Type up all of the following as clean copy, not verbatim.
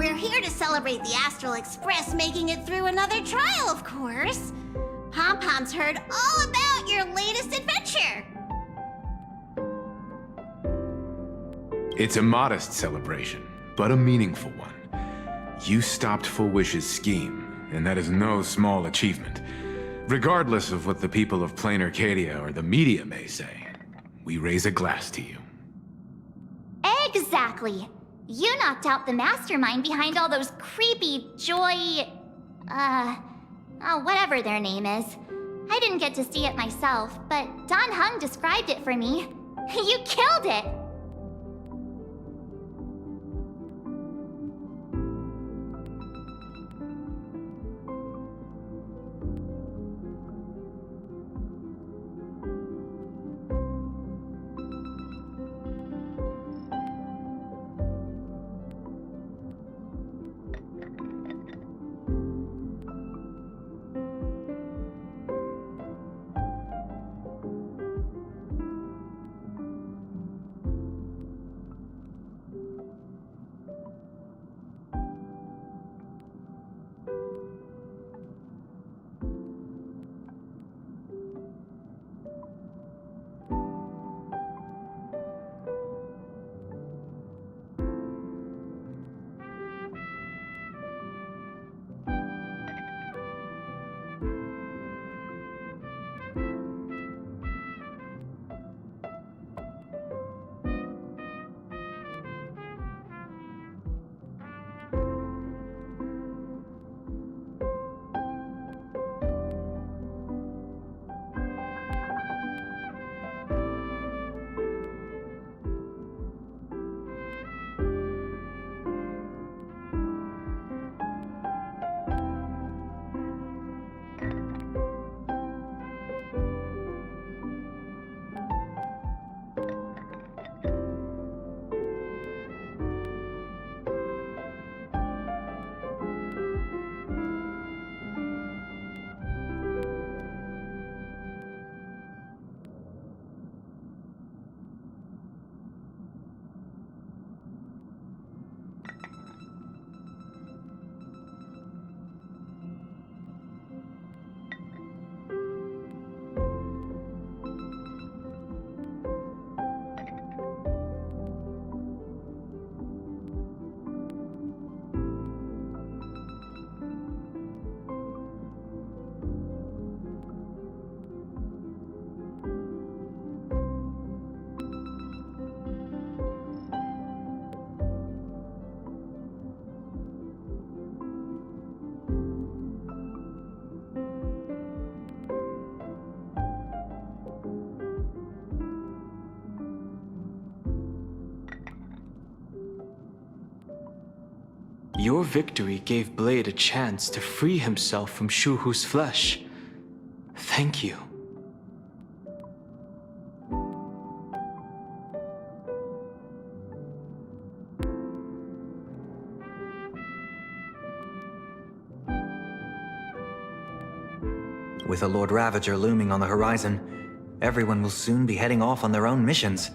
We're here to celebrate the Astral Express making it through another trial, of course. Pom-Pom's heard all about your latest adventure. It's a modest celebration, but a meaningful one. You stopped Full Wish's scheme, and that is no small achievement. Regardless of what the people of Plain Arcadia or the media may say, we raise a glass to you. Exactly. You knocked out the mastermind behind all those creepy whatever their name is. I didn't get to see it myself, but Don Hung described it for me. You killed it! Your victory gave Blade a chance to free himself from Shuhu's flesh. Thank you. With the Lord Ravager looming on the horizon, everyone will soon be heading off on their own missions.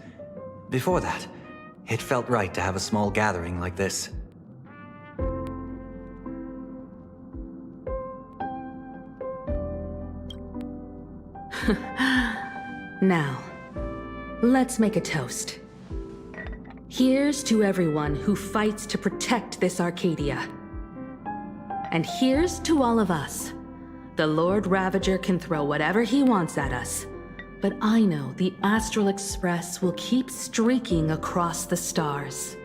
Before that, it felt right to have a small gathering like this. Now, let's make a toast. Here's to everyone who fights to protect this Arcadia. And here's to all of us. The Lord Ravager can throw whatever he wants at us, but I know the Astral Express will keep streaking across the stars.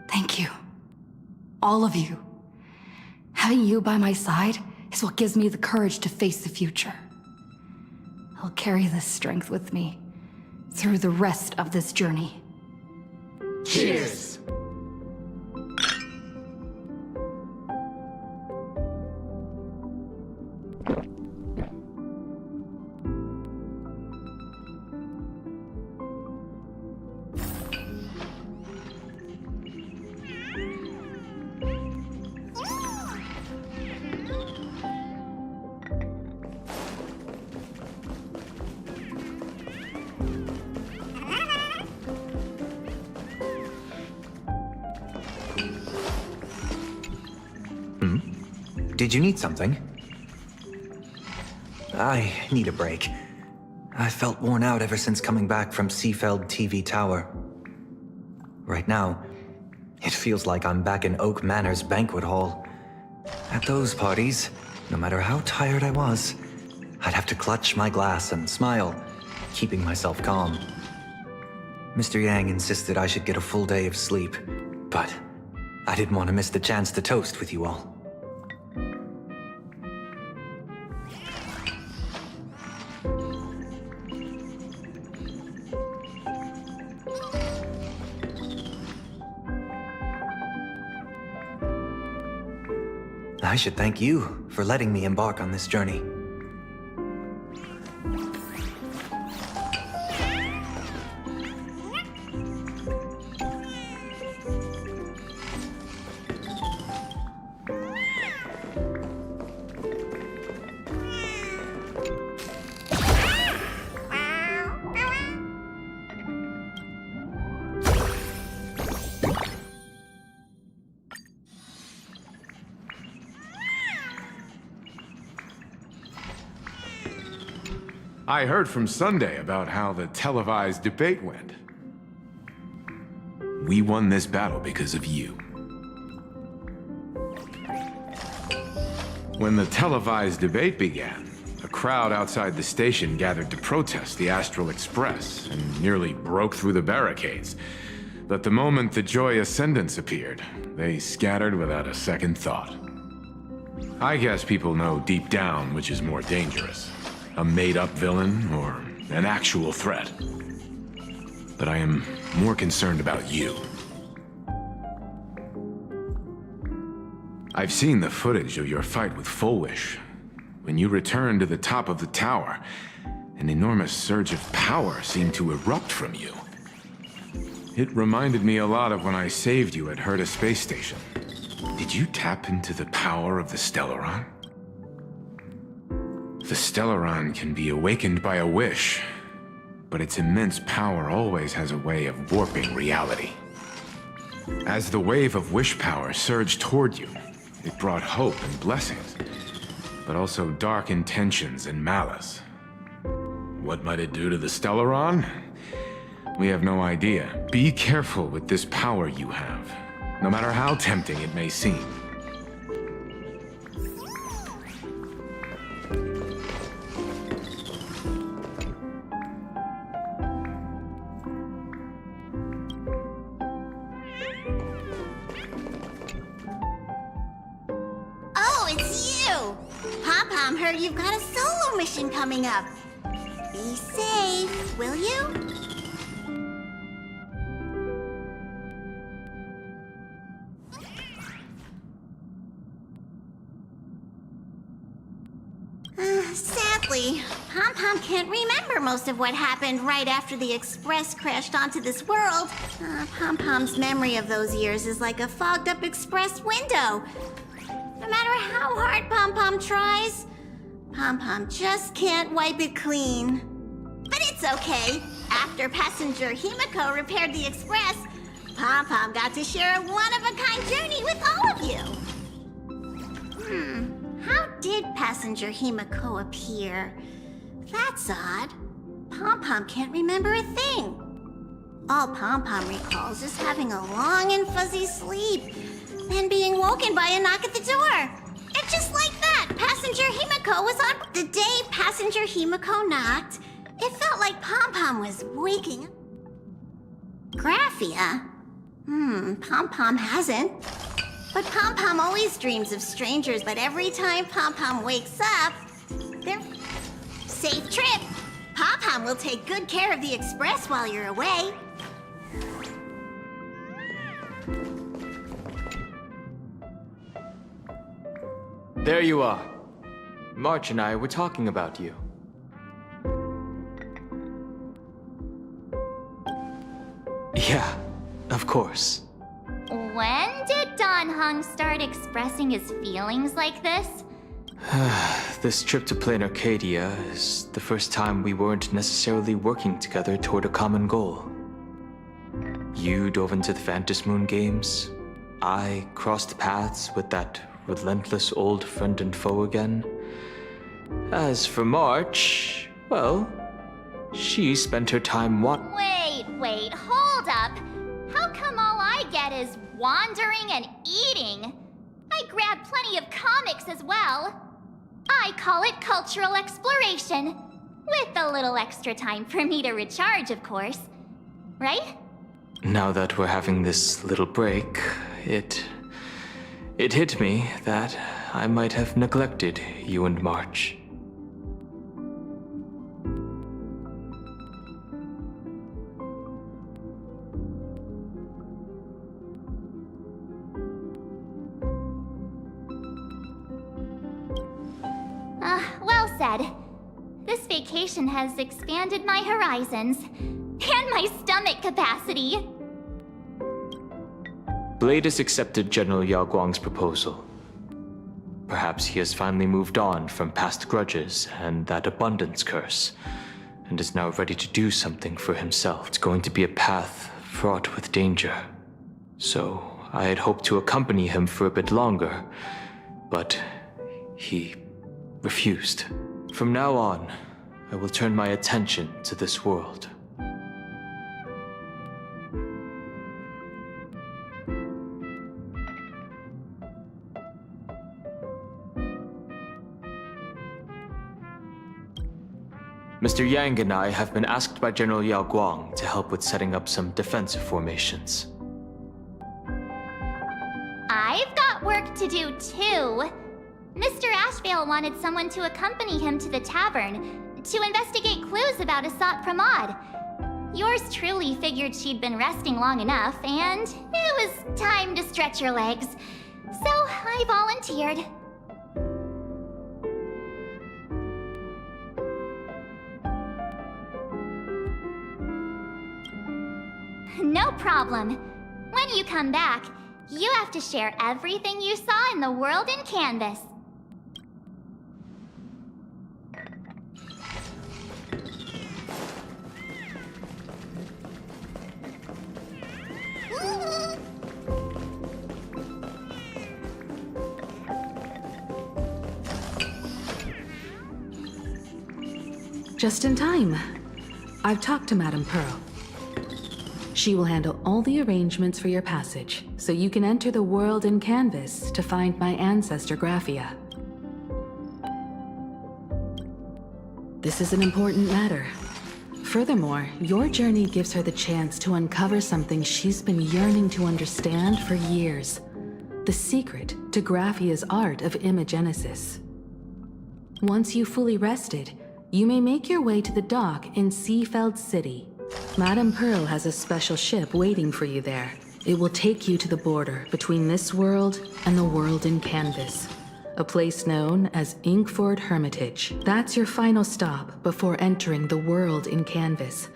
Thank you. All of you. Having you by my side is what gives me the courage to face the future. I'll carry this strength with me through the rest of this journey. Cheers! Did you need something? I need a break. I felt worn out ever since coming back from Seafeld TV Tower. Right now, it feels like I'm back in Oak Manor's banquet hall. At those parties, no matter how tired I was, I'd have to clutch my glass and smile, keeping myself calm. Mr. Yang insisted I should get a full day of sleep, but I didn't want to miss the chance to toast with you all. I should thank you for letting me embark on this journey. I heard from Sunday about how the televised debate went. We won this battle because of you. When the televised debate began, a crowd outside the station gathered to protest the Astral Express and nearly broke through the barricades. But the moment the Joy Ascendants appeared, they scattered without a second thought. I guess people know deep down which is more dangerous. A made-up villain, or an actual threat. But I am more concerned about you. I've seen the footage of your fight with Fullwish. When you returned to the top of the tower, an enormous surge of power seemed to erupt from you. It reminded me a lot of when I saved you at Herta Space Station. Did you tap into the power of the Stellaron? The Stellaron can be awakened by a wish, but its immense power always has a way of warping reality. As the wave of wish power surged toward you, it brought hope and blessings, but also dark intentions and malice. What might it do to the Stellaron? We have no idea. Be careful with this power you have, no matter how tempting it may seem. Pom-Pom heard you've got a solo mission coming up. Be safe, will you? Sadly, Pom-Pom can't remember most of what happened right after the Express crashed onto this world. Pom-Pom's memory of those years is like a fogged-up Express window. No matter how hard Pom-Pom tries, Pom-Pom just can't wipe it clean. But it's okay. After passenger Himiko repaired the Express, Pom-Pom got to share a one-of-a-kind journey with all of you. How did passenger Himiko appear? That's odd. Pom-Pom can't remember a thing. All Pom-Pom recalls is having a long and fuzzy sleep, then being woken by a knock at the door. And just like that, passenger Himiko was on. The day passenger Himiko knocked, it felt like Pom-Pom was waking up. Graphia? Pom-Pom hasn't. But Pom-Pom always dreams of strangers, but every time Pom-Pom wakes up, they're... Safe trip! Pom-Pom will take good care of the Express while you're away. There you are. March and I were talking about you. Yeah, of course. When did Dan Heng start expressing his feelings like this? This trip to Plain Arcadia is the first time we weren't necessarily working together toward a common goal. You dove into the Phantasmoon games. I crossed paths with that relentless old friend and foe again. As for March, well, she spent her time Wait, hold up. How come all I get is wandering and eating? I grab plenty of comics as well. I call it cultural exploration. With a little extra time for me to recharge, of course. Right? Now that we're having this little break, it hit me that I might have neglected you and March. Well said. This vacation has expanded my horizons and my stomach capacity. Blade has accepted General Yao Guang's proposal. Perhaps he has finally moved on from past grudges and that abundance curse, and is now ready to do something for himself. It's going to be a path fraught with danger. So I had hoped to accompany him for a bit longer, but he refused. From now on, I will turn my attention to this world. Mr. Yang and I have been asked by General Yao Guang to help with setting up some defensive formations. I've got work to do too. Mr. Ashvale wanted someone to accompany him to the tavern to investigate clues about Asat Pramod. Yours truly figured she'd been resting long enough, and it was time to stretch her legs. So I volunteered. No problem. When you come back, you have to share everything you saw in the world in Canvas. Just in time. I've talked to Madame Pearl. She will handle all the arrangements for your passage, so you can enter the world in Canvas to find my ancestor Graphia. This is an important matter. Furthermore, your journey gives her the chance to uncover something she's been yearning to understand for years. The secret to Graphia's art of imagenesis. Once you've fully rested, you may make your way to the dock in Seafeld City. Madame Pearl has a special ship waiting for you there. It will take you to the border between this world and the world in Canvas. A place known as Inkford Hermitage. That's your final stop before entering the world in Canvas.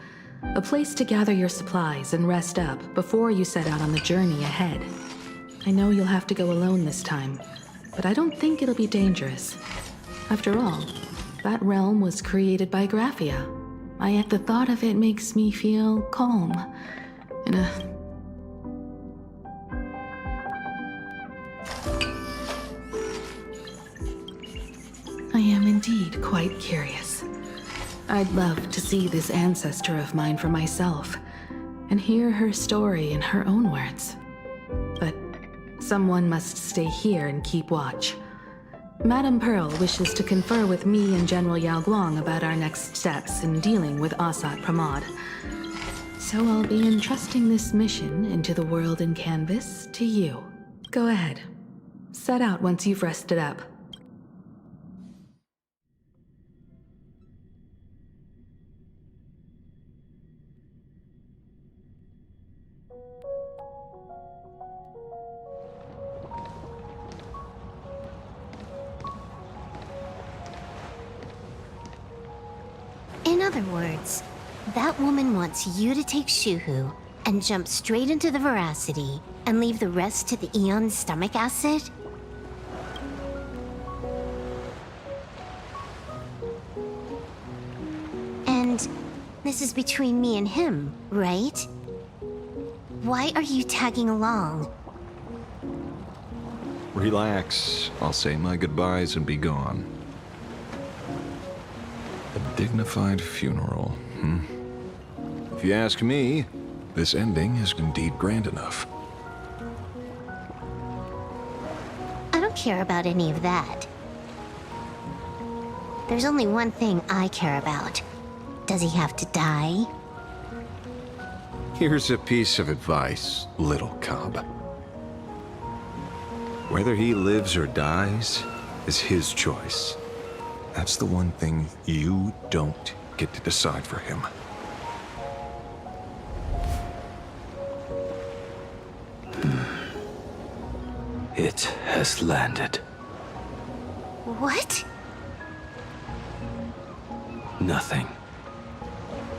A place to gather your supplies and rest up before you set out on the journey ahead. I know you'll have to go alone this time, but I don't think it'll be dangerous. After all, that realm was created by Graphia. The thought of it makes me feel calm. I am indeed quite curious. I'd love to see this ancestor of mine for myself, and hear her story in her own words. But someone must stay here and keep watch. Madame Pearl wishes to confer with me and General Yao Guang about our next steps in dealing with Asat Pramod. So I'll be entrusting this mission into the world in Canvas to you. Go ahead. Set out once you've rested up. In other words, that woman wants you to take Shuhu and jump straight into the Veracity and leave the rest to the Eon's stomach acid? And this is between me and him, right? Why are you tagging along? Relax. I'll say my goodbyes and be gone. A dignified funeral, If you ask me, this ending is indeed grand enough. I don't care about any of that. There's only one thing I care about. Does he have to die? Here's a piece of advice, little cub. Whether he lives or dies is his choice. That's the one thing you don't get to decide for him. It has landed. What? Nothing.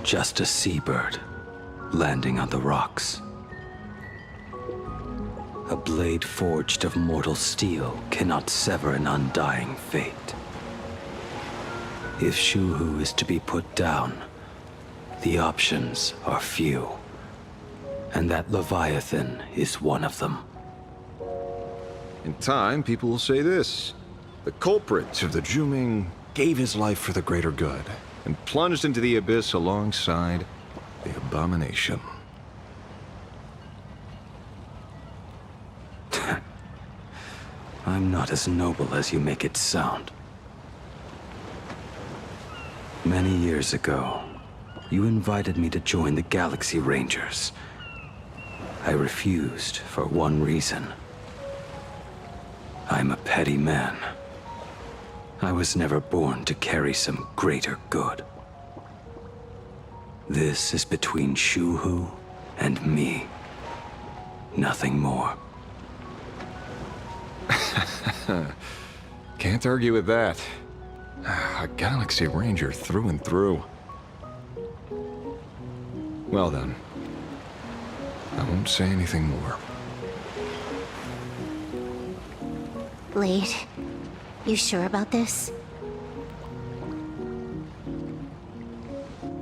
Just a seabird landing on the rocks. A blade forged of mortal steel cannot sever an undying fate. If Shuhu is to be put down, the options are few. And that Leviathan is one of them. In time, people will say this. The culprit of the Juming gave his life for the greater good and plunged into the abyss alongside the abomination. I'm not as noble as you make it sound. Many years ago, you invited me to join the Galaxy Rangers. I refused for one reason. I'm a petty man. I was never born to carry some greater good. This is between Shuhu and me. Nothing more. Can't argue with that. A Galaxy Ranger through and through. Well then. I won't say anything more. Blade, you sure about this?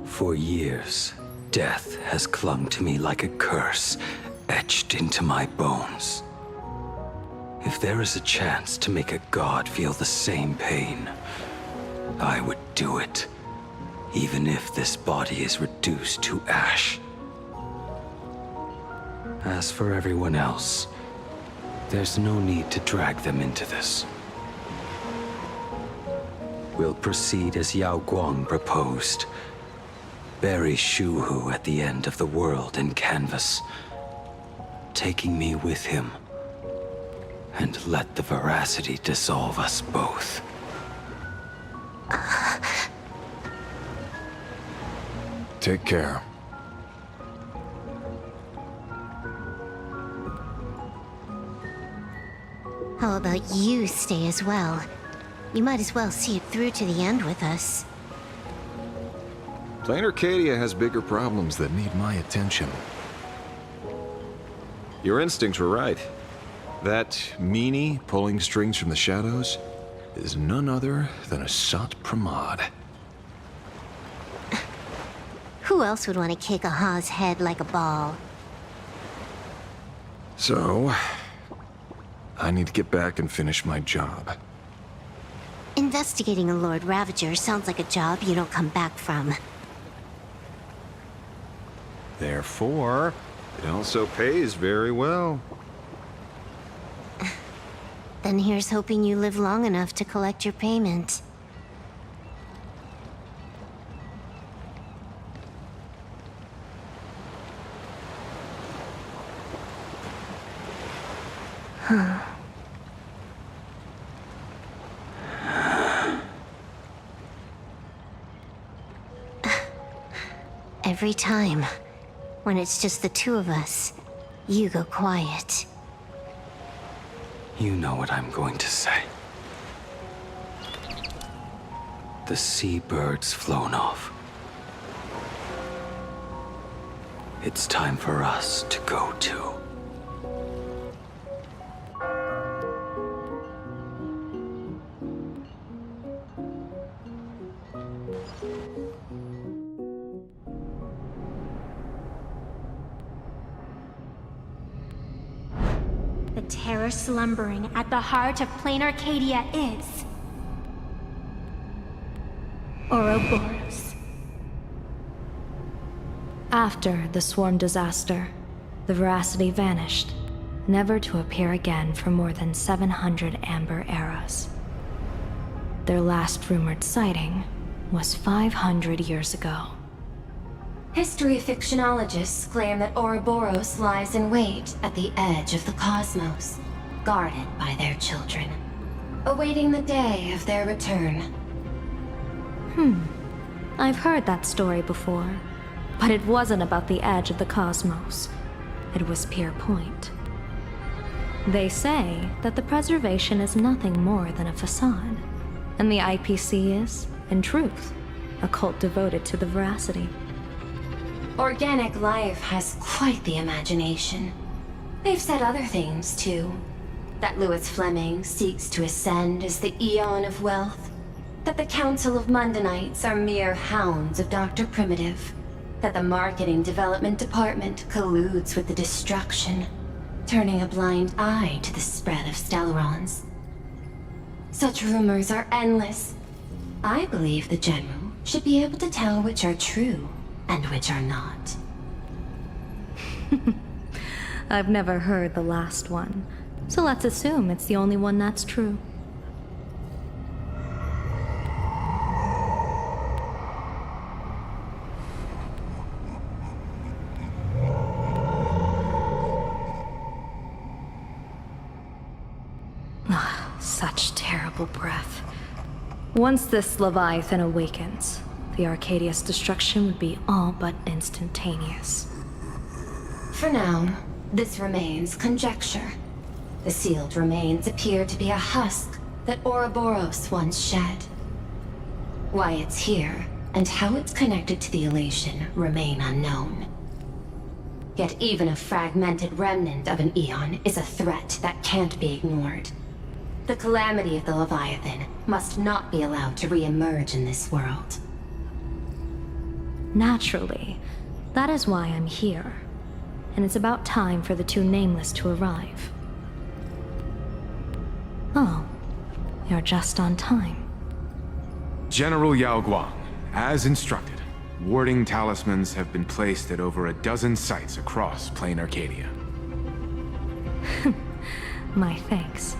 For years, death has clung to me like a curse, etched into my bones. If there is a chance to make a god feel the same pain, I would do it, even if this body is reduced to ash. As for everyone else, there's no need to drag them into this. We'll proceed as Yao Guang proposed. Bury Shuhu at the end of the world in canvas, taking me with him, and let the veracity dissolve us both. Take care. How about you stay as well? You might as well see it through to the end with us. Plain Arcadia has bigger problems that need my attention. Your instincts were right. That meanie pulling strings from the shadows is none other than a Sat Pramod. Who else would want to kick a Ha's head like a ball? So, I need to get back and finish my job. Investigating a Lord Ravager sounds like a job you don't come back from. Therefore, it also pays very well. Then here's hoping you live long enough to collect your payment. Every time, when it's just the two of us, you go quiet. You know what I'm going to say. The seabird's flown off. It's time for us to go too. The terror slumbering at the heart of plain Arcadia is Ouroboros. After the swarm disaster, the Veracity vanished, never to appear again for more than 700 Amber eras. Their last rumored sighting was 500 years ago. History fictionologists claim that Ouroboros lies in wait at the edge of the cosmos, guarded by their children, awaiting the day of their return. I've heard that story before, but it wasn't about the edge of the cosmos. It was Pier Point. They say that the preservation is nothing more than a facade, and the IPC is, in truth, a cult devoted to the Veracity. Organic life has quite the imagination. They've said other things, too. That Louis Fleming seeks to ascend as the Eon of Wealth. That the Council of Mundanites are mere hounds of Dr. Primitive. That the Marketing Development Department colludes with the destruction, turning a blind eye to the spread of Stellarons. Such rumors are endless. I believe the General should be able to tell which are true and which are not. I've never heard the last one, so let's assume it's the only one that's true. Such terrible breath. Once this Leviathan awakens, the Arcadia's destruction would be all but instantaneous. For now, this remains conjecture. The sealed remains appear to be a husk that Ouroboros once shed. Why it's here, and how it's connected to the elation, remain unknown. Yet even a fragmented remnant of an Eon is a threat that can't be ignored. The calamity of the Leviathan must not be allowed to re-emerge in this world. Naturally, that is why I'm here. And it's about time for the two Nameless to arrive. Oh, you're just on time. General Yao Guang, as instructed, warding talismans have been placed at over a dozen sites across plain Arcadia. My thanks.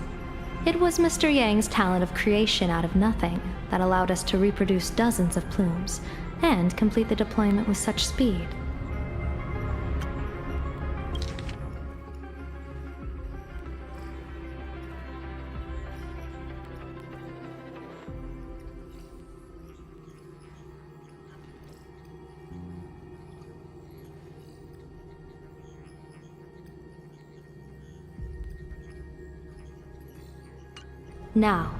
It was Mr. Yang's talent of creation out of nothing that allowed us to reproduce dozens of plumes and complete the deployment with such speed. Now,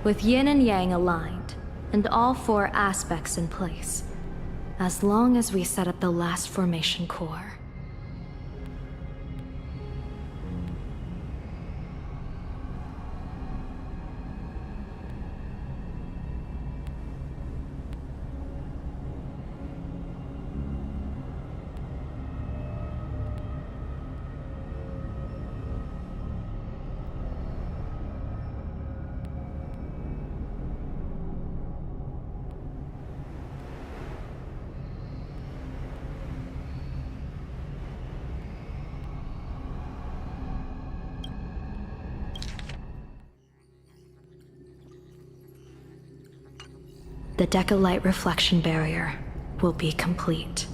with yin and yang aligned, and all four aspects in place, as long as we set up the last formation core, the Decalite reflection barrier will be complete.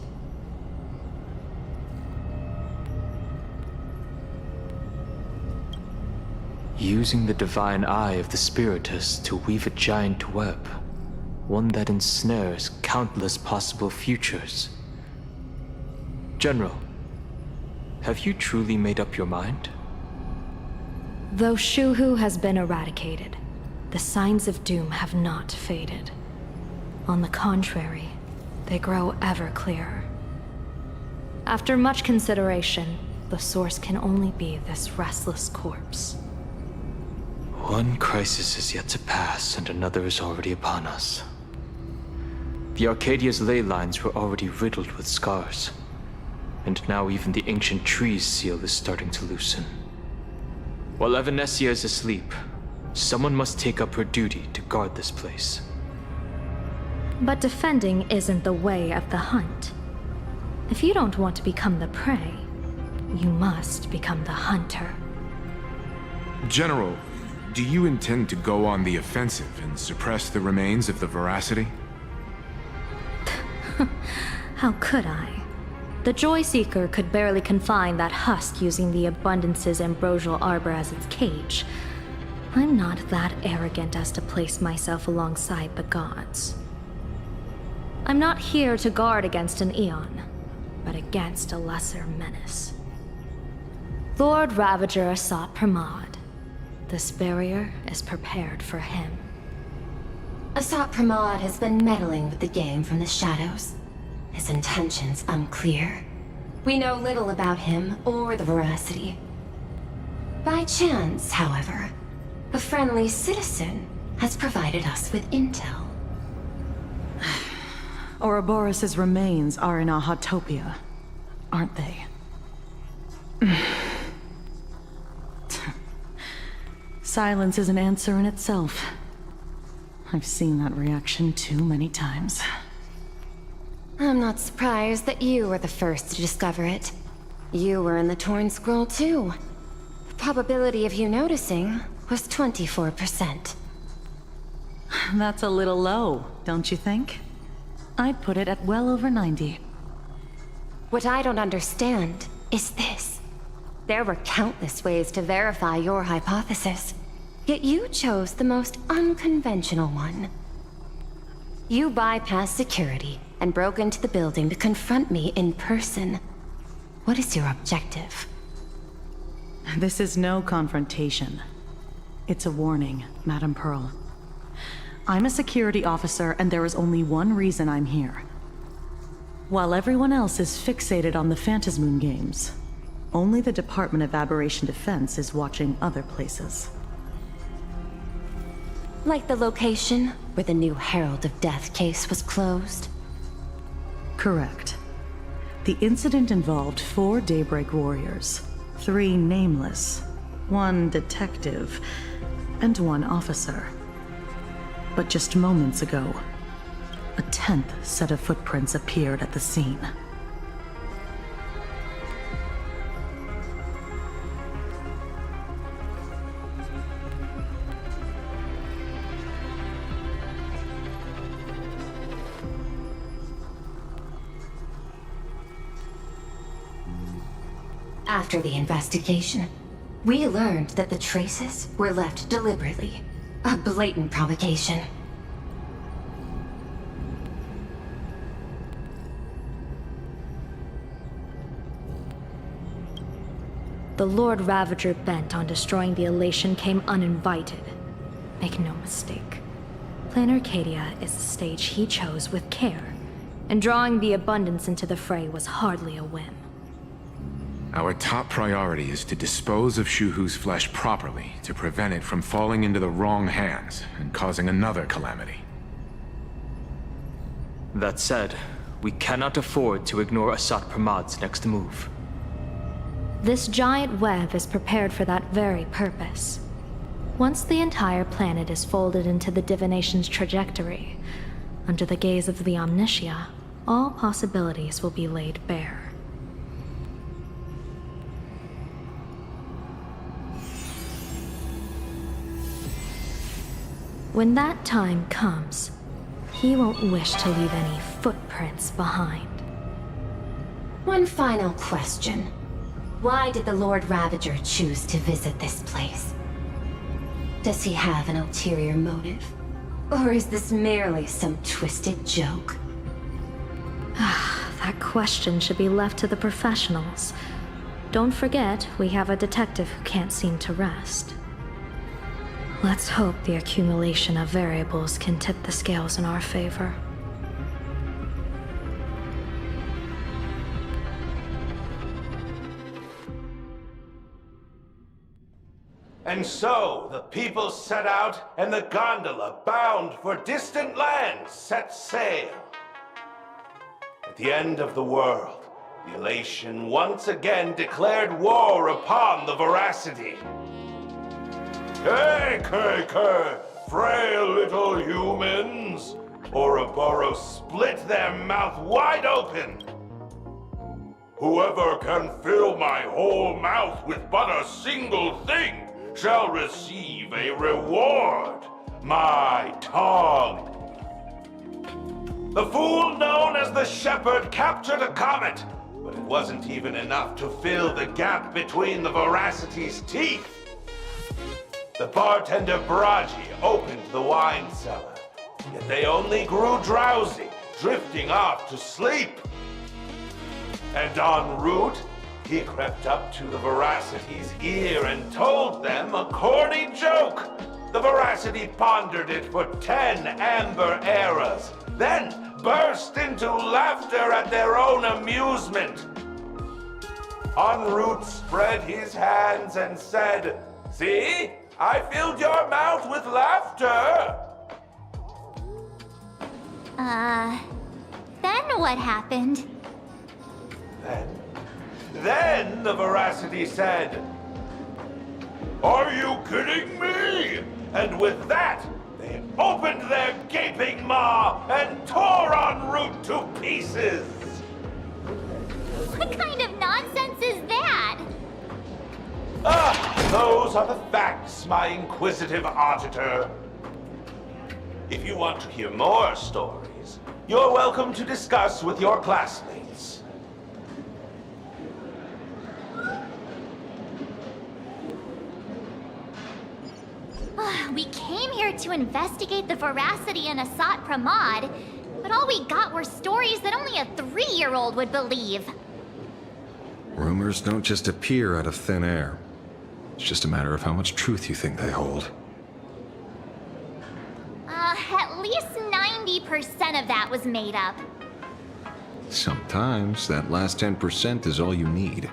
Using the divine eye of the Spiritus to weave a giant web, one that ensnares countless possible futures. General, have you truly made up your mind? Though Shuhu has been eradicated, the signs of doom have not faded. On the contrary, they grow ever clearer. After much consideration, the source can only be this restless corpse. One crisis is yet to pass, and another is already upon us. The Arcadia's ley lines were already riddled with scars, and now even the ancient trees seal is starting to loosen. While Evanesia is asleep, someone must take up her duty to guard this place. But defending isn't the way of the hunt. If you don't want to become the prey, you must become the hunter. General, do you intend to go on the offensive and suppress the remains of the Veracity? How could I? The Joy Seeker could barely confine that husk using the Abundance's ambrosial arbor as its cage. I'm not that arrogant as to place myself alongside the gods. I'm not here to guard against an Eon, but against a lesser menace. Lord Ravager Asat Pramod. This barrier is prepared for him. Asat Pramod has been meddling with the game from the shadows. His intentions unclear. We know little about him or the Veracity. By chance, however, a friendly citizen has provided us with intel. Ouroboros' remains are in Ahatopia, aren't they? Silence is an answer in itself. I've seen that reaction too many times. I'm not surprised that you were the first to discover it. You were in the Torn Scroll too. The probability of you noticing was 24%. That's a little low, don't you think? I'd put it at well over 90. What I don't understand is this. There were countless ways to verify your hypothesis, yet you chose the most unconventional one. You bypassed security and broke into the building to confront me in person. What is your objective? This is no confrontation. It's a warning, Madam Pearl. I'm a security officer, and there is only one reason I'm here. While everyone else is fixated on the Phantasmoon games, only the Department of Aberration Defense is watching other places. Like the location where the new Herald of Death case was closed? Correct. The incident involved 4 Daybreak warriors, 3 nameless, 1 detective, and 1 officer. But just moments ago, a 10th set of footprints appeared at the scene. After the investigation, we learned that the traces were left deliberately. A blatant provocation. The Lord Ravager bent on destroying the Elation came uninvited. Make no mistake. Plan Arcadia is the stage he chose with care, and drawing the Abundance into the fray was hardly a whim. Our top priority is to dispose of Shuhu's flesh properly to prevent it from falling into the wrong hands and causing another calamity. That said, we cannot afford to ignore Asat Pramod's next move. This giant web is prepared for that very purpose. Once the entire planet is folded into the divination's trajectory, under the gaze of the Omnitia, all possibilities will be laid bare. When that time comes, he won't wish to leave any footprints behind. One final question. Why did the Lord Ravager choose to visit this place? Does he have an ulterior motive? Or is this merely some twisted joke? That question should be left to the professionals. Don't forget, we have a detective who can't seem to rest. Let's hope the accumulation of variables can tip the scales in our favor. And so the people set out, and the gondola, bound for distant lands, set sail. At the end of the world, the Elation once again declared war upon the Veracity. Hey, frail little humans! Ouroboros split their mouth wide open! Whoever can fill my whole mouth with but a single thing shall receive a reward. My tongue. The fool known as the Shepherd captured a comet, but it wasn't even enough to fill the gap between the Veracity's teeth. The bartender Braji opened the wine cellar, yet they only grew drowsy, drifting off to sleep. And en route, he crept up to the Veracity's ear and told them a corny joke. The Veracity pondered it for 10 amber eras, then burst into laughter at their own amusement. En route spread his hands and said, "See, I filled your mouth with laughter." Then what happened? Then the Veracity said, "Are you kidding me?" And with that, they opened their gaping maw and tore en route to pieces. What kind of nonsense is that? Those are the facts, my inquisitive auditor. If you want to hear more stories, you're welcome to discuss with your classmates. We came here to investigate the Veracity and Asat Pramod, but all we got were stories that only a 3-year-old would believe. Rumors don't just appear out of thin air. It's just a matter of how much truth you think they hold. At least 90% of that was made up. Sometimes that last 10% is all you need.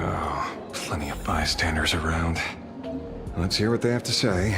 Oh, plenty of bystanders around. Let's hear what they have to say.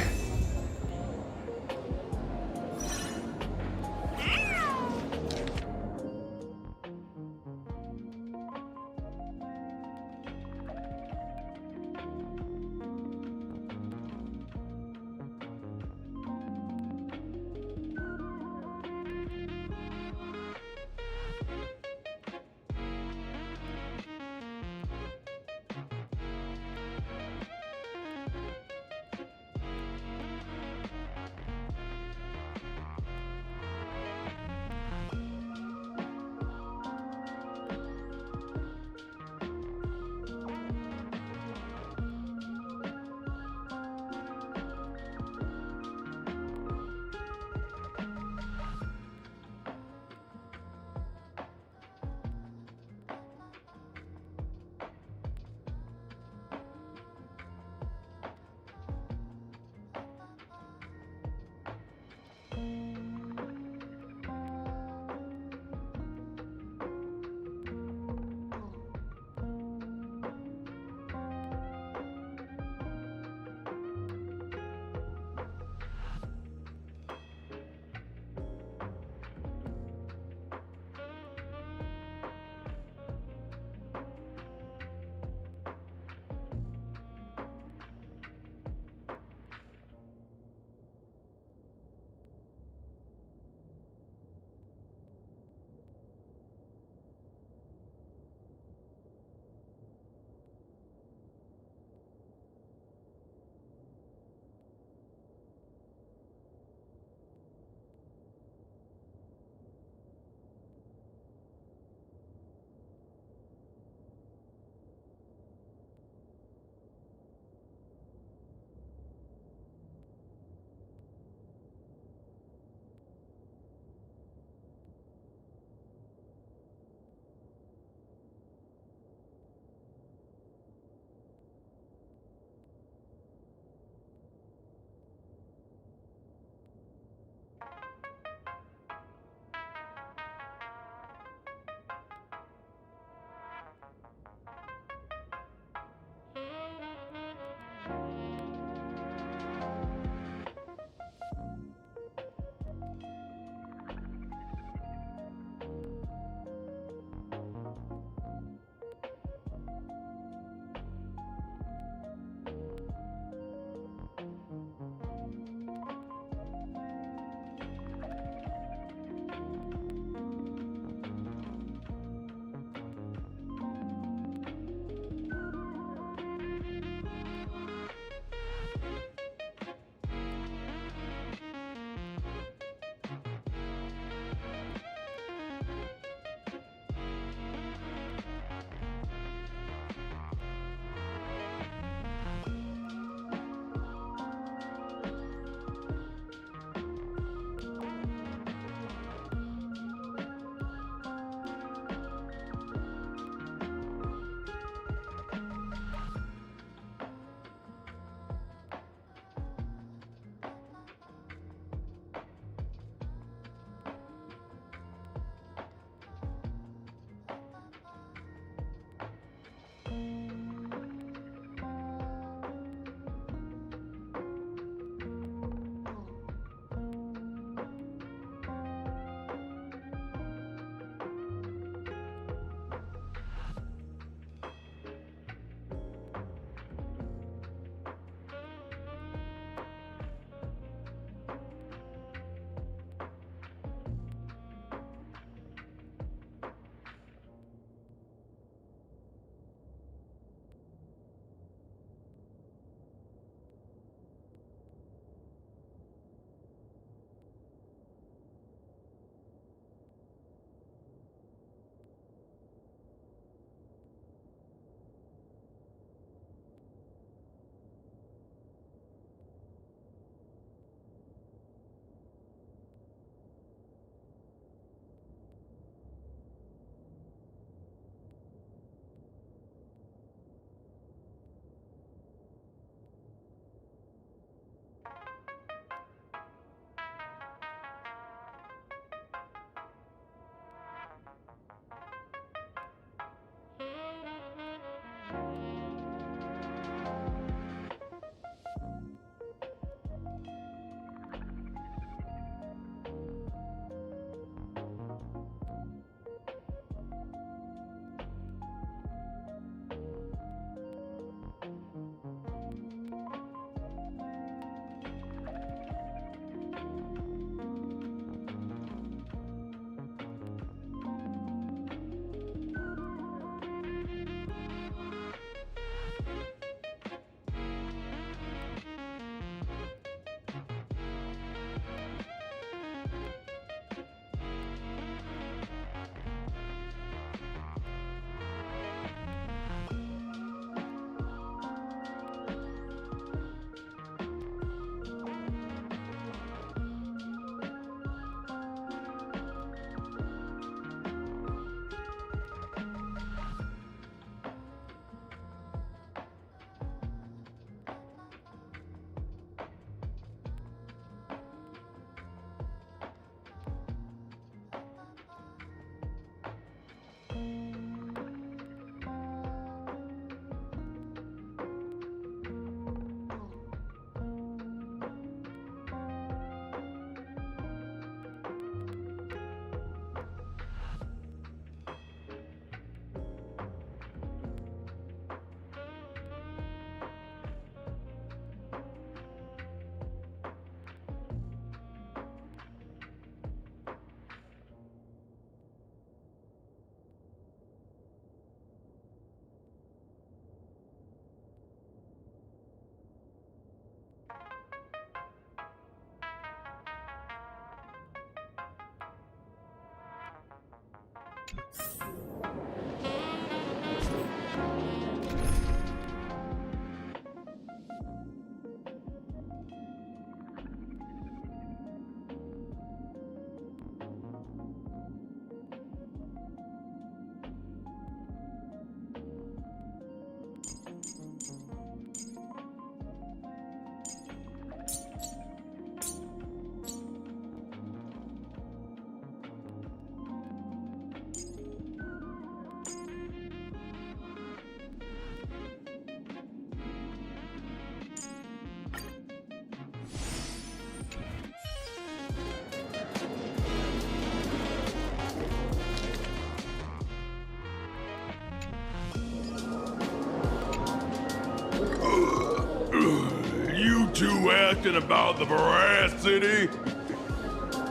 reflecting about the veracity?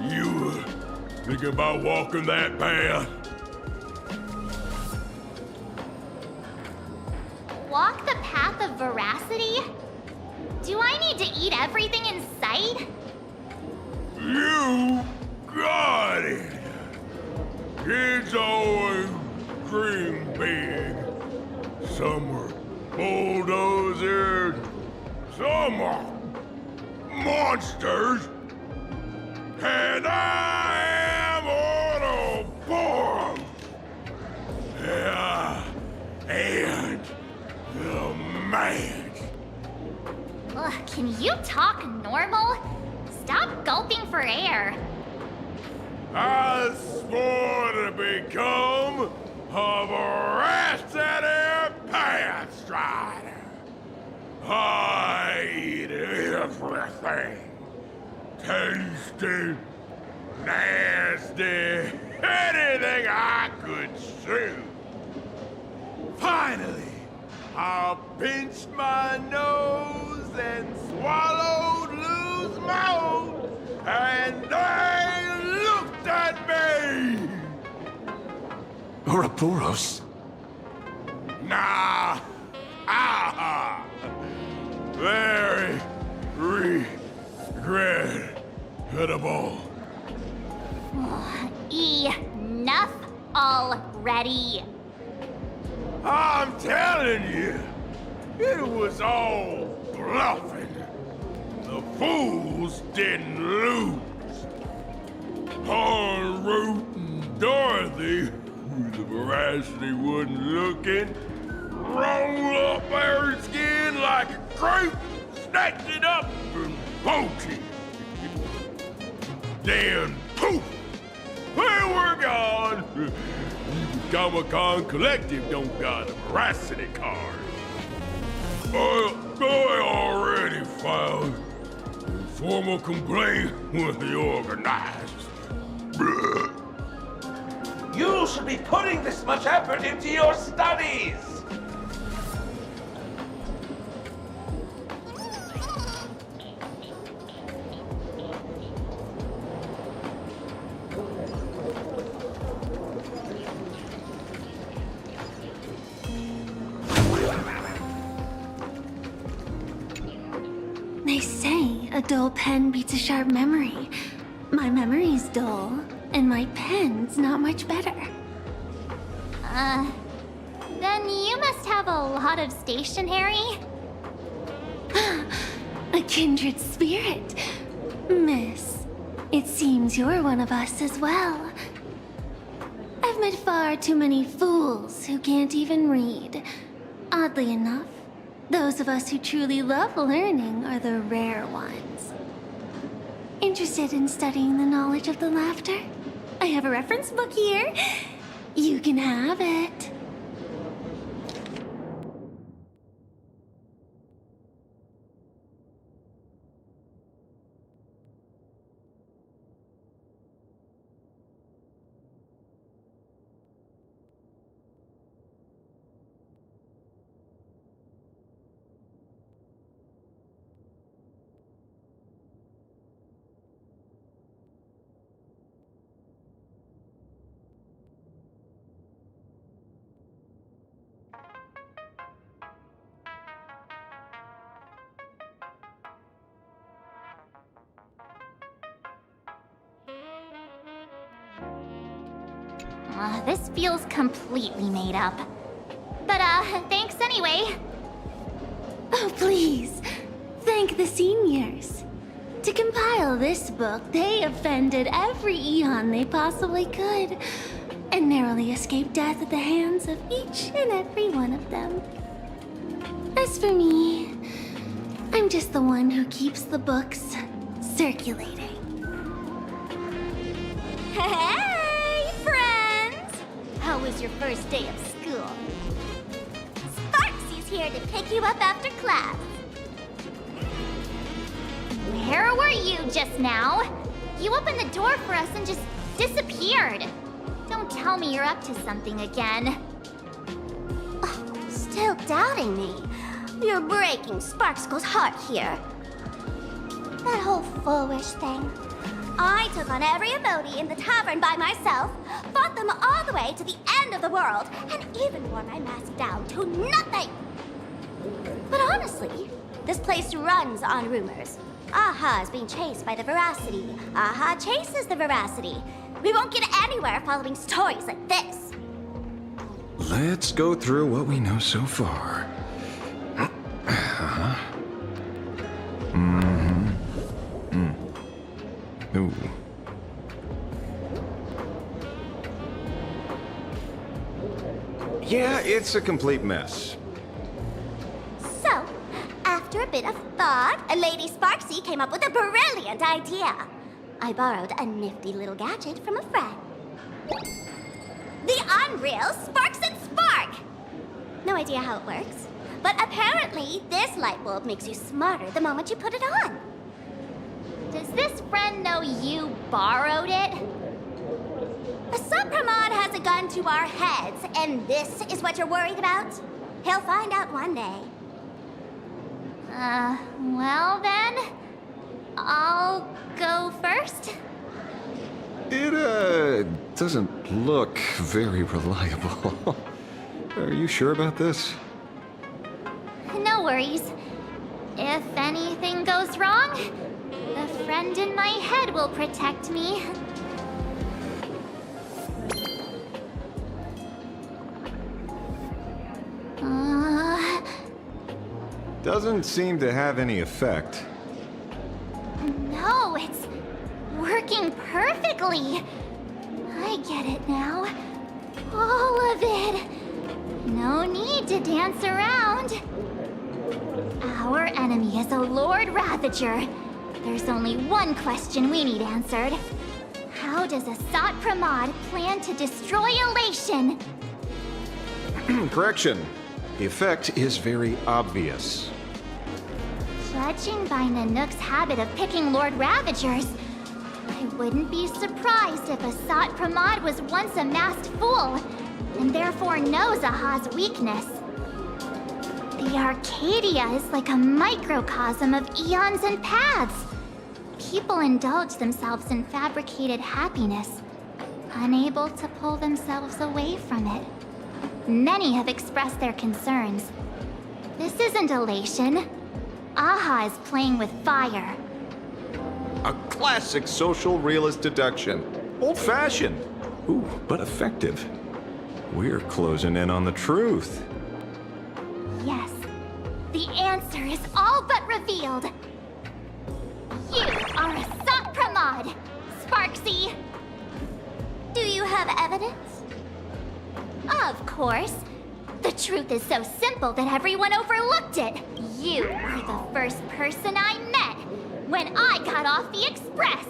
You thinking about walking that path? Walk the path of veracity? Do I need to eat everything in sight? You got it! Kids always dream big. Some are bulldozers, some are monsters, and I am all of them! Yeah, and the man. Ugh, can you talk normal? Stop gulping for air. I swore to become a veracity path strider. I eat everything. Tasty, nasty, anything I could chew. Finally, I pinched my nose and swallowed loose mouth, and they looked at me! Ouroboros? Nah. Ah. Very regrettable. Enough already. I'm telling you, it was all bluffing. The fools didn't lose. Poor Root and Dorothy, the veracity wasn't looking, roll up their skin like a grape, snatched it up and poached it. Then, poof, they were gone. Comic-Con Collective don't got a veracity card. I already filed a formal complaint with the organizers. You should be putting this much effort into your studies! They say a dull pen beats a sharp memory. My memory's dull, and my pen's not much better. Then you must have a lot of stationery? A kindred spirit. Miss, it seems you're one of us as well. I've met far too many fools who can't even read. Oddly enough, those of us who truly love learning are the rare ones. Interested in studying the knowledge of the laughter? I have a reference book here. You can have it. This feels completely made up. But, thanks anyway. Oh, please. Thank the seniors. To compile this book, they offended every eon they possibly could, and narrowly escaped death at the hands of each and every one of them. As for me, I'm just the one who keeps the books circulating. Hey, friends! How was your first day of school? Sparksy's here to pick you up after class. Where were you just now? You opened the door for us and just disappeared. Don't tell me you're up to something again. Oh, still doubting me? You're breaking Sparksko's heart here. That whole foolish thing. I took on every emoji in the tavern by myself, fought them all the way to the end of the world, and even wore my mask down to nothing! But honestly, this place runs on rumors. Aha is being chased by the Veracity. Aha chases the Veracity. We won't get anywhere following stories like this. Let's go through what we know so far. Ooh. Yeah, it's a complete mess. So, after a bit of thought, Lady Sparksy came up with a brilliant idea. I borrowed a nifty little gadget from a friend. The Unreal Sparks and Spark! No idea how it works, but apparently this light bulb makes you smarter the moment you put it on. Does this friend know you borrowed it? Supramod has a gun to our heads, and this is what you're worried about? He'll find out one day. Well then, I'll go first. It, doesn't look very reliable. Are you sure about this? No worries. If anything goes wrong, the friend in my head will protect me. Doesn't seem to have any effect. No, it's working perfectly. I get it now. All of it. No need to dance around. Our enemy is a Lord Ravager. There's only one question we need answered. How does Asat Pramod plan to destroy Elation? Correction. The effect is very obvious. Judging by Nanook's habit of picking Lord Ravagers, I wouldn't be surprised if Asat Pramod was once a masked fool, and therefore knows Aha's weakness. The Arcadia is like a microcosm of eons and paths. People indulge themselves in fabricated happiness, unable to pull themselves away from it. Many have expressed their concerns. This isn't elation. Aha is playing with fire. A classic social realist deduction. Old-fashioned. Ooh, but effective. We're closing in on the truth. Yes, the answer is all but revealed. You are Asat Pramod, Sparksy. Do you have evidence? Of course. The truth is so simple that everyone overlooked it. You were the first person I met when I got off the express.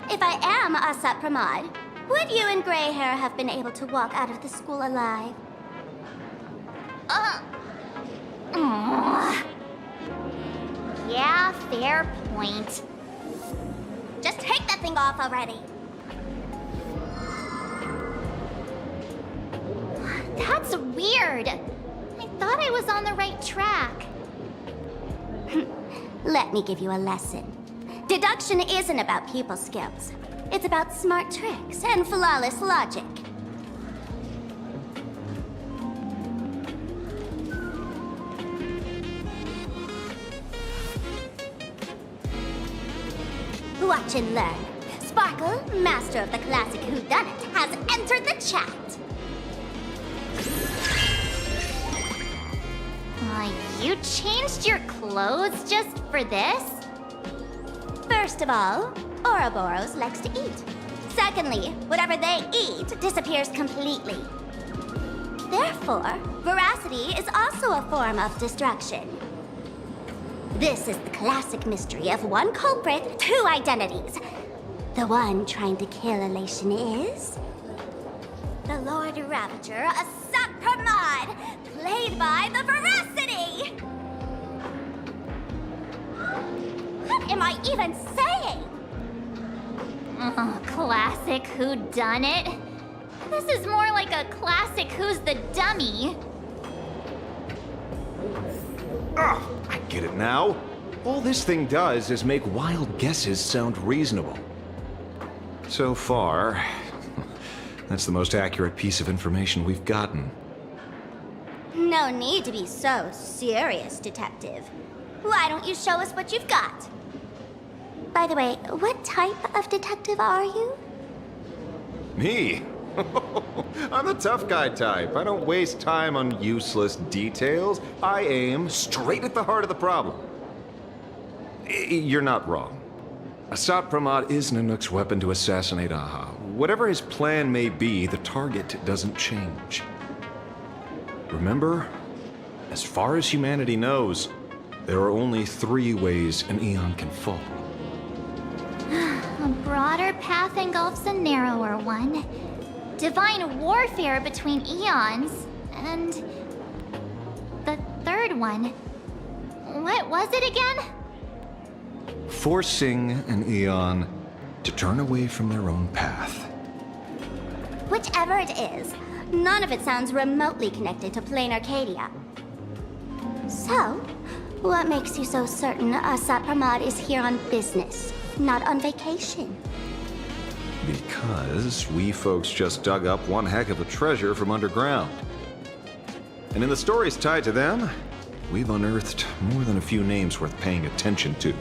If I am Asat Pramod, would you and Grey Hair have been able to walk out of the school alive? Yeah, fair point. Just take that thing off already. That's weird. I thought I was on the right track. Let me give you a lesson. Deduction isn't about pupil skills. It's about smart tricks and flawless logic. Watch and learn. Sparkle, master of the classic whodunit, has entered the chat. You changed your clothes just for this? First of all, Ouroboros likes to eat. Secondly, whatever they eat disappears completely. Therefore, veracity is also a form of destruction. This is the classic mystery of one culprit, two identities. The one trying to kill Elation is... the Lord Ravager, Asat Pramod, played by the Veracity! What am I even saying? Classic whodunit. This is more like a classic Who's the Dummy. Ah, I get it now. All this thing does is make wild guesses sound reasonable. So far, that's the most accurate piece of information we've gotten. No need to be so serious, Detective. Why don't you show us what you've got? By the way, what type of detective are you? Me? I'm the tough guy type. I don't waste time on useless details. I aim straight at the heart of the problem. You're not wrong. Assad Pramod is Nanook's weapon to assassinate Aha. Whatever his plan may be, the target doesn't change. Remember, as far as humanity knows, there are only 3 ways an Eon can fall. A broader path engulfs a narrower one. Divine warfare between eons, and the third one. What was it again? Forcing an Eon to turn away from their own path. Whichever it is, none of it sounds remotely connected to plain Arcadia. So, what makes you so certain Assad Pramod is here on business, not on vacation? Because we folks just dug up one heck of a treasure from underground. And in the stories tied to them, we've unearthed more than a few names worth paying attention to.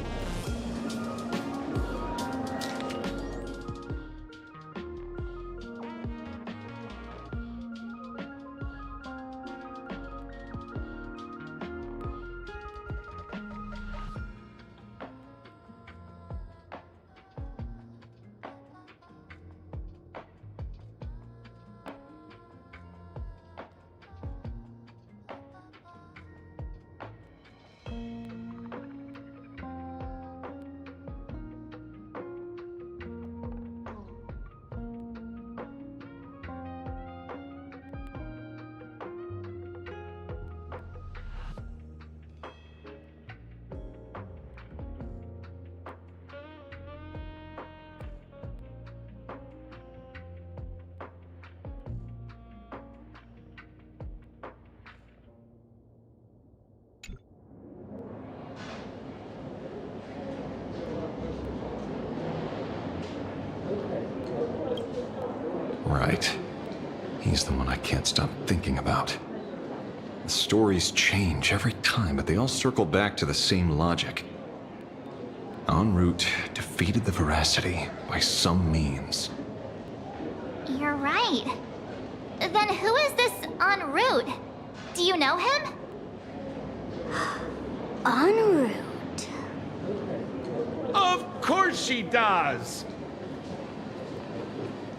Right. He's the one I can't stop thinking about. The stories change every time, but they all circle back to the same logic. En route, defeated the Veracity by some means. You're right. Then who is this en route? Do you know him? En route. Of course she does!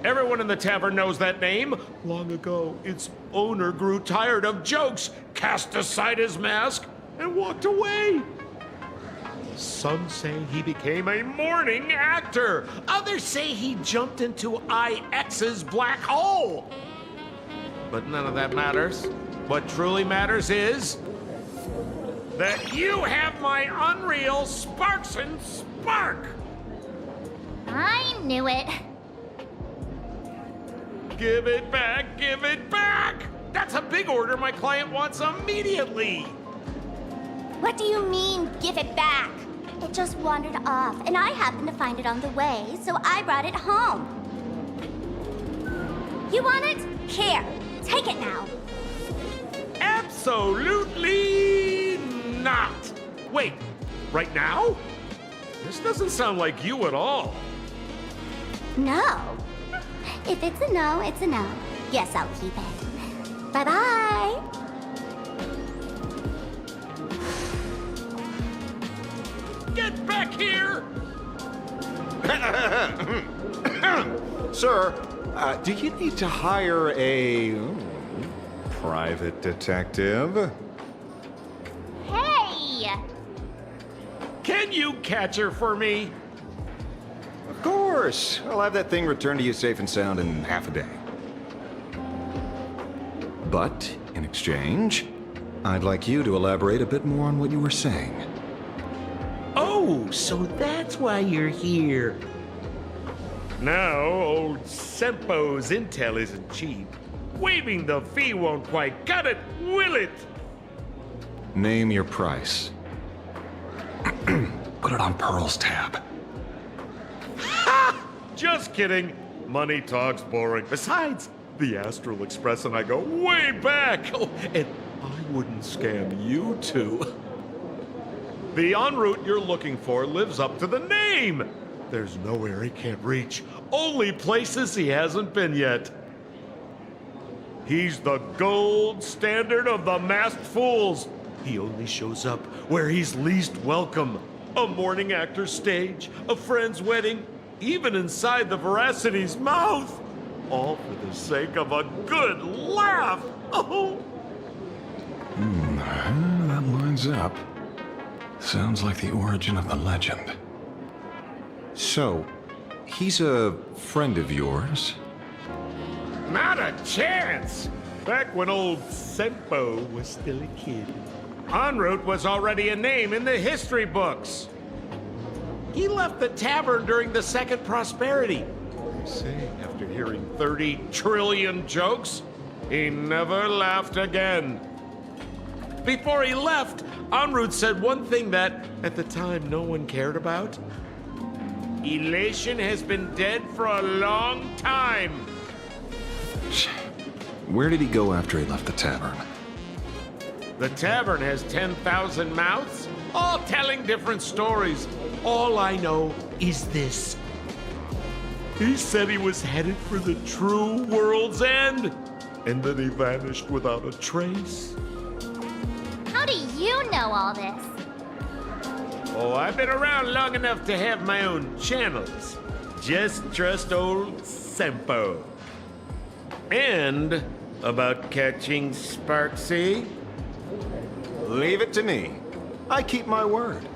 Everyone in the tavern knows that name. Long ago, its owner grew tired of jokes, cast aside his mask, and walked away. Some say he became a mourning actor. Others say he jumped into IX's black hole. But none of that matters. What truly matters is that you have my unreal Sparks and Spark. I knew it. Give it back, give it back! That's a big order my client wants immediately! What do you mean, give it back? It just wandered off, and I happened to find it on the way, so I brought it home. You want it? Here, take it now. Absolutely not! Wait, right now? This doesn't sound like you at all. No. If it's a no, it's a no. Yes, I'll keep it. Bye-bye. Get back here! Sir, do you need to hire a private detective? Hey! Can you catch her for me? Of course. I'll have that thing returned to you safe and sound in half a day. But, in exchange, I'd like you to elaborate a bit more on what you were saying. Oh, so that's why you're here. No, old Sempo's intel isn't cheap. Waiving the fee won't quite cut it, will it? Name your price. Put it on Pearl's tab. Just kidding. Money talk's boring. Besides, the Astral Express and I go way back. Oh, and I wouldn't scam you two. The en route you're looking for lives up to the name. There's nowhere he can't reach. Only places he hasn't been yet. He's the gold standard of the masked fools. He only shows up where he's least welcome. A morning actor's stage, a friend's wedding, even inside the Veracity's mouth. All for the sake of a good laugh. Oh. That lines up. Sounds like the origin of the legend. So, he's a friend of yours? Not a chance! Back when old Sempo was still a kid, en route was already a name in the history books. He left the tavern during the Second Prosperity. They say after hearing 30 trillion jokes, he never laughed again. Before he left, en route said one thing that, at the time, no one cared about. Elation has been dead for a long time. Where did he go after he left the tavern? The tavern has 10,000 mouths, all telling different stories. All I know is this. He said he was headed for the true world's end, and then he vanished without a trace. How do you know all this? Oh, I've been around long enough to have my own channels. Just trust old Sempo. And about catching Sparksy? Leave it to me. I keep my word.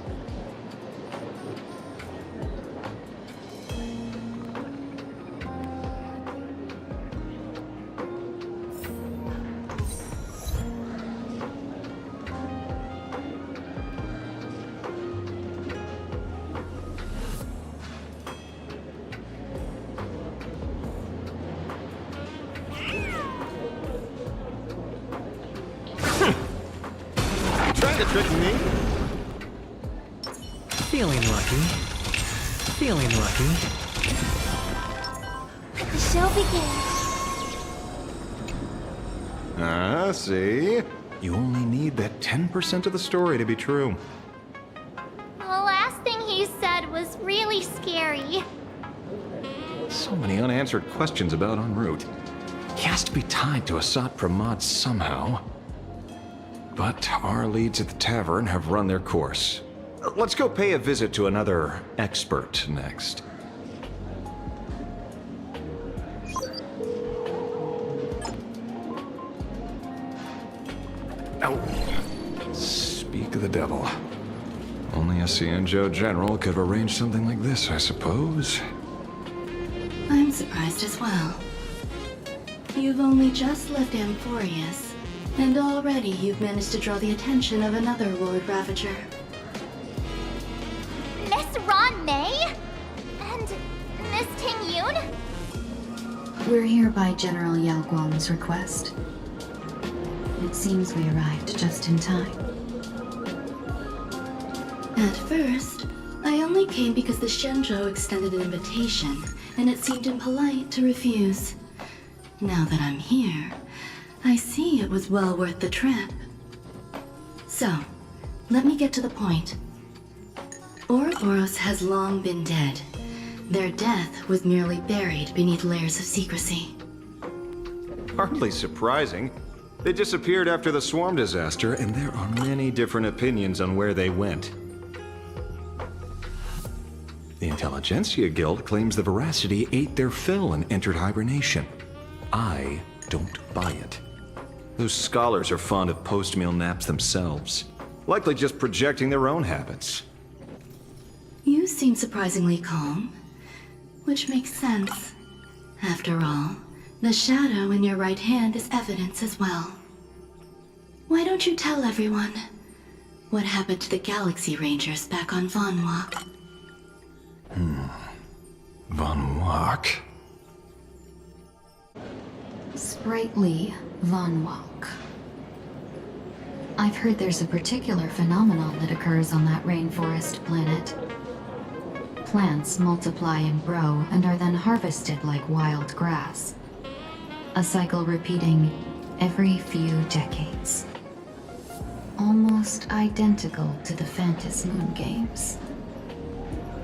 Trying to trick me? Feeling lucky. Feeling lucky. The show begins. See? You only need that 10% of the story to be true. The last thing he said was really scary. So many unanswered questions about en route. He has to be tied to Asat Pramod somehow. But our leads at the tavern have run their course. Let's go pay a visit to another expert next. Oh. Speak of the devil. Only a Cienjo general could have arranged something like this, I suppose. I'm surprised as well. You've only just left Amphorius, and already you've managed to draw the attention of another Lord Ravager. Miss Ron May? And Miss Ting Yoon? We're here by General Yao Guang's request. It seems we arrived just in time. At first, I only came because the Shenzhou extended an invitation, and it seemed impolite to refuse. Now that I'm here, I see it was well worth the trip. So, let me get to the point. Ouroboros has long been dead. Their death was merely buried beneath layers of secrecy. Hardly surprising. They disappeared after the swarm disaster, and there are many different opinions on where they went. The Intelligentsia Guild claims the Veracity ate their fill and entered hibernation. I don't buy it. Those scholars are fond of post-meal naps themselves, likely just projecting their own habits. You seem surprisingly calm, which makes sense. After all, the shadow in your right hand is evidence as well. Why don't you tell everyone what happened to the Galaxy Rangers back on Von Walk? Von Walk? Sprightly Von Walk. I've heard there's a particular phenomenon that occurs on that rainforest planet. Plants multiply and grow and are then harvested like wild grass. A cycle repeating every few decades. Almost identical to the Phantom Moon Games.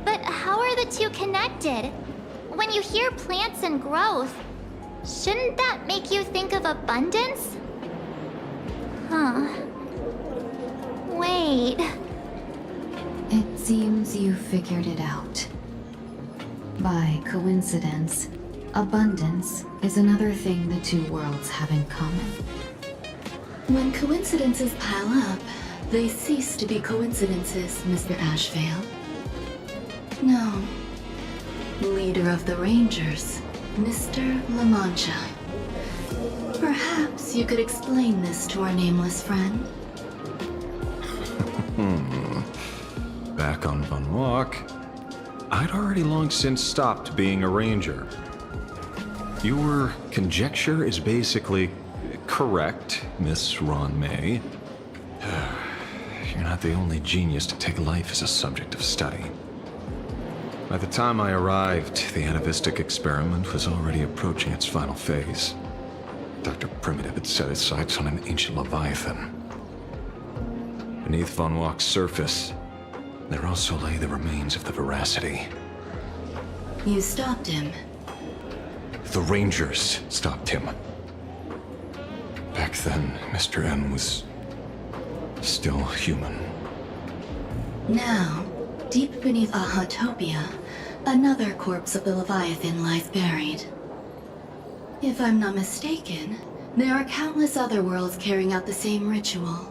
But how are the two connected? When you hear plants and growth, shouldn't that make you think of abundance? Huh. Wait. It seems you figured it out. By coincidence, abundance is another thing the two worlds have in common. When coincidences pile up, they cease to be coincidences, Mr. Ashvale. No. Leader of the Rangers, Mr. La Mancha. Perhaps you could explain this to our nameless friend? Back on Van Walk, I'd already long since stopped being a ranger. Your conjecture is basically correct, Miss Ron May. You're not the only genius to take life as a subject of study. By the time I arrived, the atavistic experiment was already approaching its final phase. Dr. Primitive had set his sights on an ancient leviathan. Beneath Von Walk's surface, there also lay the remains of the Veracity. You stopped him. The Rangers stopped him. Back then, Mr. N was still human. Now, deep beneath Ahatopia, another corpse of the Leviathan lies buried. If I'm not mistaken, there are countless other worlds carrying out the same ritual.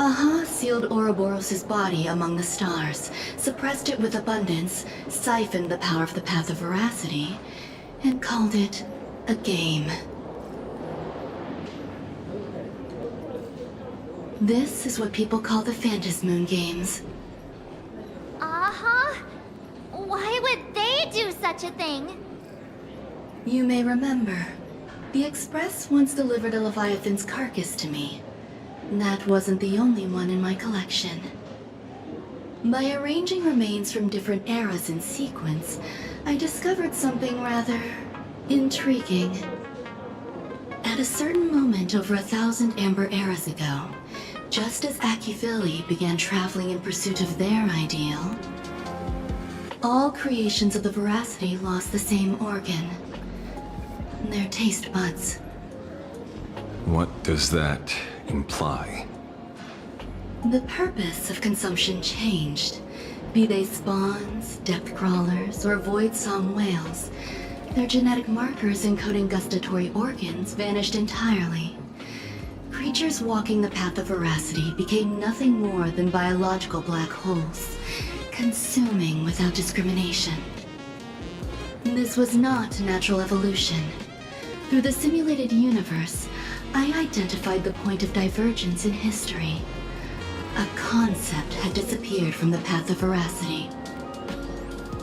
Aha sealed Ouroboros' body among the stars, suppressed it with abundance, siphoned the power of the Path of Veracity, and called it a game. This is what people call the Phantom Moon Games. Uh-huh. Why would they do such a thing? You may remember, the Express once delivered a Leviathan's carcass to me. That wasn't the only one in my collection. By arranging remains from different eras in sequence, I discovered something rather intriguing. At a certain moment over 1,000 Amber eras ago, just as Akifili began traveling in pursuit of their ideal, all creations of the Veracity lost the same organ. Their taste buds. What does that imply? The purpose of consumption changed. Be they spawns, depth crawlers, or void song whales, their genetic markers encoding gustatory organs vanished entirely. Creatures walking the path of Veracity became nothing more than biological black holes, consuming without discrimination. This was not natural evolution. Through the simulated universe, I identified the point of divergence in history. A concept had disappeared from the path of Veracity.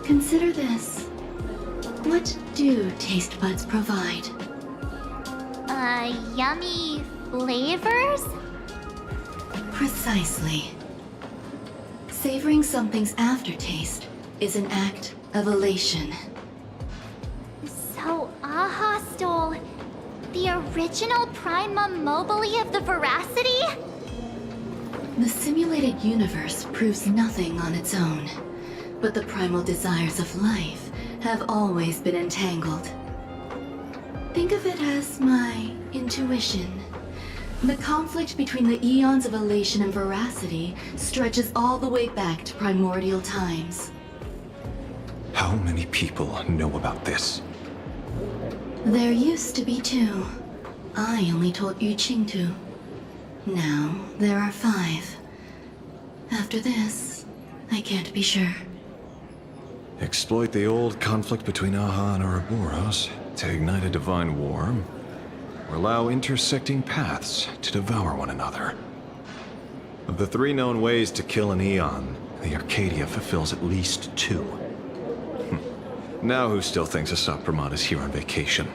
Consider this. What do taste buds provide? Yummy flavors? Precisely. Savoring something's aftertaste is an act of elation. So Aha stole the original primum mobile of the Veracity? The simulated universe proves nothing on its own, but the primal desires of life have always been entangled. Think of it as my intuition. The conflict between the eons of elation and Veracity stretches all the way back to primordial times. How many people know about this? There used to be 2. I only told Yu Qing to. Now, there are 5. After this, I can't be sure. Exploit the old conflict between Aha and Ouroboros to ignite a divine war, or allow intersecting paths to devour one another. Of the 3 known ways to kill an Eon, the Arcadia fulfills at least 2. Now who still thinks Asap Pramod is here on vacation?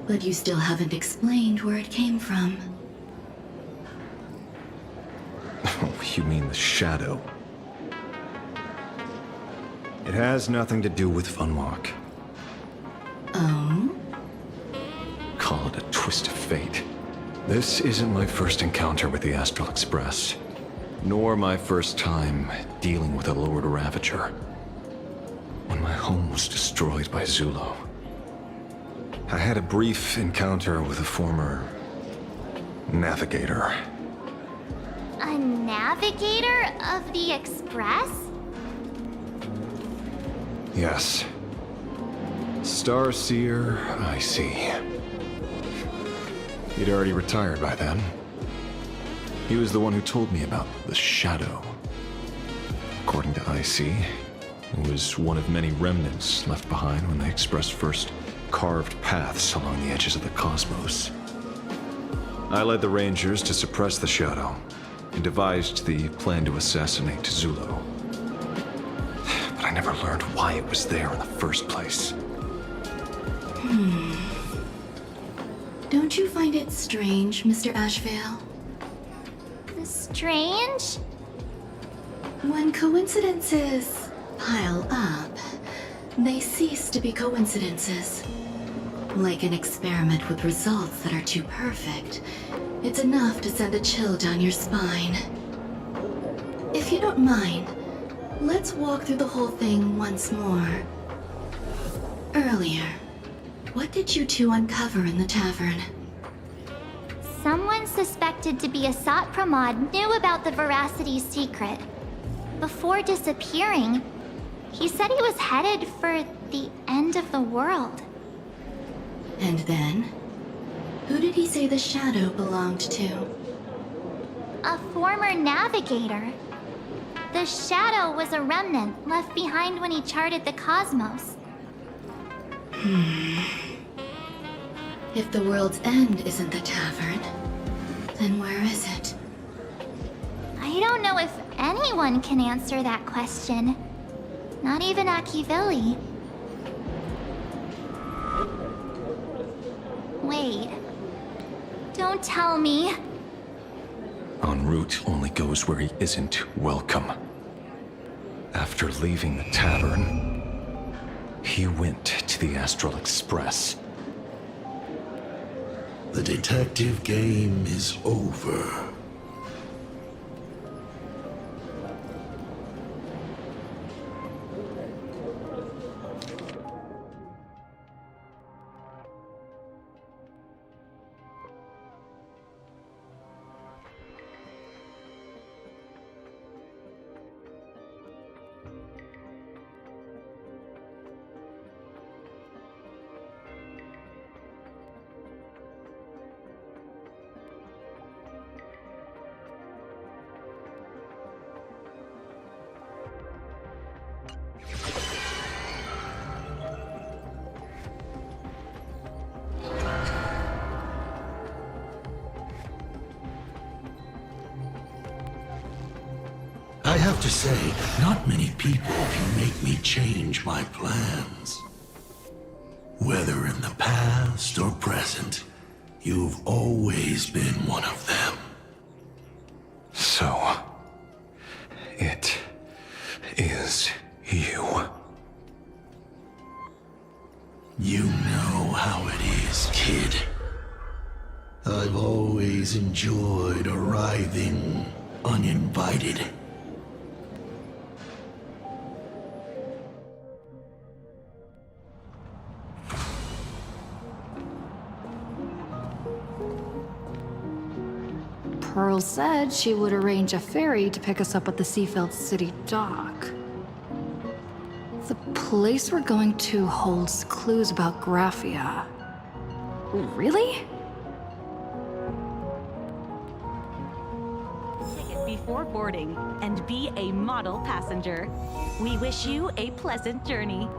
But you still haven't explained where it came from. Oh, you mean the shadow? It has nothing to do with Funwalk. Oh? Call it a twist of fate. This isn't my first encounter with the Astral Express, nor my first time dealing with a Lord Ravager. When my home was destroyed by Zulo, I had a brief encounter with a former navigator. A navigator of the Express? Yes. Starseer, I see. He'd already retired by then. He was the one who told me about the Shadow. According to IC, it was one of many remnants left behind when the Express first carved paths along the edges of the cosmos. I led the Rangers to suppress the Shadow and devised the plan to assassinate Zulo. But I never learned why it was there in the first place. Don't you find it strange, Mr. Ashvale? Strange? When coincidences pile up, they cease to be coincidences. Like an experiment with results that are too perfect, it's enough to send a chill down your spine. If you don't mind, let's walk through the whole thing once more. Earlier, what did you two uncover in the tavern? Someone suspected to be a Sot Pramod knew about the Veracity's secret. Before disappearing, he said he was headed for the end of the world. And then? Who did he say the Shadow belonged to? A former navigator. The Shadow was a remnant left behind when he charted the cosmos. If the world's end isn't the tavern, then where is it? I don't know if anyone can answer that question. Not even Akivili. Wait. Don't tell me. En route only goes where he isn't welcome. After leaving the tavern, he went to the Astral Express. The detective game is over. I have to say, not many people can make me change my plans. Whether in the past or present, you've always been one of them. So, it is you. You know how it is, kid. I've always enjoyed arriving uninvited. Pearl said she would arrange a ferry to pick us up at the Seafeld City dock. The place we're going to holds clues about Graphia. Really? Ticket before boarding and be a model passenger. We wish you a pleasant journey.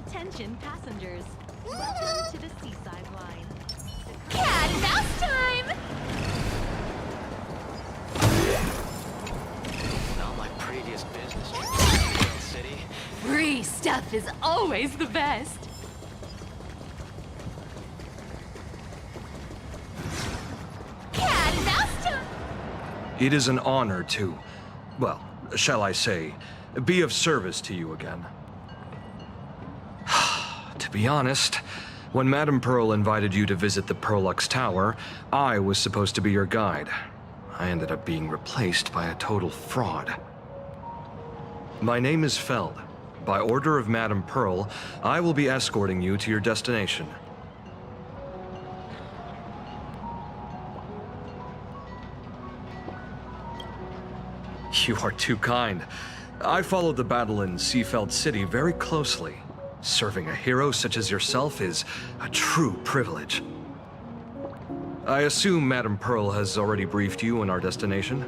Attention passengers. Welcome to the Seaside Line. Cat and mouse time! Now my previous business trip to Seafeld City. Free stuff is always the best. Cat and mouse time! It is an honor to, well, shall I say, be of service to you again. To be honest, when Madame Pearl invited you to visit the Perlux Tower, I was supposed to be your guide. I ended up being replaced by a total fraud. My name is Feld. By order of Madame Pearl, I will be escorting you to your destination. You are too kind. I followed the battle in Seafeld City very closely. Serving a hero such as yourself is a true privilege. I assume Madame Pearl has already briefed you on our destination?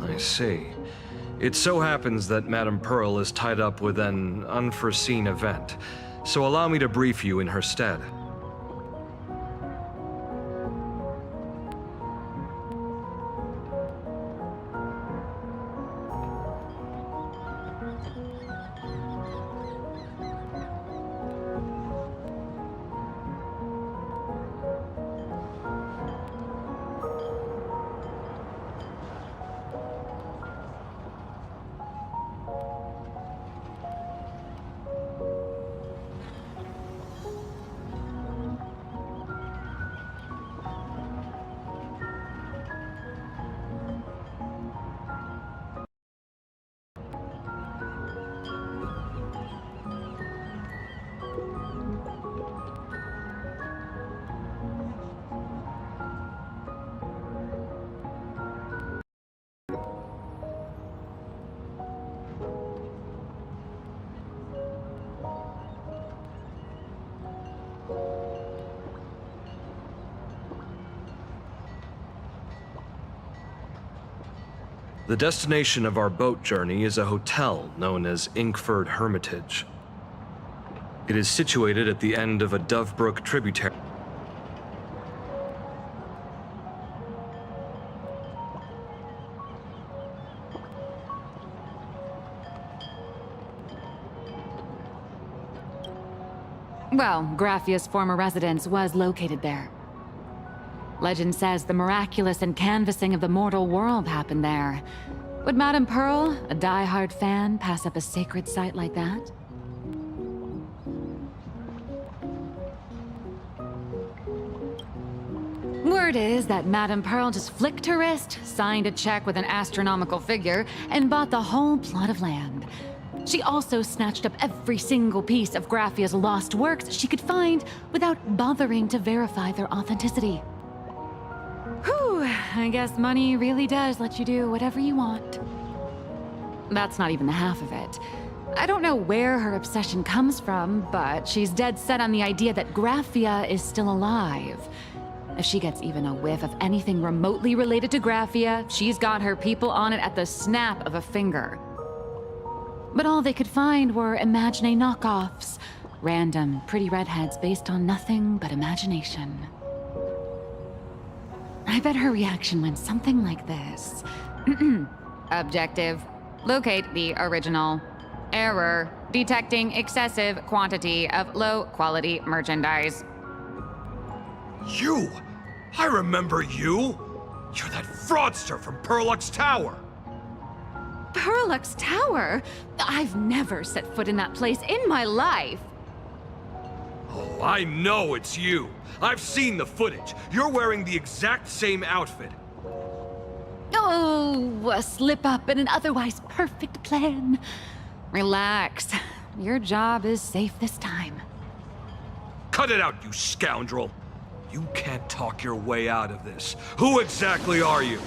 I see. It so happens that Madame Pearl is tied up with an unforeseen event, so allow me to brief you in her stead. The destination of our boat journey is a hotel known as Inkford Hermitage. It is situated at the end of a Dovebrook tributary. Well, Graffia's former residence was located there. Legend says the miraculous and canvassing of the mortal world happened there. Would Madame Pearl, a die-hard fan, pass up a sacred site like that? Word is that Madame Pearl just flicked her wrist, signed a check with an astronomical figure, and bought the whole plot of land. She also snatched up every single piece of Graffia's lost works she could find without bothering to verify their authenticity. Whew, I guess money really does let you do whatever you want. That's not even the half of it. I don't know where her obsession comes from, but she's dead set on the idea that Graffia is still alive. If she gets even a whiff of anything remotely related to Graffia, she's got her people on it at the snap of a finger. But all they could find were Imagine knockoffs. Random, pretty redheads based on nothing but imagination. I bet her reaction went something like this. Objective. Locate the original. Error. Detecting excessive quantity of low-quality merchandise. You! I remember you! You're that fraudster from Perlux Tower! Perlux Tower? I've never set foot in that place in my life. Oh, I know it's you. I've seen the footage. You're wearing the exact same outfit. Oh, a slip-up in an otherwise perfect plan. Relax. Your job is safe this time. Cut it out, you scoundrel! You can't talk your way out of this. Who exactly are you?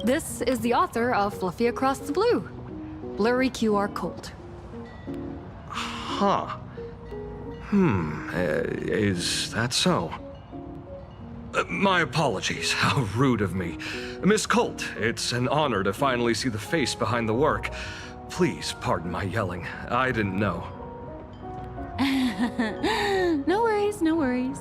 This is the author of Fluffy Across the Blue. Blurry QR code. Huh. Is that so? My apologies. How rude of me. Miss Colt, it's an honor to finally see the face behind the work. Please pardon my yelling. I didn't know. No worries, no worries.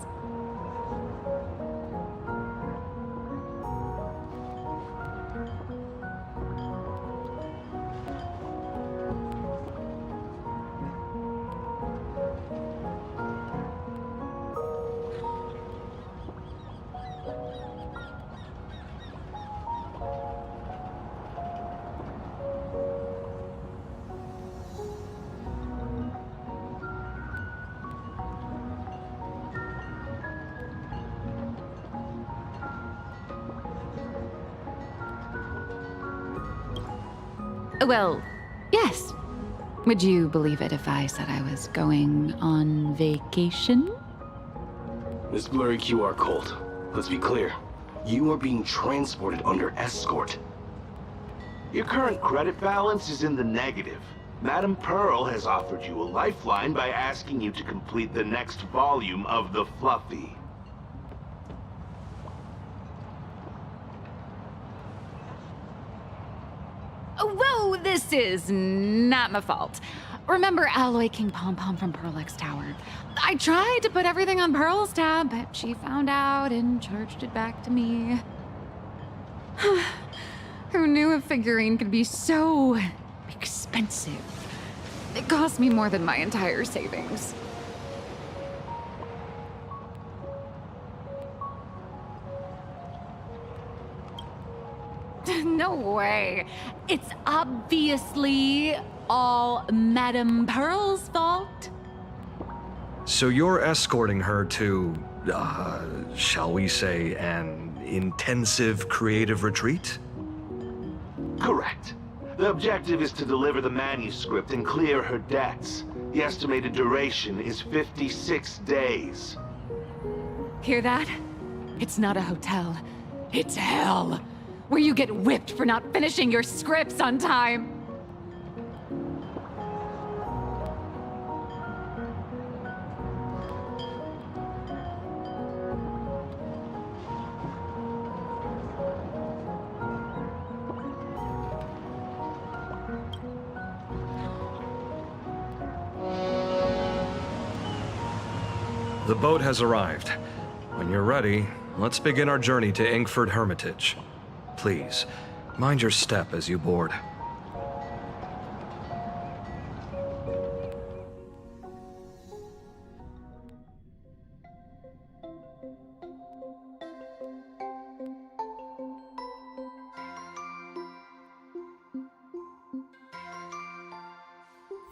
Well, yes. Would you believe it if I said I was going on vacation? Miss Blurry QR Colt, let's be clear. You are being transported under escort. Your current credit balance is in the negative. Madame Pearl has offered you a lifeline by asking you to complete the next volume of the Fluffy. Whoa, this is not my fault. Remember Alloy King Pom Pom from Perlux Tower? I tried to put everything on Pearl's tab, but she found out and charged it back to me. Who knew a figurine could be so expensive? It cost me more than my entire savings. No way. It's obviously all Madame Pearl's fault. So you're escorting her to, shall we say, an intensive creative retreat? Correct. The objective is to deliver the manuscript and clear her debts. The estimated duration is 56 days. Hear that? It's not a hotel. It's hell. Where you get whipped for not finishing your scripts on time. The boat has arrived. When you're ready, let's begin our journey to Inkford Hermitage. Please, mind your step as you board.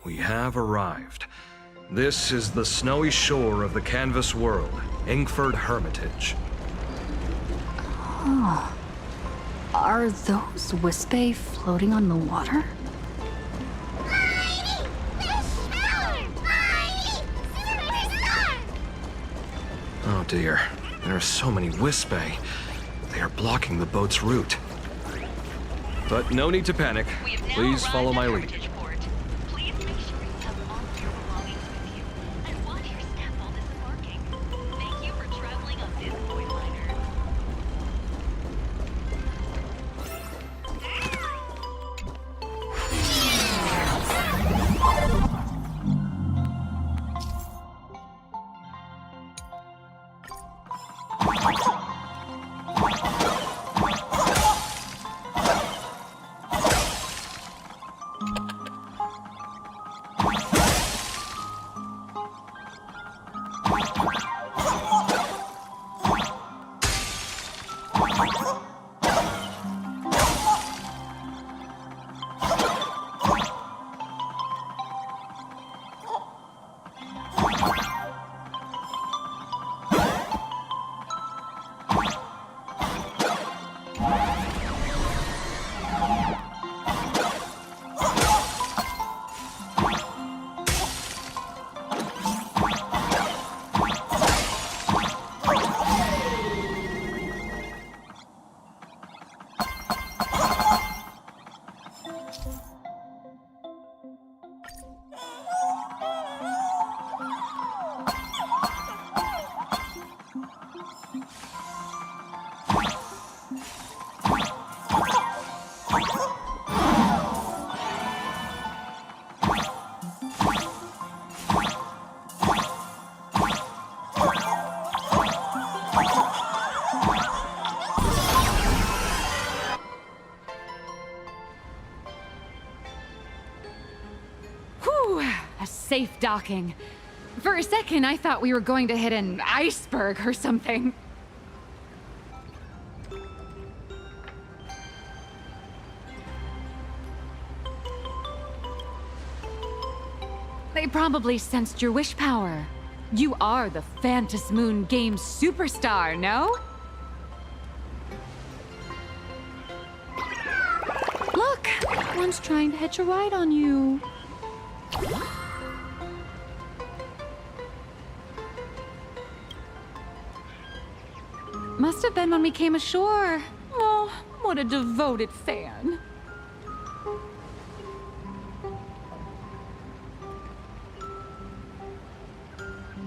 We have arrived. This is the snowy shore of the canvas world, Inkford Hermitage. Oh. Are those Wispae floating on the water? Oh dear, there are so many Wispae. They are blocking the boat's route. But no need to panic. Please follow my lead. Safe docking. For a second, I thought we were going to hit an iceberg or something. They probably sensed your wish power. You are the Phantas Moon Games superstar, no? Look! One's trying to hitch a ride on you. Must have been when we came ashore. Oh, what a devoted fan.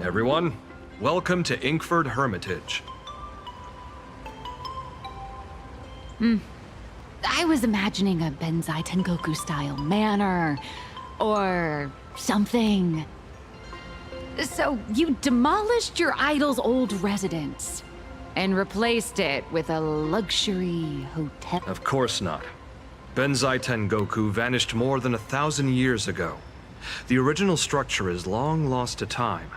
Everyone, welcome to Inkford Hermitage. I was imagining a Benzai Tengoku-style manor, or something. So you demolished your idol's old residence and replaced it with a luxury hotel? Of course not. Benzai Tengoku vanished more than 1,000 years ago. The original structure is long lost to time.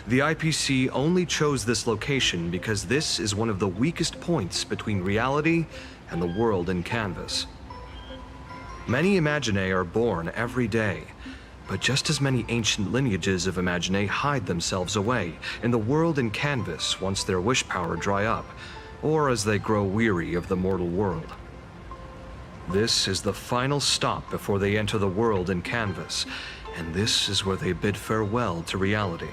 The IPC only chose this location because this is one of the weakest points between reality and the world in canvas. Many Imaginae are born every day, but just as many ancient lineages of Imaginae hide themselves away in the world in canvas once their wish power dry up, or as they grow weary of the mortal world. This is the final stop before they enter the world in canvas, and this is where they bid farewell to reality.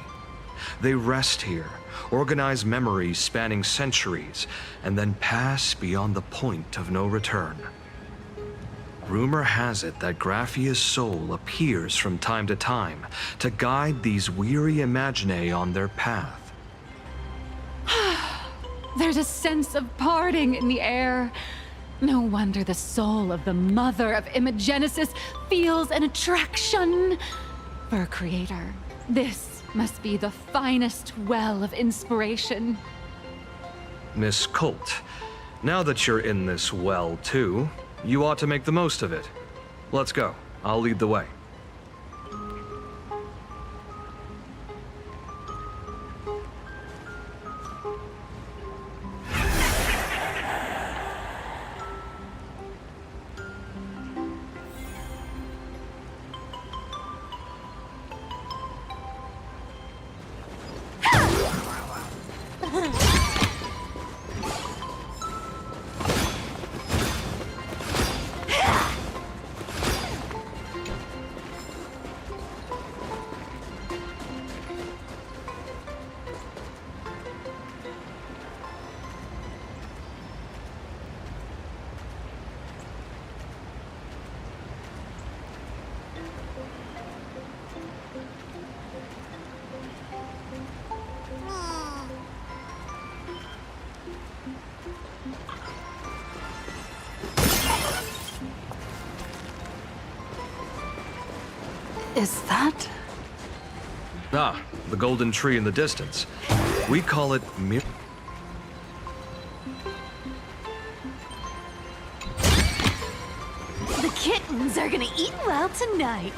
They rest here, organize memories spanning centuries, and then pass beyond the point of no return. Rumor has it that Graphia's soul appears from time to time to guide these weary Imaginae on their path. There's a sense of parting in the air. No wonder the soul of the mother of Imagenesis feels an attraction for a creator. This must be the finest well of inspiration. Miss Colt, now that you're in this well too, you ought to make the most of it. Let's go. I'll lead the way. Is that? Ah, the golden tree in the distance. We call it Mir... The kittens are gonna eat well tonight.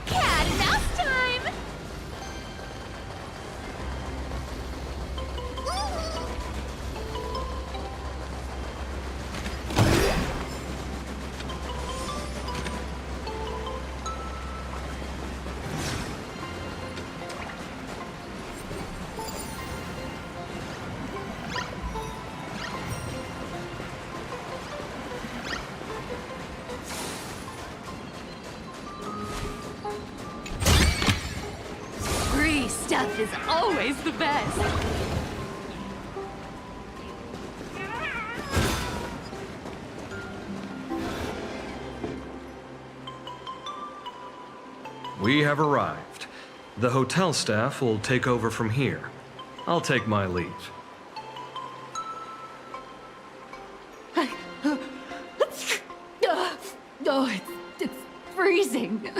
Cat and mouse time! Free stuff is always the best. We have arrived. The hotel staff will take over from here. I'll take my leave. Oh, it's freezing.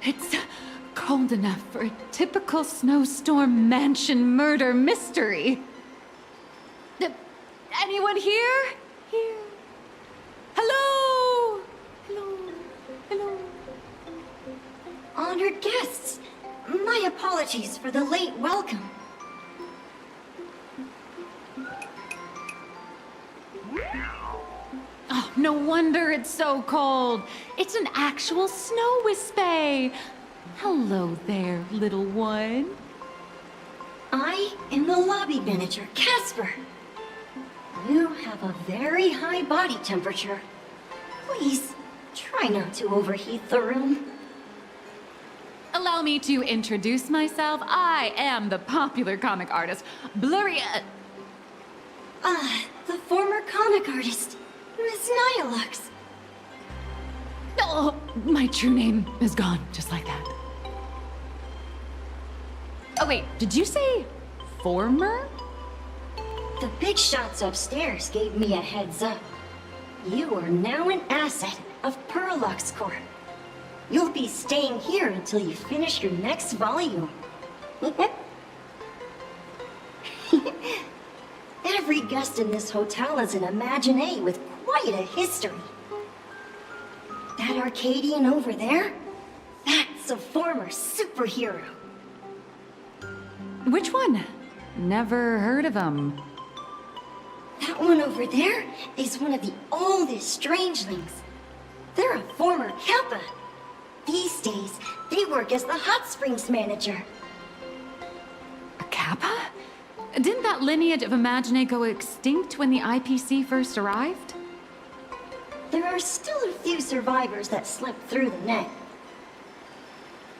It's cold enough for a typical snowstorm mansion murder mystery. Anyone here? Here. Hello? Hello? Hello? Honored guests, my apologies for the late welcome. Oh, no wonder it's so cold. It's an actual snow wispy. Hello there, little one. I am the lobby manager, Casper. You have a very high body temperature. Please, try not to overheat the room. Allow me to introduce myself. I am the popular comic artist, Bluria. The former comic artist, Miss Nihilux. Oh, my true name is gone, just like that. Oh wait, did you say former? The big shots upstairs gave me a heads up. You are now an asset of Perlux Corp. You'll be staying here until you finish your next volume. Every guest in this hotel is an Imaginae with quite a history. That Arcadian over there? That's a former superhero. Which one? Never heard of him. That one over there is one of the oldest strangelings. They're a former Kappa. These days, they work as the hot springs manager. A Kappa? Didn't that lineage of Imagine go extinct when the IPC first arrived? There are still a few survivors that slipped through the net.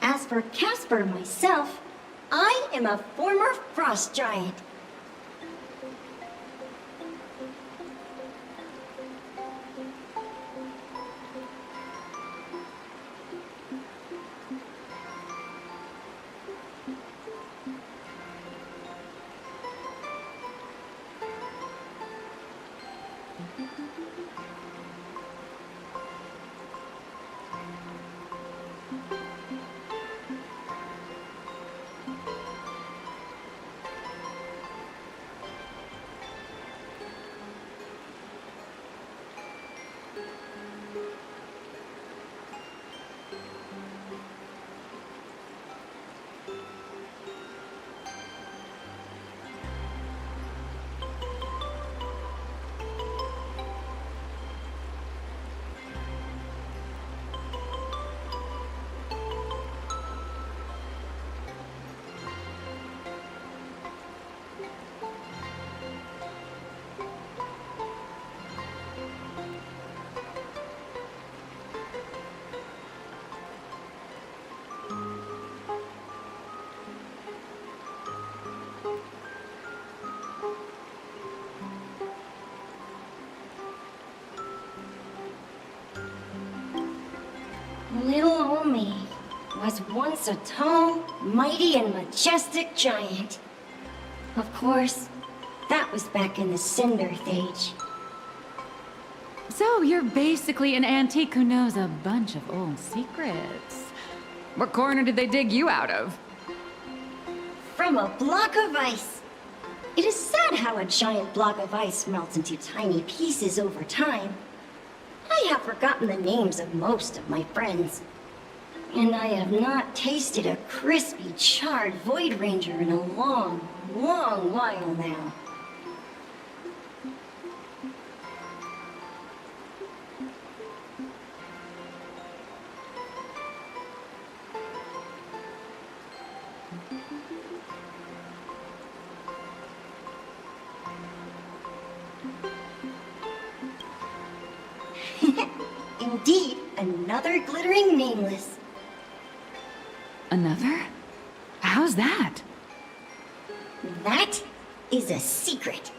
As for Casper myself, I am a former frost giant. Little old me was once a tall, mighty, and majestic giant. Of course, that was back in the Cinder Age. So you're basically an antique who knows a bunch of old secrets. What corner did they dig you out of? From a block of ice. It is sad how a giant block of ice melts into tiny pieces over time. I have forgotten the names of most of my friends. And I have not tasted a crispy, charred Void Ranger in a long, long while now. Indeed, another glittering nameless. Another? How's that? That is a secret.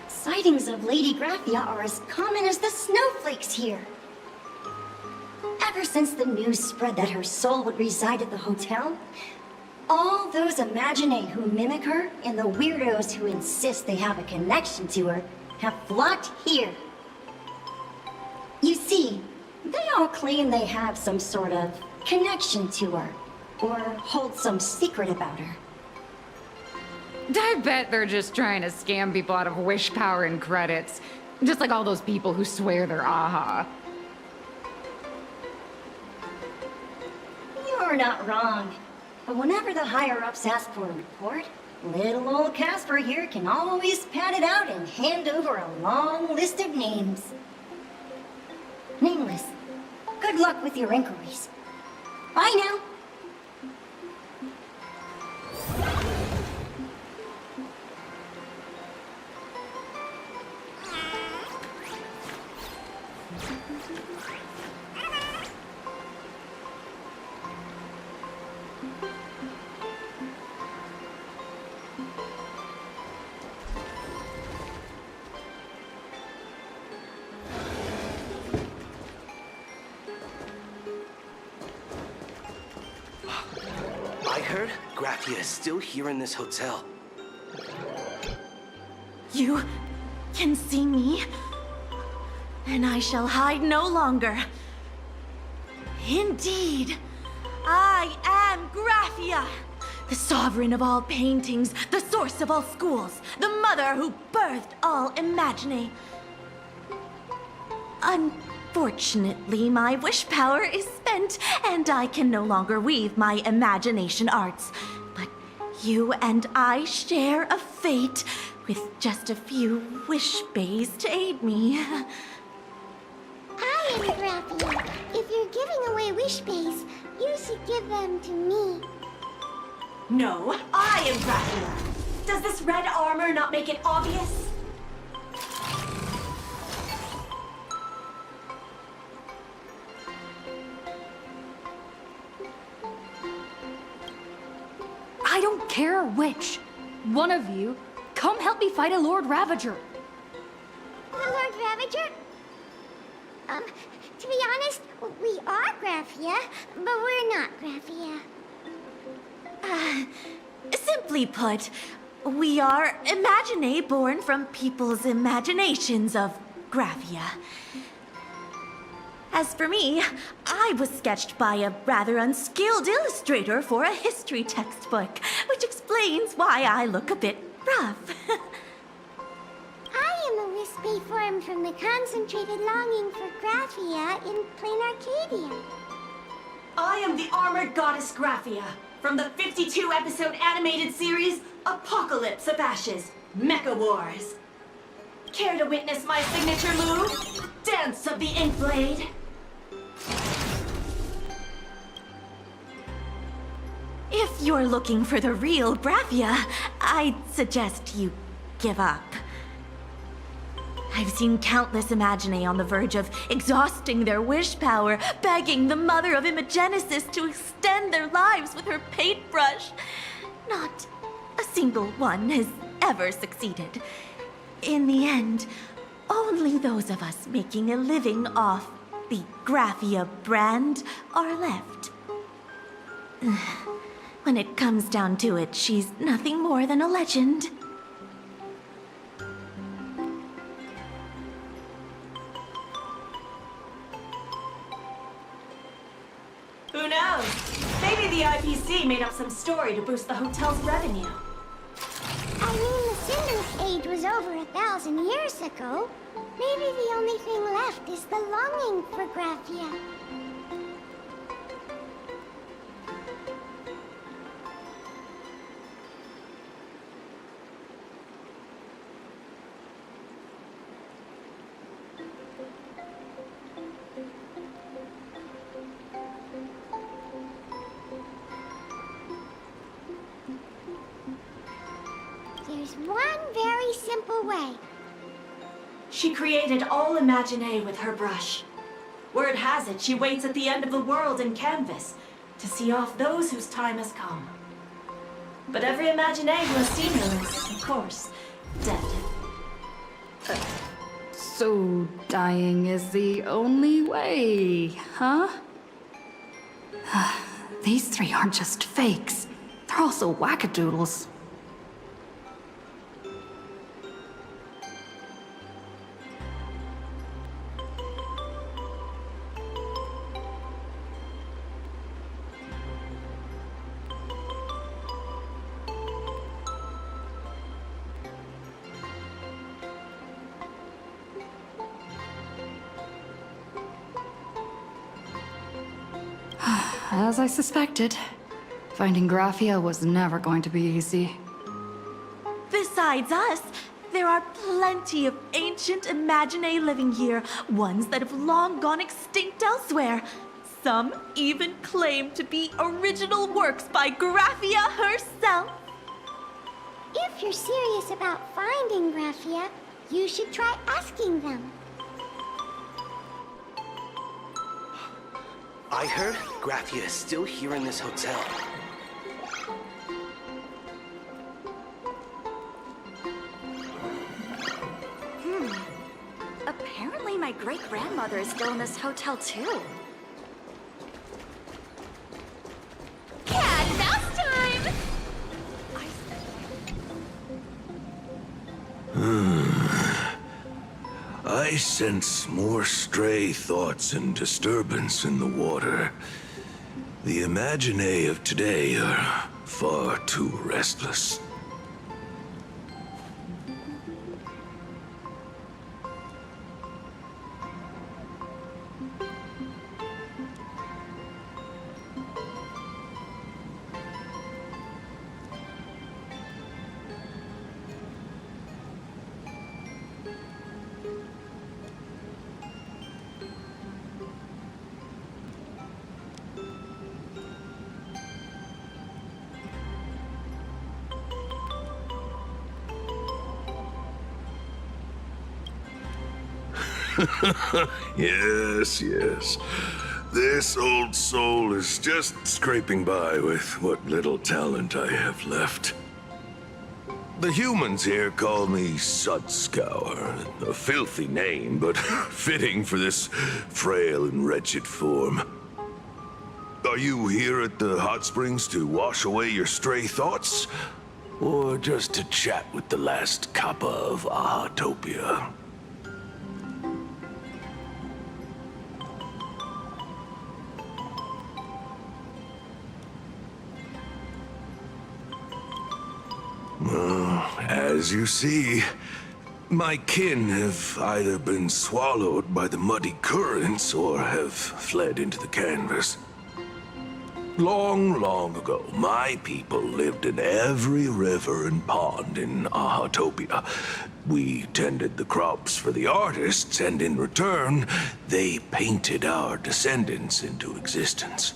Sightings of Lady Graphia are as common as the snowflakes here. Ever since the news spread that her soul would reside at the hotel, all those Imagine who mimic her and the weirdos who insist they have a connection to her have flocked here. You see, they all claim they have some sort of connection to her, or hold some secret about her. I bet they're just trying to scam people out of wish power and credits. Just like all those people who swear they're AHA. You're not wrong. But whenever the higher-ups ask for a report, little old Casper here can always pad it out and hand over a long list of names. Nameless, good luck with your inquiries. Bye now. I heard Graphia is still here in this hotel. You can see me, and I shall hide no longer. Indeed, I am Graphia, The sovereign of all paintings, the source of all schools, the mother who birthed all Imagine. Unfortunately, my wish power is spent, and I can no longer weave my imagination arts. But you and I share a fate, with just a few wish bays to aid me. I am Graphia. If you're giving away wish bays, you should give them to me. No, I am Graphia. Does this red armor not make it obvious? I don't care which. One of you, come help me fight a Lord Ravager. The Lord Ravager? To be honest, we are Graphia, but we're not Graphia. Simply put, we are Imagine born from people's imaginations of Graphia. As for me, I was sketched by a rather unskilled illustrator for a history textbook, which explains why I look a bit rough. I am a wispy form from the concentrated longing for Graphia in plain Arcadia. I am the armored goddess Graphia from the 52-episode animated series Apocalypse of Ashes, Mecha Wars. Care to witness my signature move? Dance of the Inkblade. If you're looking for the real Graphia, I'd suggest you give up. I've seen countless Imagine on the verge of exhausting their wish power, begging the mother of Imagenesis to extend their lives with her paintbrush. Not a single one has ever succeeded. In the end, only those of us making a living off the Graphia brand are left. When it comes down to it, she's nothing more than a legend. Who knows? Maybe the IPC made up some story to boost the hotel's revenue. I mean, the Sinless Age was over 1,000 years ago. Maybe the only thing left is the longing for Graphia. There's one very simple way. She created all Imagine with her brush. Word has it, she waits at the end of the world in canvas to see off those whose time has come. But every Imagine who has seen her is, of course, dead. So dying is the only way, huh? These three aren't just fakes. They're also wackadoodles. As I suspected, finding Graphia was never going to be easy. Besides us, there are plenty of ancient Imagine living here, ones that have long gone extinct elsewhere. Some even claim to be original works by Graphia herself. If you're serious about finding Graphia, you should try asking them. I heard Graphia is still here in this hotel. Apparently my great-grandmother is still in this hotel too. Cat mouse time! I sense more stray thoughts and disturbance in the water. The Imagine of today are Far too restless. Yes, yes. This old soul is just scraping by with what little talent I have left. The humans here call me Sudscour, a filthy name, but fitting for this frail and wretched form. Are you here at the hot springs to wash away your stray thoughts? Or just to chat with the last kappa of Ahatopia? As you see, my kin have either been swallowed by the muddy currents or have fled into the canvas. Long, long ago, my people lived in every river and pond in Ahatopia. We tended the crops for the artists, and in return, they painted our descendants into existence.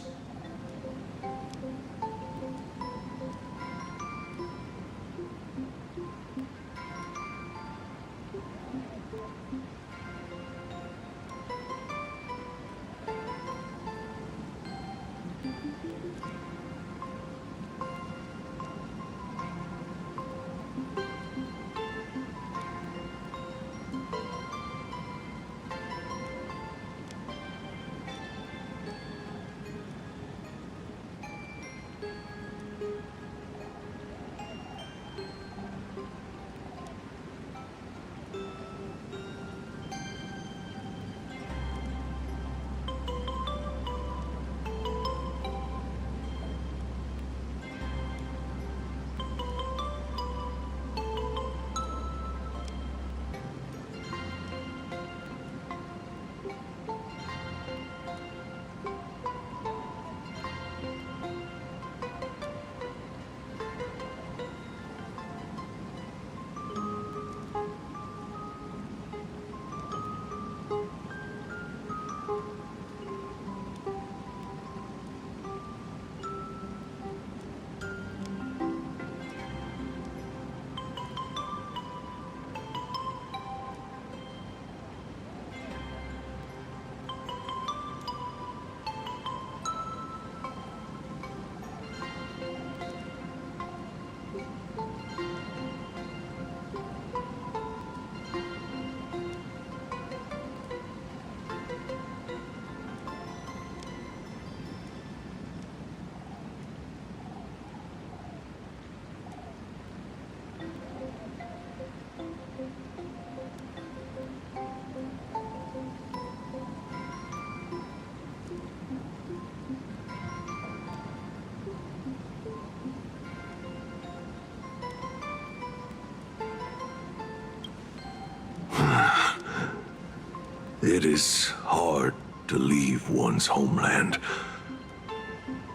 It is hard to leave one's homeland.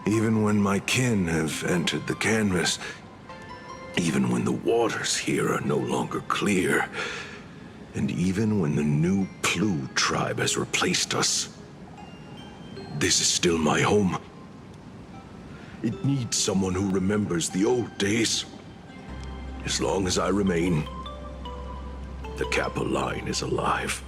Even when my kin have entered the canvas, even when the waters here are no longer clear, and even when the new Plu tribe has replaced us, this is still my home. It needs someone who remembers the old days. As long as I remain, the Kappa line is alive.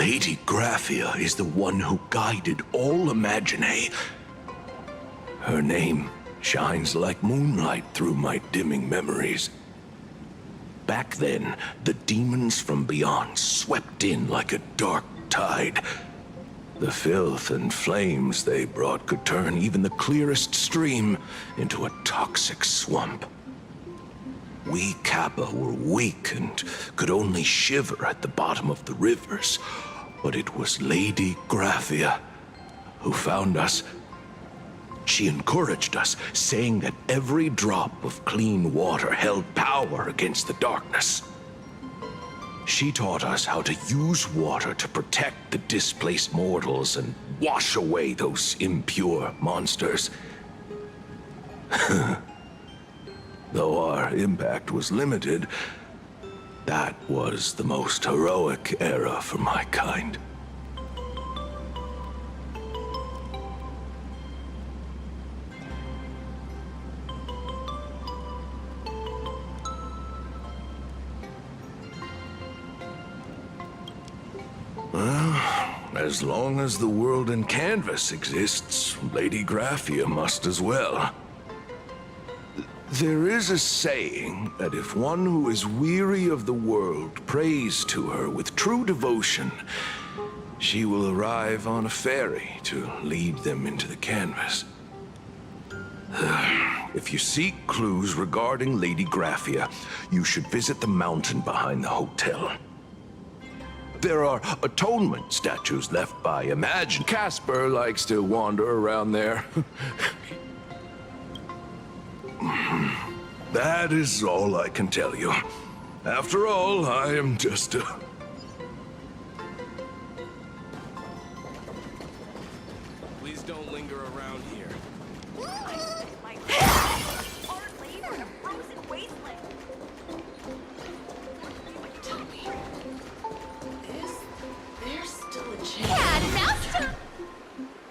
Lady Graphia is the one who guided all Imagine. Her name shines like moonlight through my dimming memories. Back then, the demons from beyond swept in like a dark tide. The filth and flames they brought could turn even the clearest stream into a toxic swamp. We Kappa were weak and could only shiver at the bottom of the rivers, but it was Lady Graphia who found us. She encouraged us, saying that every drop of clean water held power against the darkness. She taught us how to use water to protect the displaced mortals and wash away those impure monsters. Though our impact was limited, that was the most heroic era for my kind. Well, as long as the world in canvas exists, Lady Graphia must as well. There is a saying that if one who is weary of the world prays to her with true devotion, she will arrive on a ferry to lead them into the canvas. If you seek clues regarding Lady Graphia, you should visit the mountain behind the hotel. There are atonement statues left by Imagine. Casper likes to wander around there. That is all I can tell you. After all, I am just a... Please don't linger around here.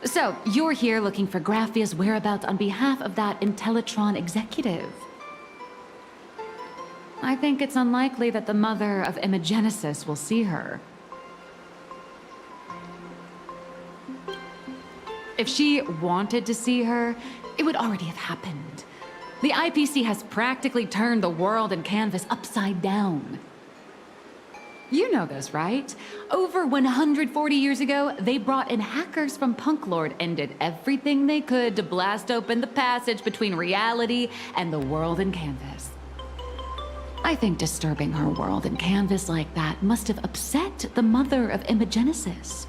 So, you're here looking for Graphia's whereabouts on behalf of that Intellitron executive. I think it's unlikely that the mother of Imagenesis will see her. If she wanted to see her, it would already have happened. The IPC has practically turned the world and canvas upside down. You know this, right? Over 140 years ago, they brought in hackers from Punklord and did everything they could to blast open the passage between reality and the world in canvas. I think disturbing her world in canvas like that must have upset the mother of Imagenesis.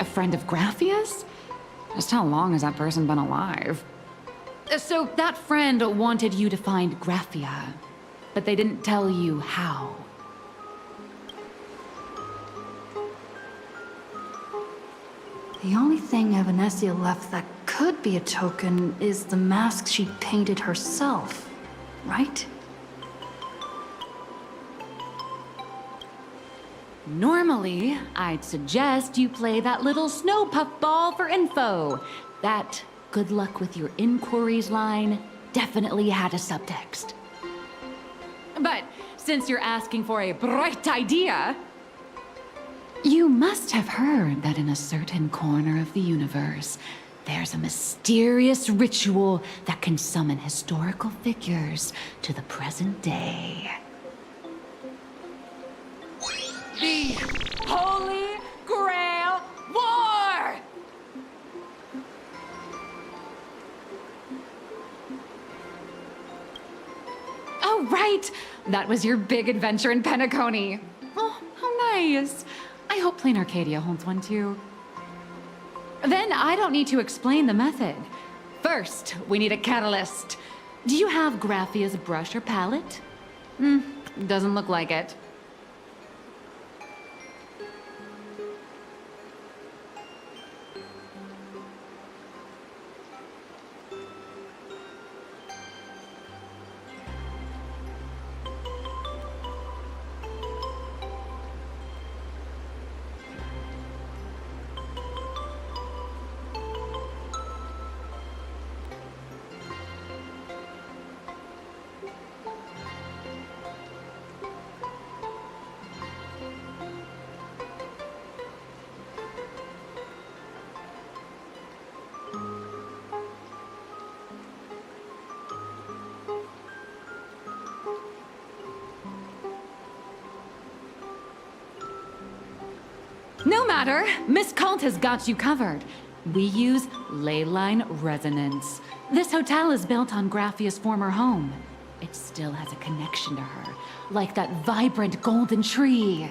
A friend of Graphia's? Just how long has that person been alive? So that friend wanted you to find Graphia, but they didn't tell you how. The only thing Evanesia left that could be a token is the mask she painted herself, right? Normally, I'd suggest you play that little snow puff ball for info. That good luck with your inquiries line definitely had a subtext. But since you're asking for a bright idea, you must have heard that in a certain corner of the universe, there's a mysterious ritual that can summon historical figures to the present day. The Holy Grail War! Oh, right! That was your big adventure in Penacony. Oh, how nice. I hope Plain Arcadia holds one too. Then I don't need to explain the method. First, we need a catalyst. Do you have Graphia's brush or palette? Doesn't look like it. No matter. Miss Colt has got you covered. We use ley line resonance. This hotel is built on Graphia's former home. It still has a connection to her, like that vibrant golden tree.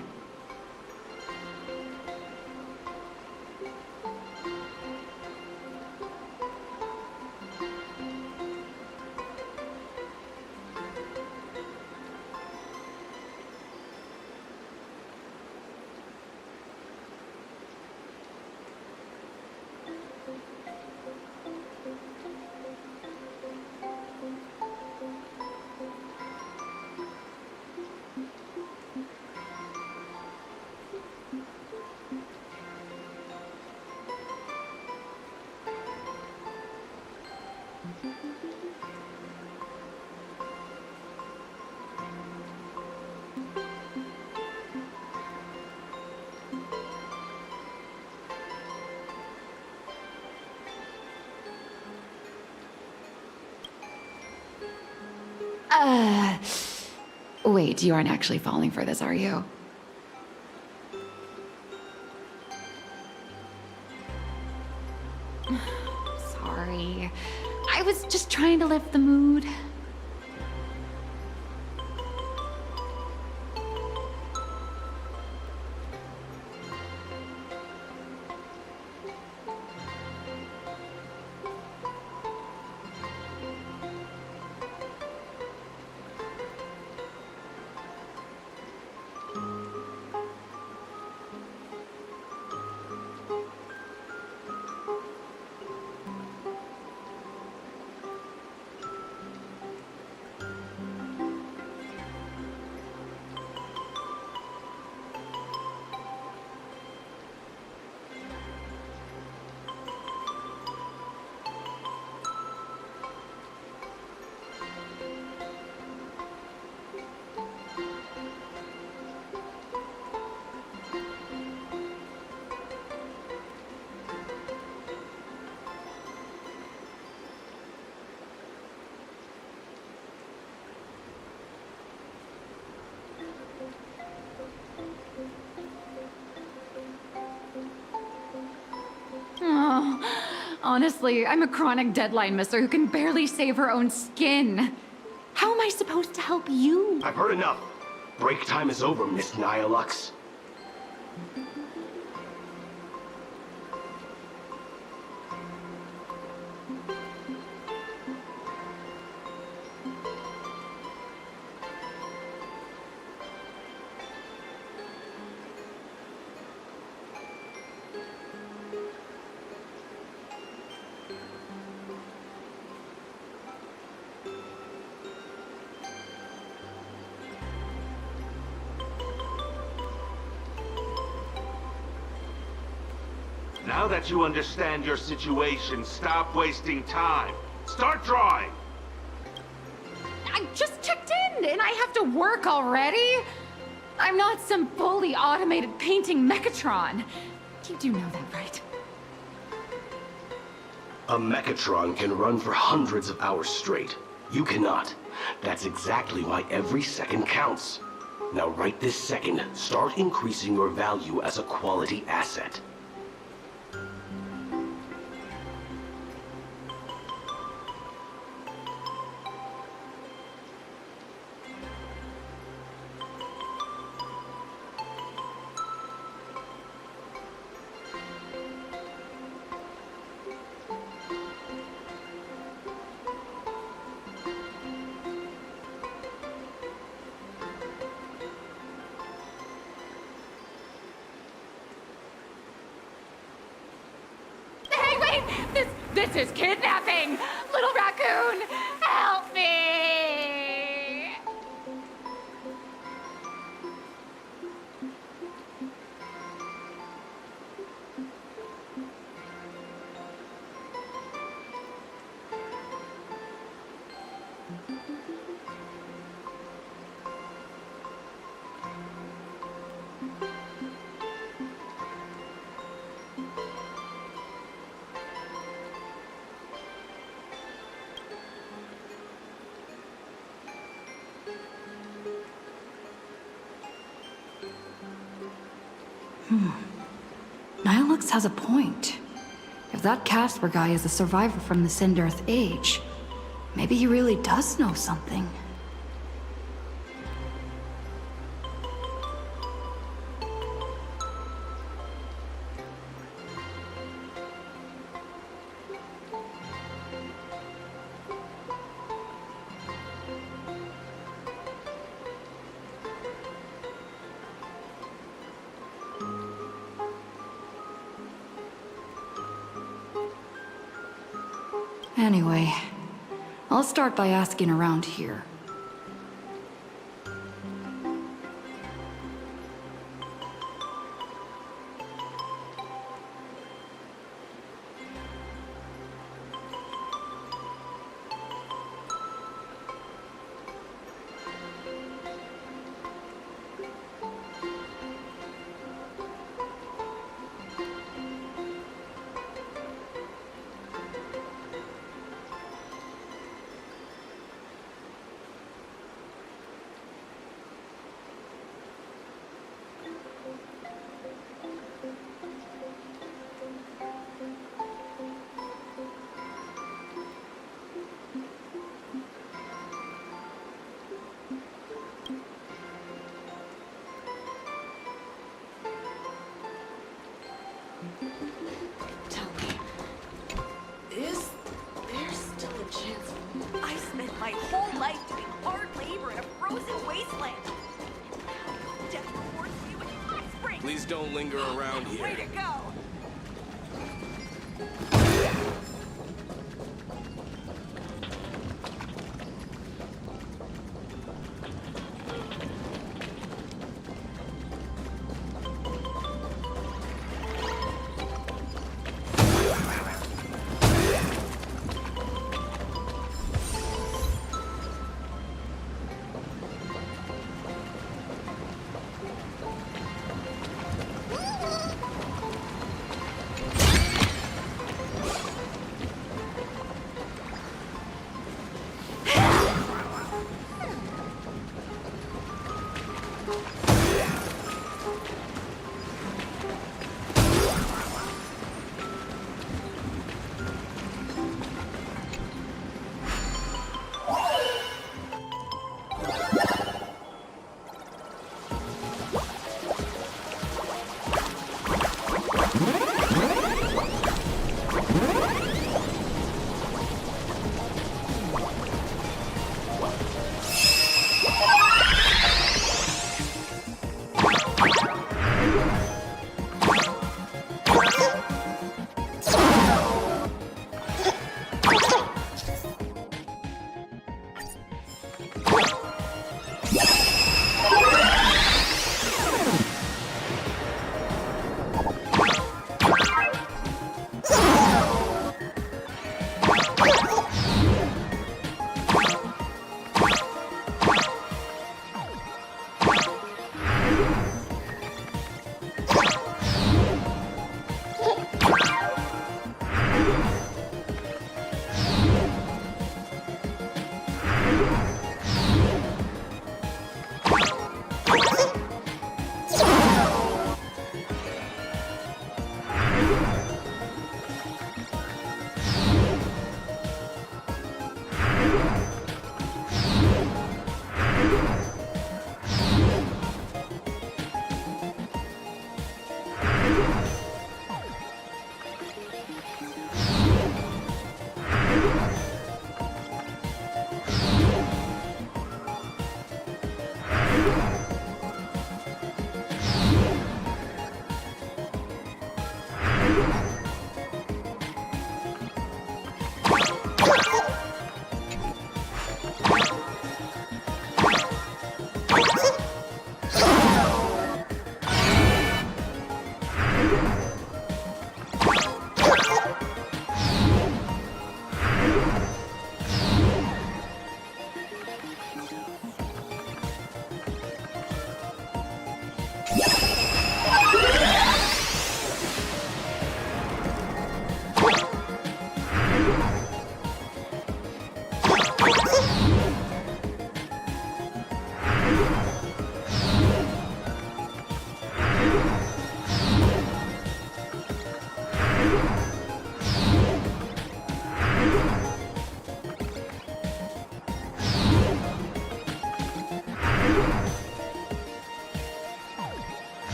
Wait, you aren't actually falling for this, are you? Sorry. I was just trying to lift the mood. Honestly, I'm a chronic deadline misser who can barely save her own skin. How am I supposed to help you? I've heard enough. Break time is over, Miss Nihilux. Now that you understand your situation, stop wasting time. Start drawing! I just checked in, and I have to work already? I'm not some fully automated painting Mechatron. You do know that, right? A Mechatron can run for hundreds of hours straight. You cannot. That's exactly why every second counts. Now right this second, start increasing your value as a quality asset. This is kidnapping! Little raccoon, help me! Prolix has a point. If that Casper guy is a survivor from the Sindarth Age, maybe he really does know something. Anyway, I'll start by asking around here. Tell me, is there still a chance? I spent my whole life doing hard labor in a frozen wasteland. Death rewards me with hot springs. Please don't linger around here. Way to go!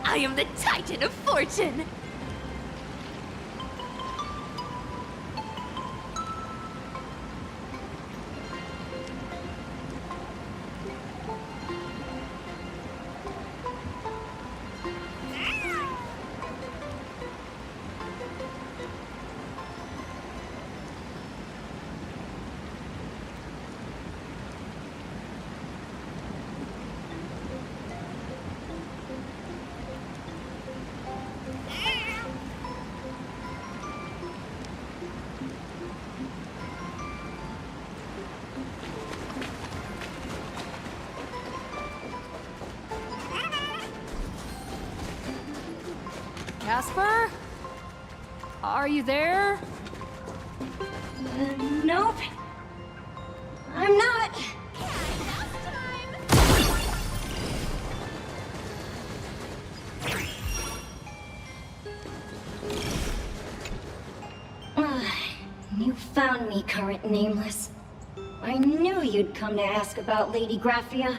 I am the Titan of Fortune! Casper? Are you there? Nope. I'm not. You found me, current nameless. I knew you'd come to ask about Lady Graphia.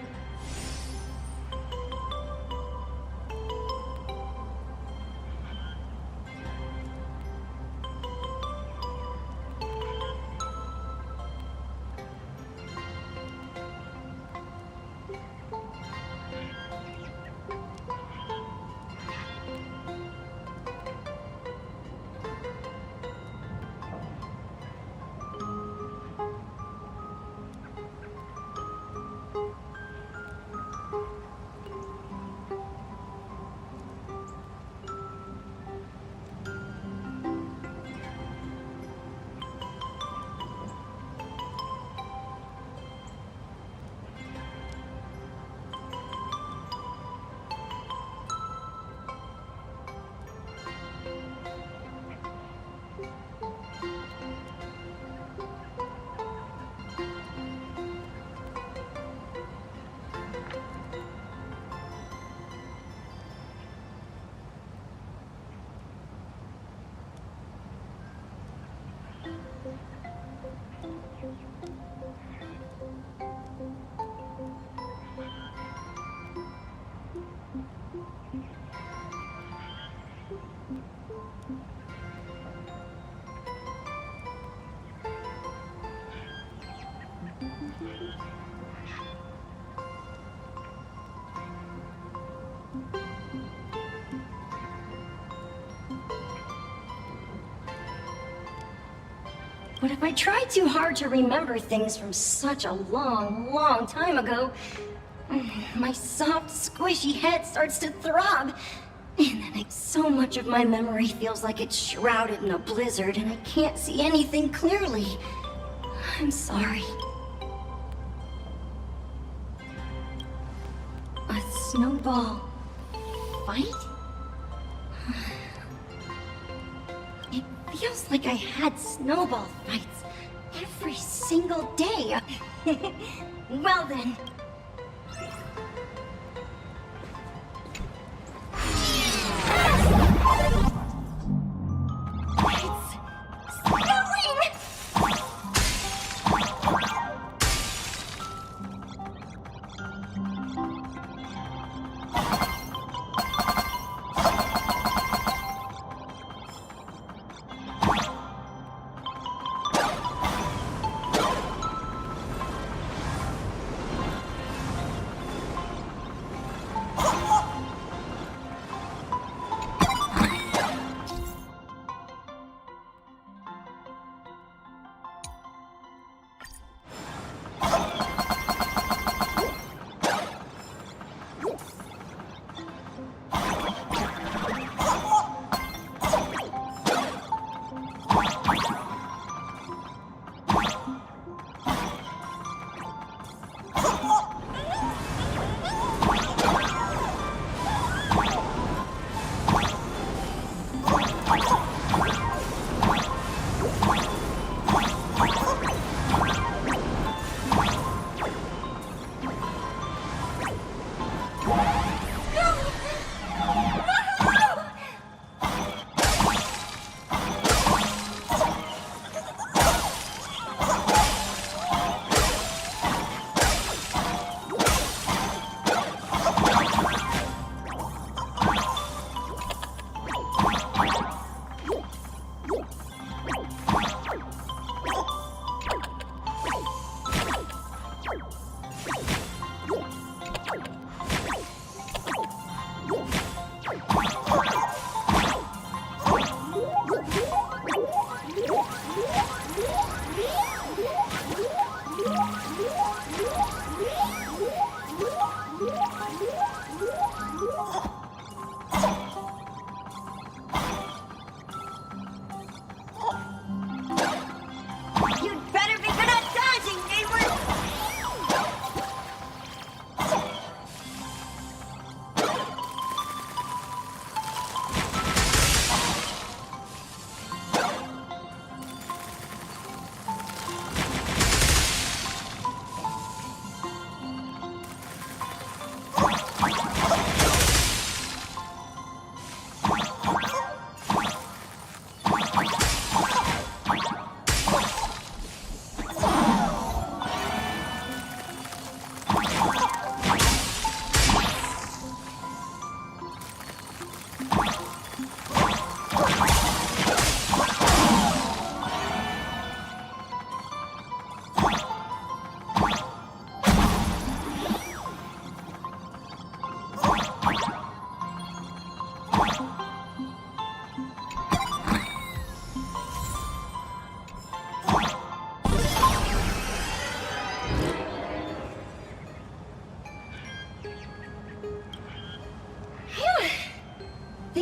But if I try too hard to remember things from such a long, long time ago, my soft, squishy head starts to throb. And then so much of my memory feels like it's shrouded in a blizzard and I can't see anything clearly. I'm sorry. A snowball fight? It feels like I had snowball fights every single day. Well then. It's snowing!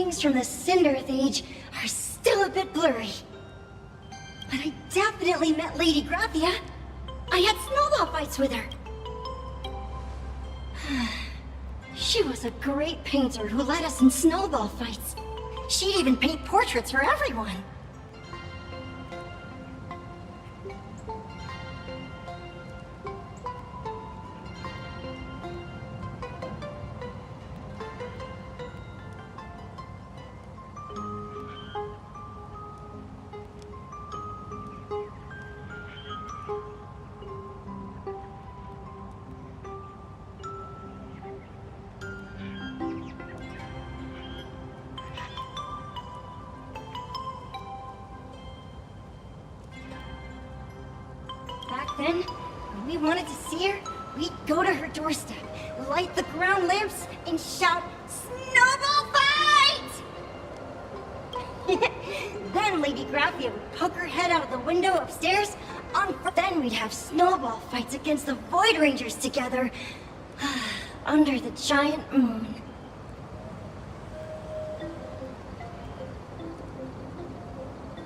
things from the Cinderth Age are still a bit blurry. But I definitely met Lady Graphia. I had snowball fights with her. She was a great painter who led us in snowball fights. She'd even paint portraits for everyone. Back then, when we wanted to see her, we'd go to her doorstep, light the ground lamps, and shout, "Snowball fight!" Then Lady Graphia would poke her head out of the window upstairs. Then we'd have snowball fights against the Void Rangers together, under the giant moon.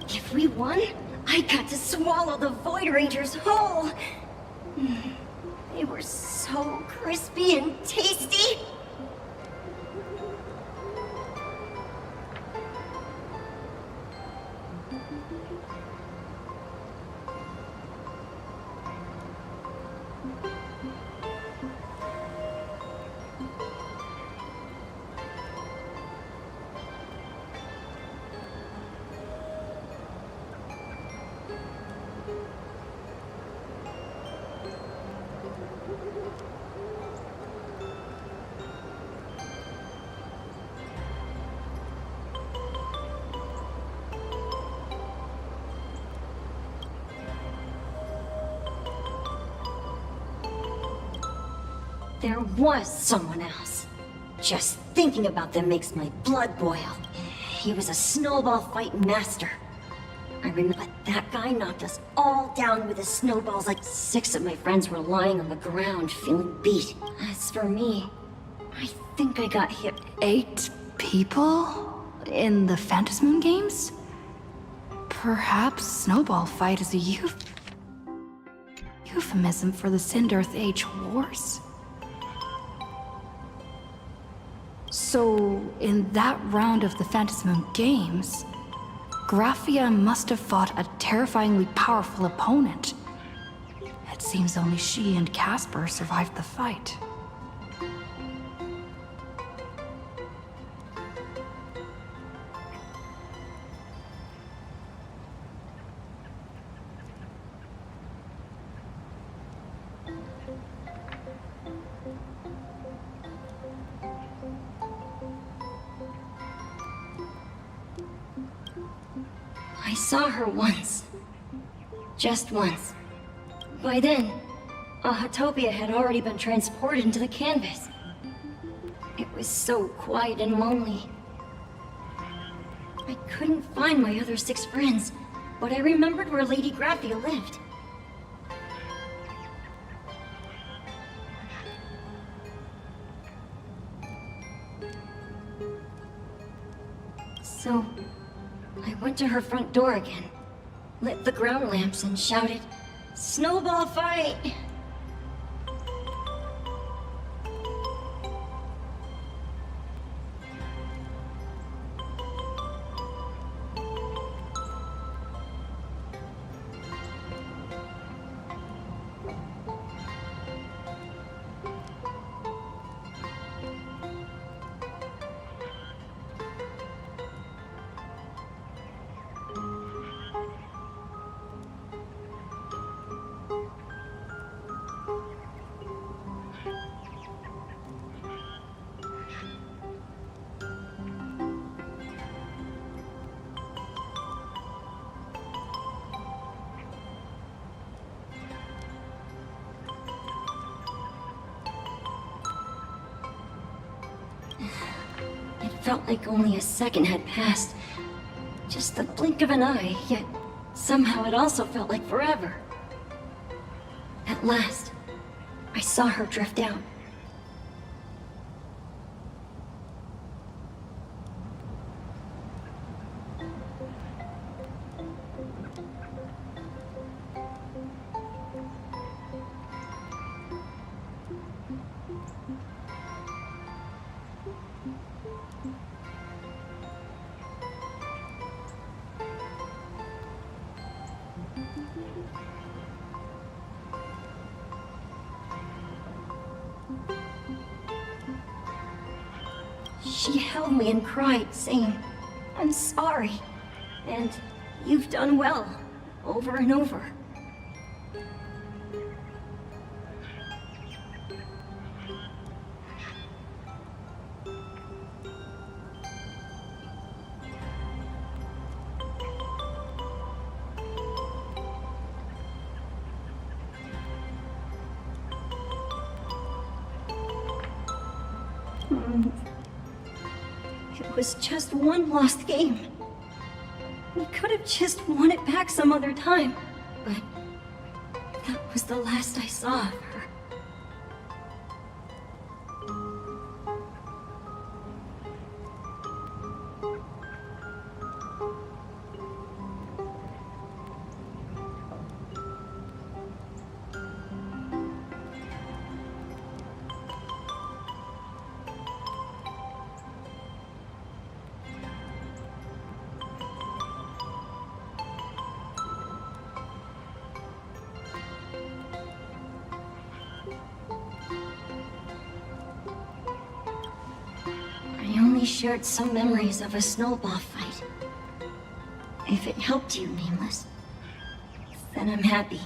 If we won, I got to swallow the Void Rangers whole. They were so crispy and tasty. There was someone else. Just thinking about them makes my blood boil. He was a snowball fight master. I remember that guy knocked us all down with his snowballs like 6 of my friends were lying on the ground feeling beat. As for me, I think I got hit. 8 people? In the Phantasmoon games? Perhaps Snowball Fight is a euphemism for the Cinderth Age Wars? So, in that round of the Phantasmoon games, Graphia must have fought a terrifyingly powerful opponent. It seems only she and Casper survived the fight. I saw her once. Just once. By then, Ahatopia had already been transported into the canvas. It was so quiet and lonely. I couldn't find my other 6 friends, but I remembered where Lady Graphia lived. So, I went to her front door again, lit the ground lamps, and shouted, "Snowball fight!" It felt like only a second had passed. Just the blink of an eye, yet somehow it also felt like forever. At last, I saw her drift out. She held me and cried, saying, "I'm sorry. And you've done well." Over and over. It was just one lost game. We could have just won it back some other time, but that was the last I saw of her. I only shared some memories of a snowball fight. If it helped you, Nameless, then I'm happy.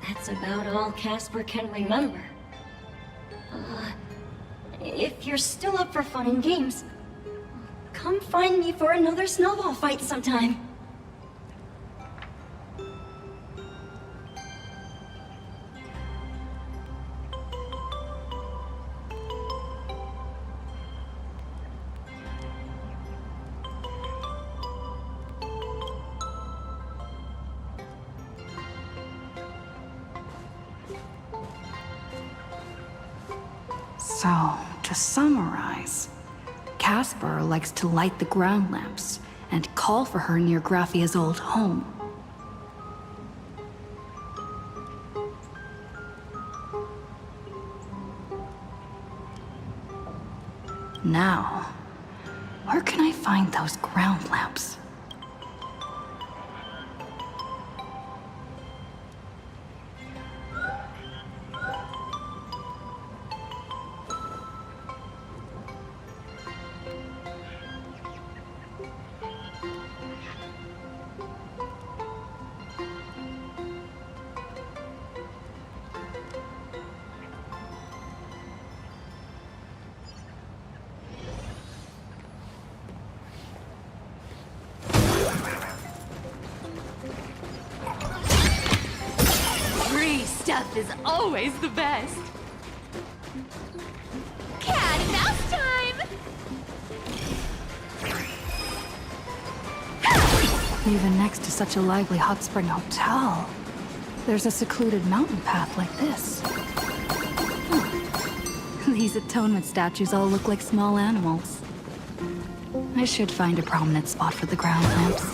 That's about all Casper can remember. If you're still up for fun and games, come find me for another snowball fight sometime. So, to summarize, Casper likes to light the ground lamps and call for her near Graffia's old home. Now, where can I find those ground lamps? Free stuff is always the best. Cat and mouse time! Even next to such a lively hot spring hotel, there's a secluded mountain path like this. Huh. These atonement statues all look like small animals. I should find a prominent spot for the ground lamps.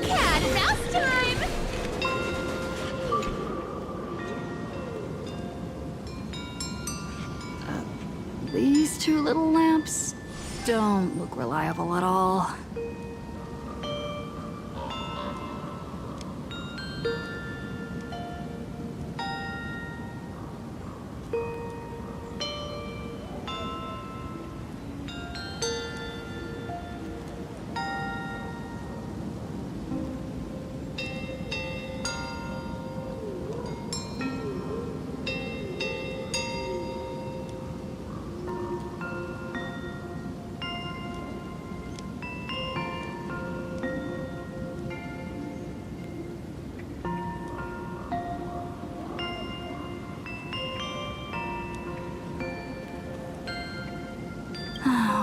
Cat and mouse time! These two little lamps don't look reliable at all.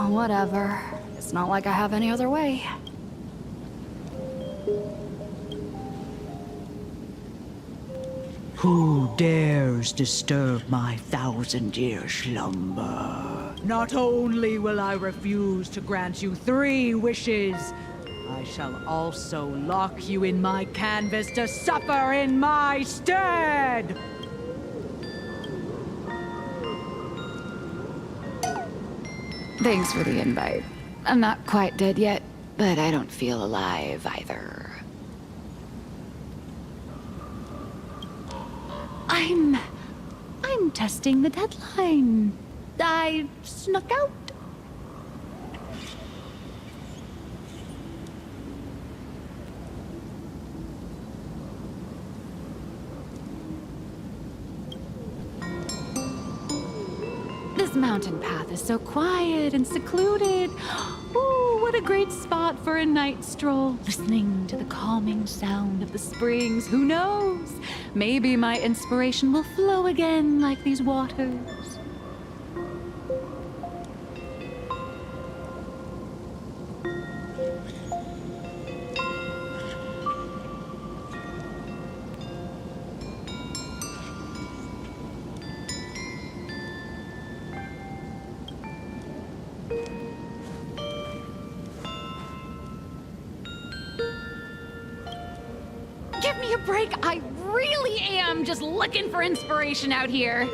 Whatever. It's not like I have any other way. Who dares disturb my 1,000-year slumber? Not only will I refuse to grant you 3 wishes, I shall also lock you in my canvas to suffer in my stead! Thanks for the invite. I'm not quite dead yet, but I don't feel alive either. I'm testing the deadline. I snuck out. This mountain path is so quiet and secluded. Ooh, what a great spot for a night stroll. Listening to the calming sound of the springs. Who knows? Maybe my inspiration will flow again like these waters. Give me a break. I really am just looking for inspiration out here.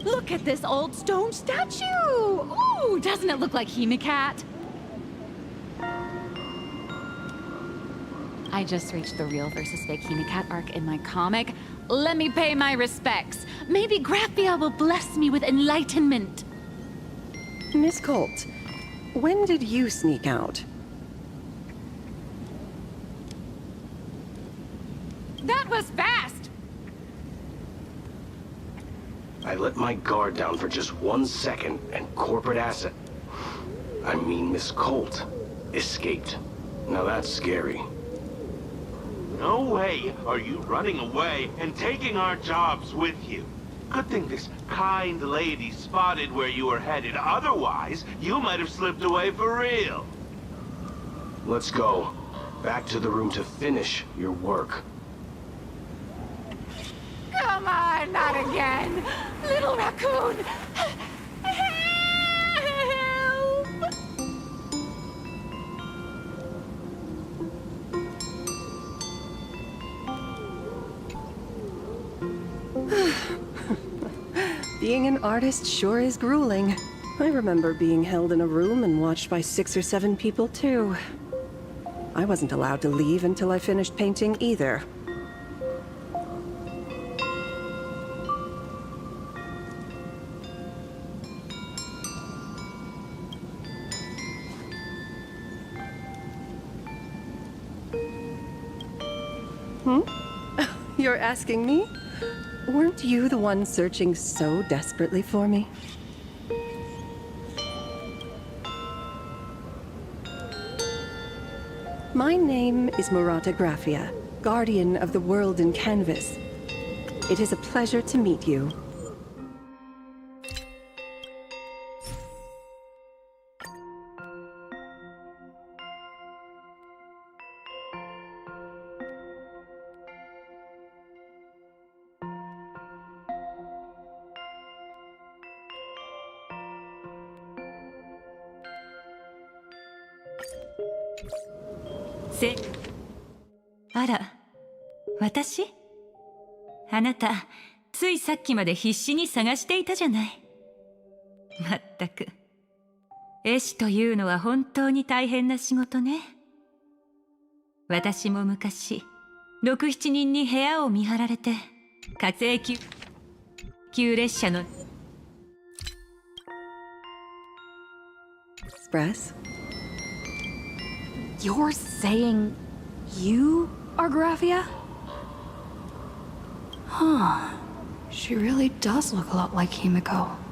Look at this old stone statue! Ooh, doesn't it look like Hemicat? I just reached the real versus fake Hemicat arc in my comic. Let me pay my respects. Maybe Graphia will bless me with enlightenment. Miss Colt, when did you sneak out? That was fast! I let my guard down for just 1 second, and corporate asset, I mean Miss Colt, escaped. Now that's scary. No way are you running away and taking our jobs with you. Good thing this kind lady spotted where you were headed. Otherwise, you might have slipped away for real. Let's go. Back to the room to finish your work. Come on, not again! Little raccoon! Help! Being an artist sure is grueling. I remember being held in a room and watched by 6 or 7 people, too. I wasn't allowed to leave until I finished painting either. You're asking me? Weren't you the one searching so desperately for me? My name is Murata Graphia, guardian of the world in canvas. It is a pleasure to meet you.あら、私？あなた、ついさっきまで必死に探していたじゃない。まったく。絵師というのは本当に大変な仕事ね。私も昔、6、7人に部屋を見張られて火星級列車の Express? You're saying you are Graphia? Huh. She really does look a lot like Himiko.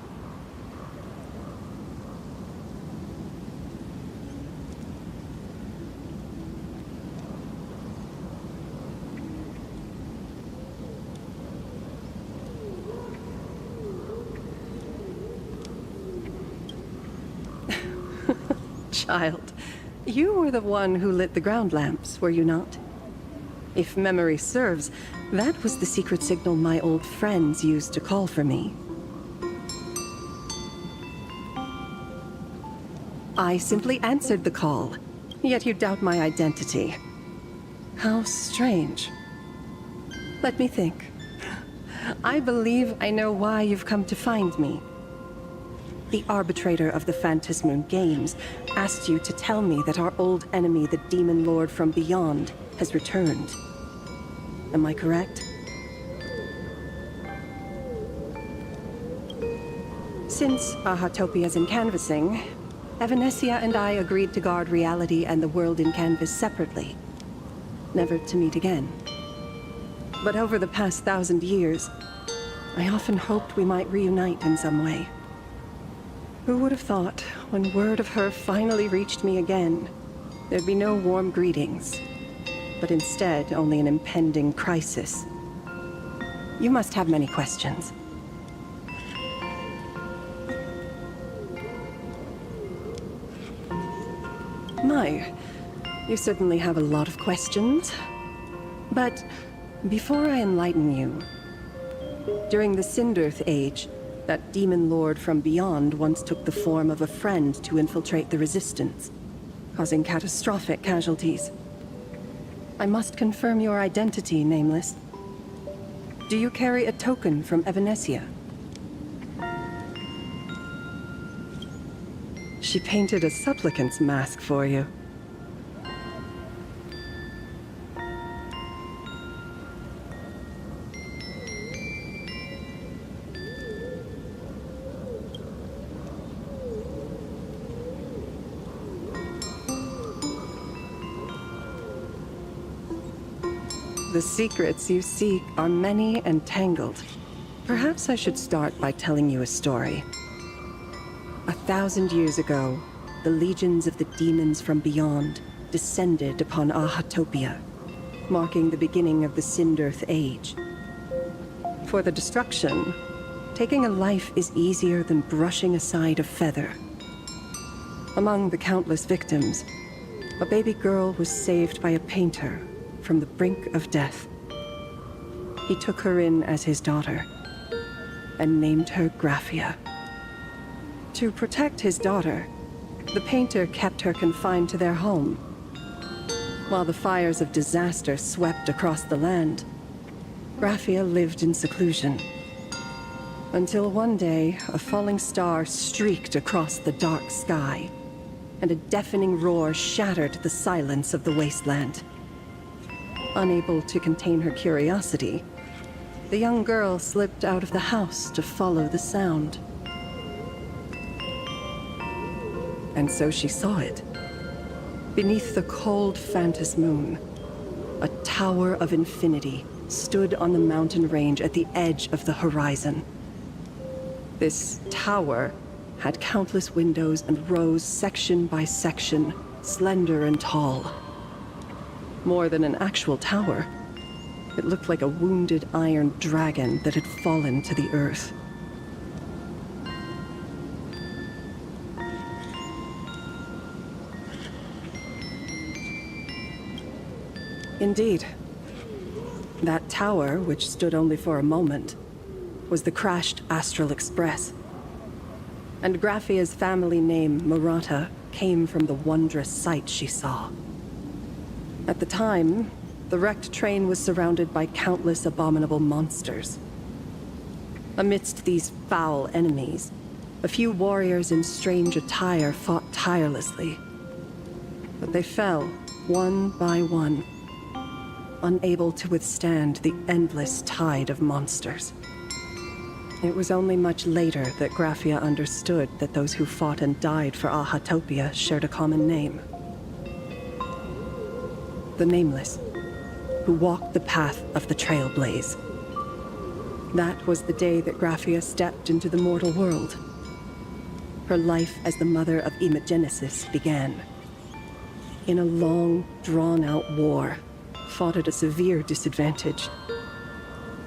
Child, you were the one who lit the ground lamps, were you not? If memory serves, that was the secret signal my old friends used to call for me. I simply answered the call, yet you doubt my identity. How strange. Let me think. I believe I know why you've come to find me. The arbitrator of the Phantasmoon Games asked you to tell me that our old enemy, the Demon Lord from Beyond, has returned. Am I correct? Since Ahatopia's in canvassing, Evanescia and I agreed to guard reality and the world in canvas separately, never to meet again. But over the past 1,000 years, I often hoped we might reunite in some way. Who would have thought, when word of her finally reached me again, there'd be no warm greetings, but instead only an impending crisis? You must have many questions. My, you certainly have a lot of questions. But before I enlighten you, during the Cinderth Age, that demon lord from beyond once took the form of a friend to infiltrate the Resistance, causing catastrophic casualties. I must confirm your identity, Nameless. Do you carry a token from Evanescia? She painted a supplicant's mask for you. The secrets you seek are many and tangled. Perhaps I should start by telling you a story. 1,000 years ago, the legions of the demons from beyond descended upon Ahatopia, marking the beginning of the Cinderth Age. For the destruction, taking a life is easier than brushing aside a feather. Among the countless victims, a baby girl was saved by a painter from the brink of death. He took her in as his daughter and named her Graphia. To protect his daughter, the painter kept her confined to their home. While the fires of disaster swept across the land, Graphia lived in seclusion. Until one day, a falling star streaked across the dark sky, and a deafening roar shattered the silence of the wasteland. Unable to contain her curiosity, the young girl slipped out of the house to follow the sound. And so she saw it. Beneath the cold Phantasmoon, a tower of infinity stood on the mountain range at the edge of the horizon. This tower had countless windows and rose section by section, slender and tall. More than an actual tower, it looked like a wounded iron dragon that had fallen to the earth. Indeed. That tower, which stood only for a moment, was the crashed Astral Express. And Graphia's family name, Murata, came from the wondrous sight she saw. At the time, the wrecked train was surrounded by countless abominable monsters. Amidst these foul enemies, a few warriors in strange attire fought tirelessly. But they fell, one by one. unable to withstand the endless tide of monsters. It was only much later that Graphia understood that those who fought and died for Ahatopia shared a common name. The Nameless, who walked the path of the Trailblaze. That was the day that Graphia stepped into the mortal world. Her life as the mother of Imogenesis began. In a long, drawn-out war, fought at a severe disadvantage.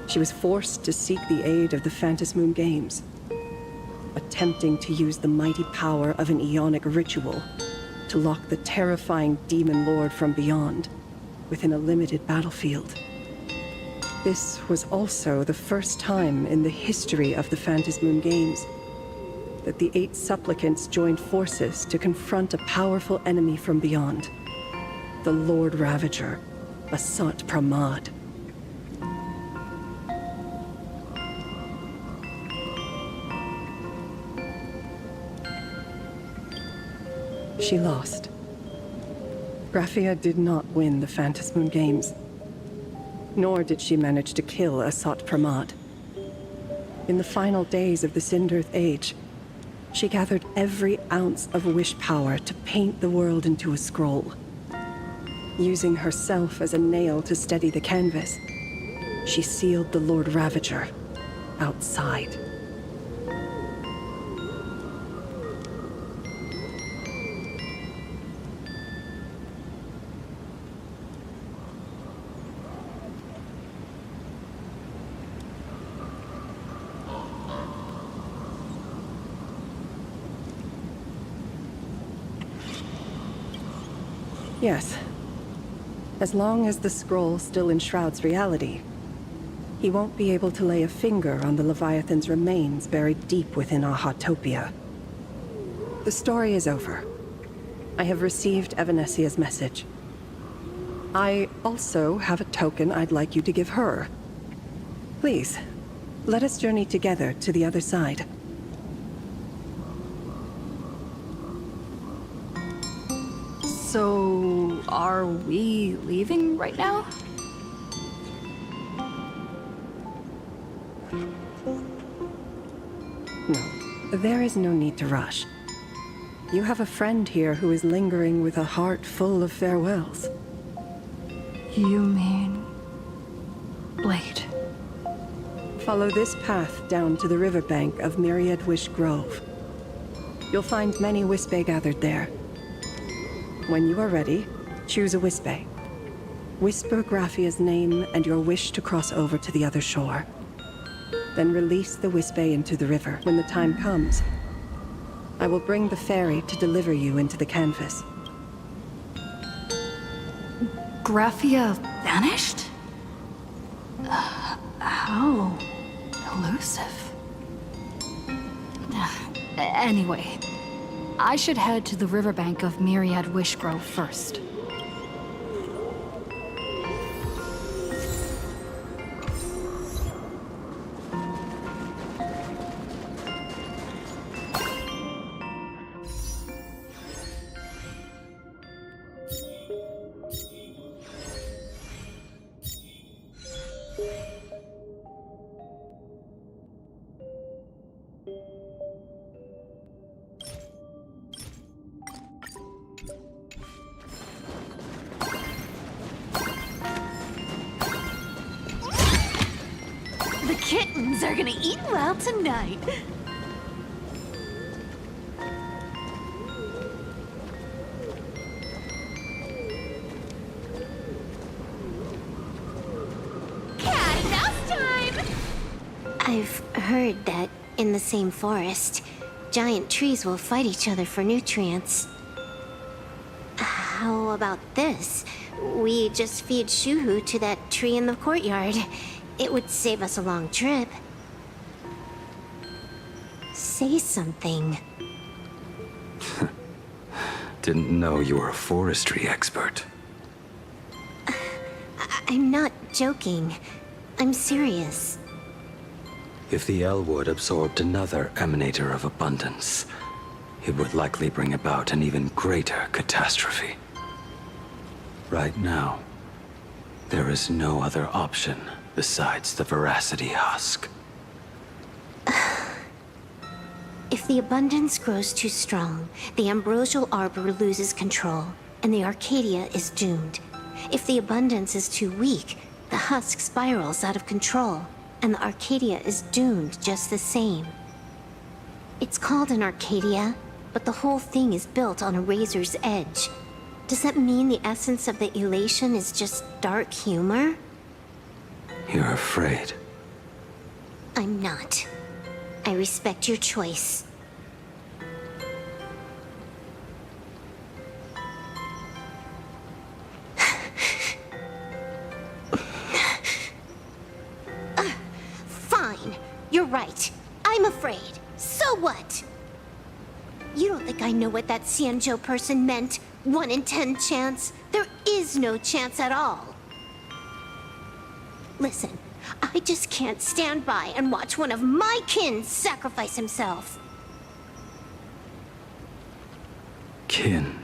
She was forced to seek the aid of the Phantasmoon Games, attempting to use the mighty power of an Aeonic ritual to lock the terrifying Demon Lord from beyond within a limited battlefield. This was also the first time in the history of the Phantasmoon Games that the 8 supplicants joined forces to confront a powerful enemy from beyond, the Lord Ravager, Asat Pramad. She lost. Graphia did not win the Phantasmoon Games, nor did she manage to kill Asat Pramad. In the final days of the Cinderth Age, she gathered every ounce of wish power to paint the world into a scroll. Using herself as a nail to steady the canvas, she sealed the Lord Ravager outside. Yes. As long as the scroll still enshrouds reality, he won't be able to lay a finger on the Leviathan's remains buried deep within Ahatopia. The story is over. I have received Evanesia's message. I also have a token I'd like you to give her. Please, let us journey together to the other side. So, are we leaving right now? No, there is no need to rush. You have a friend here who is lingering with a heart full of farewells. You mean... Blade? Follow this path down to the riverbank of Myriad Wish Grove. You'll find many Wispe gathered there. When you are ready, choose a Wispe. Whisper Graphia's name and your wish to cross over to the other shore. Then release the Wispe into the river when the time comes. I will bring the ferry to deliver you into the canvas. Graphia vanished? How elusive. Anyway, I should head to the riverbank of Myriad Wish Grove first. The kittens are gonna eat well tonight. Cat and mouse time! I've heard that in the same forest, giant trees will fight each other for nutrients. How about this? We just feed Shuhu to that tree in the courtyard. It would save us a long trip. Say something. Didn't know you were a forestry expert. I'm not joking. I'm serious. If the Elwood absorbed another emanator of abundance, it would likely bring about an even greater catastrophe. Right now, There is no other option besides the Veracity husk. If the abundance grows too strong, the ambrosial arbor loses control, and the Arcadia is doomed. If the abundance is too weak, the husk spirals out of control, and the Arcadia is doomed just the same. It's called an Arcadia, but the whole thing is built on a razor's edge. Does that mean the essence of the elation is just dark humor? You're afraid. I'm not. I respect your choice. Fine. You're right. I'm afraid. So what? You don't think I know what that Xianzhou person meant? 1 in 10 chance? There is no chance at all. Listen, I just can't stand by and watch one of my kin sacrifice himself. Kin.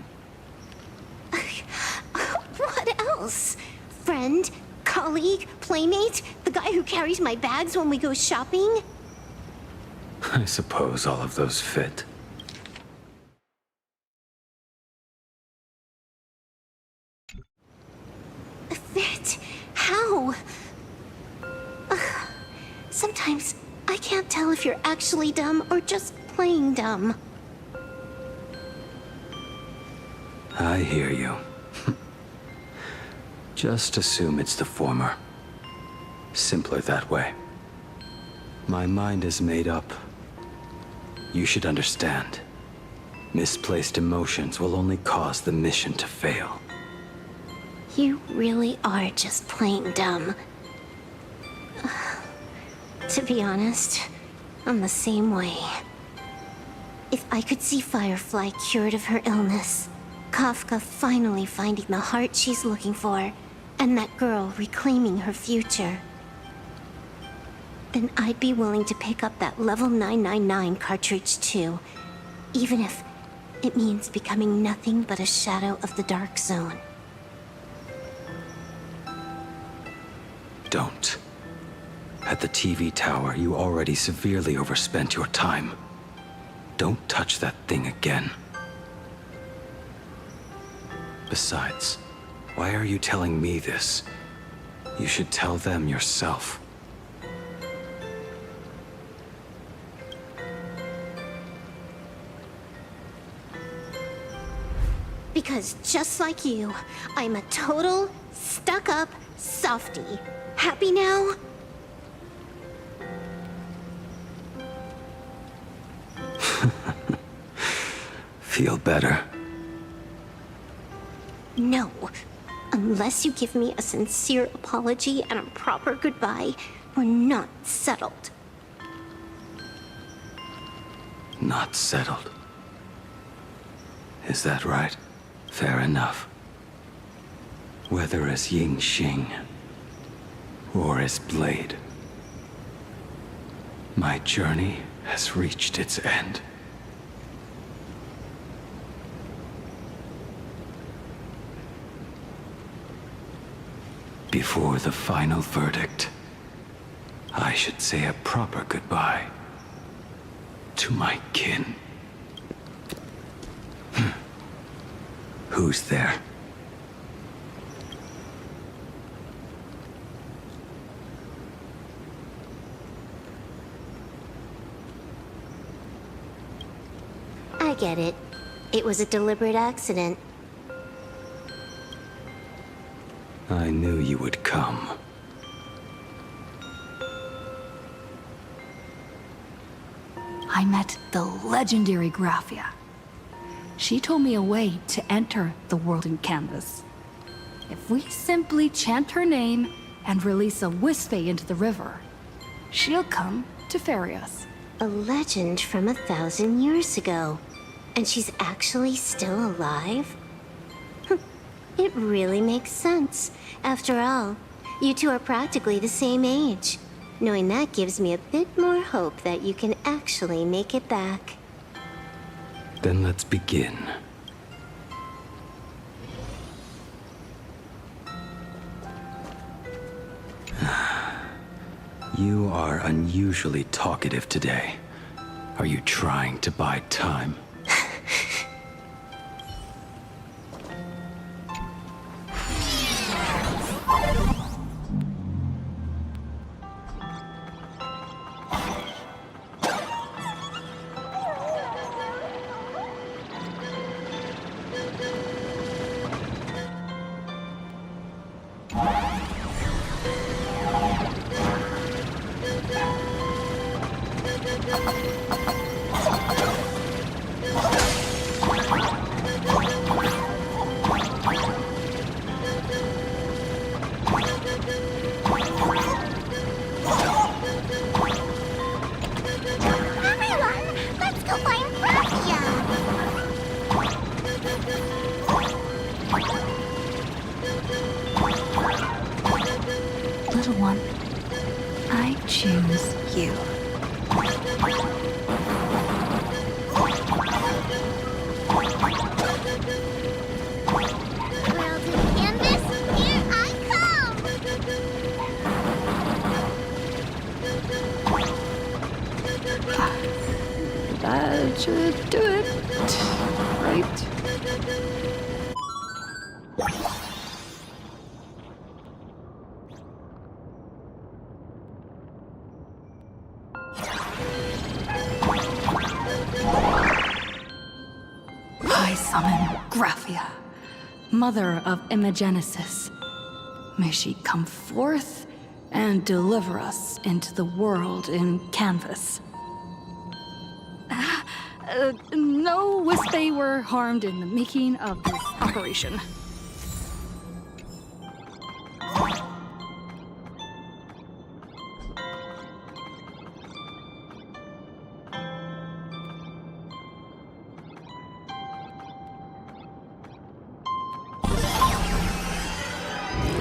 What else? Friend? Colleague? Playmate? The guy who carries my bags when we go shopping? I suppose all of those fit. Fit? How? Sometimes I can't tell if you're actually dumb or just playing dumb. I hear you. Just assume it's the former. Simpler that way. My mind is made up. You should understand. Misplaced emotions will only cause the mission to fail. You really are just plain dumb. To be honest, I'm the same way. If I could see Firefly cured of her illness, Kafka finally finding the heart she's looking for, and that girl reclaiming her future, then I'd be willing to pick up that level 999 cartridge too, even if it means becoming nothing but a shadow of the Dark Zone. Don't. At the TV tower, you already severely overspent your time. Don't touch that thing again. Besides, why are you telling me this? You should tell them yourself. Because just like you, I'm a total, stuck-up softie. Happy now? Feel better? No. Unless you give me a sincere apology and a proper goodbye, we're not settled. Not settled. Is that right? Fair enough. Whether as Ying Xing or as Blade, my journey has reached its end. Before the final verdict, I should say a proper goodbye to my kin. Who's there? I get it. It was a deliberate accident. I knew you would come. I met the legendary Graphia. She told me a way to enter the world in canvas. If we simply chant her name and release a Wispe into the river, she'll come to ferry us. A legend from 1,000 years ago. And she's actually still alive? It really makes sense. After all, you two are practically the same age. Knowing that gives me a bit more hope that you can actually make it back. Then let's begin. You are unusually talkative today. Are you trying to buy time? Little one, I choose you. World in canvas, here I come! That should do it, right? I summon Graphia, mother of Imogenesis. May she come forth and deliver us into the world in canvas. No Wispe were harmed in the making of this operation.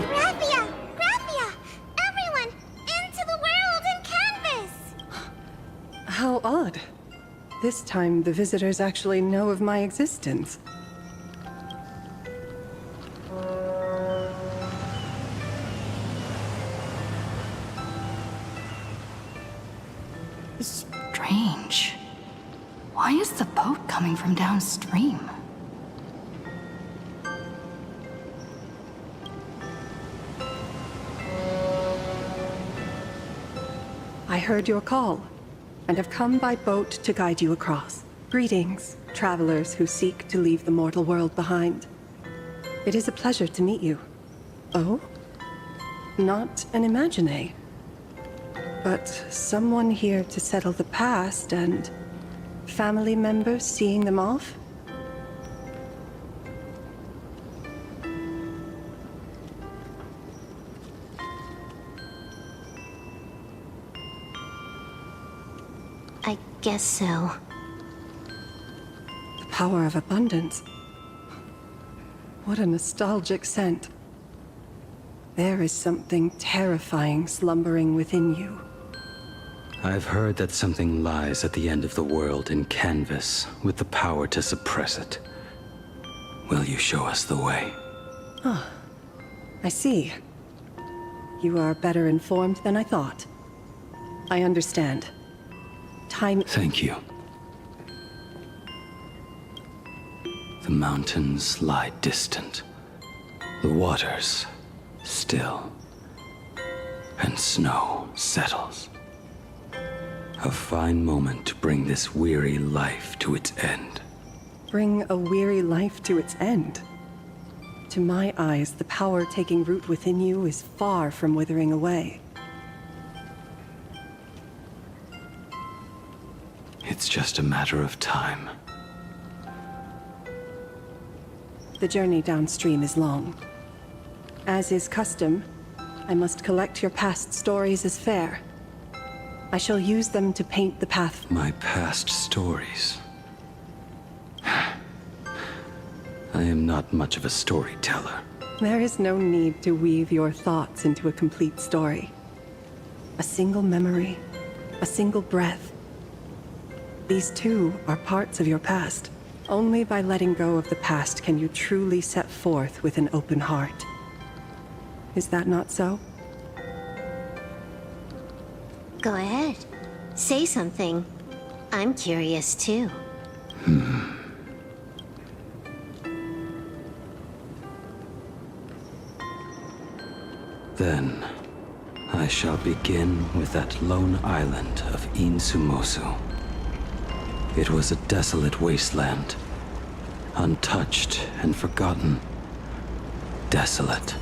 Graphia! Graphia! Everyone, into the world in canvas! How odd. This time, the visitors actually know of my existence. Strange. Why is the boat coming from downstream? I heard your call, and have come by boat to guide you across. Greetings, travelers who seek to leave the mortal world behind. It is a pleasure to meet you. Oh? Not an Imagine, but someone here to settle the past and family members seeing them off? I guess so. The power of abundance. What a nostalgic scent. There is something terrifying slumbering within you. I've heard that something lies at the end of the world in canvas with the power to suppress it. Will you show us the way? Ah, I see. You are better informed than I thought. I understand. Time... Thank you. The mountains lie distant. The waters still. And snow settles. A fine moment to bring this weary life to its end. Bring a weary life to its end. To my eyes, the power taking root within you is far from withering away. It's just a matter of time. The journey downstream is long. As is custom, I must collect your past stories as fair. I shall use them to paint the path. My past stories. I am not much of a storyteller. There is no need to weave your thoughts into a complete story. A single memory, a single breath. These too are parts of your past. Only by letting go of the past can you truly set forth with an open heart. Is that not so? Go ahead. Say something. I'm curious too. Then, I shall begin with that lone island of Insumosu. It was a desolate wasteland, untouched and forgotten. Desolate,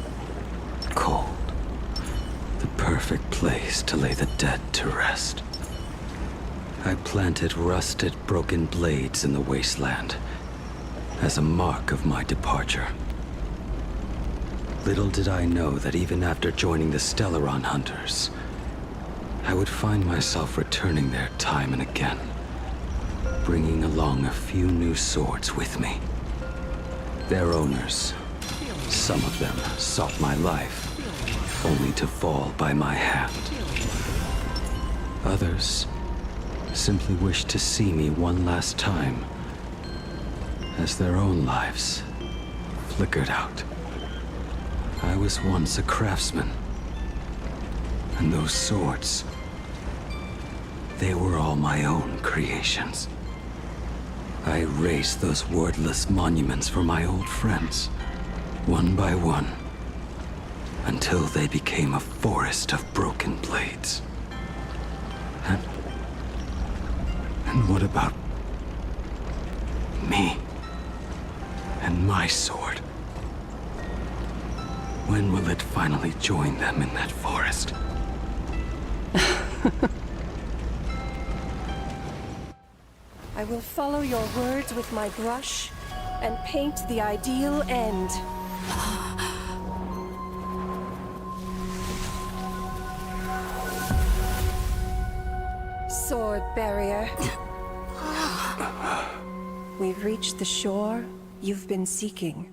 cold, the perfect place to lay the dead to rest. I planted rusted, broken blades in the wasteland as a mark of my departure. Little did I know that even after joining the Stellaron Hunters, I would find myself returning there time and again, bringing along a few new swords with me. Their owners, some of them sought my life, only to fall by my hand. Others simply wished to see me one last time, as their own lives flickered out. I was once a craftsman, and those swords, they were all my own creations. I erased those wordless monuments for my old friends, one by one, until they became a forest of broken blades. And what about me and my sword? When will it finally join them in that forest? I will follow your words with my brush and paint the ideal end. Sword barrier. We've reached the shore you've been seeking.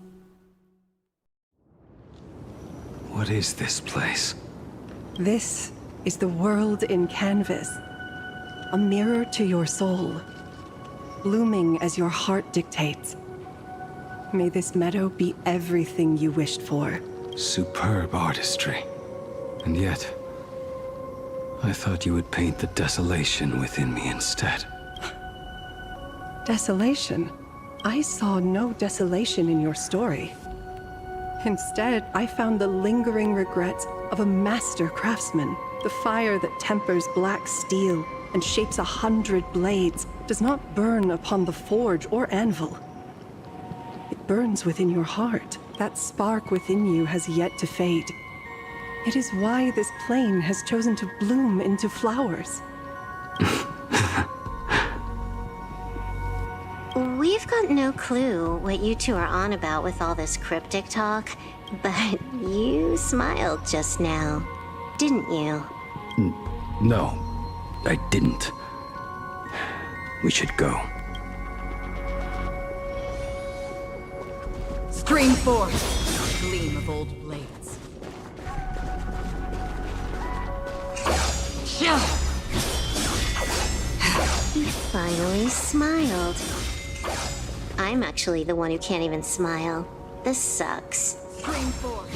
What is this place? This is the world in canvas. A mirror to your soul, blooming as your heart dictates. May this meadow be everything you wished for. Superb artistry. And yet, I thought you would paint the desolation within me instead. Desolation? I saw no desolation in your story. Instead, I found the lingering regrets of a master craftsman. The fire that tempers black steel and shapes 100 blades does not burn upon the forge or anvil. It burns within your heart. That spark within you has yet to fade. It is why this plane has chosen to bloom into flowers. We've got no clue what you two are on about with all this cryptic talk, but you smiled just now, didn't you? No, I didn't. We should go. Stream forth, gleam of old blades. He finally smiled. I'm actually the one who can't even smile. This sucks. Stream forth.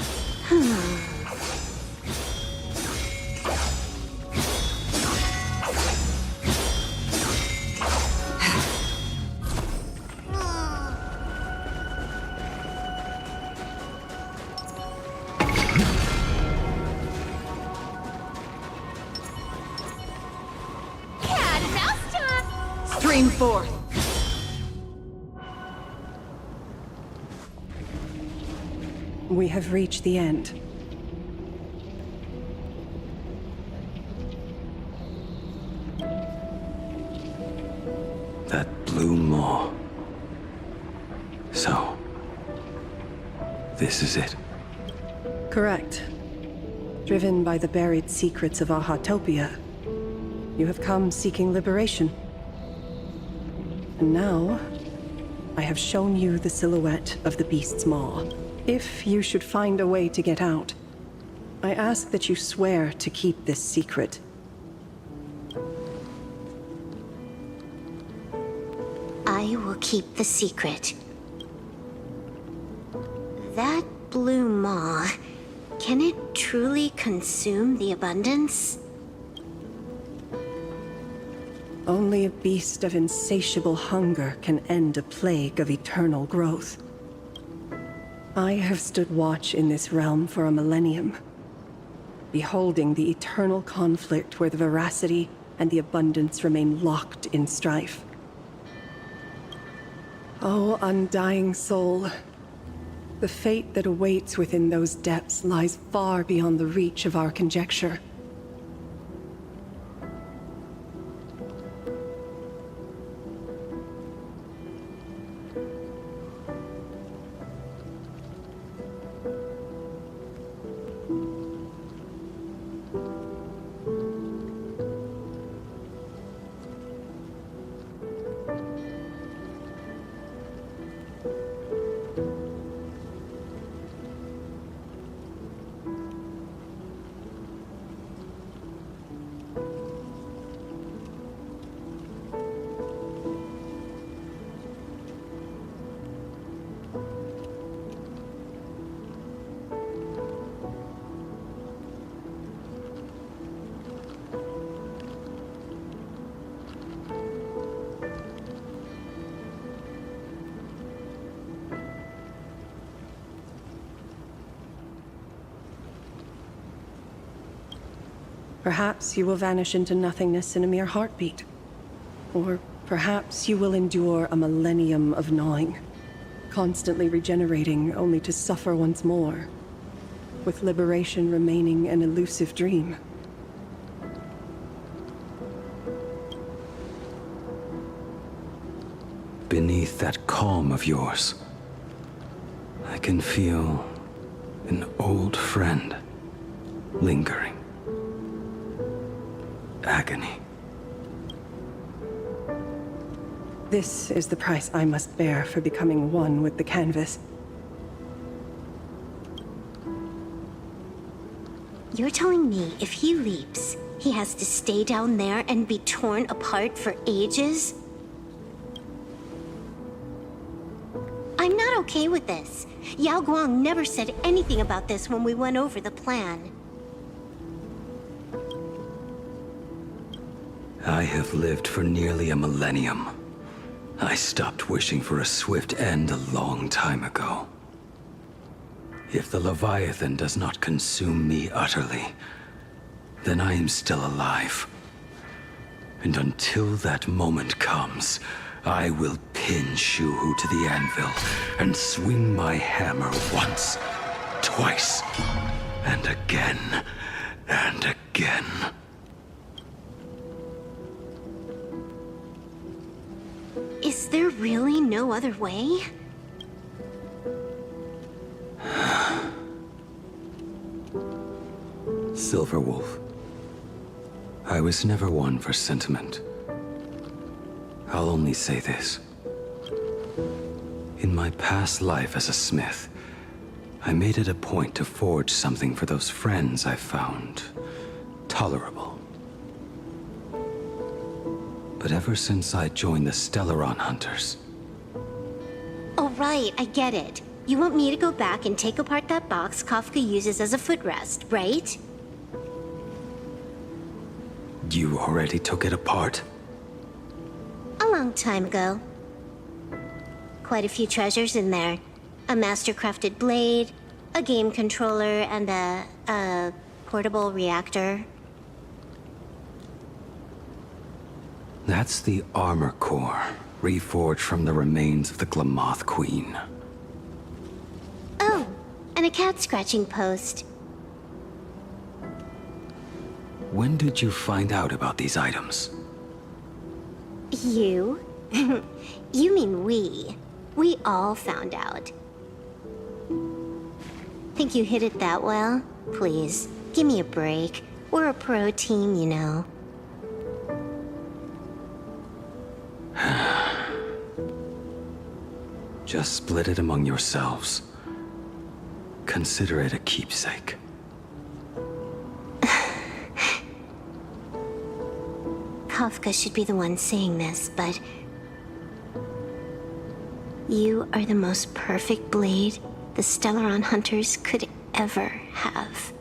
Cat and mouse time! Stream forth. We have reached the end. That blue maw. So, this is it. Correct. Driven by the buried secrets of Ahatopia, you have come seeking liberation. And now, I have shown you the silhouette of the beast's maw. If you should find a way to get out, I ask that you swear to keep this secret. I will keep the secret. That blue maw, can it truly consume the abundance? Only a beast of insatiable hunger can end a plague of eternal growth. I have stood watch in this realm for a millennium, beholding the eternal conflict where the veracity and the abundance remain locked in strife. Oh, undying soul, the fate that awaits within those depths lies far beyond the reach of our conjecture. Perhaps you will vanish into nothingness in a mere heartbeat. Or perhaps you will endure a millennium of gnawing, constantly regenerating only to suffer once more, with liberation remaining an elusive dream. Beneath that calm of yours, I can feel an old friend lingering. Agony. This is the price I must bear for becoming one with the canvas. You're telling me if he leaps, he has to stay down there and be torn apart for ages? I'm not okay with this. Yao Guang never said anything about this when we went over the plan. I have lived for nearly a millennium. I stopped wishing for a swift end a long time ago. If the Leviathan does not consume me utterly, then I am still alive. And until that moment comes, I will pin Shuhu to the anvil and swing my hammer once, twice, and again, and again. Is there really no other way? Silverwolf, I was never one for sentiment. I'll only say this. In my past life as a smith, I made it a point to forge something for those friends I found tolerable. But ever since I joined the Stellaron Hunters... Oh, right, I get it. You want me to go back and take apart that box Kafka uses as a footrest, right? You already took it apart? A long time ago. Quite a few treasures in there. A master-crafted blade, a game controller, and a portable reactor. That's the armor core, reforged from the remains of the Glamoth Queen. Oh, and a cat-scratching post. When did you find out about these items? You? You mean we. We all found out. Think you hid it that well? Please, give me a break. We're a pro team, you know. Just split it among yourselves. Consider it a keepsake. Kafka should be the one saying this, but... You are the most perfect blade the Stellaron Hunters could ever have.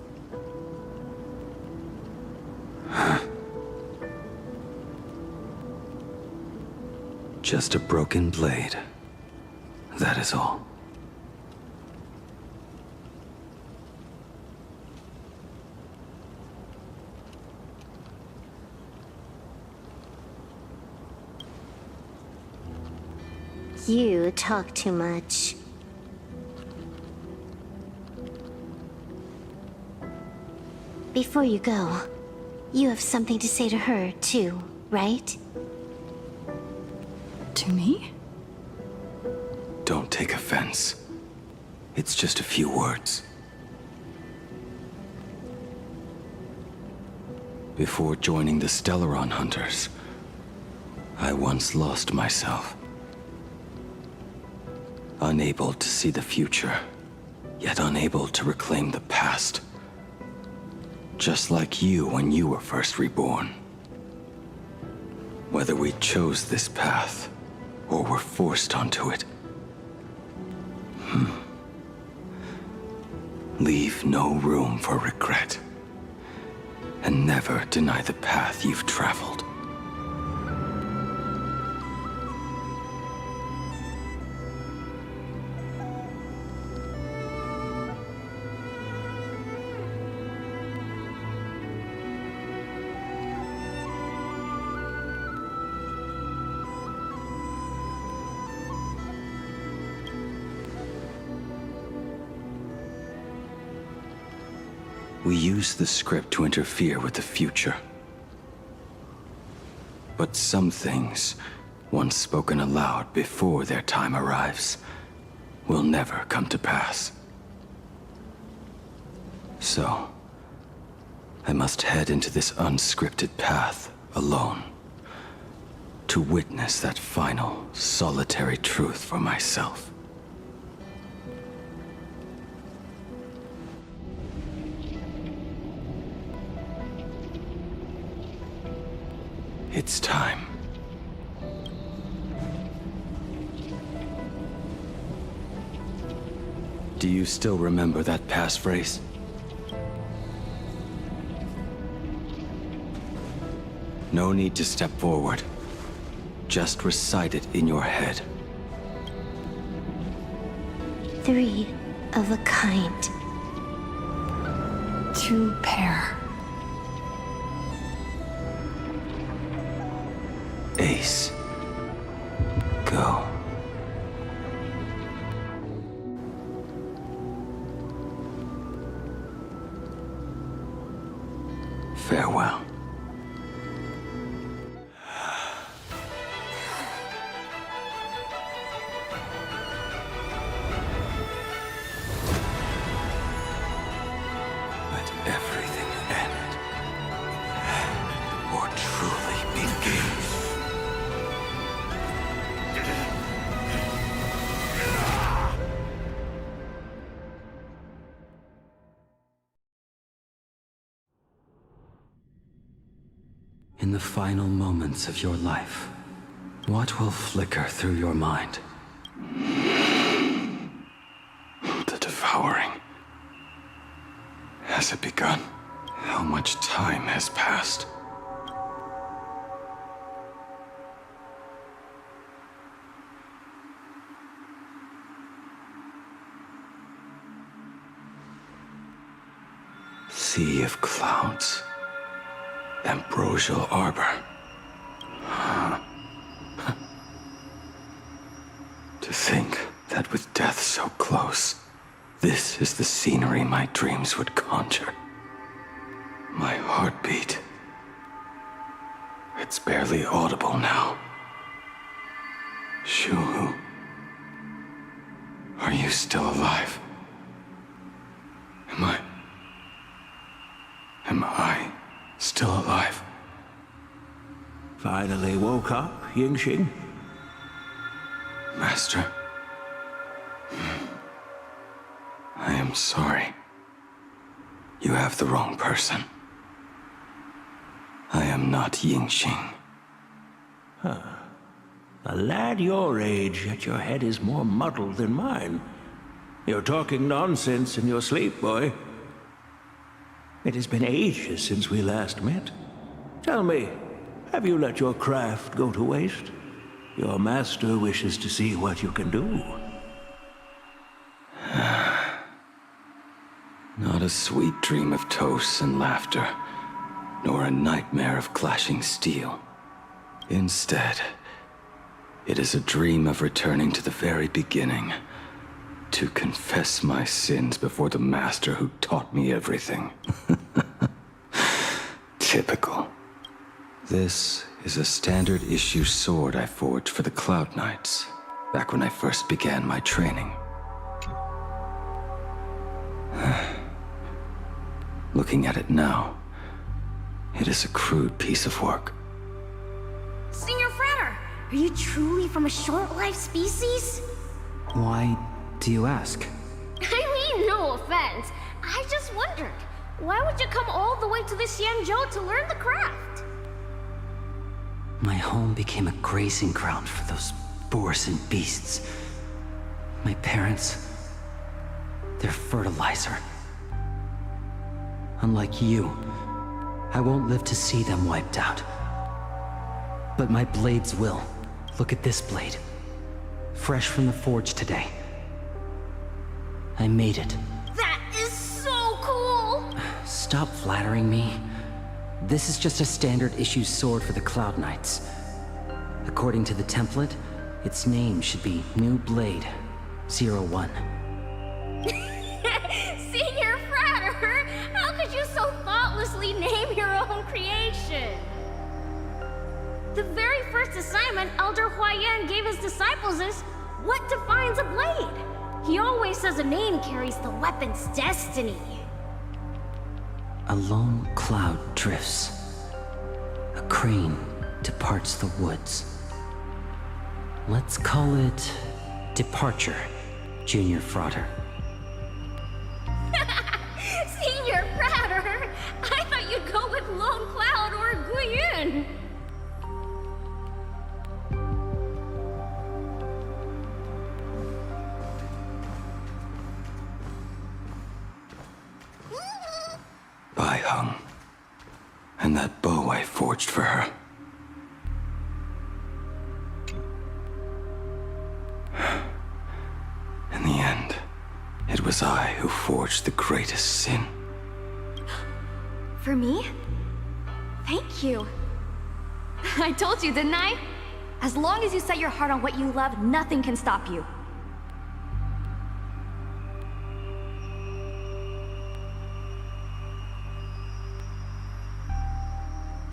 Just a broken blade. That is all. You talk too much. Before you go, you have something to say to her, too, right? To me? Don't take offense. It's just a few words. Before joining the Stellaron Hunters, I once lost myself. Unable to see the future, yet unable to reclaim the past. Just like you when you were first reborn. Whether we chose this path, or were forced onto it. Leave no room for regret. And never deny the path you've traveled. We use the script to interfere with the future. But some things, once spoken aloud before their time arrives, will never come to pass. So, I must head into this unscripted path alone, to witness that final, solitary truth for myself. It's time. Do you still remember that passphrase? No need to step forward. Just recite it in your head. 3 of a kind. 2 pair. Ace. Go. Farewell. Let everything end, or truly begin. In the final moments of your life, what will flicker through your mind? The devouring. Has it begun? How much time has passed? Sea of clouds. Ambrosial arbor. To think that with death so close, this is the scenery my dreams would conjure. My heartbeat. It's barely audible now. Shuhu. Are you still alive? Am I still alive? Finally woke up, Yingxing? Master. I am sorry. You have the wrong person. I am not Yingxing. Huh. A lad your age, yet your head is more muddled than mine. You're talking nonsense in your sleep, boy. It has been ages since we last met. Tell me, have you let your craft go to waste? Your master wishes to see what you can do. Not a sweet dream of toasts and laughter, nor a nightmare of clashing steel. Instead, it is a dream of returning to the very beginning, to confess my sins before the master who taught me everything. Typical. This is a standard issue sword I forged for the Cloud Knights, back when I first began my training. Looking at it now, it is a crude piece of work. Senior Frater, are you truly from a short-lived species? Why do you ask? I mean, no offense. I just wondered, why would you come all the way to the Xianzhou to learn the craft? My home became a grazing ground for those boars and beasts. My parents, they're fertilizer. Unlike you, I won't live to see them wiped out. But my blades will. Look at this blade. Fresh from the forge today. I made it. That is so cool! Stop flattering me. This is just a standard issue sword for the Cloud Knights. According to the template, its name should be New Blade 01. Senior Frater, how could you so thoughtlessly name your own creation? The very first assignment Elder Huayan gave his disciples is, what defines a blade? He always says a name carries the weapon's destiny. A lone cloud drifts. A crane departs the woods. Let's call it Departure, Junior Frater. Senior Frater, I thought you'd go with Lone Cloud or Guiyun. Bai Hung. And that bow I forged for her. In the end, it was I who forged the greatest sin. For me? Thank you. I told you, didn't I? As long as you set your heart on what you love, nothing can stop you.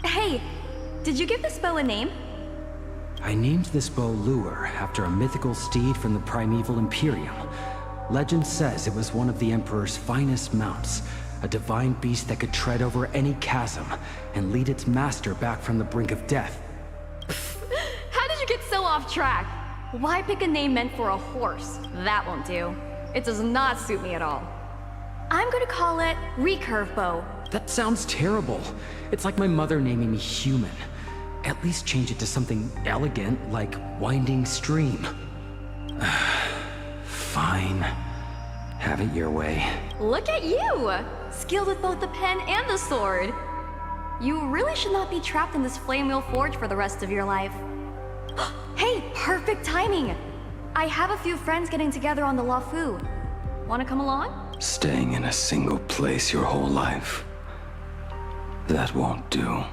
Hey, did you give this bow a name? I named this bow Lure after a mythical steed from the primeval Imperium. Legend says it was one of the Emperor's finest mounts, a divine beast that could tread over any chasm and lead its master back from the brink of death. How did you get so off track? Why pick a name meant for a horse? That won't do. It does not suit me at all. I'm gonna call it Recurve Bow. That sounds terrible. It's like my mother naming me Human. At least change it to something elegant, like Winding Stream. Fine. Have it your way. Look at you! Skilled with both the pen and the sword. You really should not be trapped in this flame wheel forge for the rest of your life. Hey, perfect timing! I have a few friends getting together on the Luofu. Wanna come along? Staying in a single place your whole life. That won't do.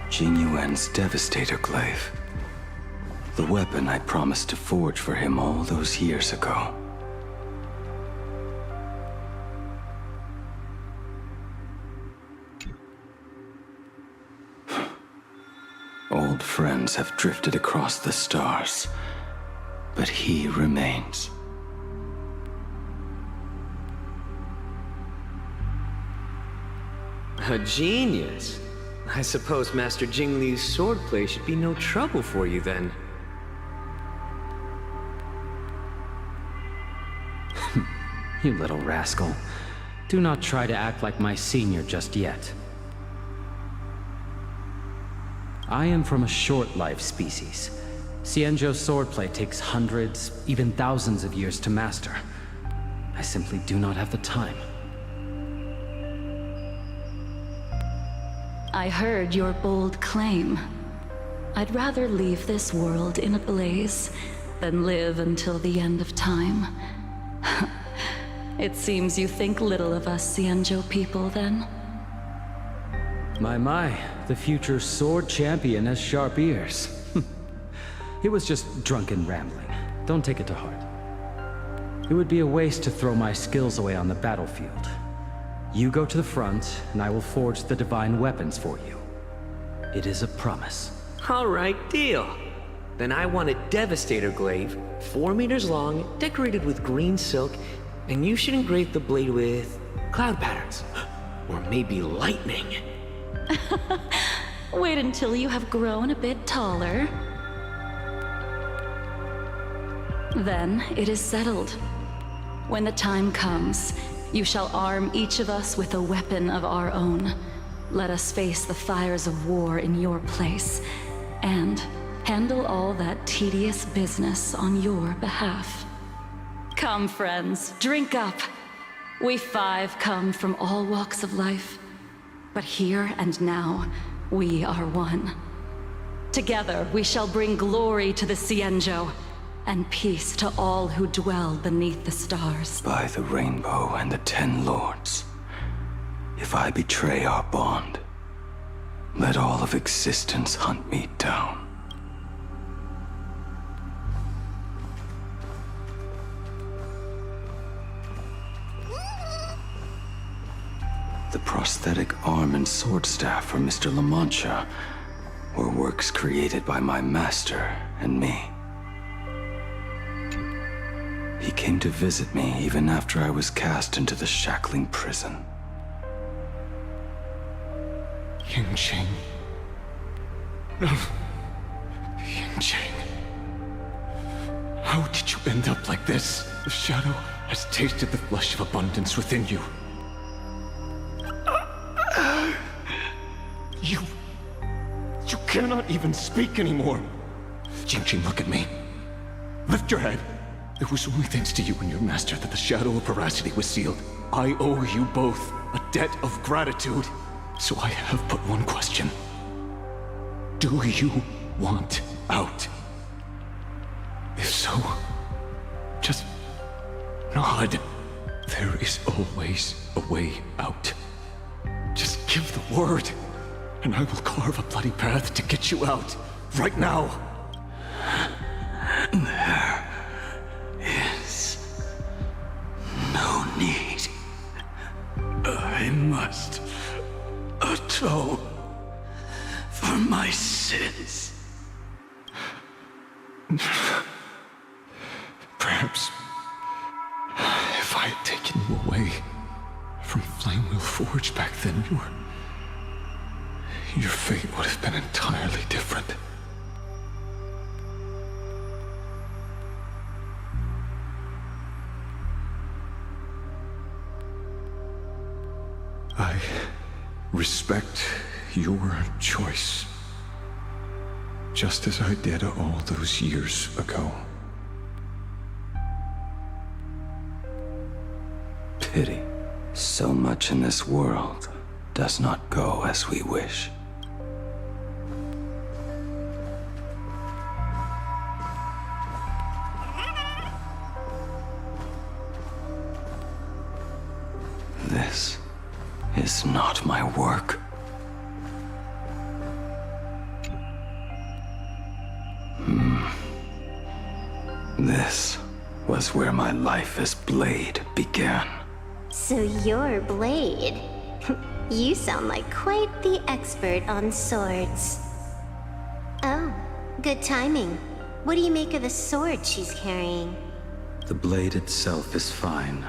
Jing Yuan's Devastator Glaive. The weapon I promised to forge for him all those years ago. Old friends have drifted across the stars, but he remains. A genius. I suppose Master Jingliu's swordplay should be no trouble for you then. You little rascal. Do not try to act like my senior just yet. I am from a short-lived species. Xianzhou swordplay takes hundreds, even thousands of years to master. I simply do not have the time. I heard your bold claim. I'd rather leave this world in a blaze than live until the end of time. It seems you think little of us Xianzhou people, then? My, the future sword champion has sharp ears. It was just drunken rambling. Don't take it to heart. It would be a waste to throw my skills away on the battlefield. You go to the front, and I will forge the divine weapons for you. It is a promise. All right, deal. Then I want a Devastator glaive, 4 meters long, decorated with green silk, and you should engrave the blade with cloud patterns. Or maybe lightning. Wait until you have grown a bit taller. Then it is settled. When the time comes, you shall arm each of us with a weapon of our own. Let us face the fires of war in your place, and handle all that tedious business on your behalf. Come, friends, drink up. We 5 come from all walks of life, but here and now, we are one. Together, we shall bring glory to the Xianzhou, and peace to all who dwell beneath the stars. By the rainbow and the 10 lords, if I betray our bond, let all of existence hunt me down. The prosthetic arm and sword staff for Mr. La Mancha were works created by my master and me. He came to visit me even after I was cast into the shackling prison. Yingqing. No. Yingqing. How did you end up like this? The shadow has tasted the flesh of abundance within you. You cannot even speak anymore. Yingqing, look at me. Lift your head. It was only thanks to you and your master that the shadow of veracity was sealed. I owe you both a debt of gratitude. So I have but one question. Do you want out? If so, just nod. There is always a way out. Just give the word, and I will carve a bloody path to get you out. Right now. There is no need. I must atone for my sins. Perhaps if I had taken you away from Flamewheel Forge back then, your fate would have been entirely different. I respect your choice, just as I did all those years ago. Pity. So much in this world does not go as we wish. This is not my work. This was where my life as Blade began. So you're Blade. You sound like quite the expert on swords. Oh, good timing. What do you make of the sword she's carrying? The blade itself is fine,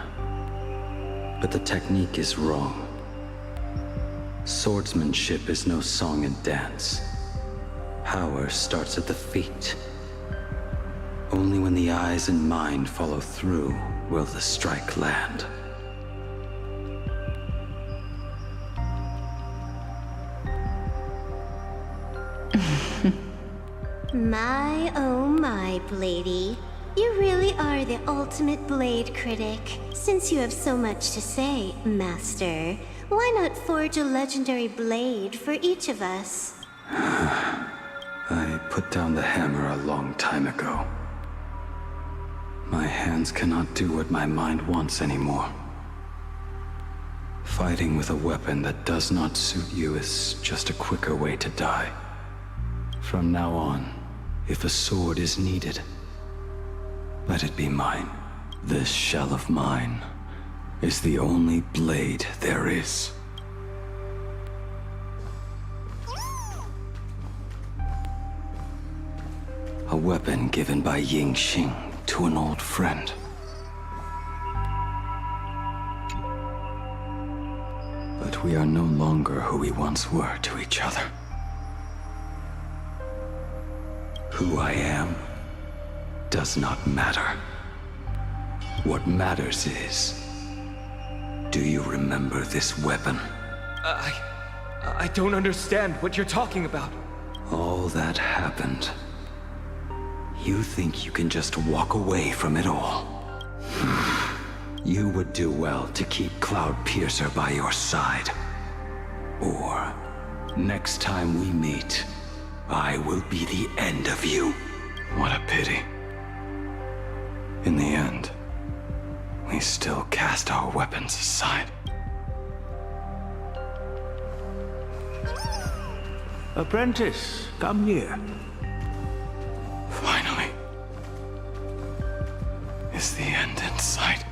but the technique is wrong. Swordsmanship is no song and dance. Power starts at the feet. Only when the eyes and mind follow through will the strike land. My, oh my, Bladey. You really are the ultimate blade critic. Since you have so much to say, Master, why not forge a legendary blade for each of us? I put down the hammer a long time ago. My hands cannot do what my mind wants anymore. Fighting with a weapon that does not suit you is just a quicker way to die. From now on, if a sword is needed, let it be mine. This shell of mine is the only blade there is. A weapon given by Ying Xing to an old friend. But we are no longer who we once were to each other. Who I am does not matter. What matters is, do you remember this weapon? I don't understand what you're talking about. All that happened. You think you can just walk away from it all? You would do well to keep Cloud Piercer by your side. Or, next time we meet, I will be the end of you. What a pity. In the end, we still cast our weapons aside. Apprentice, come here. Finally. Is the end in sight?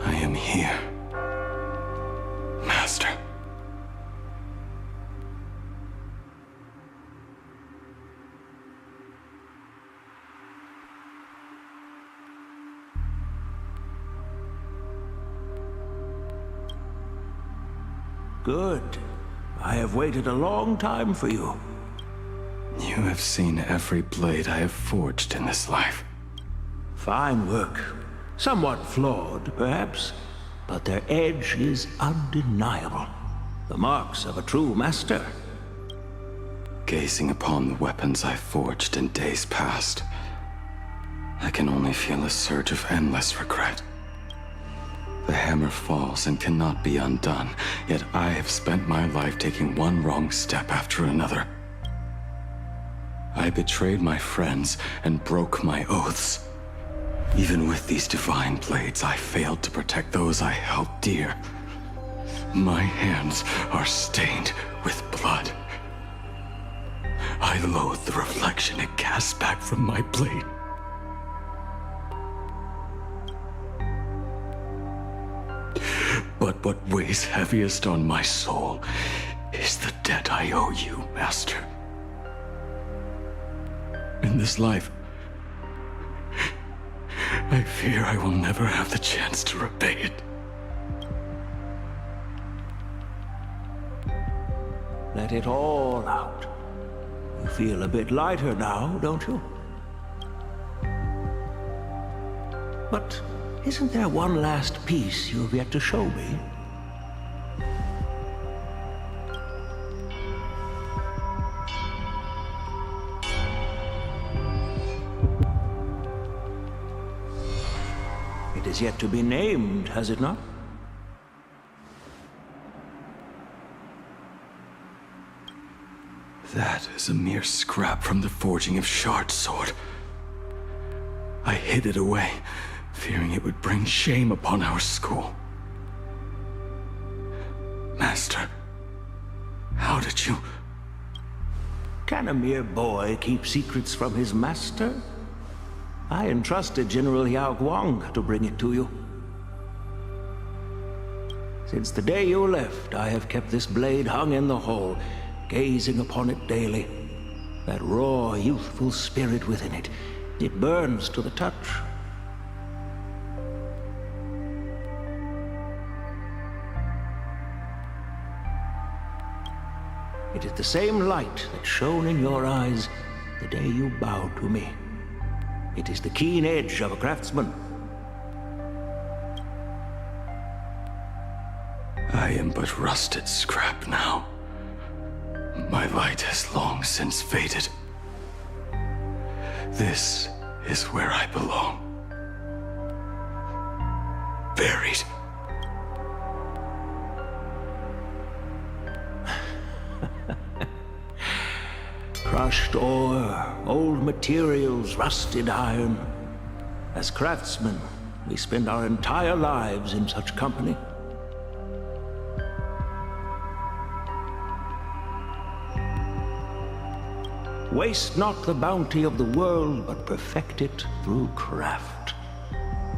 I am here, Master. Good. I have waited a long time for you. You have seen every blade I have forged in this life. Fine work. Somewhat flawed, perhaps, but their edge is undeniable. The marks of a true master. Gazing upon the weapons I forged in days past, I can only feel a surge of endless regret. The hammer falls and cannot be undone, yet I have spent my life taking one wrong step after another. I betrayed my friends and broke my oaths. Even with these divine blades, I failed to protect those I held dear. My hands are stained with blood. I loathe the reflection it casts back from my blade. But what weighs heaviest on my soul is the debt I owe you, Master. In this life, I fear I will never have the chance to repay it. Let it all out. You feel a bit lighter now, don't you? But isn't there one last piece you've yet to show me? It is yet to be named, has it not? That is a mere scrap from the forging of Shard's sword. I hid it away, fearing it would bring shame upon our school. Master, how did you... Can a mere boy keep secrets from his master? I entrusted General Yao Guang to bring it to you. Since the day you left, I have kept this blade hung in the hall, gazing upon it daily. That raw, youthful spirit within it, it burns to the touch. It is the same light that shone in your eyes the day you bowed to me. It is the keen edge of a craftsman. I am but rusted scrap now. My light has long since faded. This is where I belong. Buried. Crushed ore, old materials, rusted iron. As craftsmen, we spend our entire lives in such company. Waste not the bounty of the world, but perfect it through craft.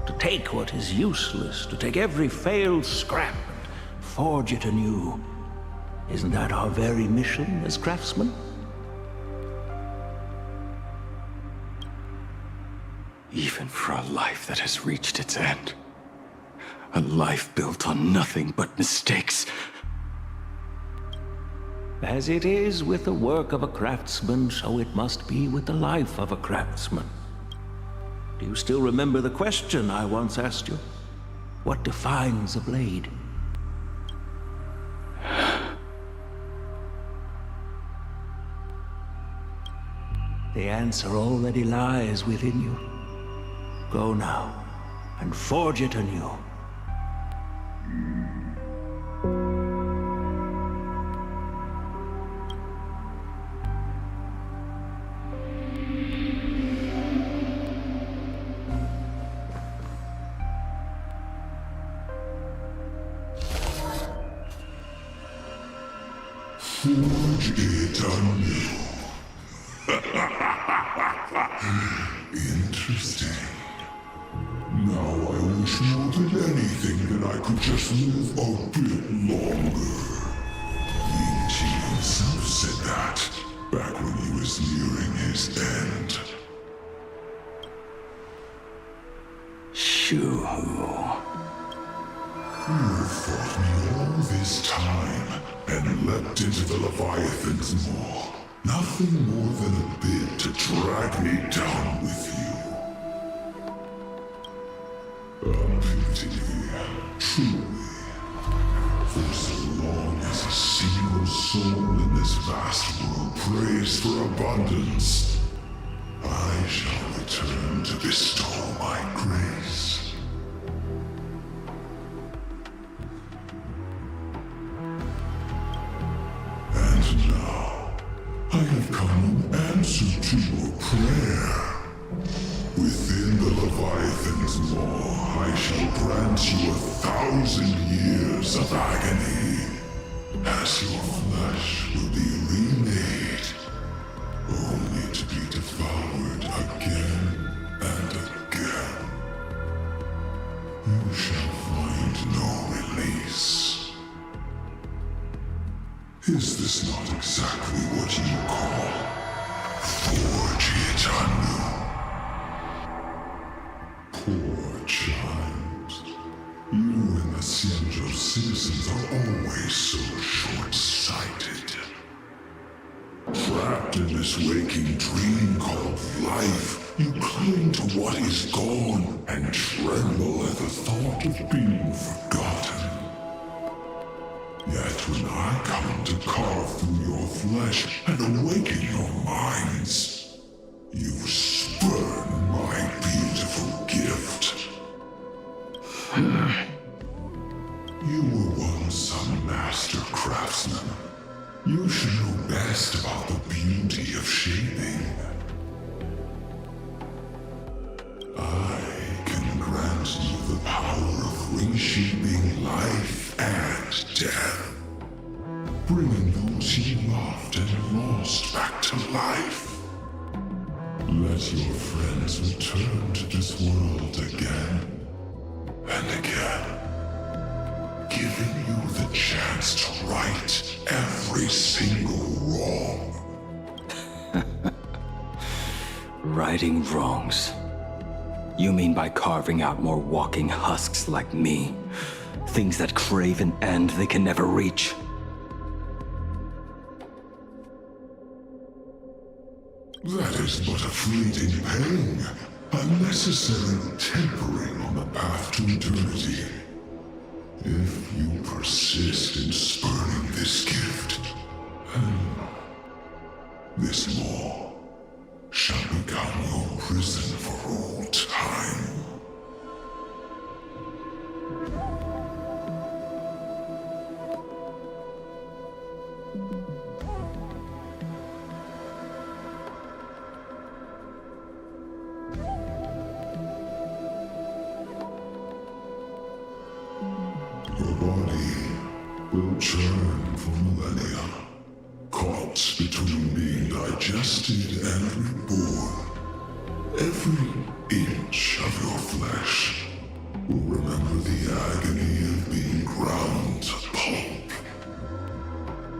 To take what is useless, to take every failed scrap and forge it anew. Isn't that our very mission as craftsmen? Even for a life that has reached its end. A life built on nothing but mistakes. As it is with the work of a craftsman, so it must be with the life of a craftsman. Do you still remember the question I once asked you? What defines a blade? The answer already lies within you. Go now, and forge it anew. Forge it anew. Interesting. Now I wish more than anything that I could just live a bit longer. Ling Qi himself said that, back when he was nearing his end. Shu-Hu. You fought me all this time, and leapt into the Leviathan's maw. Nothing more than a bit to drag me down with you. A pity, truly. For so long as a single soul in this vast world prays for abundance, I shall return to bestow my grace. And now, I have come in answer to your prayer. Within the Leviathan's maw, I shall grant you 1,000 years of agony, as your flesh will be remade, only to be devoured again and again. You shall find no release. Is this not exactly what you call forge it anew? Poor child. You and the Xianzhou citizens are always so short-sighted. Trapped in this waking dream called life, you cling to what is gone and tremble at the thought of being forgotten. Yet when I come to carve through your flesh and awaken your minds, you spurn my beautiful gift. You were once a master craftsman. You should know best about the beauty of shaping. I can grant you the power of reshaping life and death, bringing those you loved and lost back to life. Let your friends return to this world again and again, giving you the chance to right every single wrong. Righting wrongs. You mean by carving out more walking husks like me? Things that crave an end they can never reach? That is but a fleeting pang, a necessary tempering on the path to eternity. If you persist in spurning this gift, this law shall become your The body will churn for millennia, caught between being digested and reborn. Every inch of your flesh will remember the agony of being ground to pulp,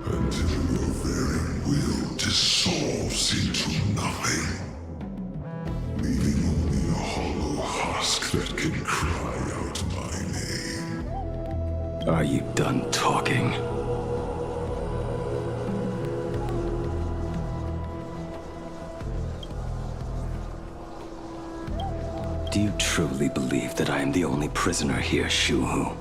until your very will dissolves into nothing, leaving only a hollow husk that can cry out my name. Are you done talking? Do you truly believe that I am the only prisoner here, Shuhu?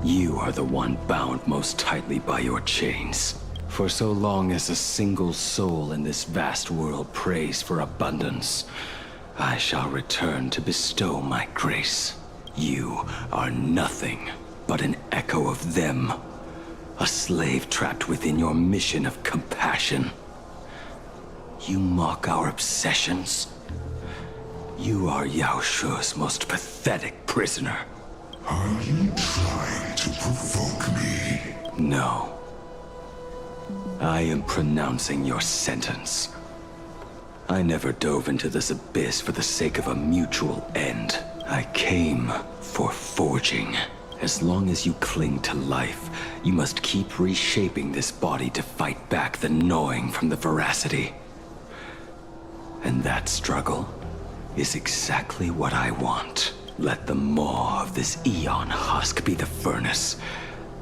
You are the one bound most tightly by your chains. For so long as a single soul in this vast world prays for abundance, I shall return to bestow my grace. You are nothing but an echo of them, a slave trapped within your mission of compassion. You mock our obsessions. You are Yao Shu's most pathetic prisoner. Are you trying to provoke me? No. I am pronouncing your sentence. I never dove into this abyss for the sake of a mutual end. I came for forging. As long as you cling to life, you must keep reshaping this body to fight back the gnawing from the veracity. And that struggle is exactly what I want. Let the maw of this eon husk be the furnace.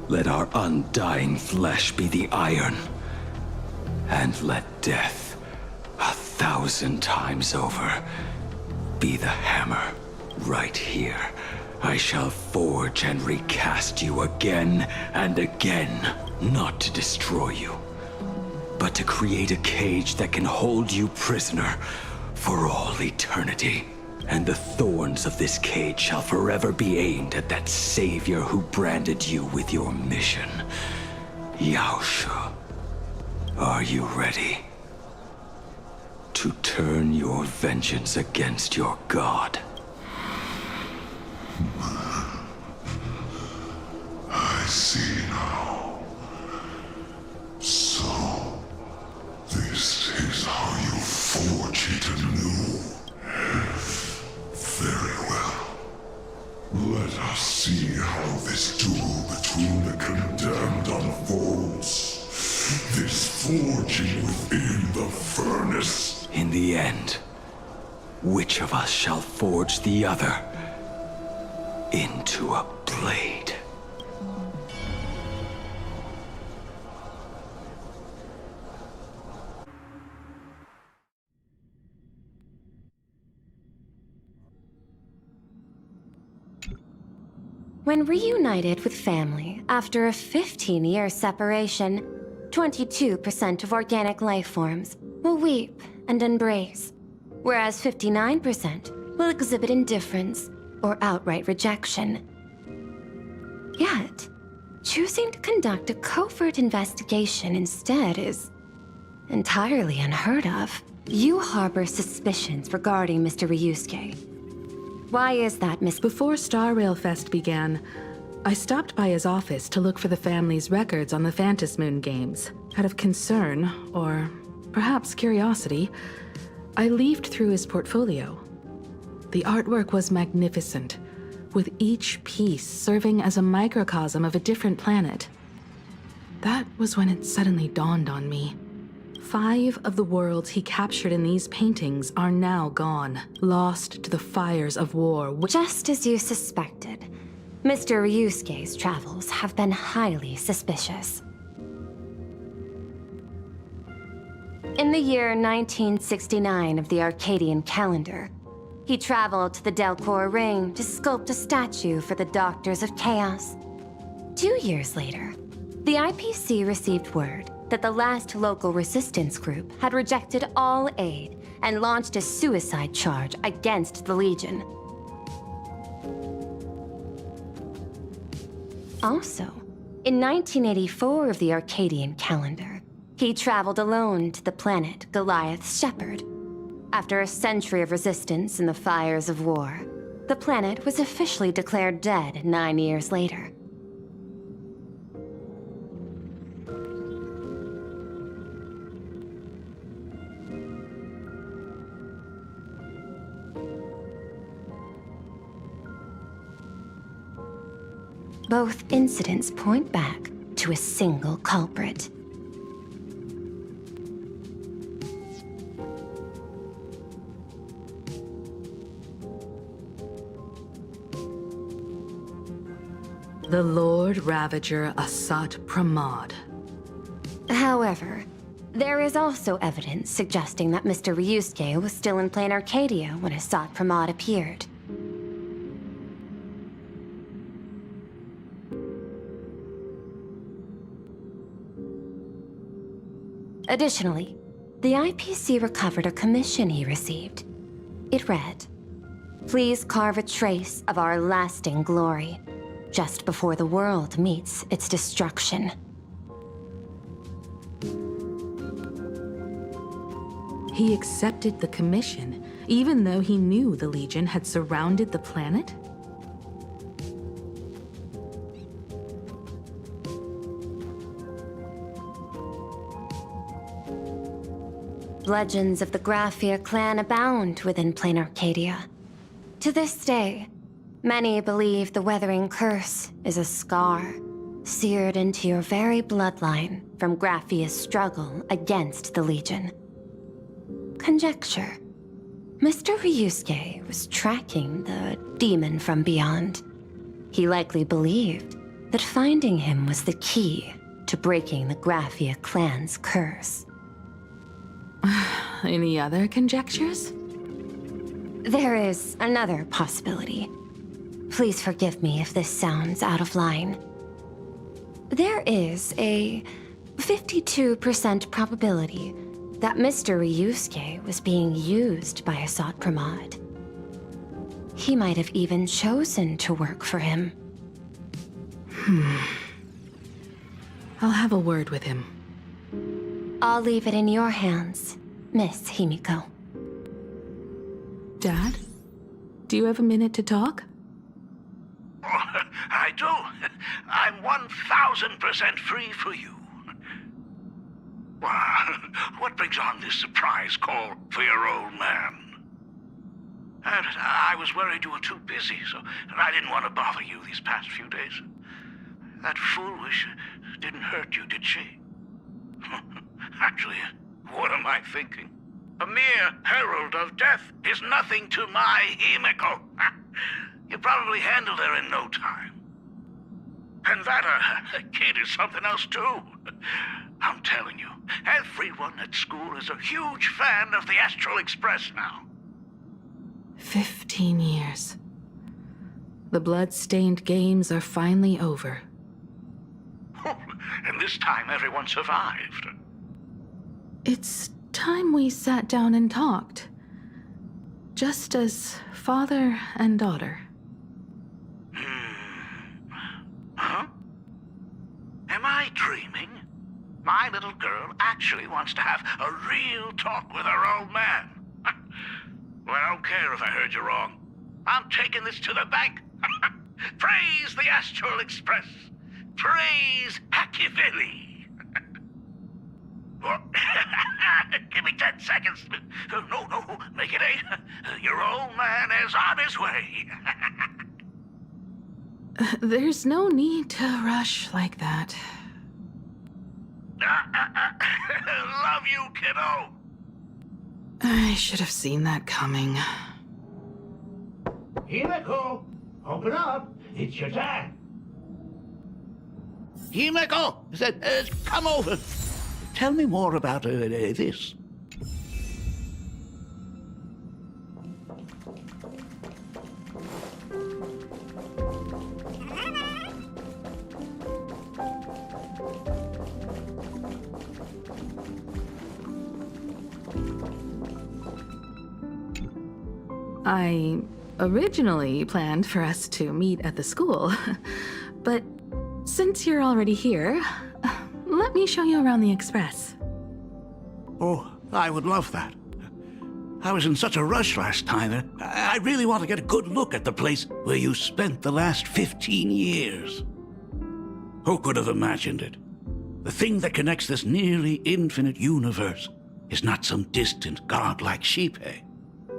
Let our undying flesh be the iron. And let death, 1,000 times over, be the hammer. Right here, I shall forge and recast you again and again. Not to destroy you, but to create a cage that can hold you prisoner for all eternity. And the thorns of this cage shall forever be aimed at that savior who branded you with your mission. Yao Shu, are you ready to turn your vengeance against your god? I see now. So, this is how you forge it anew. Very well. Let us see how this duel between the condemned unfolds. This forging within the furnace. In the end, which of us shall forge the other into a blade? When reunited with family after a 15-year separation, 22% of organic life forms will weep and embrace, whereas 59% will exhibit indifference or outright rejection. Yet, choosing to conduct a covert investigation instead is entirely unheard of. You harbor suspicions regarding Mr. Ryusuke. Why is that, Miss? Before Star Rail Fest began, I stopped by his office to look for the family's records on the Phantom Moon games. Out of concern, or perhaps curiosity, I leafed through his portfolio. The artwork was magnificent, with each piece serving as a microcosm of a different planet. That was when it suddenly dawned on me. 5 of the worlds he captured in these paintings are now gone, lost to the fires of war. Just as you suspected, Mr. Ryusuke's travels have been highly suspicious. In the year 1969 of the Arcadian calendar, he traveled to the Delcor Ring to sculpt a statue for the Doctors of Chaos. 2 years later, the IPC received word that the last local resistance group had rejected all aid and launched a suicide charge against the Legion. Also, in 1984 of the Arcadian calendar, he traveled alone to the planet Goliath's Shepherd. After a century of resistance in the fires of war, the planet was officially declared dead 9 years later. Both incidents point back to a single culprit. The Lord Ravager Asat Pramod. However, there is also evidence suggesting that Mr. Ryusuke was still in Plain Arcadia when Asat Pramod appeared. Additionally, the IPC recovered a commission he received. It read, "Please carve a trace of our lasting glory, just before the world meets its destruction." He accepted the commission, even though he knew the Legion had surrounded the planet? Legends of the Graphia clan abound within Plain Arcadia. To this day, many believe the Weathering Curse is a scar seared into your very bloodline from Graphia's struggle against the Legion. Conjecture. Mr. Ryusuke was tracking the demon from beyond. He likely believed that finding him was the key to breaking the Graphia clan's curse. Any other conjectures? There is another possibility. Please forgive me if this sounds out of line. There is a 52% probability that Mr. Ryusuke was being used by Asat Pramod. He might have even chosen to work for him. I'll have a word with him. I'll leave it in your hands, Miss Himiko. Dad? Do you have a minute to talk? I do. I'm 1000% free for you. What brings on this surprise call for your old man? And I was worried you were too busy, so I didn't want to bother you these past few days. That foolish didn't hurt you, did she? Actually, what am I thinking? A mere herald of death is nothing to my Himiko. You probably handled her in no time. And that kid is something else too. I'm telling you, everyone at school is a huge fan of the Astral Express now. 15 years. The blood-stained games are finally over. And this time everyone survived. It's time we sat down and talked. Just as father and daughter. Huh? Am I dreaming? My little girl actually wants to have a real talk with her old man. Well, I don't care if I heard you wrong. I'm taking this to the bank. Praise the Astral Express. Praise Hakivilli. Give me 10 seconds. No, make it 8. Your old man is on his way. There's no need to rush like that. Love you, kiddo. I should have seen that coming. Himiko, open up. It's your time. Himiko, come over. Tell me more about this. I originally planned for us to meet at the school, but since you're already here, let me show you around the Express. Oh, I would love that. I was in such a rush last time. I really want to get a good look at the place where you spent the last 15 years. Who could have imagined it? The thing that connects this nearly infinite universe is not some distant godlike sheep,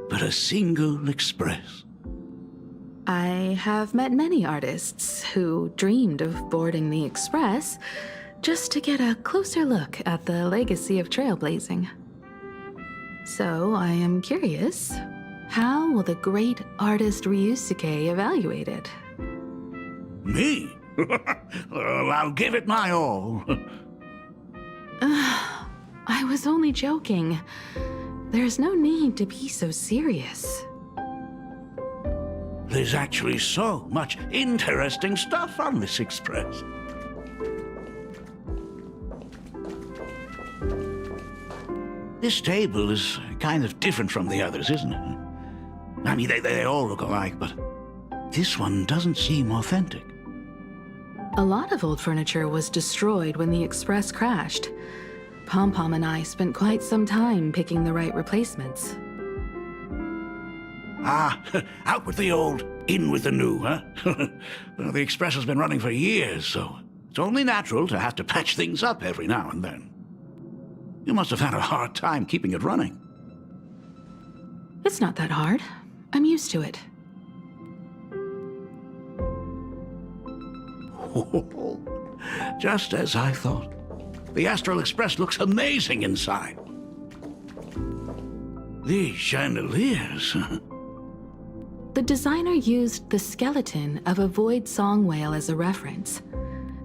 but a single express. I have met many artists who dreamed of boarding the Express just to get a closer look at the legacy of trailblazing. So I am curious, how will the great artist Ryusuke evaluate it? Me? Well, I'll give it my all. I was only joking. There's no need to be so serious. There's actually so much interesting stuff on this express. This table is kind of different from the others, isn't it? I mean, they all look alike, but this one doesn't seem authentic. A lot of old furniture was destroyed when the Express crashed. Pom-Pom and I spent quite some time picking the right replacements. Ah, out with the old, in with the new, huh? Well, the Express has been running for years, so it's only natural to have to patch things up every now and then. You must have had a hard time keeping it running. It's not that hard. I'm used to it. Just as I thought. The Astral Express looks amazing inside. These chandeliers. The designer used the skeleton of a void song whale as a reference.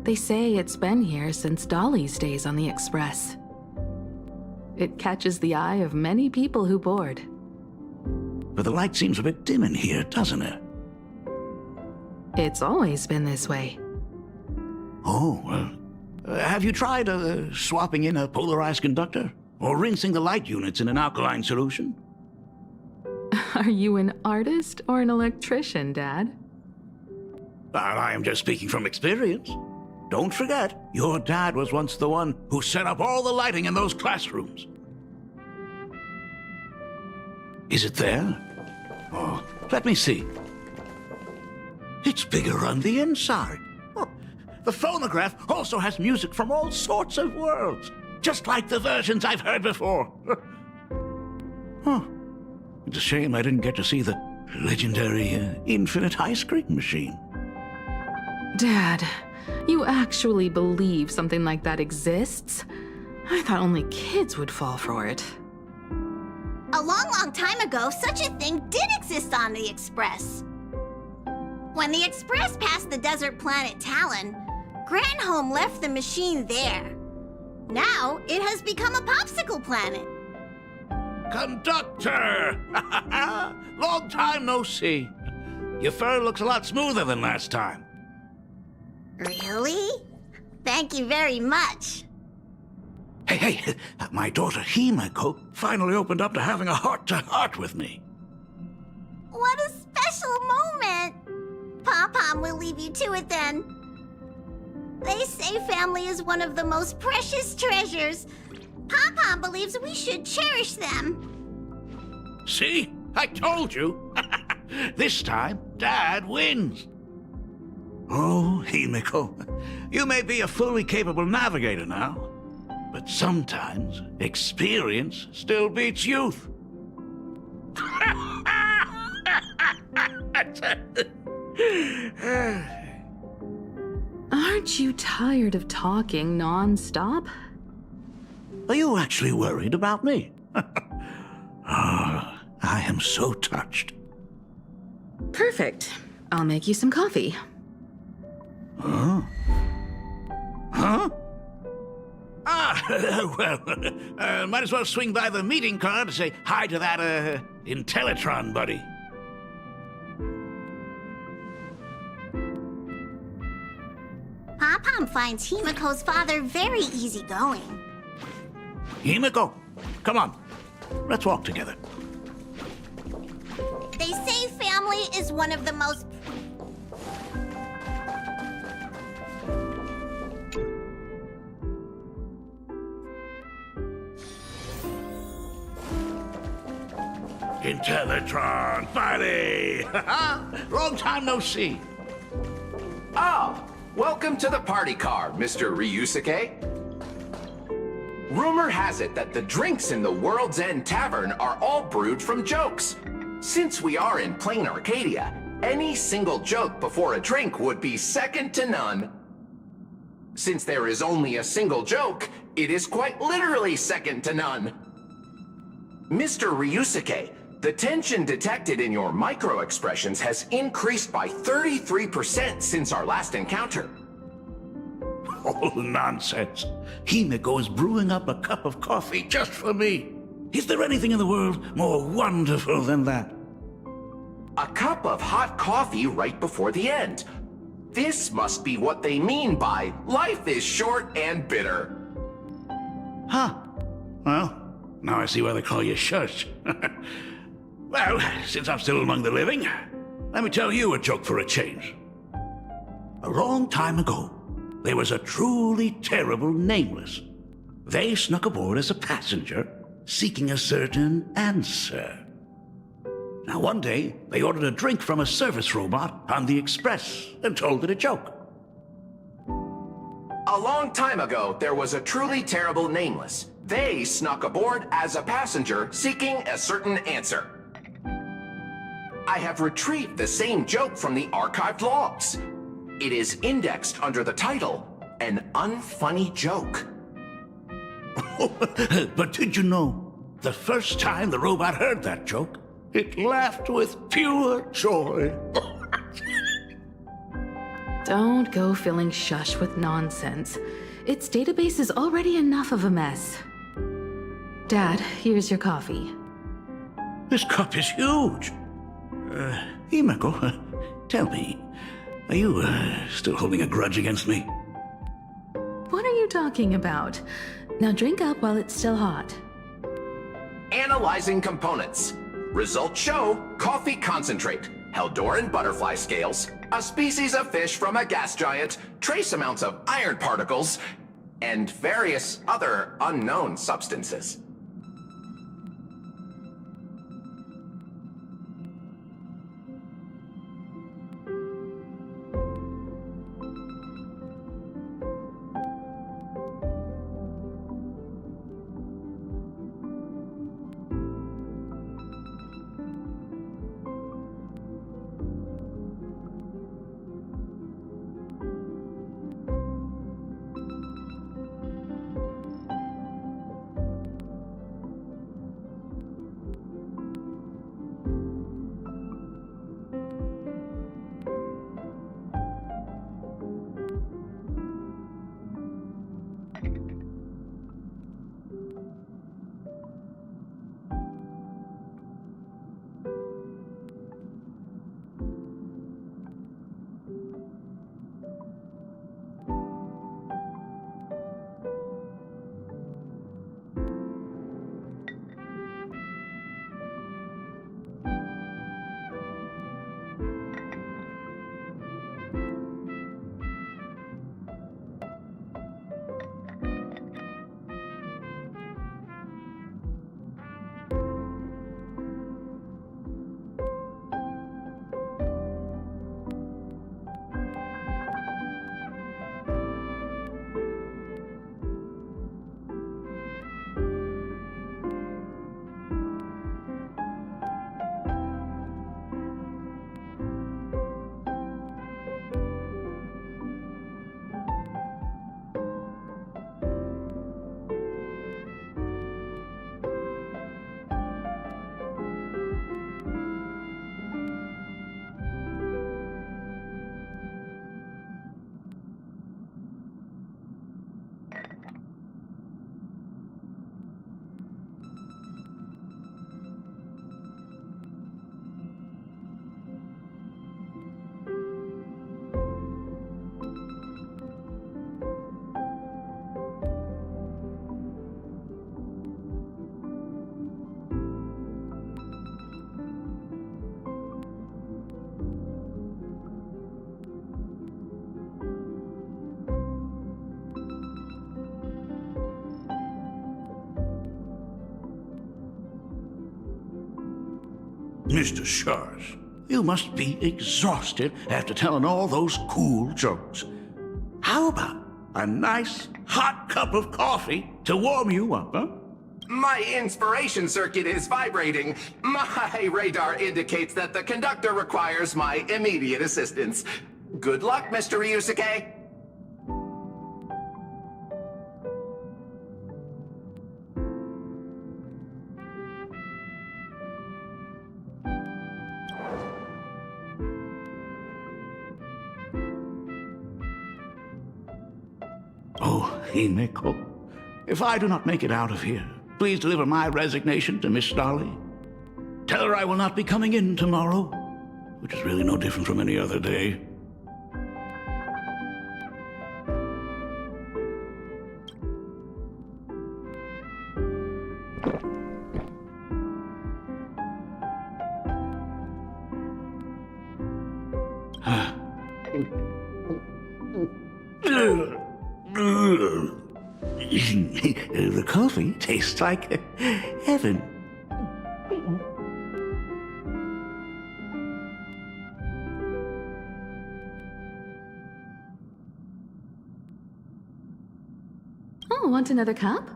They say it's been here since Dolly's days on the Express. It catches the eye of many people who board. But the light seems a bit dim in here, doesn't it? It's always been this way. Oh, well, have you tried swapping in a polarized conductor? Or rinsing the light units in an alkaline solution? Are you an artist or an electrician, Dad? I am just speaking from experience. Don't forget, your dad was once the one who set up all the lighting in those classrooms. Is it there? Oh, let me see. It's bigger on the inside. Oh, the phonograph also has music from all sorts of worlds, just like the versions I've heard before. Oh, it's a shame I didn't get to see the legendary infinite ice cream machine. Dad, you actually believe something like that exists? I thought only kids would fall for it. A long, long time ago, such a thing did exist on the Express. When the Express passed the desert planet Talon, Granholm left the machine there. Now, it has become a popsicle planet. Conductor! Long time no see. Your fur looks a lot smoother than last time. Really? Thank you very much. Hey, my daughter Himeko finally opened up to having a heart-to-heart with me. What a special moment! Pom-Pom will leave you to it then. They say family is one of the most precious treasures. Pom-Pom believes we should cherish them. See? I told you. This time, Dad wins. Oh, Himeko, you may be a fully capable navigator now, but sometimes experience still beats youth. Aren't you tired of talking non-stop? Are you actually worried about me? I am so touched. Perfect. I'll make you some coffee. Huh? Huh? Well, might as well swing by the meeting car to say hi to that, Intellitron buddy. Pom-Pom finds Himeko's father very easygoing. Himeko, come on. Let's walk together. They say family is one of the most... Intellitron, buddy! Long time no see. Oh, welcome to the party car, Mr. Ryusuke. Rumor has it that the drinks in the World's End Tavern are all brewed from jokes. Since we are in plain Arcadia, Any single joke before a drink would be second to none. Since there is only a single joke, it is quite literally second to none. Mr. Ryusuke, the tension detected in your micro-expressions has increased by 33% since our last encounter. Oh, nonsense. Himeko is brewing up a cup of coffee just for me. Is there anything in the world more wonderful than that? A cup of hot coffee right before the end. This must be what they mean by life is short and bitter. Huh. Well, now I see why they call you Shush. Well, since I'm still among the living, let me tell you a joke for a change. A long time ago, there was a truly terrible nameless. They snuck aboard as a passenger, seeking a certain answer. Now one day, they ordered a drink from a service robot on the express and told it a joke. A long time ago, there was a truly terrible nameless. They snuck aboard as a passenger, seeking a certain answer. I have retrieved the same joke from the archived logs. It is indexed under the title, An Unfunny Joke. But did you know, the first time the robot heard that joke, it laughed with pure joy. Don't go filling Shush with nonsense. Its database is already enough of a mess. Dad, here's your coffee. This cup is huge. Himeko, tell me, are you still holding a grudge against me? What are you talking about? Now drink up while it's still hot. Analyzing components. Results show coffee concentrate, Heldoran butterfly scales, a species of fish from a gas giant, trace amounts of iron particles, and various other unknown substances. Mr. Shush, you must be exhausted after telling all those cool jokes. How about a nice hot cup of coffee to warm you up, huh? My inspiration circuit is vibrating. My radar indicates that the conductor requires my immediate assistance. Good luck, Mr. Ryusuke. Oh, Himeko. If I do not make it out of here, please deliver my resignation to Miss Dolly. Tell her I will not be coming in tomorrow, which is really no different from any other day. The coffee tastes like heaven. Oh, want another cup?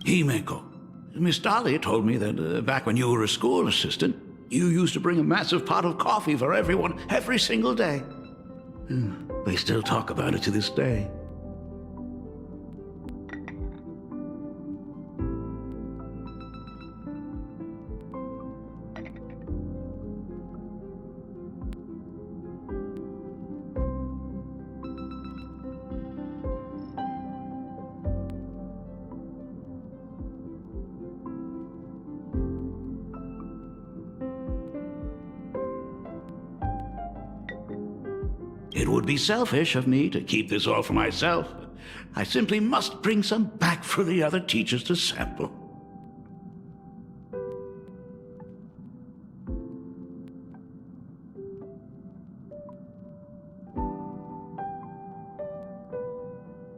Himeko, Miss Dolly told me that back when you were a school assistant, you used to bring a massive pot of coffee for everyone every single day. They still talk about it to this day. It would be selfish of me to keep this all for myself. I simply must bring some back for the other teachers to sample.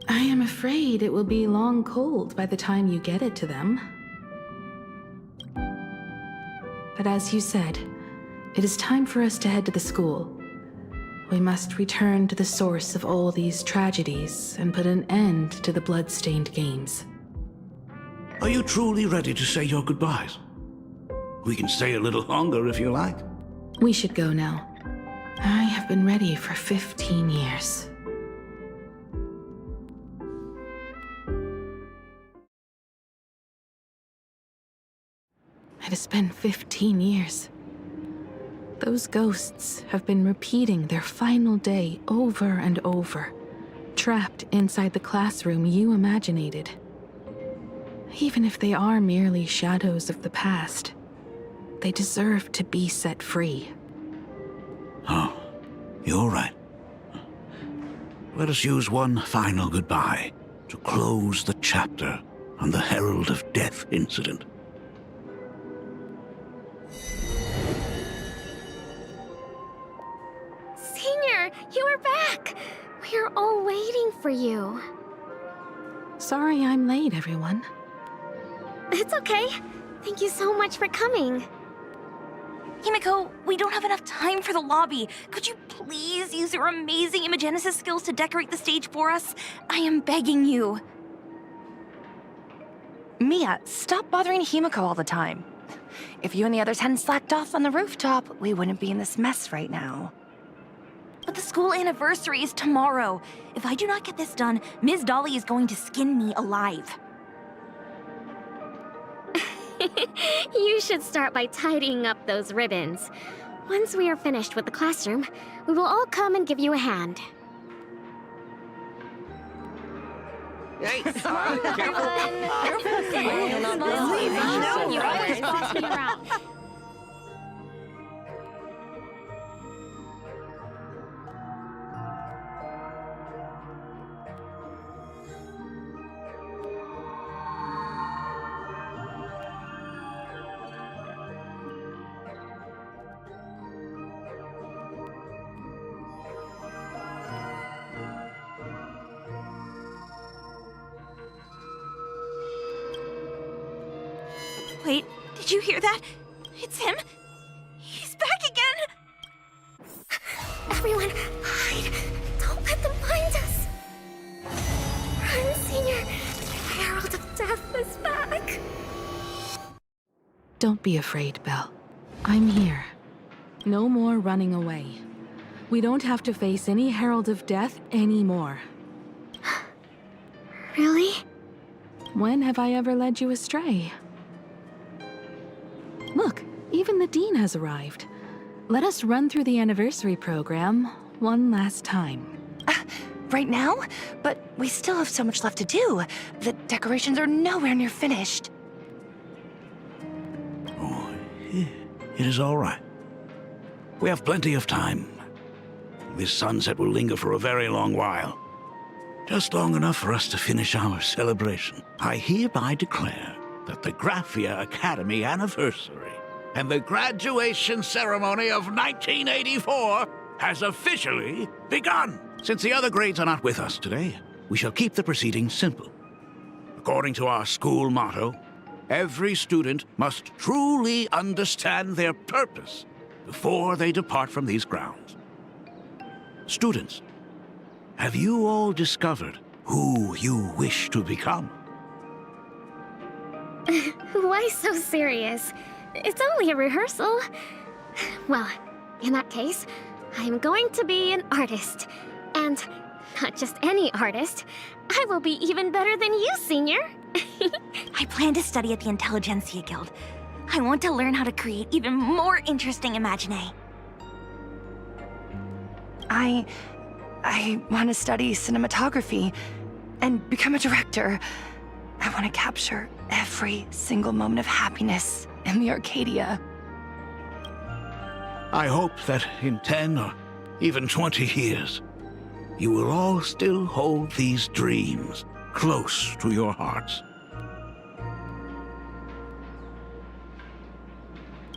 I am afraid it will be long cold by the time you get it to them. But as you said, it is time for us to head to the school. We must return to the source of all these tragedies and put an end to the blood-stained games. Are you truly ready to say your goodbyes? We can stay a little longer if you like. We should go now. I have been ready for 15 years. It has been 15 years. Those ghosts have been repeating their final day over and over, trapped inside the classroom you imaginated. Even if they are merely shadows of the past, they deserve to be set free. Oh, you're right. Let us use one final goodbye to close the chapter on the Herald of Death incident. Senior, you are back! We are all waiting for you. Sorry I'm late, everyone. It's okay. Thank you so much for coming. Himeko, we don't have enough time for the lobby. Could you please use your amazing Imagenesis skills to decorate the stage for us? I am begging you. Mia, stop bothering Himeko all the time. If you and the others hadn't slacked off on the rooftop, we wouldn't be in this mess right now. But the school anniversary is tomorrow. If I do not get this done, Ms. Dolly is going to skin me alive. You should start by tidying up those ribbons. Once we are finished with the classroom, we will all come and give you a hand. Hey, Careful. You're always bossing me around. Wait, did you hear that? It's him. He's back again. Everyone, hide. Don't let them find us. Run, Senior. have this back. Don't be afraid, Belle. I'm here. No more running away. We don't have to face any Herald of Death anymore. Really? When have I ever led you astray? Look, even the Dean has arrived. Let us run through the anniversary program one last time. Right now? But we still have so much left to do. The decorations are nowhere near finished. Oh, it is all right. We have plenty of time. This sunset will linger for a very long while. Just long enough for us to finish our celebration. I hereby declare that the Graphia Academy anniversary and the graduation ceremony of 1984 has officially begun. Since the other grades are not with us today, we shall keep the proceedings simple. According to our school motto, every student must truly understand their purpose before they depart from these grounds. Students, have you all discovered who you wish to become? Why so serious? It's only a rehearsal. Well, in that case, I'm going to be an artist. And not just any artist. I will be even better than you, Senior. I plan to study at the Intelligentsia Guild. I want to learn how to create even more interesting imaginae. I want to study cinematography and become a director. I want to capture every single moment of happiness in the Arcadia. I hope that in 10 or even 20 years, you will all still hold these dreams close to your hearts.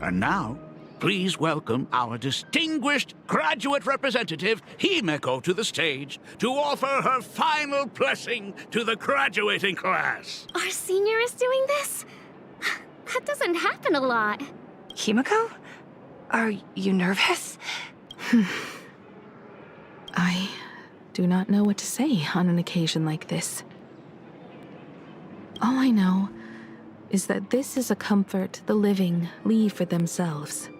And now, please welcome our distinguished graduate representative, Himeko, to the stage to offer her final blessing to the graduating class. Our senior is doing this? That doesn't happen a lot. Himeko? Are you nervous? I do not know what to say on an occasion like this. All I know is that this is a comfort the living leave for themselves.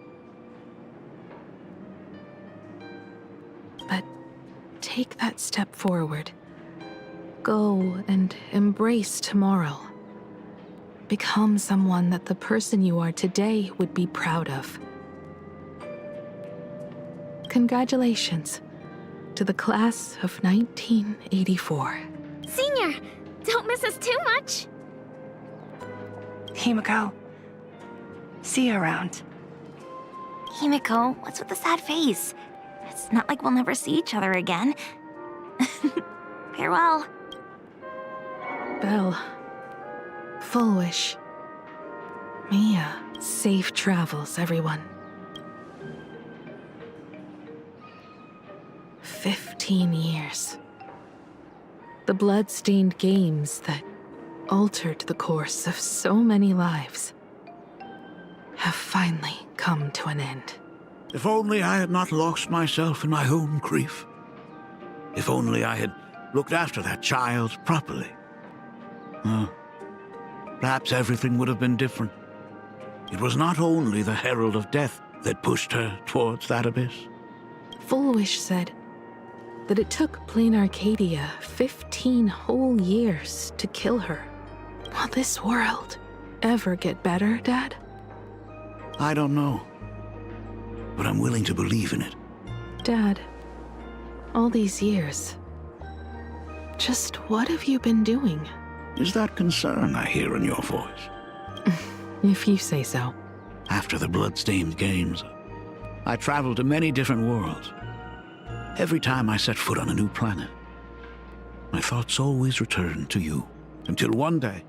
But take that step forward. Go and embrace tomorrow. Become someone that the person you are today would be proud of. Congratulations to the class of 1984. Senior, don't miss us too much. Himeko, see you around. Himeko, what's with the sad face? It's not like we'll never see each other again. Farewell. Belle, full wish. Mia, safe travels, everyone. 15 years. The blood-stained games that altered the course of so many lives have finally come to an end. If only I had not lost myself in my own grief. If only I had looked after that child properly. Perhaps everything would have been different. It was not only the Herald of Death that pushed her towards that abyss. Full Wish said that it took Plain Arcadia 15 whole years to kill her. Will this world ever get better, Dad? I don't know, but I'm willing to believe in it. Dad, all these years, just what have you been doing? Is that concern I hear in your voice? If you say so. After the blood-stained games, I traveled to many different worlds. Every time I set foot on a new planet, my thoughts always returned to you. Until one day,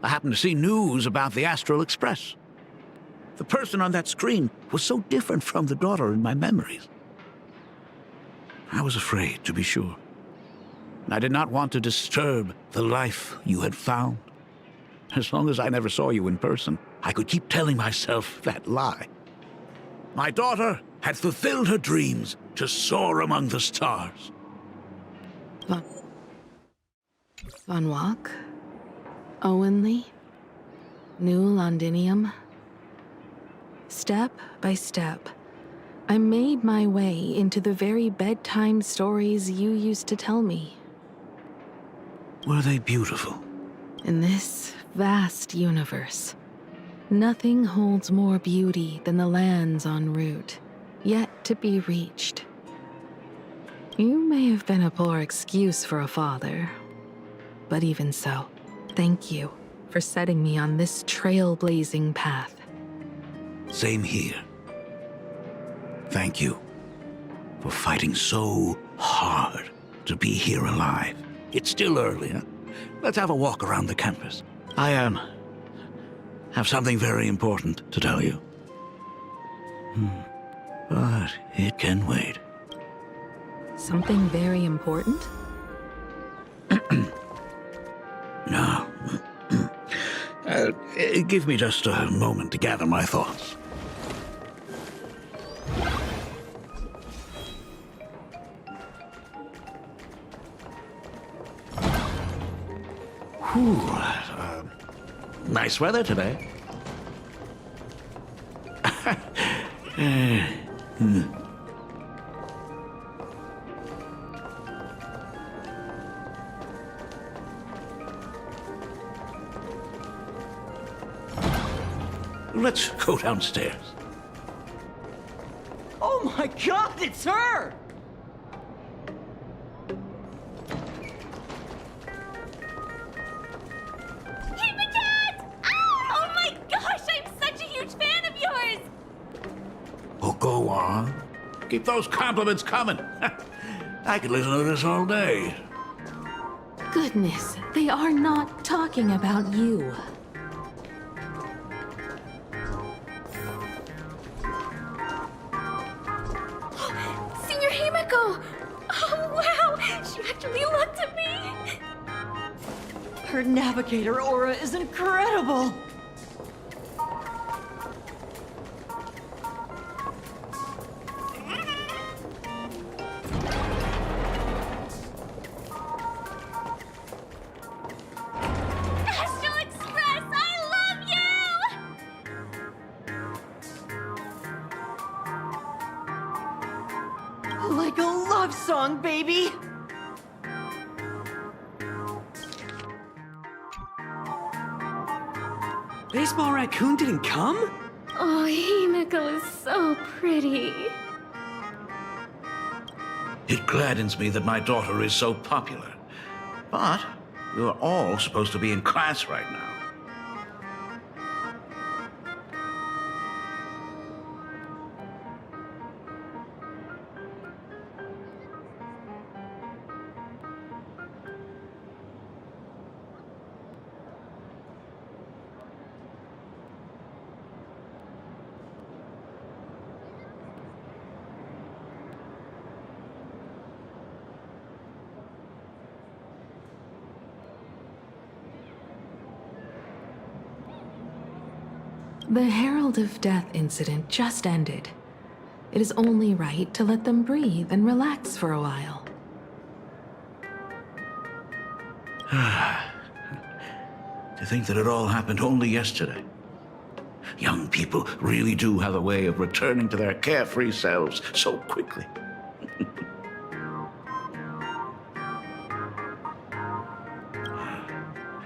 I happened to see news about the Astral Express. The person on that screen was so different from the daughter in my memories. I was afraid, to be sure. I did not want to disturb the life you had found. As long as I never saw you in person, I could keep telling myself that lie. My daughter had fulfilled her dreams to soar among the stars. Van Wak? Owenly, New Londinium. Step by step, I made my way into the very bedtime stories you used to tell me. Were they beautiful? In this vast universe, nothing holds more beauty than the lands en route, yet to be reached. You may have been a poor excuse for a father, but even so, thank you for setting me on this trailblazing path. Same here. Thank you for fighting so hard to be here alive. It's still early, huh? Let's have a walk around the campus. I have something very important to tell you. But it can wait. Something very important? No. Give me just a moment to gather my thoughts. Whew, nice weather today. Let's go downstairs. Oh my god, it's her! Oh my gosh, I'm such a huge fan of yours! Oh, go on. Keep those compliments coming. I could listen to this all day. Goodness, they are not talking about you. Senior Himeko! Oh wow, she actually looked at me! Her navigator aura is incredible! Astral Express, I love you! Like a love song, baby! Baseball Raccoon didn't come? Oh, Himeko is so pretty. It gladdens me that my daughter is so popular. But you're all supposed to be in class right now. The Herald of Death incident just ended. It is only right to let them breathe and relax for a while. To think that it all happened only yesterday. Young people really do have a way of returning to their carefree selves so quickly.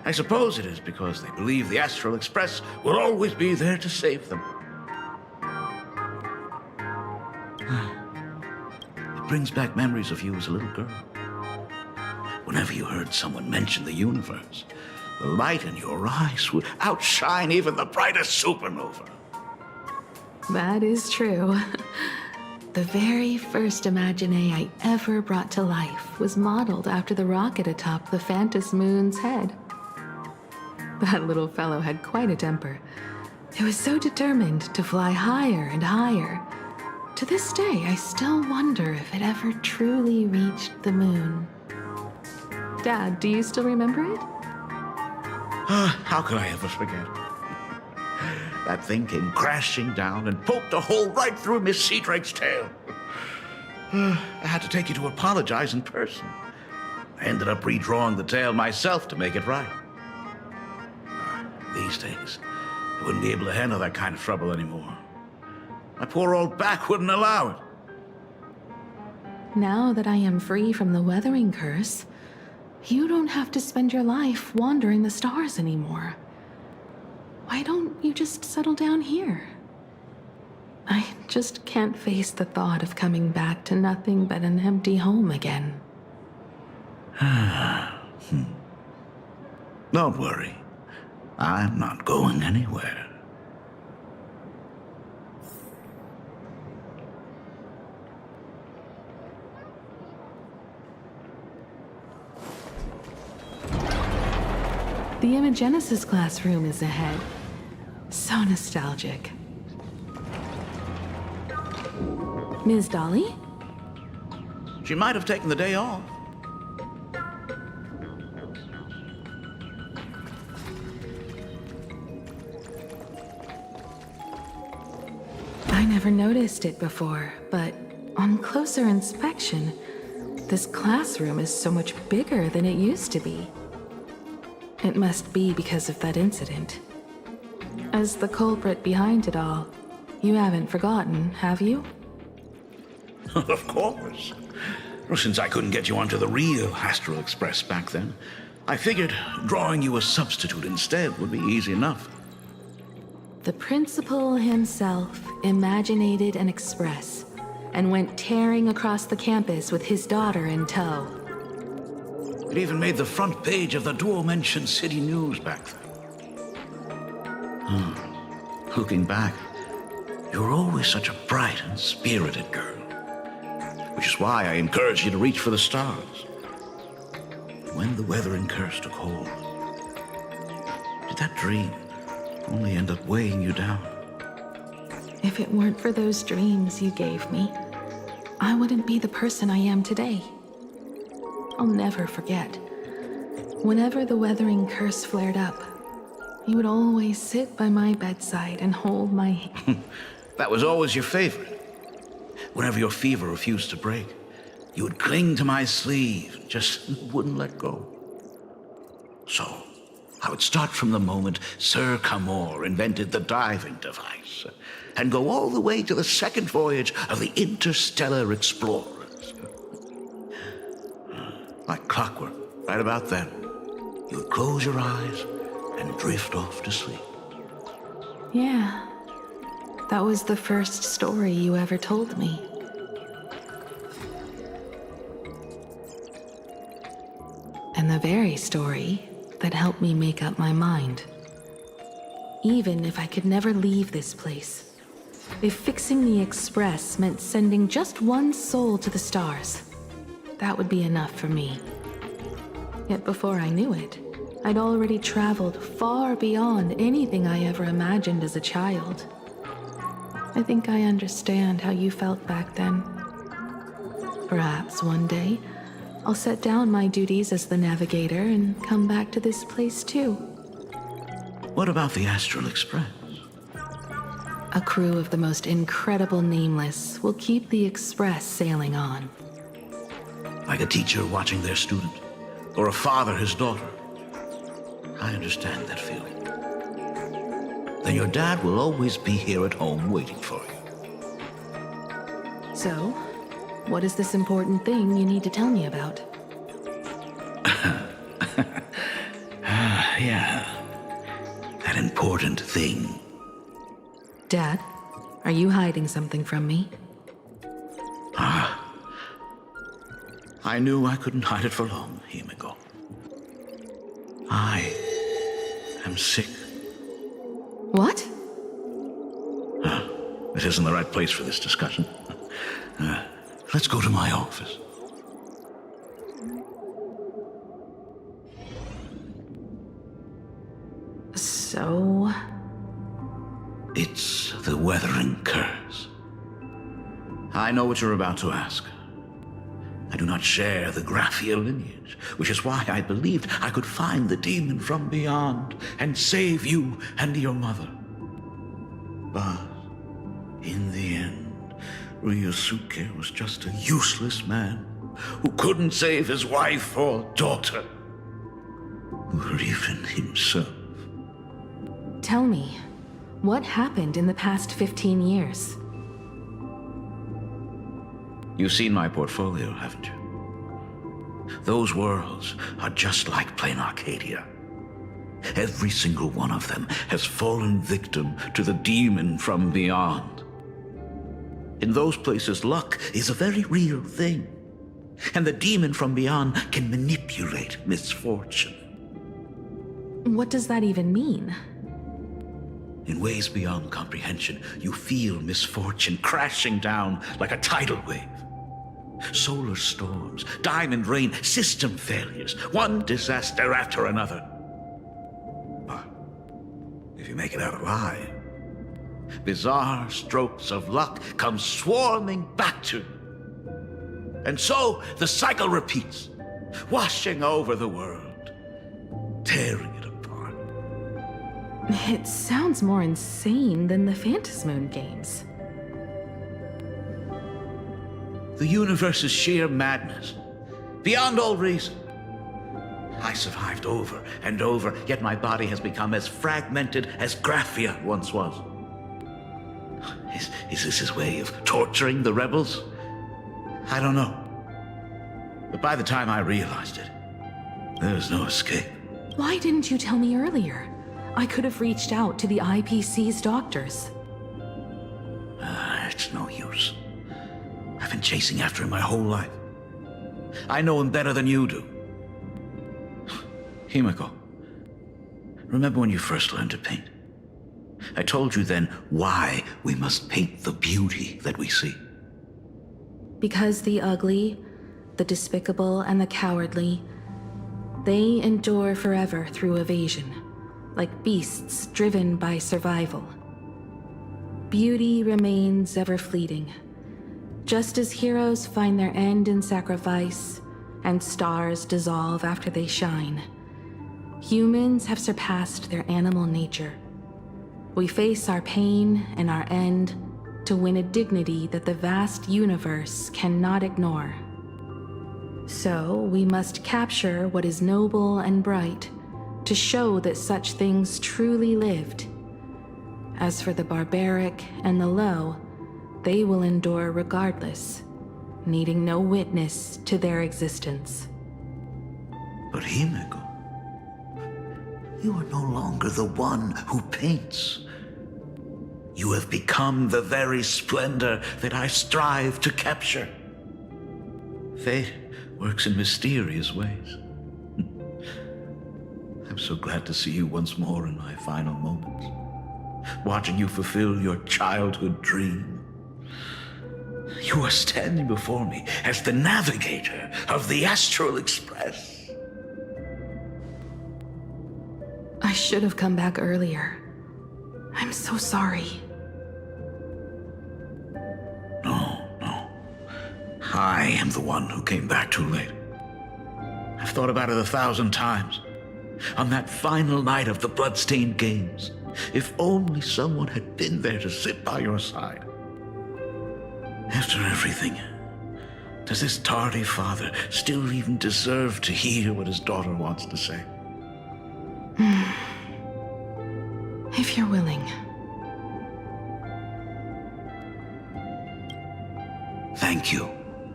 I suppose it is because they believe the Astral Express will always be there to save them. It brings back memories of you as a little girl. Whenever you heard someone mention the universe, the light in your eyes would outshine even the brightest supernova. That is true. The very first Imagine I ever brought to life was modeled after the rocket atop the Phantom Moon's head. That little fellow had quite a temper. It was so determined to fly higher and higher. To this day, I still wonder if it ever truly reached the moon. Dad, do you still remember it? How could I ever forget? That thing came crashing down and poked a hole right through Miss Seadrake's tail. I had to take you to apologize in person. I ended up redrawing the tail myself to make it right. these days. I wouldn't be able to handle that kind of trouble anymore. My poor old back wouldn't allow it. Now that I am free from the weathering curse, you don't have to spend your life wandering the stars anymore. Why don't you just settle down here? I just can't face the thought of coming back to nothing but an empty home again. Don't worry. I'm not going anywhere. The Imogenesis classroom is ahead. So nostalgic. Ms. Dolly? She might have taken the day off. I never noticed it before, but on closer inspection, this classroom is so much bigger than it used to be. It must be because of that incident. As the culprit behind it all, you haven't forgotten, have you? Of course. Well, since I couldn't get you onto the real Astral Express back then, I figured drawing you a substitute instead would be easy enough. The principal himself imaginated an express and went tearing across the campus with his daughter in tow. It even made the front page of the Dual-Mention City News back then. Looking back, you were always such a bright and spirited girl. Which is why I encouraged you to reach for the stars. When the weathering curse took hold, did that dream only end up weighing you down? If it weren't for those dreams you gave me, I wouldn't be the person I am today. I'll never forget. Whenever the weathering curse flared up, you would always sit by my bedside and hold my hand. That was always your favorite. Whenever your fever refused to break, you would cling to my sleeve, just wouldn't let go. So, I would start from the moment Sir Camor invented the diving device, and go all the way to the second voyage of the Interstellar Explorers. Like clockwork, right about then, you would close your eyes and drift off to sleep. Yeah. That was the first story you ever told me. And the very story that helped me make up my mind. Even if I could never leave this place, if fixing the Express meant sending just one soul to the stars, that would be enough for me. Yet before I knew it, I'd already traveled far beyond anything I ever imagined as a child. I think I understand how you felt back then. Perhaps one day, I'll set down my duties as the navigator and come back to this place too. What about the Astral Express? A crew of the most incredible nameless will keep the Express sailing on. Like a teacher watching their student, or a father his daughter. I understand that feeling. Then your dad will always be here at home waiting for you. So, what is this important thing you need to tell me about? Yeah. That important thing. Dad, are you hiding something from me? I knew I couldn't hide it for long, Himiko. I am sick. What? This isn't the right place for this discussion. Let's go to my office. So? It's the weathering curse. I know what you're about to ask. I do not share the Graphia lineage, which is why I believed I could find the demon from beyond and save you and your mother. But in the end, Ryosuke was just a useless man who couldn't save his wife or daughter, or even himself. Tell me, what happened in the past 15 years? You've seen my portfolio, haven't you? Those worlds are just like plain Arcadia. Every single one of them has fallen victim to the demon from beyond. In those places, luck is a very real thing, and the demon from beyond can manipulate misfortune. What does that even mean? In ways beyond comprehension, you feel misfortune crashing down like a tidal wave. Solar storms, diamond rain, system failures, one disaster after another. But if you make it out alive, bizarre strokes of luck come swarming back to you. And so the cycle repeats, washing over the world, tearing it apart. It sounds more insane than the Phantasmoon games. The universe's sheer madness, beyond all reason. I survived over and over, yet my body has become as fragmented as Graphia once was. Is this his way of torturing the rebels? I don't know. But by the time I realized it, there was no escape. Why didn't you tell me earlier? I could have reached out to the IPC's doctors. It's no use. I've been chasing after him my whole life. I know him better than you do. Himiko, remember when you first learned to paint? I told you then why we must paint the beauty that we see. Because the ugly, the despicable, and the cowardly, they endure forever through evasion, like beasts driven by survival. Beauty remains ever fleeting. Just as heroes find their end in sacrifice, and stars dissolve after they shine, humans have surpassed their animal nature. We face our pain and our end to win a dignity that the vast universe cannot ignore. So we must capture what is noble and bright to show that such things truly lived. As for the barbaric and the low, they will endure regardless, needing no witness to their existence. But Himiko, you are no longer the one who paints. You have become the very splendor that I strive to capture. Fate works in mysterious ways. I'm so glad to see you once more in my final moments, watching you fulfill your childhood dream. You are standing before me as the navigator of the Astral Express. I should have come back earlier. I'm so sorry. No. I am the one who came back too late. I've thought about it 1,000 times. On that final night of the bloodstained games, if only someone had been there to sit by your side. After everything, does this tardy father still even deserve to hear what his daughter wants to say? If you're willing. Thank you,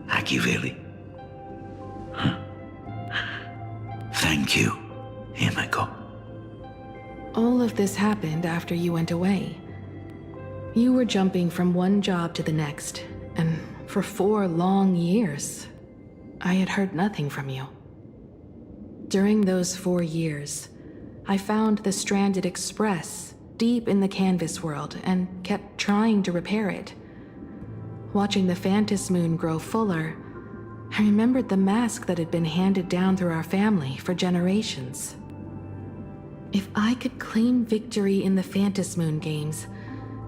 Akiveli. Thank you, Himiko. All of this happened after you went away. You were jumping from one job to the next, and for 4 long years, I had heard nothing from you. During those 4 years, I found the stranded Express deep in the canvas world and kept trying to repair it. Watching the Phantasmoon grow fuller, I remembered the mask that had been handed down through our family for generations. If I could claim victory in the Phantasmoon games,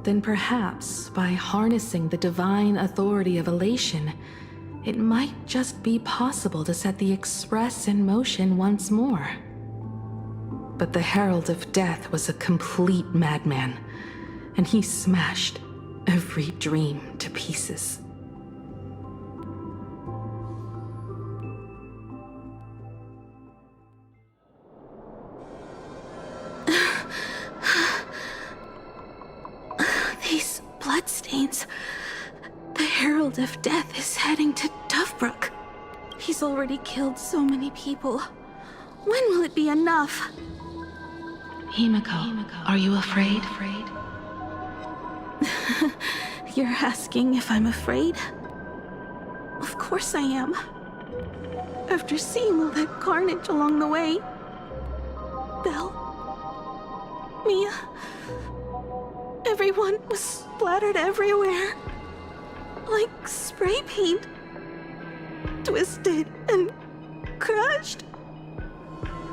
then perhaps by harnessing the divine authority of elation, it might just be possible to set the Express in motion once more. But the Herald of Death was a complete madman, and he smashed every dream to pieces. Herald of Death is heading to Dovebrook. He's already killed so many people. When will it be enough? Himiko, are you afraid? You're asking if I'm afraid? Of course I am. After seeing all that carnage along the way. Belle, Mia, everyone was splattered everywhere. Like spray paint. Twisted and crushed.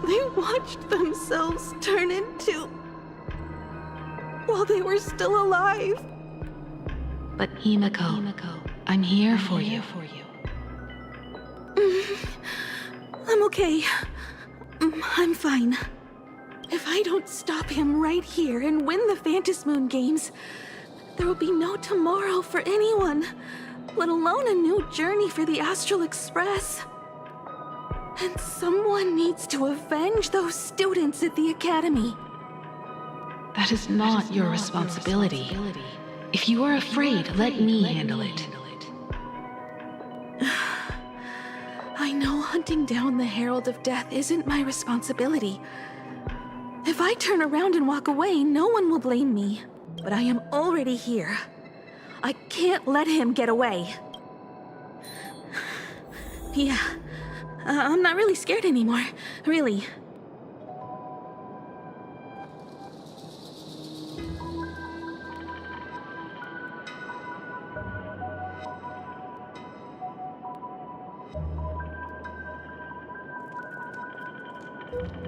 They watched themselves turn into... while they were still alive. But Himiko, I'm here for you. I'm okay. I'm fine. If I don't stop him right here and win the Phantom Moon games, there will be no tomorrow for anyone, let alone a new journey for the Astral Express. And someone needs to avenge those students at the Academy. That is not your responsibility. If you are afraid, let me handle it. I know hunting down the Herald of Death isn't my responsibility. If I turn around and walk away, no one will blame me. But I am already here. I can't let him get away. Yeah, I'm not really scared anymore, really.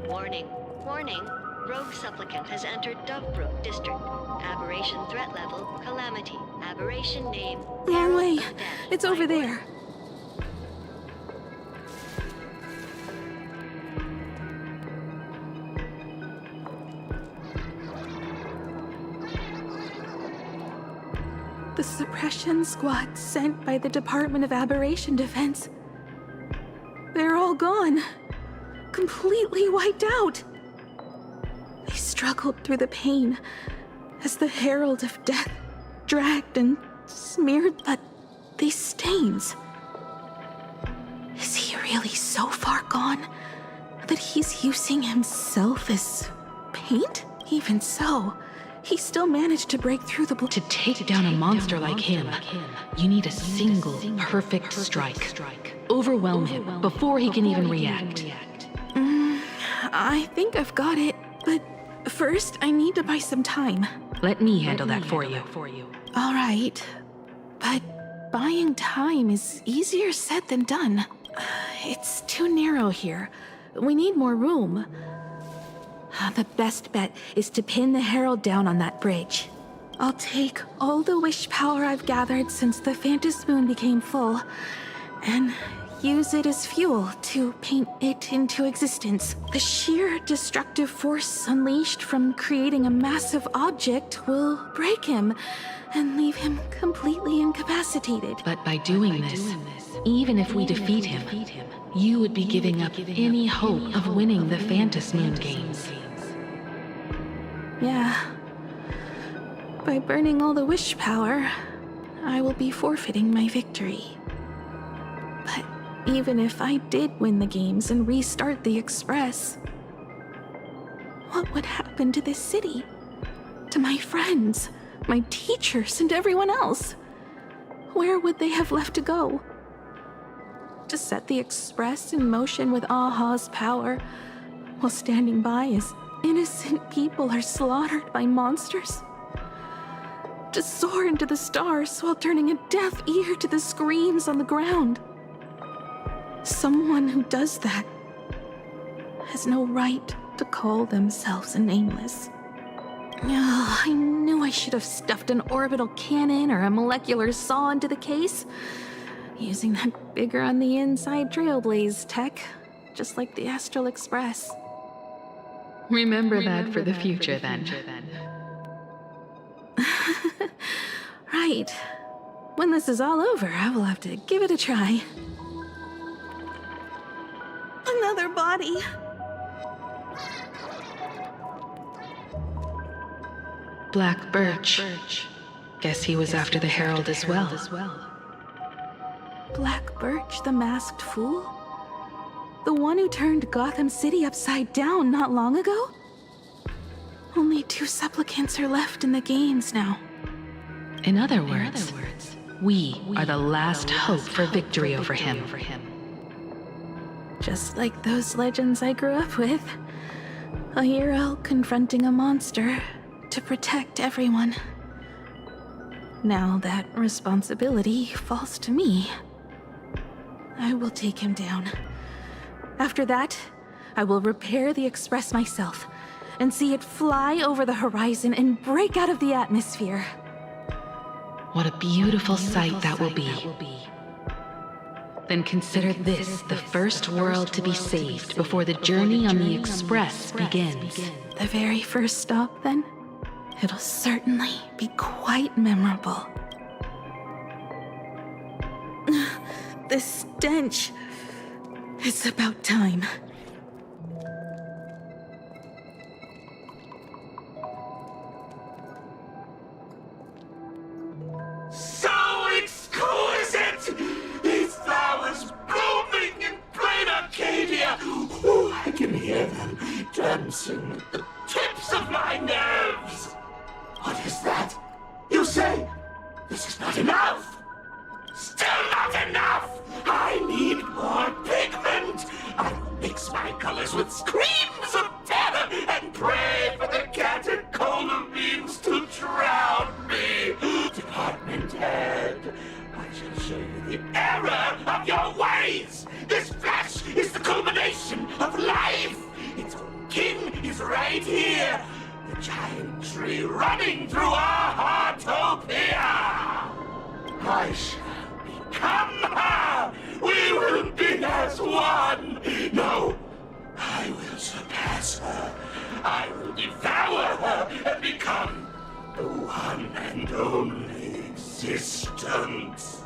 Warning. Warning. Rogue supplicant has entered Dovebrook district. Aberration threat level, Calamity. Aberration name... Long way. It's over there. The suppression squad sent by the Department of Aberration Defense. They're all gone. Completely wiped out. They struggled through the pain as the Herald of Death dragged and smeared these stains. Is he really so far gone that he's using himself as paint? Even so, he still managed to break through the To take down a monster like him, you need a single perfect strike. Overwhelm him before he can even react. I think I've got it, but first I need to buy some time. Let me handle that for you. All right, but buying time is easier said than done. It's too narrow here. We need more room. The best bet is to pin the Herald down on that bridge. I'll take all the wish power I've gathered since the Phantom Moon became full, and use it as fuel to paint it into existence. The sheer destructive force unleashed from creating a massive object will break him and leave him completely incapacitated. But by doing this, even if we defeat him, you would be giving up any hope of winning the Phantom Moon games. Yeah. By burning all the wish power, I will be forfeiting my victory. But even if I did win the games and restart the Express, what would happen to this city? To my friends, my teachers, and everyone else? Where would they have left to go? To set the Express in motion with Aha's power, while standing by as innocent people are slaughtered by monsters? To soar into the stars while turning a deaf ear to the screams on the ground? Someone who does that has no right to call themselves a nameless. Oh, I knew I should have stuffed an orbital cannon or a molecular saw into the case, using that bigger on the inside Trailblaze tech, just like the Astral Express. Remember that for the future, then. Right. When this is all over, I will have to give it a try. Another body. Black Birch. Guess he was after the Herald as well. Black Birch, the masked fool? The one who turned Gotham City upside down not long ago? Only 2 supplicants are left in the games now. In other words, we are the last hope for victory over him. Just like those legends I grew up with. A hero confronting a monster to protect everyone. Now that responsibility falls to me. I will take him down. After that, I will repair the Express myself and see it fly over the horizon and break out of the atmosphere. What a beautiful sight that will be. Then consider this the first world to be saved before the journey on the Express begins. The very first stop, then? It'll certainly be quite memorable. The stench. It's about time. So exquisite! These flowers blooming in plain Arcadia! Ooh, I can hear them dancing at the tips of my nerves! What is that? You say this is not enough? Still not enough! I need more pigment! I will mix my colors with screams of terror and pray for the catecholamines to drown me! Department head, I shall show you the error of your ways! This flesh is the culmination of life! Its king is right here! The giant tree running through our heartopia! I shall become her! We will be as one! No, I will surpass her. I will devour her and become the one and only existence.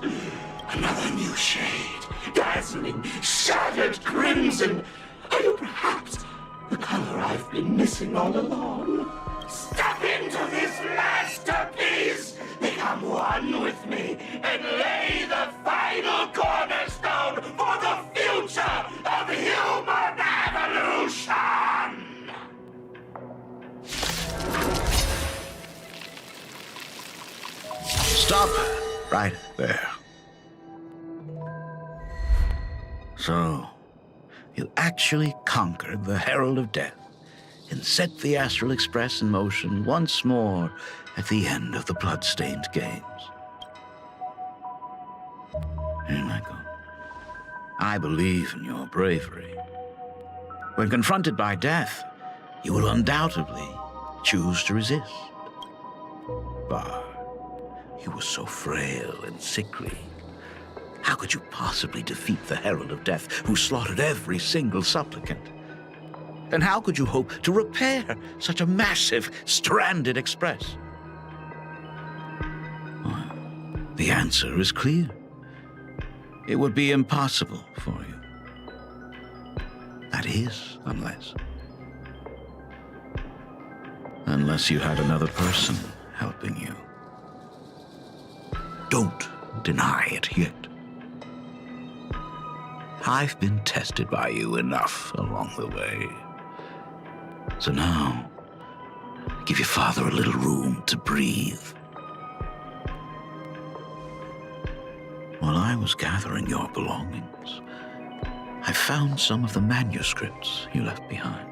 Another new shade, dazzling, shattered crimson. Are you perhaps the color I've been missing all along? Step into this masterpiece! Become one with me and lay the final cornerstone for the future of human evolution! Stop right there. So, you actually conquered the Herald of Death and set the Astral Express in motion once more at the end of the blood-stained games. Here, Michael. I believe in your bravery. When confronted by death, you will undoubtedly choose to resist. But you were so frail and sickly. How could you possibly defeat the Herald of Death, who slaughtered every single supplicant? And how could you hope to repair such a massive, stranded express? Well, the answer is clear. It would be impossible for you. That is, unless you had another person helping you. Don't deny it yet. I've been tested by you enough along the way. So now, give your father a little room to breathe. While I was gathering your belongings, I found some of the manuscripts you left behind.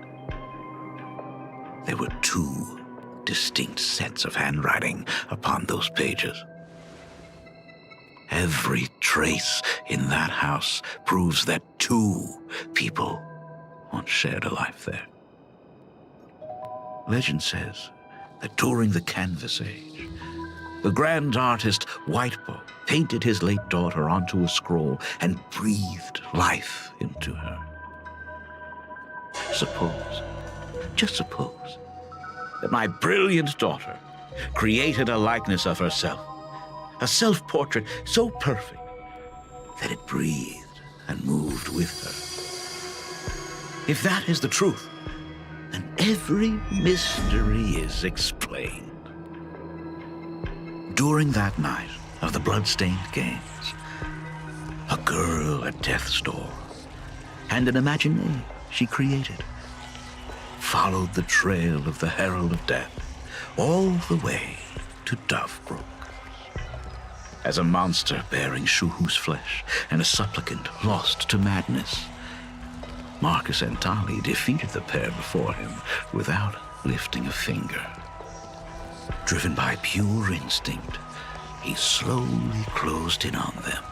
There were 2 distinct sets of handwriting upon those pages. Every trace in that house proves that 2 people once shared a life there. Legend says that during the Canvas Age, the grand artist Whitebow painted his late daughter onto a scroll and breathed life into her. Suppose, just suppose, that my brilliant daughter created a likeness of herself, a self-portrait so perfect that it breathed and moved with her. If that is the truth, then every mystery is explained. During that night of the blood-stained games, girl at death's door, and an imagination she created followed the trail of the Herald of Death all the way to Dovebrook. As a monster bearing Shuhu's flesh and a supplicant lost to madness, Marcus and Tali defeated the pair before him without lifting a finger. Driven by pure instinct, he slowly closed in on them.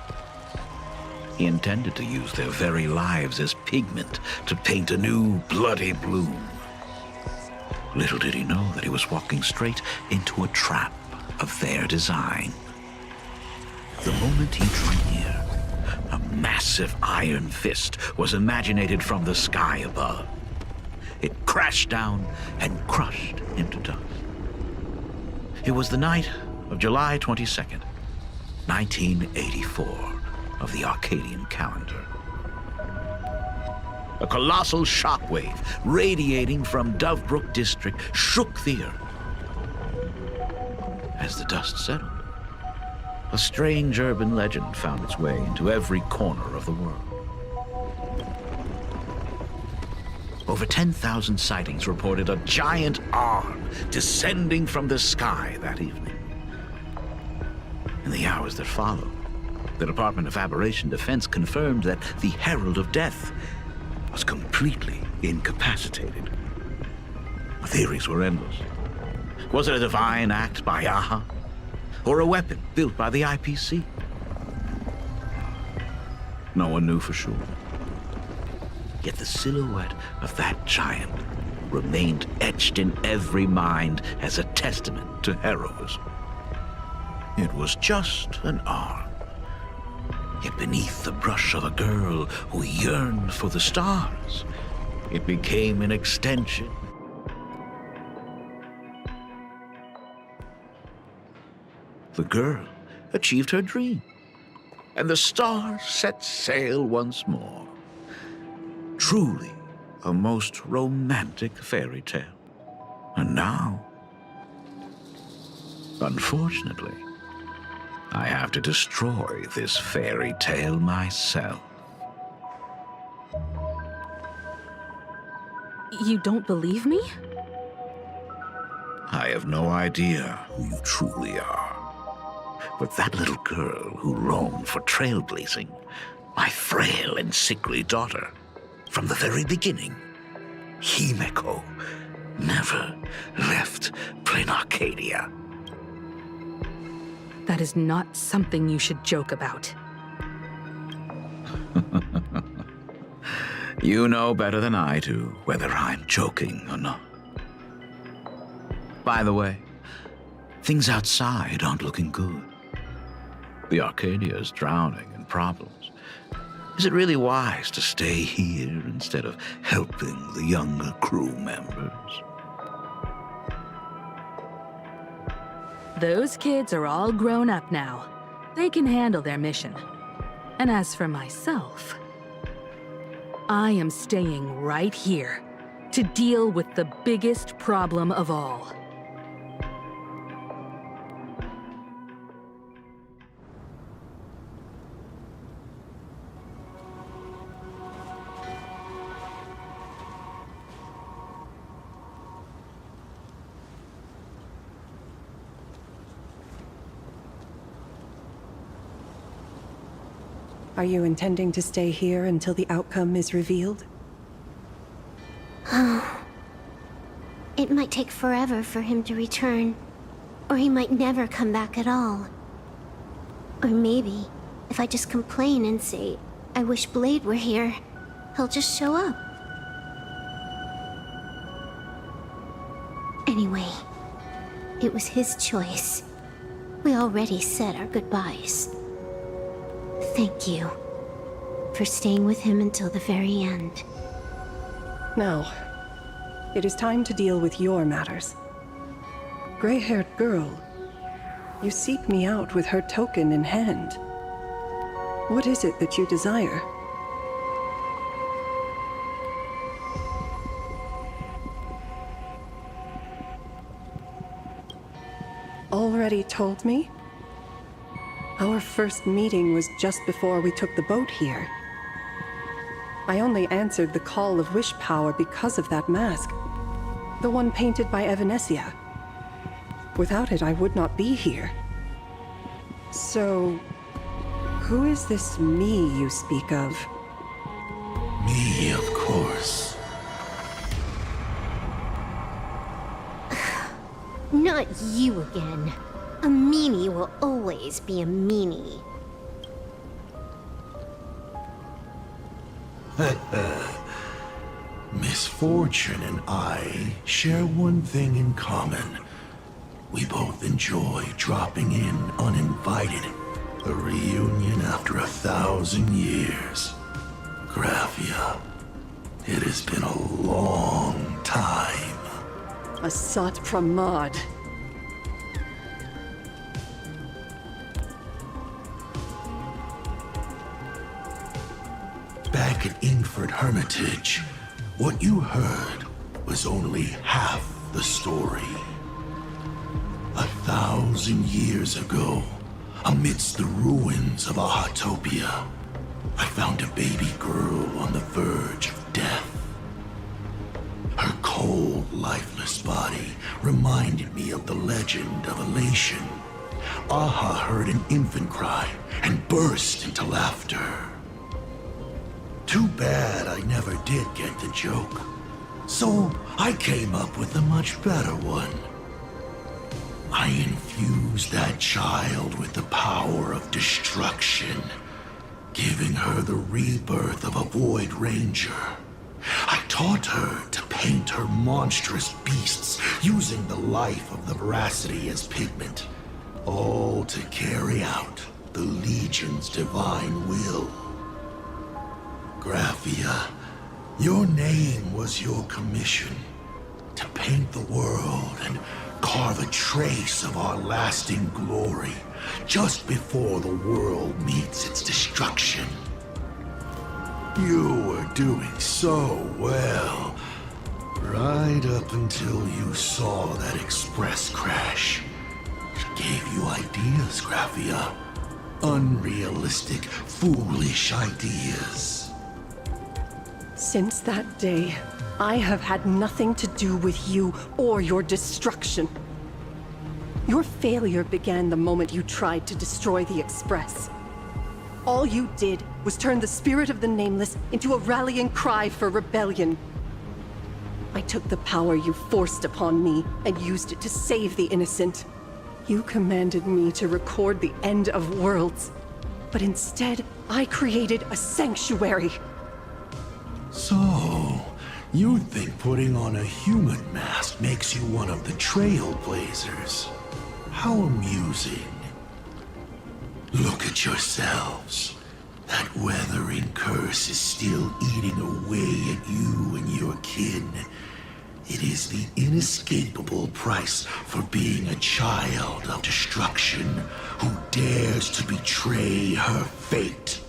He intended to use their very lives as pigment to paint a new bloody bloom. Little did he know that he was walking straight into a trap of their design. The moment he drew near, a massive iron fist was imaginated from the sky above. It crashed down and crushed into dust. It was the night of July 22nd, 1984, of the Arcadian calendar. A colossal shockwave radiating from Dovebrook District shook the earth. As the dust settled, a strange urban legend found its way into every corner of the world. Over 10,000 sightings reported a giant arm descending from the sky that evening. In the hours that followed, the Department of Aberration Defense confirmed that the Herald of Death was completely incapacitated. The theories were endless. Was it a divine act by Aha? Or a weapon built by the IPC? No one knew for sure. Yet the silhouette of that giant remained etched in every mind as a testament to heroism. It was just an arm. Yet beneath the brush of a girl who yearned for the stars, it became an extension. The girl achieved her dream, and the stars set sail once more. Truly a most romantic fairy tale. And now, unfortunately, I have to destroy this fairy tale myself. You don't believe me? I have no idea who you truly are. But that little girl who roamed for trailblazing, my frail and sickly daughter, from the very beginning, Himeko, never left Plain Arcadia. That is not something you should joke about. You know better than I do whether I'm joking or not. By the way, things outside aren't looking good. The Arcadia is drowning in problems. Is it really wise to stay here instead of helping the younger crew members? Those kids are all grown up now. They can handle their mission. And as for myself, I am staying right here to deal with the biggest problem of all. Are you intending to stay here until the outcome is revealed? It might take forever for him to return, or he might never come back at all. Or maybe, if I just complain and say, I wish Blade were here, he'll just show up. Anyway, it was his choice. We already said our goodbyes. Thank you for staying with him until the very end. Now, it is time to deal with your matters. Gray-haired girl, you seek me out with her token in hand. What is it that you desire? Already told me? Our first meeting was just before we took the boat here. I only answered the call of wish power because of that mask. The one painted by Evanesia. Without it, I would not be here. So, who is this me you speak of? Me, of course. Not you again. A meanie will always be a meanie. Misfortune and I share one thing in common. We both enjoy dropping in uninvited. A reunion after 1,000 years. Graphia, it has been a long time. A Sat Pramad. Back at Ingford Hermitage, what you heard was only half the story. 1,000 years ago, amidst the ruins of Ahatopia, I found a baby girl on the verge of death. Her cold, lifeless body reminded me of the legend of Elation. Aha heard an infant cry and burst into laughter. Too bad I never did get the joke. So I came up with a much better one. I infused that child with the power of destruction, giving her the rebirth of a Void Ranger. I taught her to paint her monstrous beasts using the life of the veracity as pigment, all to carry out the Legion's divine will. Graphia, your name was your commission, to paint the world and carve a trace of our lasting glory just before the world meets its destruction. You were doing so well, right up until you saw that express crash. It gave you ideas, Graphia. Unrealistic, foolish ideas. Since that day, I have had nothing to do with you or your destruction. Your failure began the moment you tried to destroy the Express. All you did was turn the spirit of the Nameless into a rallying cry for rebellion. I took the power you forced upon me and used it to save the innocent. You commanded me to record the end of worlds, but instead, I created a sanctuary. So, you think putting on a human mask makes you one of the Trailblazers? How amusing. Look at yourselves. That weathering curse is still eating away at you and your kin. It is the inescapable price for being a child of destruction who dares to betray her fate.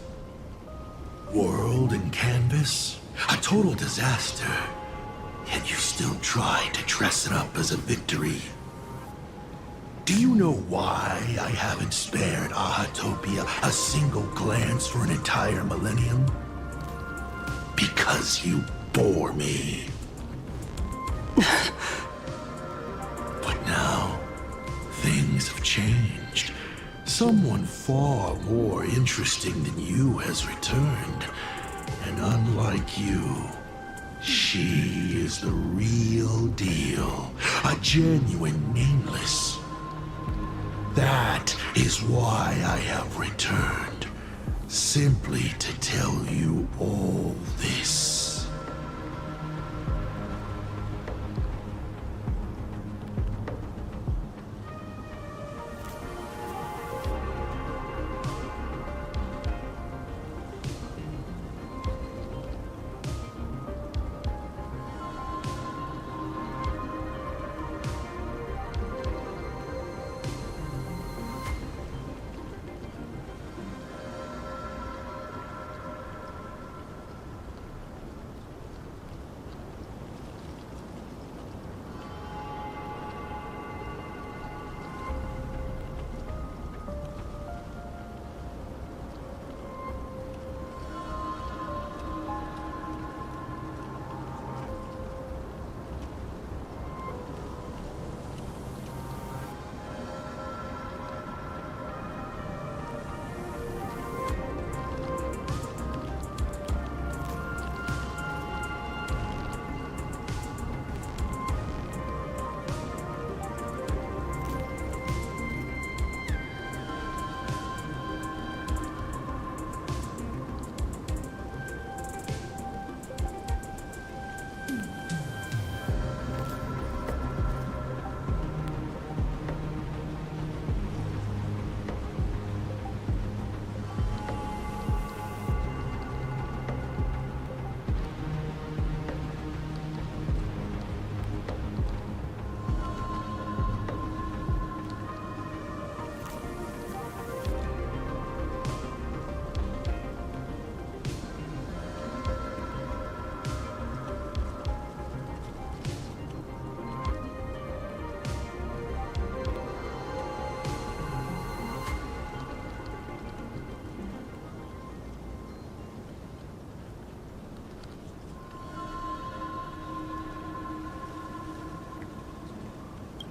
World and canvas, a total disaster. Yet you still try to dress it up as a victory. Do you know why I haven't spared Ahatopia a single glance for an entire millennium? Because you bore me. But now, things have changed. Someone far more interesting than you has returned. And unlike you, she is the real deal. A genuine Nameless. That is why I have returned. Simply to tell you all this.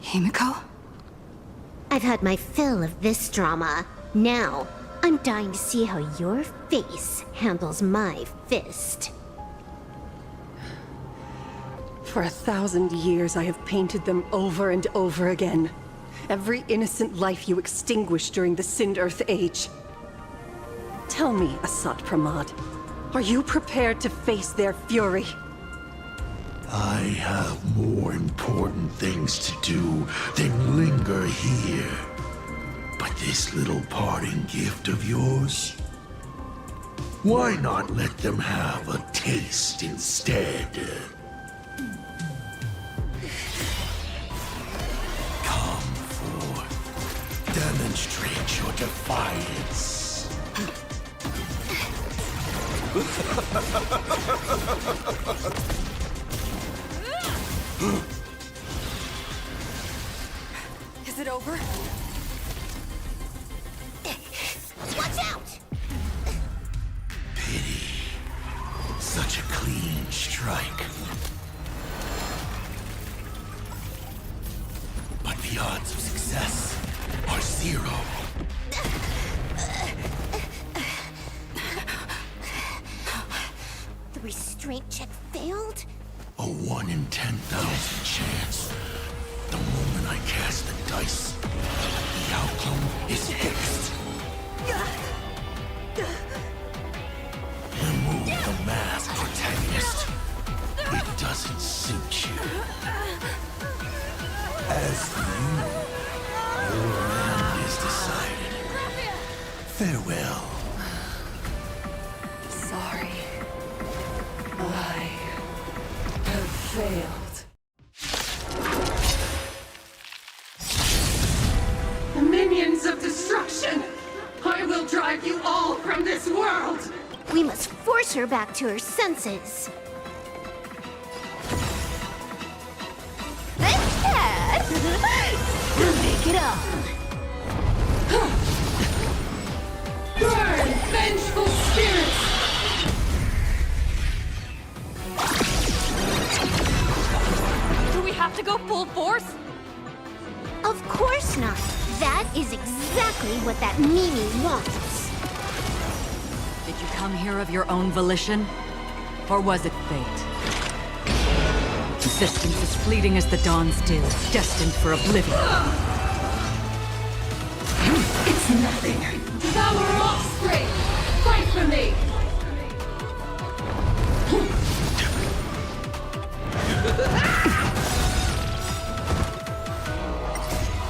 Himiko? I've had my fill of this drama. Now, I'm dying to see how your face handles my fist. For 1,000 years, I have painted them over and over again. Every innocent life you extinguished during the Sind Earth Age. Tell me, Asat Pramad, are you prepared to face their fury? I have more important things to do than linger here. But this little parting gift of yours? Why not let them have a taste instead? Come forth. Demonstrate your defiance. Is it over? Watch out! Pity. Such a clean strike. But the odds of success are 0. The restraint check failed? A 1 in 10,000 chance. The moment I cast the dice, the outcome is fixed. Remove the masked protagonist. It doesn't suit you. As for you, your end is decided. Farewell. Sorry. I have failed. Minions of destruction! I will drive you all from this world! We must force her back to her senses. We'll make it up! Burn, vengeful spirits! Do we have to go full force? Of course not. That is exactly what that Mimi wants. Did you come here of your own volition? Or was it fate? Existence as fleeting as the dawn's dew, destined for oblivion. It's nothing. Devour offspring! Fight for me!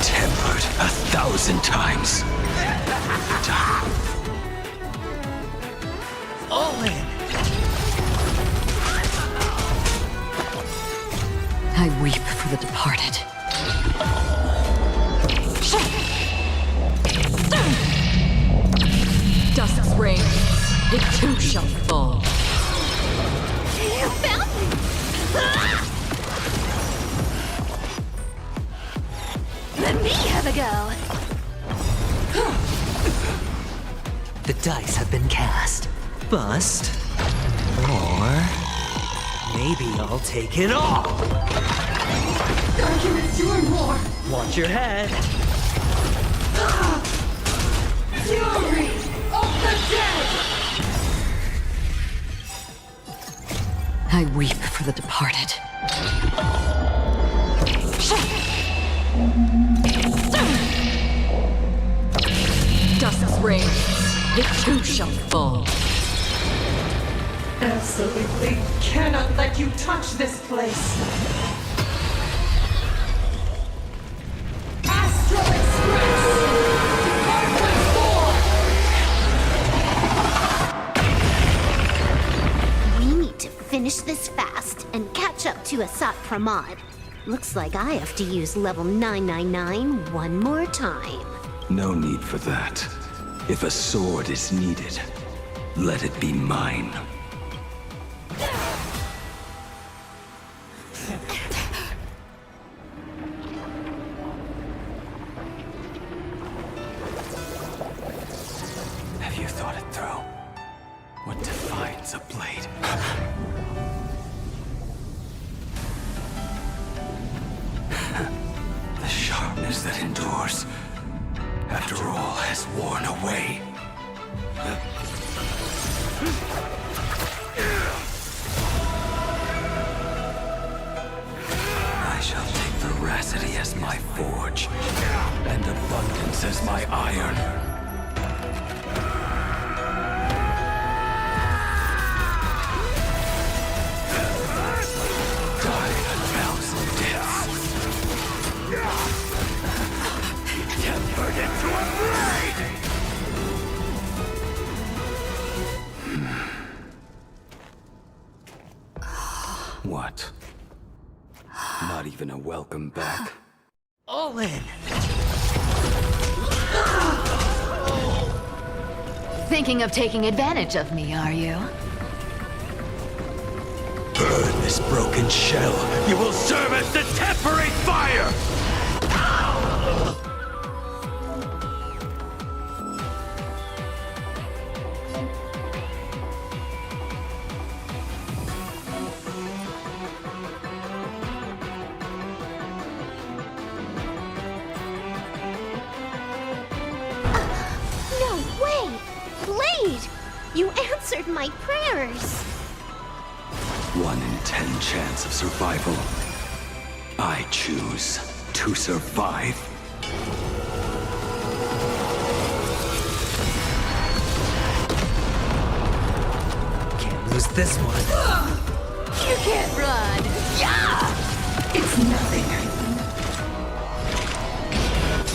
Tempered 1,000 times. All in! I weep for the departed. Dusk's reign, it too shall fall. You found me! Let me have a go! The dice have been cast. Bust. Or... maybe I'll take it all! I can endure more! Watch your head. Fury of the dead! I weep for the departed. Dusk's reign, it too shall fall. Absolutely cannot let you touch this place! Astral Express! Department 4! We need to finish this fast and catch up to Asat Pramad. Looks like I have to use level 999 one more time. No need for that. If a sword is needed, let it be mine. Have you thought it through? What defines a blade? The darkness that endures, after all has worn away. I shall take veracity as my forge, and abundance as my iron. Die a thousand deaths. Tempered into a blade! What? Not even a welcome back? All in! Thinking of taking advantage of me, are you? Burn this broken shell! You will serve as the temporary fire! No way! Blade! You answered my prayers! 1 in 10 chance of survival. I choose to survive. Can't lose this one. You can't run! Yeah! It's nothing.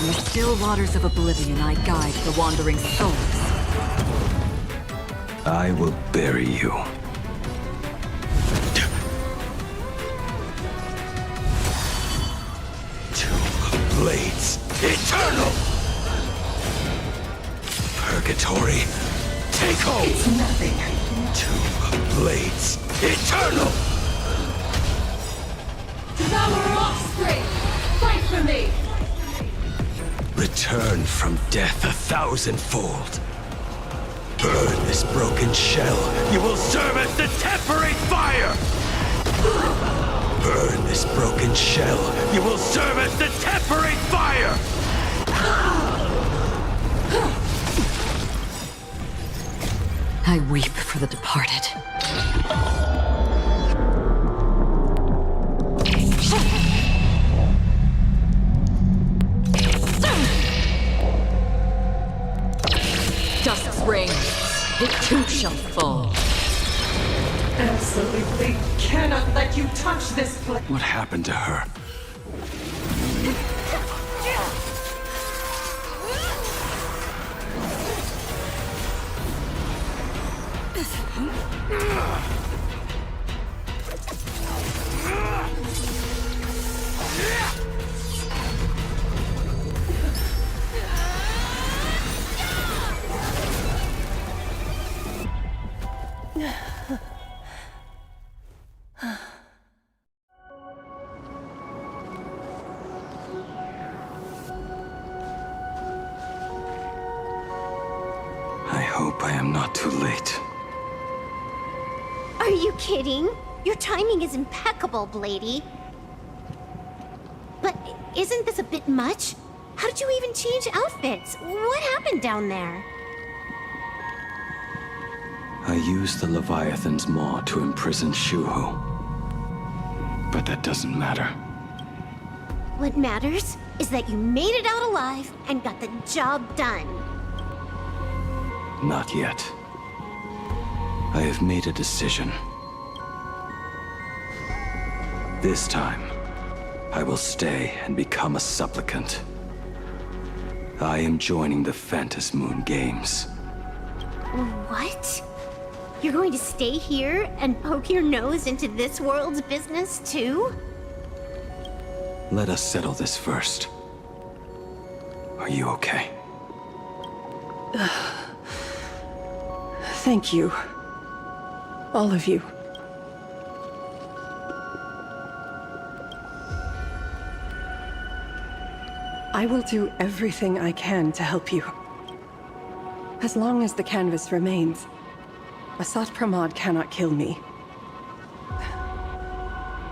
In the still waters of oblivion, I guide the wandering souls. I will bury you. Two blades, eternal! Purgatory, take hold! It's nothing. Two blades, eternal! Devour offspring! Fight for me! Return from death 1,000-fold. Burn this broken shell. You will serve as the temporary fire! Burn this broken shell. You will serve as the temporary fire! I weep for the departed. Dusk's reign, it too shall fall. Absolutely cannot let you touch this place. What happened to her? I hope I am not too late. Are you kidding? Your timing is impeccable, Blady. But isn't this a bit much? How did you even change outfits? What happened down there? I used the Leviathan's maw to imprison Shuho. But that doesn't matter. What matters is that you made it out alive and got the job done. Not yet. I have made a decision. This time, I will stay and become a supplicant. I am joining the Phantasmoon Games. What? You're going to stay here and poke your nose into this world's business too? Let us settle this first. Are you okay? Thank you. All of you. I will do everything I can to help you. As long as the canvas remains, Asat Pramod cannot kill me.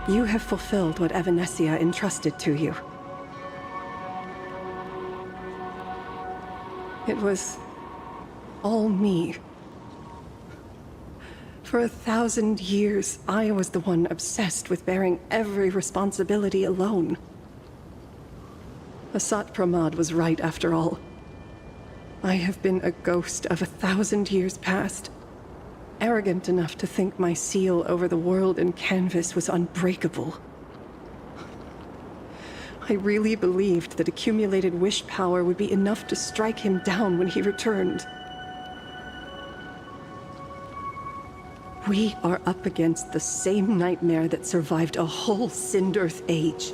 You have fulfilled what Evanesia entrusted to you. It was all me. For 1,000 years, I was the one obsessed with bearing every responsibility alone. Asat Pramad was right after all. I have been a ghost of 1,000 years past, arrogant enough to think my seal over the world and canvas was unbreakable. I really believed that accumulated wish power would be enough to strike him down when he returned. We are up against the same nightmare that survived a whole Sindearth age.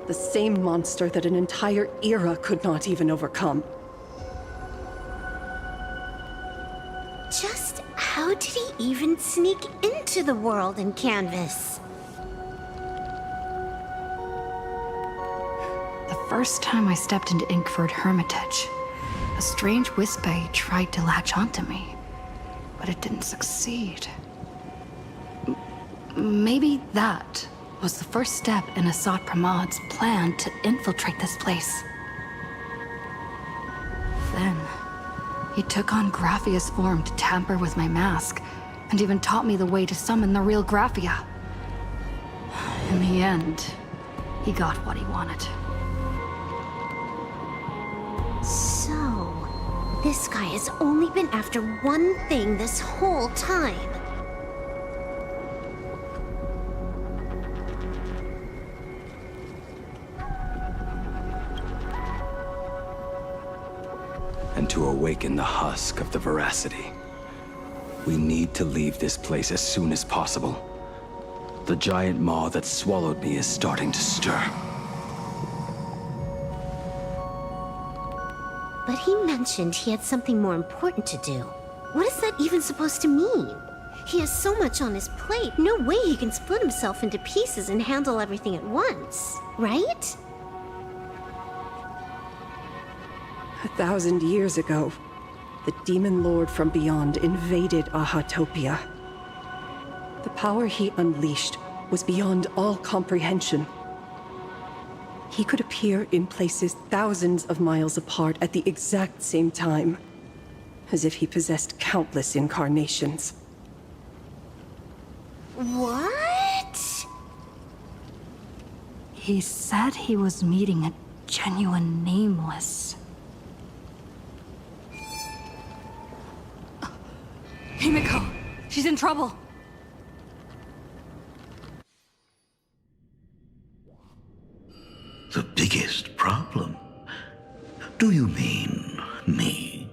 The same monster that an entire era could not even overcome. Just how did he even sneak into the world in Canvas? The first time I stepped into Inkford Hermitage, a strange Wispay tried to latch onto me, but it didn't succeed. Maybe that was the first step in Asat Pramad's plan to infiltrate this place. Then, he took on Graphia's form to tamper with my mask, and even taught me the way to summon the real Graphia. In the end, he got what he wanted. So, this guy has only been after one thing this whole time. And to awaken the husk of the veracity, we need to leave this place as soon as possible. The giant maw that swallowed me is starting to stir. But he mentioned he had something more important to do. What is that even supposed to mean? He has so much on his plate, no way he can split himself into pieces and handle everything at once, right? 1,000 years ago, the demon lord from beyond invaded Ahatopia. The power he unleashed was beyond all comprehension. He could appear in places thousands of miles apart at the exact same time, as if he possessed countless incarnations. What? He said he was meeting a genuine nameless. Himiko! She's in trouble! The biggest problem? Do you mean me?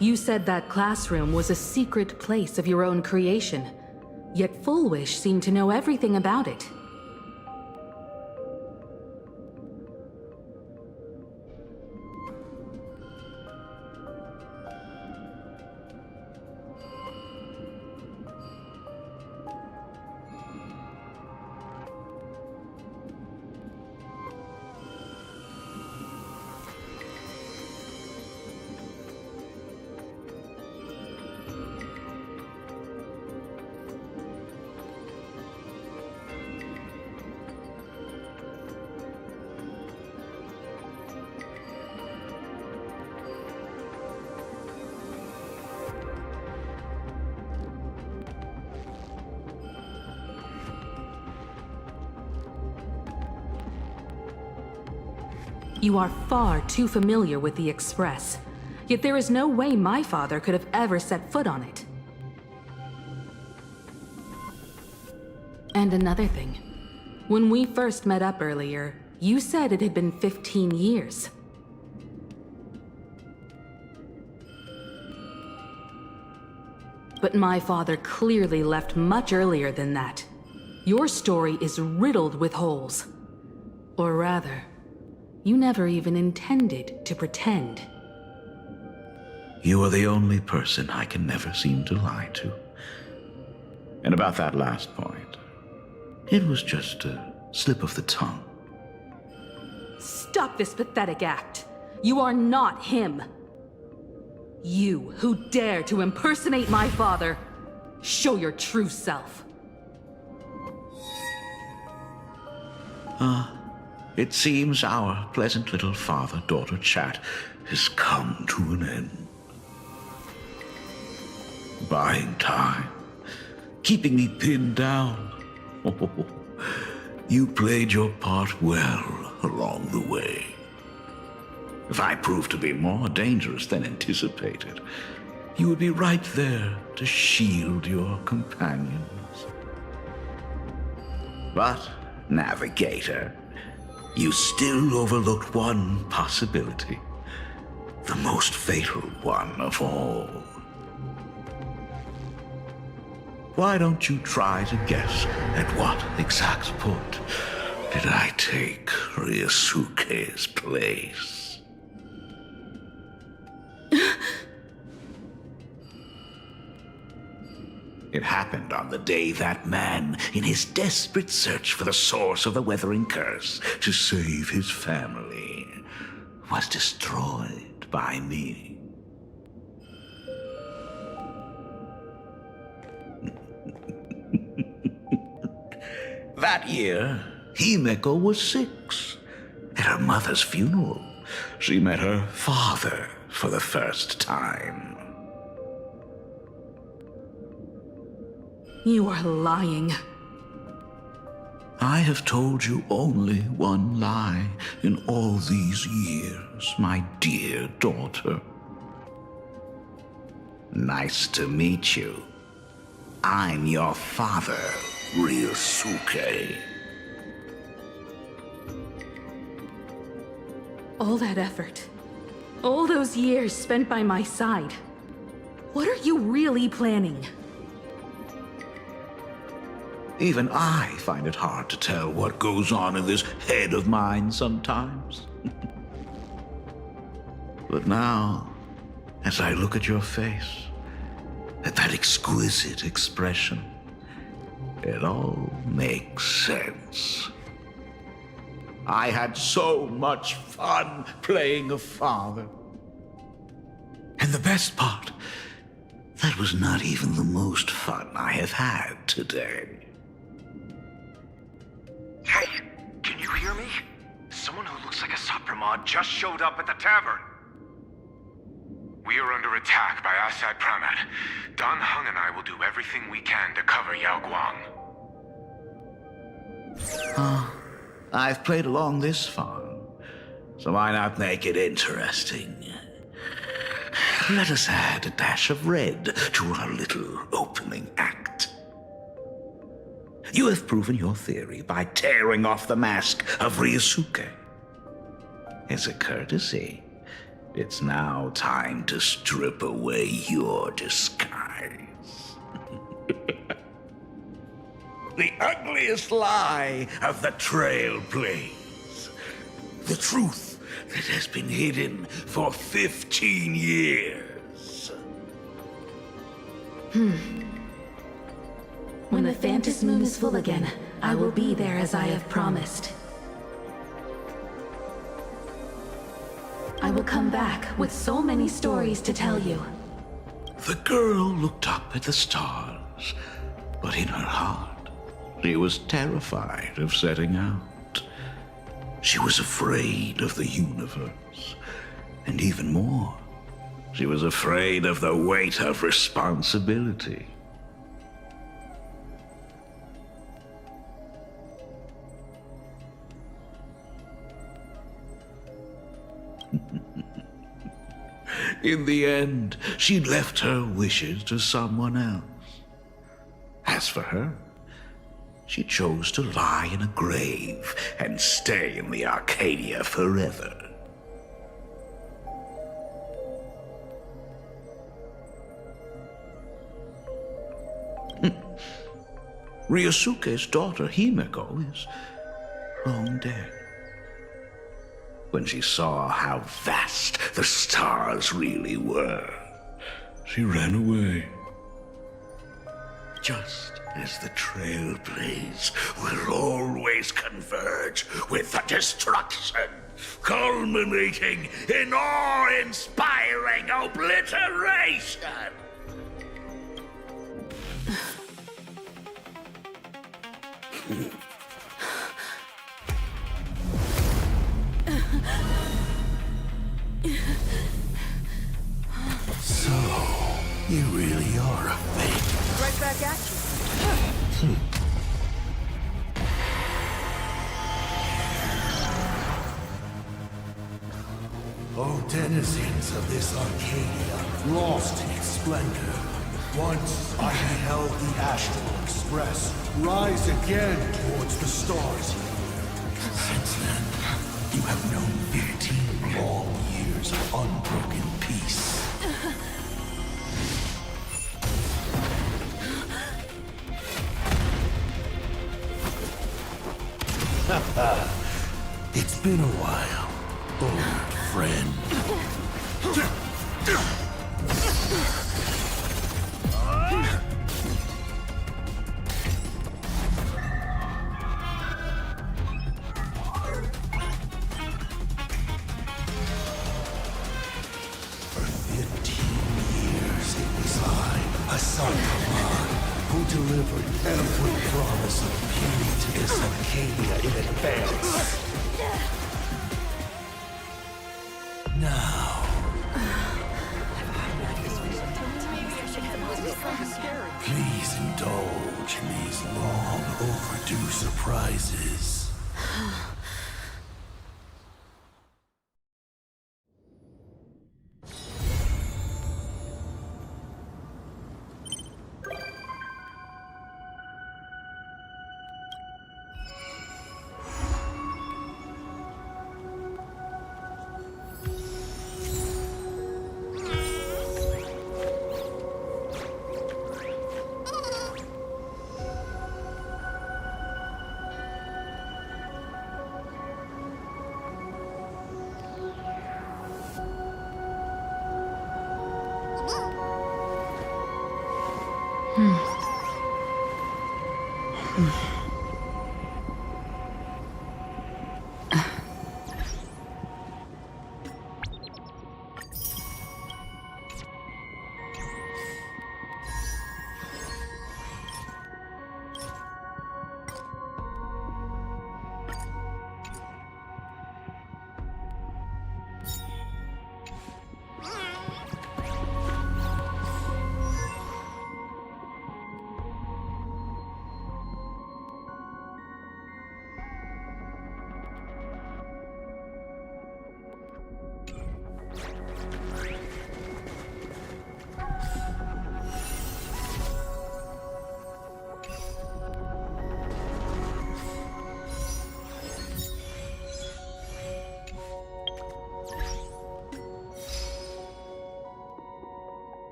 You said that classroom was a secret place of your own creation, yet Full Wish seemed to know everything about it. You are far too familiar with the Express, yet there is no way my father could have ever set foot on it. And another thing. When we first met up earlier, you said it had been 15 years. But my father clearly left much earlier than that. Your story is riddled with holes. Or rather, you never even intended to pretend. You are the only person I can never seem to lie to. And about that last point, it was just a slip of the tongue. Stop this pathetic act. You are not him. You who dare to impersonate my father, show your true self. it seems our pleasant little father-daughter chat has come to an end. Buying time, keeping me pinned down. Oh, you played your part well along the way. If I proved to be more dangerous than anticipated, you would be right there to shield your companions. But, Navigator, you still overlooked one possibility. The most fatal one of all. Why don't you try to guess at what exact point did I take Ryusuke's place? It happened on the day that man, in his desperate search for the source of the Weathering Curse to save his family, was destroyed by me. That year, Himeko was 6. At her mother's funeral, she met her father for the first time. You are lying. I have told you only one lie in all these years, my dear daughter. Nice to meet you. I'm your father, Ryusuke. All that effort, all those years spent by my side. What are you really planning? Even I find it hard to tell what goes on in this head of mine sometimes. But now, as I look at your face, at that exquisite expression, it all makes sense. I had so much fun playing a father. And the best part, that was not even the most fun I have had today. Hey, can you hear me? Someone who looks like a Sapramod just showed up at the tavern. We are under attack by Asad Pramad. Dan Heng and I will do everything we can to cover Yao Guang. I've played along this far, so why not make it interesting? Let us add a dash of red to our little opening act. You have proven your theory by tearing off the mask of Ryusuke. As a courtesy, it's now time to strip away your disguise. The ugliest lie of the Trailblaze. The truth that has been hidden for 15 years. When the Phantom Moon is full again, I will be there as I have promised. I will come back with so many stories to tell you. The girl looked up at the stars, but in her heart, she was terrified of setting out. She was afraid of the universe, and even more, she was afraid of the weight of responsibility. In the end, she left her wishes to someone else. As for her, she chose to lie in a grave and stay in the Arcadia forever. Ryusuke's daughter, Himeko, is long dead. When she saw how vast the stars really were, she ran away. Just as the Trailblaze will always converge with the destruction, culminating in awe-inspiring obliteration. right back at you. O denizens of this Arcadia, lost in its splendor, once I beheld the Astral Express rise again towards the stars here. Since then, you have known 15 long years of unbroken peace. It's been a while, old friend. For 15 years it was I, Hassan Khan, who delivered every promise of beauty to this Arcadia in advance. Now, please indulge in these long overdue surprises.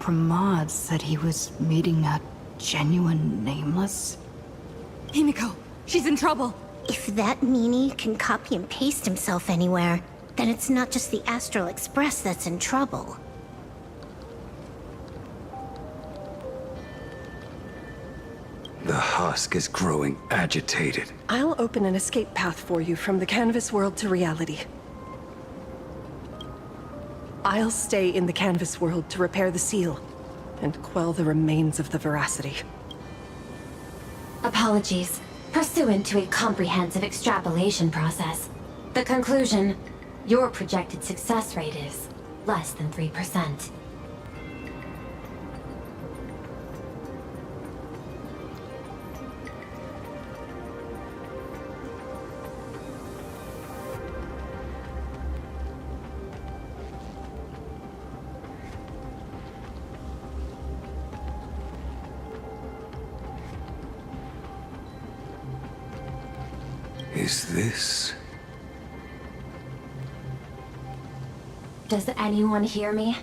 Pramod said he was meeting a genuine nameless? Himiko, she's in trouble. If that meanie can copy and paste himself anywhere, then it's not just the Astral Express that's in trouble. The husk is growing agitated. I'll open an escape path for you from the canvas world to reality. I'll stay in the canvas world to repair the seal and quell the remains of the veracity. Apologies. Pursuant to a comprehensive extrapolation process, the conclusion, your projected success rate is less than 3%. Is this... Does anyone hear me?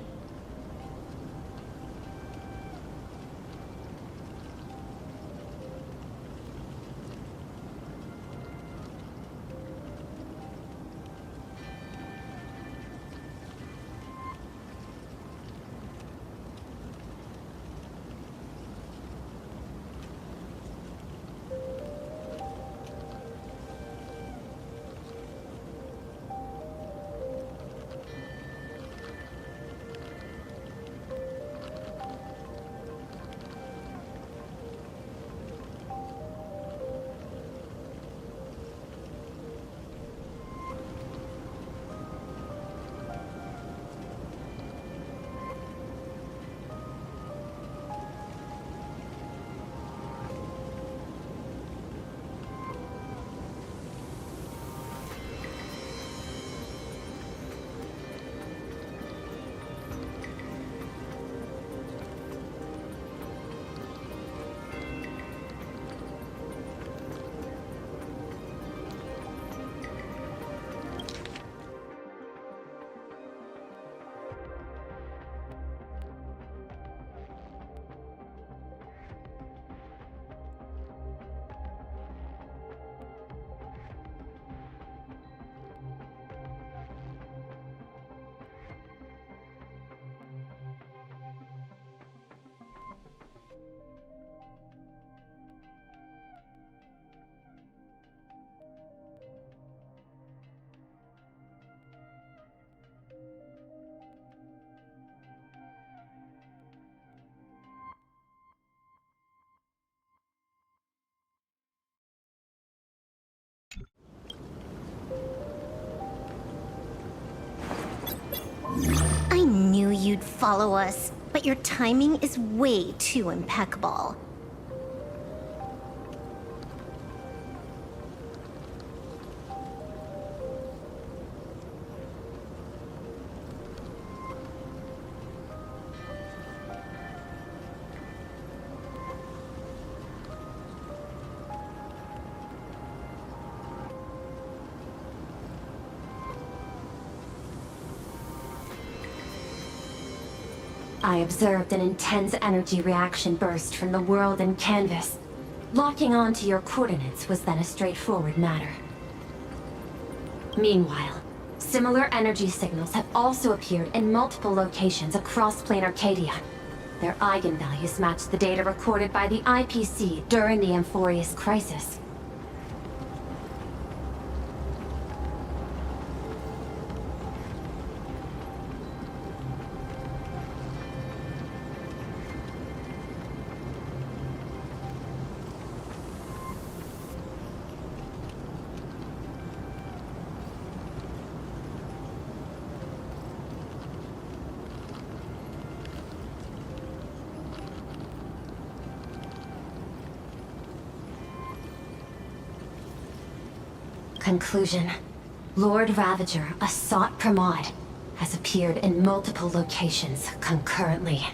I knew you'd follow us, but your timing is way too impeccable. I observed an intense energy reaction burst from the world in Canvas. Locking onto your coordinates was then a straightforward matter. Meanwhile, similar energy signals have also appeared in multiple locations across Plane Arcadia. Their eigenvalues match the data recorded by the IPC during the Amphorius crisis. Conclusion. Lord Ravager, a Sot Pramod, has appeared in multiple locations concurrently.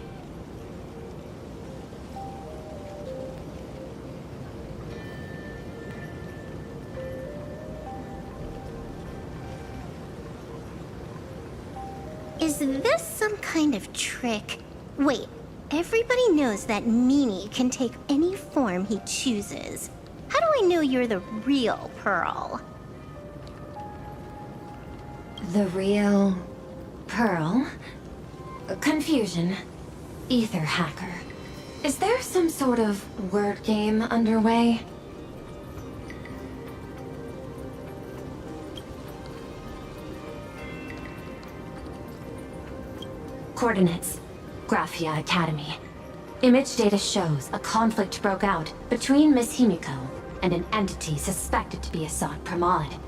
Is this some kind of trick? Wait, everybody knows that Meanie can take any form he chooses. How do I know you're the real Pearl? The real... Pearl? Confusion. Ether hacker. Is there some sort of word game underway? Coordinates. Graphia Academy. Image data shows a conflict broke out between Miss Himiko and an entity suspected to be Assad Pramod.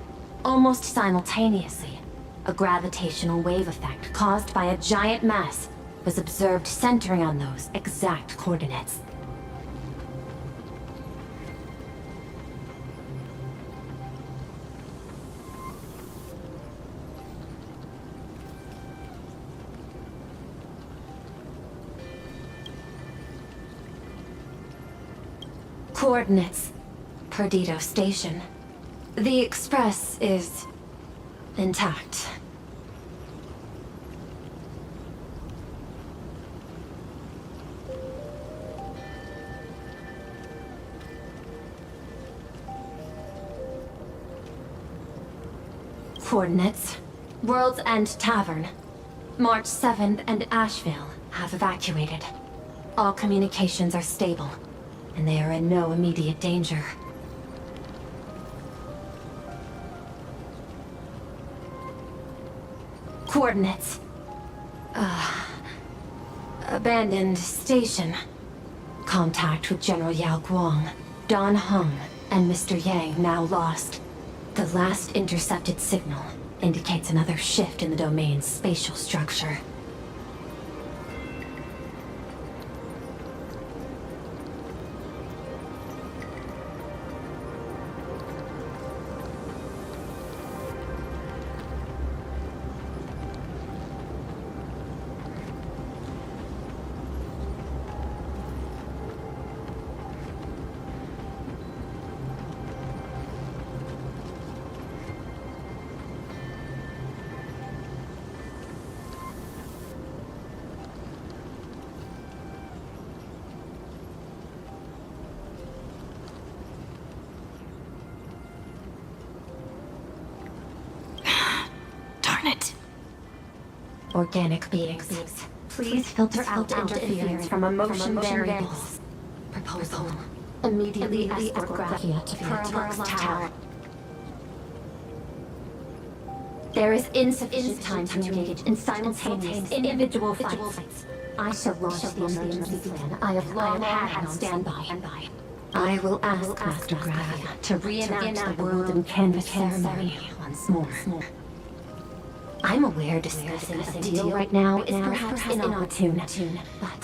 Almost simultaneously, a gravitational wave effect caused by a giant mass was observed centering on those exact coordinates. Coordinates. Perdido Station. The Express is intact. Coordinates. World's End Tavern. March 7th and Asheville have evacuated. All communications are stable, and they are in no immediate danger. Coordinates. Abandoned station. Contact with General Yao Guang, Don Hung, and Mr. Yang now lost. The last intercepted signal indicates another shift in the domain's spatial structure. Organic beings, please filter out interference from emotion variables. Proposal. Immediately escort Graphia to the Tower. There is insufficient time to engage in simultaneous individual fights. I shall launch the emergency plan I have long had on standby. I will ask Master Graphia to reenact the world and canvas ceremony once more. I'm aware discussing a deal right now is perhaps inopportune, but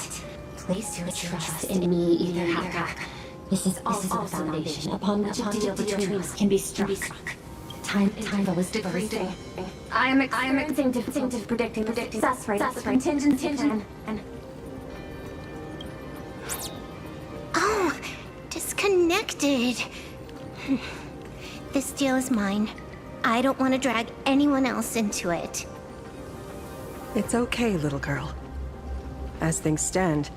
place your trust in me, Ether Hacker. This is also the foundation upon which a deal between us can be struck. Time is decreasing. I am experiencing difficulty predicting the success rate of the contingency plan. Oh, disconnected. This deal is mine. I don't want to drag anyone else into it. It's okay, little girl. As things stand,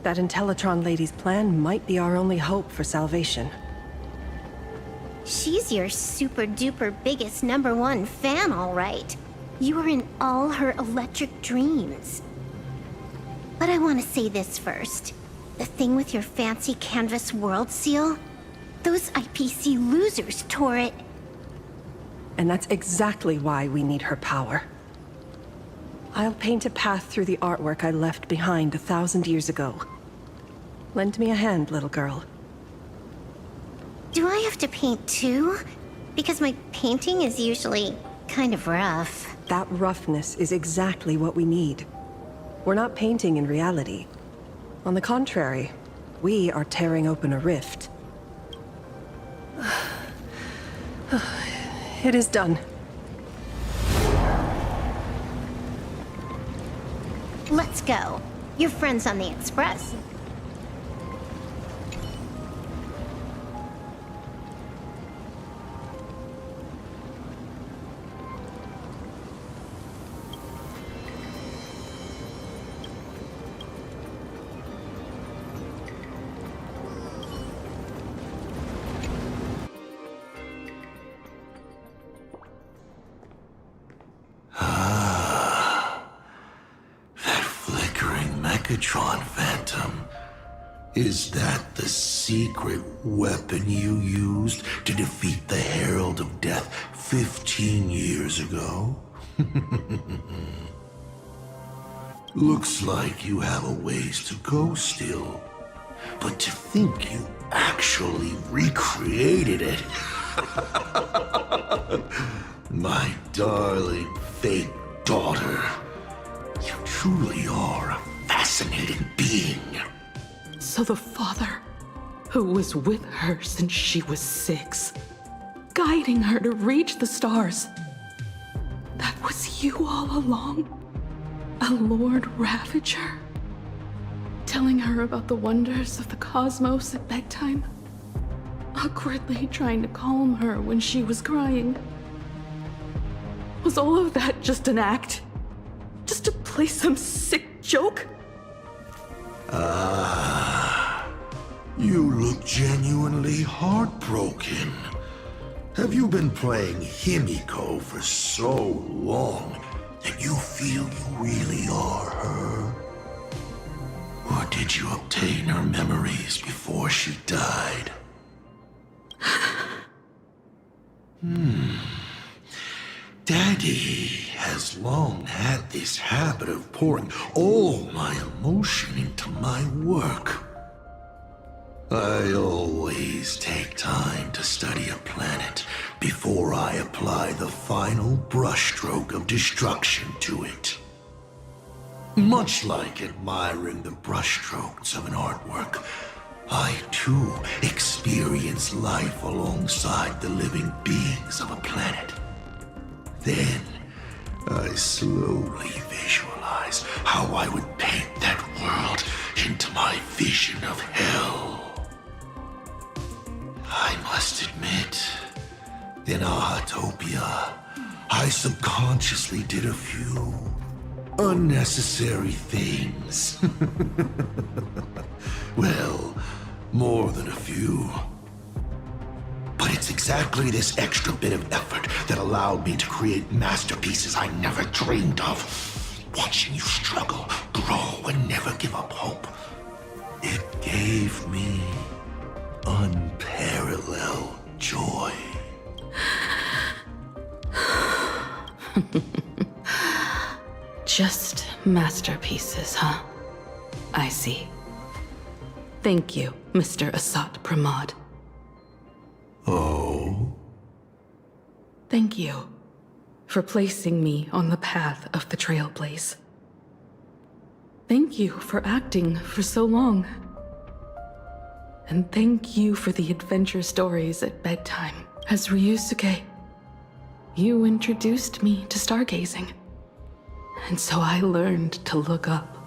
that Intellitron lady's plan might be our only hope for salvation. She's your super-duper biggest #1 fan, all right. You are in all her electric dreams. But I want to say this first. The thing with your fancy canvas world seal? Those IPC losers tore it. And that's exactly why we need her power. I'll paint a path through the artwork I left behind 1,000 years ago. Lend me a hand, little girl. Do I have to paint too? Because my painting is usually kind of rough. That roughness is exactly what we need. We're not painting in reality. On the contrary, we are tearing open a rift. It is done. Let's go. Your friends on the Express. Megatron Phantom. Is that the secret weapon you used to defeat the Herald of Death 15 years ago? Looks like you have a ways to go still. But to think you actually recreated it. My darling fake daughter. You truly are a fascinating being. So the father, who was with her since she was 6, guiding her to reach the stars, that was you all along? A Lord Ravager? Telling her about the wonders of the cosmos at bedtime? Awkwardly trying to calm her when she was crying? Was all of that just an act? Just to play some sick joke? You look genuinely heartbroken. Have you been playing Himiko for so long that you feel you really are her? Or did you obtain her memories before she died? Daddy has long had this habit of pouring all my emotion into my work. I always take time to study a planet before I apply the final brushstroke of destruction to it. Much like admiring the brushstrokes of an artwork, I too experience life alongside the living beings of a planet. Then, I slowly visualize how I would paint that world into my vision of hell. I must admit, in Ahatopia, I subconsciously did a few unnecessary things. Well, more than a few. But it's exactly this extra bit of effort that allowed me to create masterpieces I never dreamed of. Watching you struggle, grow, and never give up hope. It gave me unparalleled joy. Just masterpieces, huh? I see. Thank you, Mr. Asat Pramod. Oh? Thank you for placing me on the path of the Trailblaze. Thank you for acting for so long. And thank you for the adventure stories at bedtime. As Ryusuke, you introduced me to stargazing. And so I learned to look up.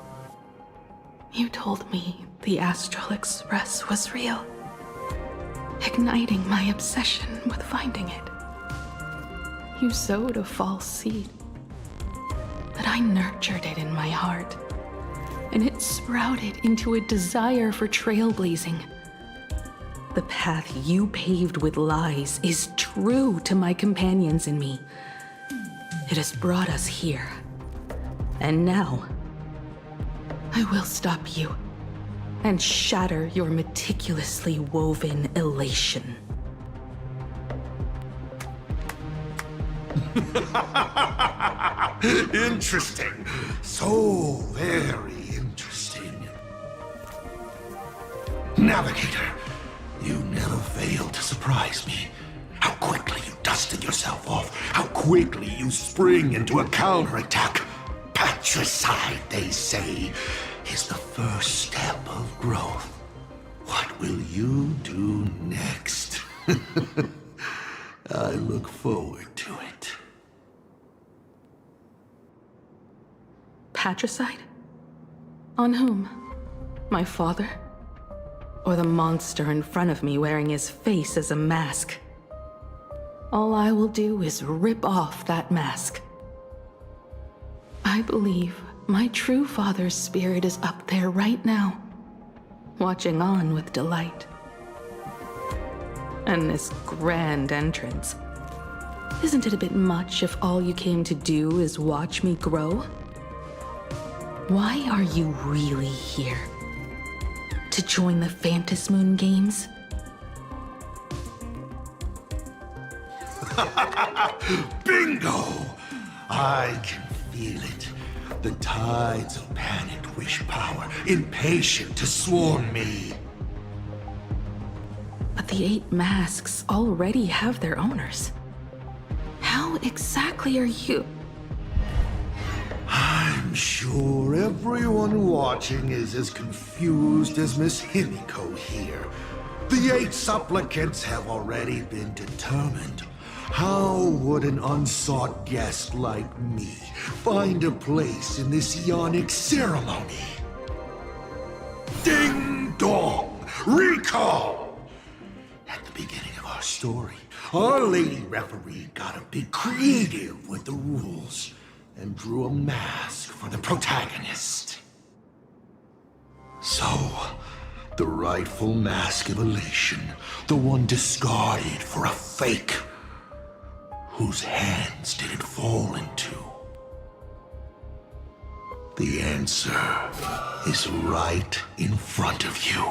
You told me the Astral Express was real, igniting my obsession with finding it. You sowed a false seed, but I nurtured it in my heart, and it sprouted into a desire for trailblazing. The path you paved with lies is true to my companions and me. It has brought us here. And now, I will stop you and shatter your meticulously woven elation. Interesting. So very interesting. Navigator, you never fail to surprise me. How quickly you dusted yourself off. How quickly you spring into a counterattack. Patricide, they say, is the first step of growth. What will you do next? I look forward to it. Patricide? On whom? My father? Or the monster in front of me wearing his face as a mask? All I will do is rip off that mask. I believe my true father's spirit is up there right now, watching on with delight. And this grand entrance. Isn't it a bit much if all you came to do is watch me grow? Why are you really here? To join the Phantasmoon Games? Bingo! I can feel it. The tides of panicked wish power, impatient to swarm me. the 8 masks already have their owners. How exactly are you? I'm sure everyone watching is as confused as Miss Himiko here. The 8 supplicants have already been determined. How would an unsought guest like me find a place in this yonic ceremony? Ding dong! Recall! At the beginning of our story, our lady referee got a bit creative with the rules and drew a mask for the protagonist. So, the rightful mask of elation, the one discarded for a fake, whose hands did it fall into? The answer is right in front of you.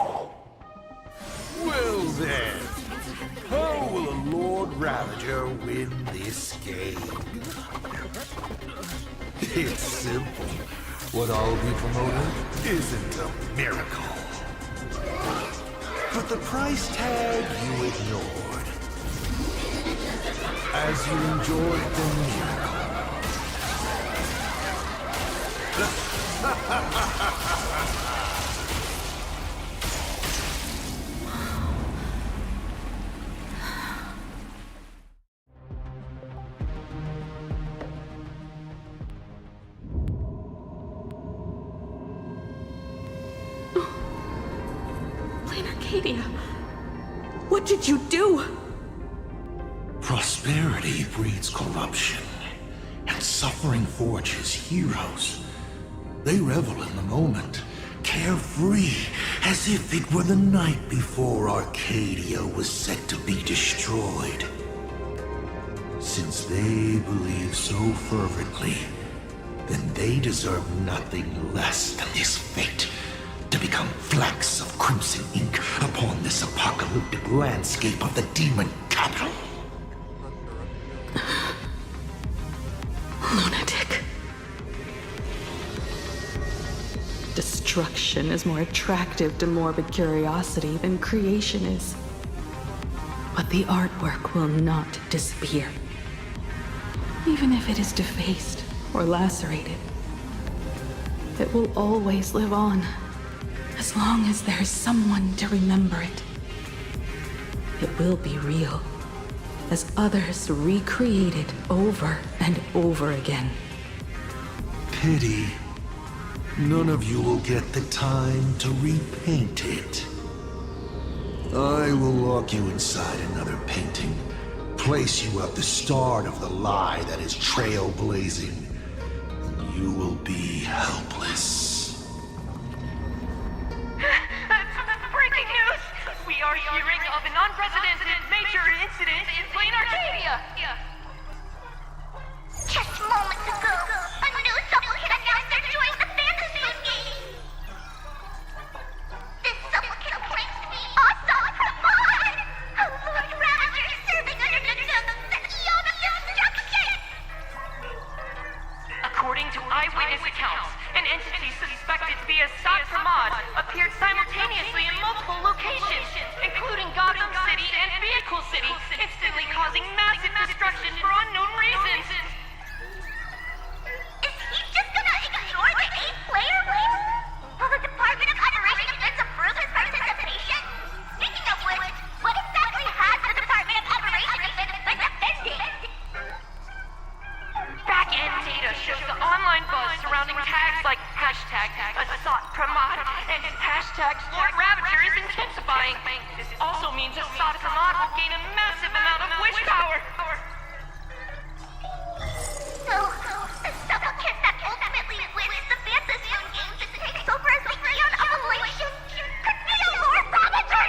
Well then, how will a Lord Ravager win this game? It's simple. What I'll be promoting isn't a miracle. But the price tag you ignored, as you enjoyed the miracle. Arcadia, what did you do? Prosperity breeds corruption, and suffering forges heroes. They revel in the moment, carefree, as if it were the night before Arcadia was set to be destroyed. Since they believe so fervently, then they deserve nothing less than this fate, to become flecks of crimson ink upon this apocalyptic landscape of the demon capital. Lunatic. Destruction is more attractive to morbid curiosity than creation is. But the artwork will not disappear. Even if it is defaced or lacerated, it will always live on, as long as there is someone to remember it. It will be real, as others recreate it over and over again. Pity. None of you will get the time to repaint it. I will lock you inside another painting, place you at the start of the lie that is trailblazing, and you will be helpless. Breaking news! We are hearing of an unprecedented major incident in Plain Arcadia! Just moments ago, a new supplicant announced they're joining the fantasy game. This supplicant claims to be awesome from mine. A Lord Ravager serving under the name of the Eon of Destruction. According to eyewitness accounts, an entity suspected to be a Satramad appeared simultaneously in multiple locations, including Gotham City and Vehicle City, instantly causing massive destruction for unknown reasons. Is he just gonna ignore the 8-player list? Will the Department of Operation Defense approve his participation? Speaking of which, what exactly has the Department of Operation Defense been defending? Back-end data shows the online buzz surrounding tags like hashtag Asat Pramad and hashtag Lord Ravager is intensifying. This also means Asat Pramad will gain a massive amount of wish power. So, the supplicant that ultimately wins the fantasy games and takes over as the Eon of Elation could be a Lord Ravager!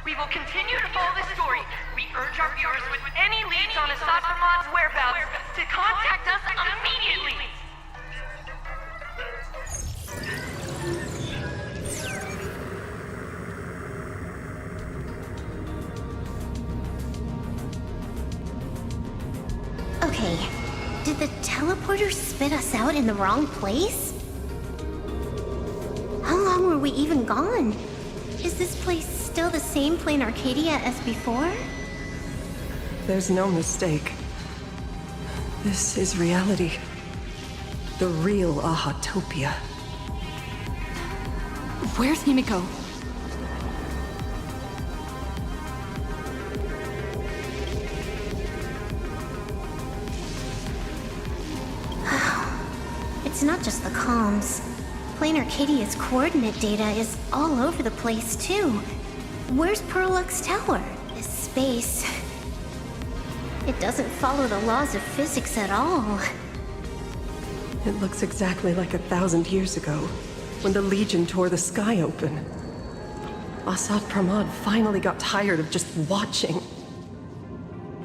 We will continue to follow this story. We urge our viewers with any leads on Asat Pramad's whereabouts to contact us immediately. Okay, did the teleporter spit us out in the wrong place? How long were we even gone? Is this place still the same plain Arcadia as before? There's no mistake. This is reality. The real Ahatopia. Where's Himiko? It's not just the comms. Plain Arcadia's coordinate data is all over the place, too. Where's Perlux Tower? This space... It doesn't follow the laws of physics at all. It looks exactly like 1,000 years ago, when the Legion tore the sky open. Assad Pramad finally got tired of just watching.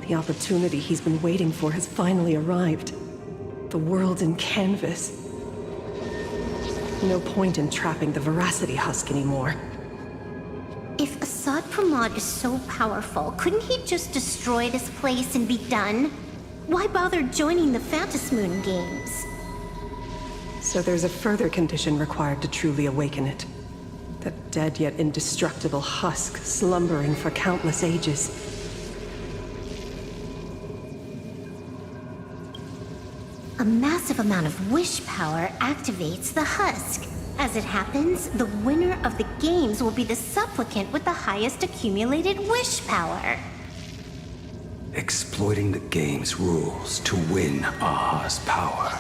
The opportunity he's been waiting for has finally arrived. The world in canvas. No point in trapping the Veracity Husk anymore. If Assad Pramad is so powerful, couldn't he just destroy this place and be done? Why bother joining the Phantasmoon games? So there's a further condition required to truly awaken it. That dead yet indestructible husk slumbering for countless ages. A massive amount of wish power activates the husk. As it happens, the winner of the games will be the supplicant with the highest accumulated wish power. Exploiting the game's rules to win Aha's power,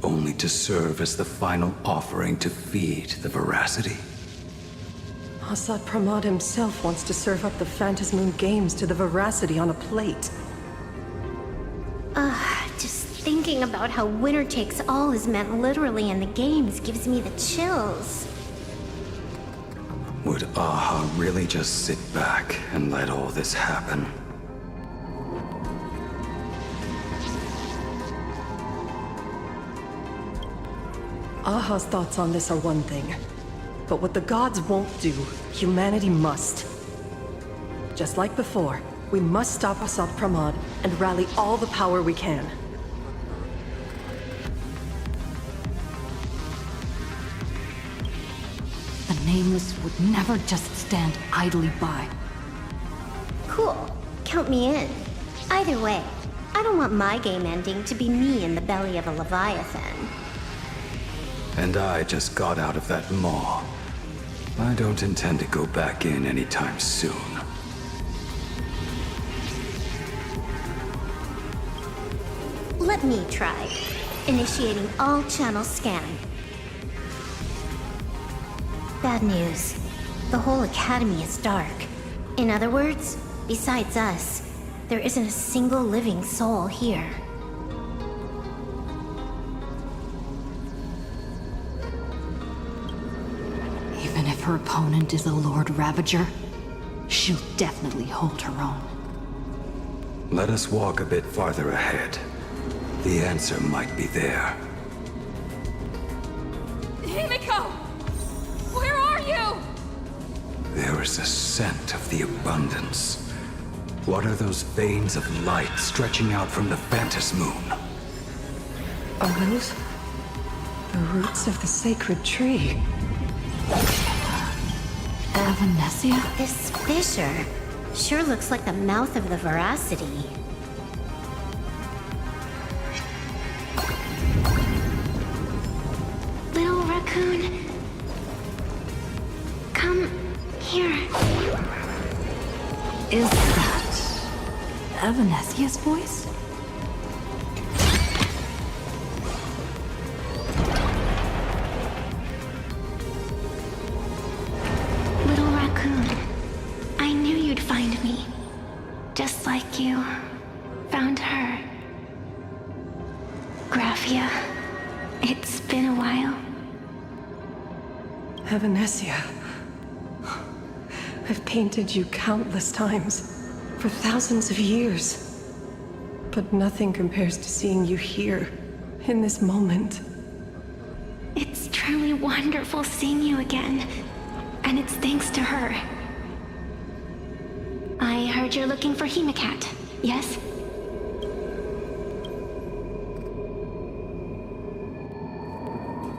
only to serve as the final offering to feed the Veracity. Assad Pramad himself wants to serve up the Phantasmoon games to the Veracity on a plate. Just thinking about how winner takes all is meant literally in the games gives me the chills. Would Aha really just sit back and let all this happen? Aha's thoughts on this are one thing. But what the gods won't do, humanity must. Just like before, we must stop Assad Pramad and rally all the power we can. The Nameless would never just stand idly by. Cool. Count me in. Either way, I don't want my game ending to be me in the belly of a Leviathan. And I just got out of that maw. I don't intend to go back in anytime soon. Let me try. Initiating all channel scan. Bad news. The whole academy is dark. In other words, besides us, there isn't a single living soul here. Even if her opponent is a Lord Ravager, she'll definitely hold her own. Let us walk a bit farther ahead. The answer might be there. Himiko! Where are you? There is a scent of the abundance. What are those veins of light stretching out from the Phantasmoon? Are those the roots of the sacred tree? Evanesia? This fissure sure looks like the mouth of the Veracity. Little raccoon, come here. Is that Evanesia's voice? Little raccoon, I knew you'd find me. Just like you found her. Graphia, it's been a while. Evanesia. I've painted you countless times, for thousands of years. But nothing compares to seeing you here, in this moment. It's truly wonderful seeing you again, and it's thanks to her. I heard you're looking for Himikat, yes?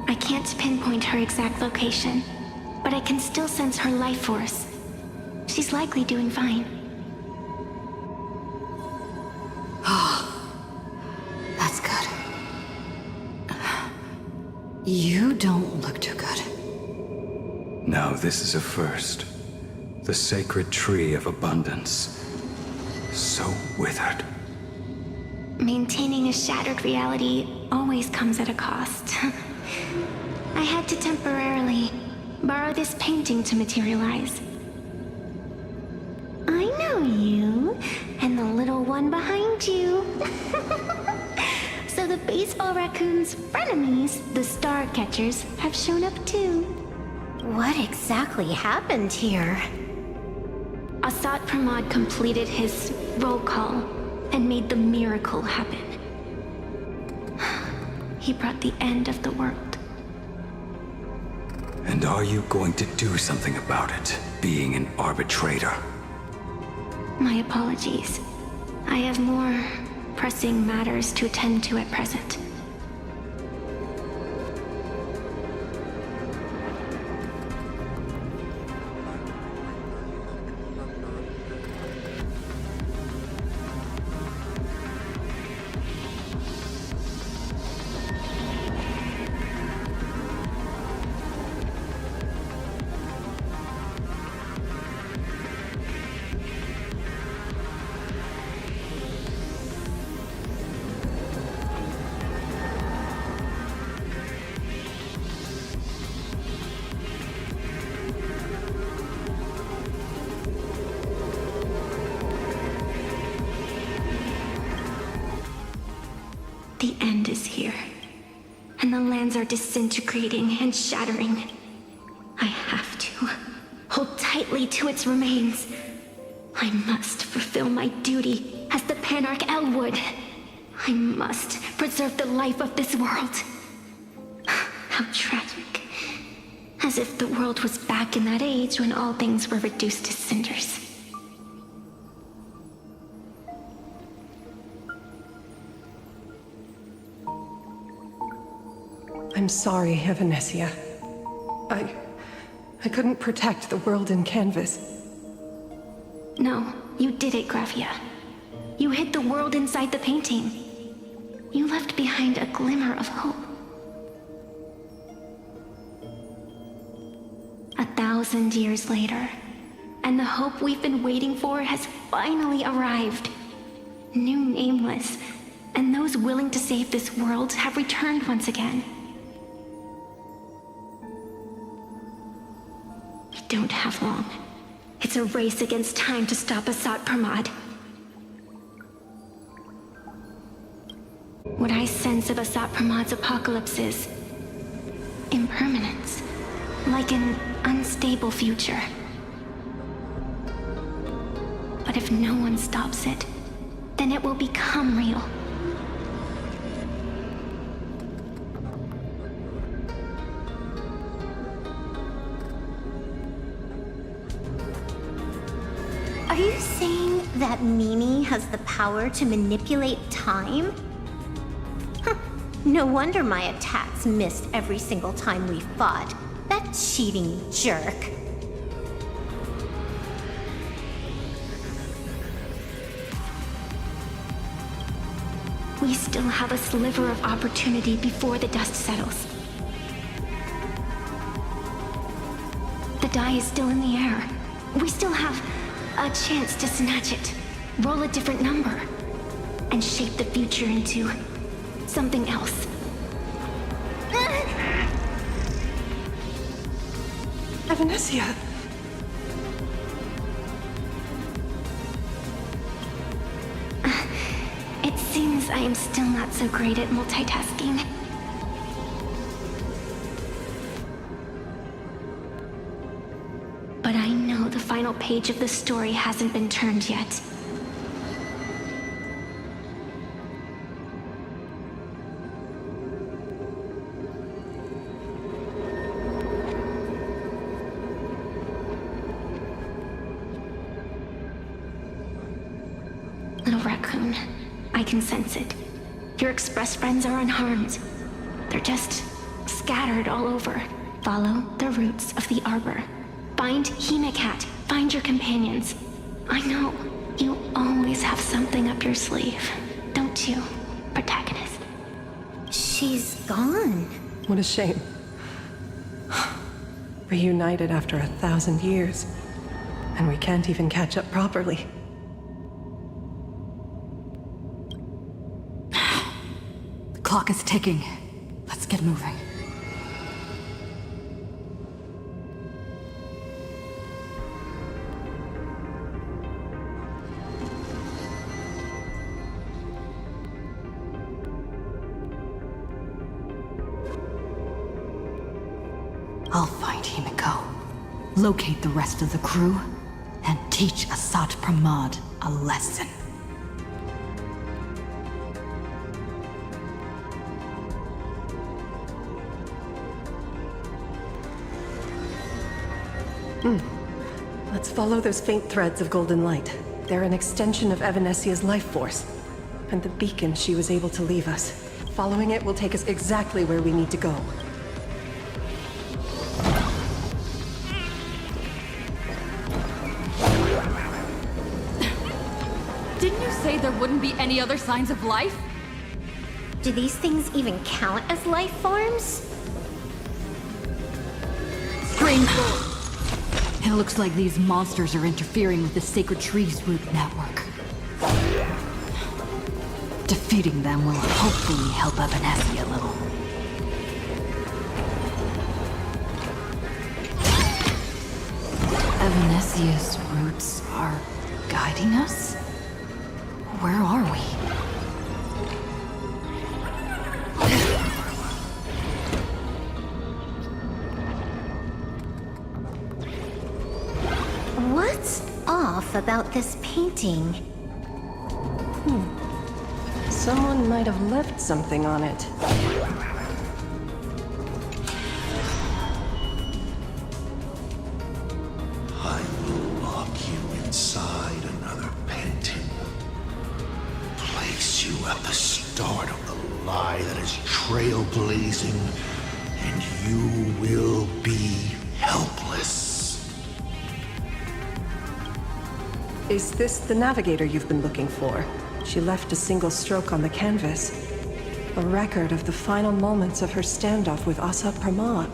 I can't pinpoint her exact location, but I can still sense her life force. She's likely doing fine. That's good. You don't look too good. Now this is a first. The sacred tree of abundance. So withered. Maintaining a shattered reality always comes at a cost. I had to temporarily borrow this painting to materialize. I know you, and the little one behind you. So the baseball raccoon's frenemies, the star catchers, have shown up too. What exactly happened here? Asat Pramod completed his roll call and made the miracle happen. He brought the end of the world. And are you going to do something about it, being an arbitrator? My apologies. I have more pressing matters to attend to at present. The end is here, and the lands are disintegrating and shattering. I have to hold tightly to its remains. I must fulfill my duty as the Panarch Elwood. I must preserve the life of this world. How tragic. As if the world was back in that age when all things were reduced to cinders. I'm sorry, Evanesia. I couldn't protect the world in canvas. No, you did it, Gravia. You hid the world inside the painting. You left behind a glimmer of hope. 1,000 years later, and the hope we've been waiting for has finally arrived. New Nameless, and those willing to save this world have returned once again. We don't have long. It's a race against time to stop Asat Pramod. What I sense of Asat Pramod's apocalypse is impermanence, like an unstable future. But if no one stops it, then it will become real. Are you saying that Mimi has the power to manipulate time? Huh. No wonder my attacks missed every single time we fought. That cheating jerk. We still have a sliver of opportunity before the dust settles. The die is still in the air. We still have a chance to snatch it, roll a different number, and shape the future into something else. Evanesia! It seems I am still not so great at multitasking. But I know the final page of the story hasn't been turned yet. Little raccoon, I can sense it. Your express friends are unharmed. They're just scattered all over. Follow the roots of the arbor. Find Hemacat, Find your companions. I know you always have something up your sleeve, don't you, protagonist? She's gone. What a shame. Reunited after 1,000 years, and we can't even catch up properly. The clock is ticking. Let's get moving. I'll find Himiko, locate the rest of the crew, and teach Asat Pramod a lesson. Let's follow those faint threads of golden light. They're an extension of Evanesia's life force, and the beacon she was able to leave us. Following it will take us exactly where we need to go. Didn't you say there wouldn't be any other signs of life? Do these things even count as life forms? Strange. It looks like these monsters are interfering with the Sacred Tree's root network. Defeating them will hopefully help Evanesia a little. Evanesia's roots are guiding us? Where are we? What's off about this painting? Someone might have left something on it. I will lock you inside another painting. Place you at the start of the lie that is trailblazing, and you will be helpless. Is this the navigator you've been looking for? She left a single stroke on the canvas. A record of the final moments of her standoff with Asat Pramod.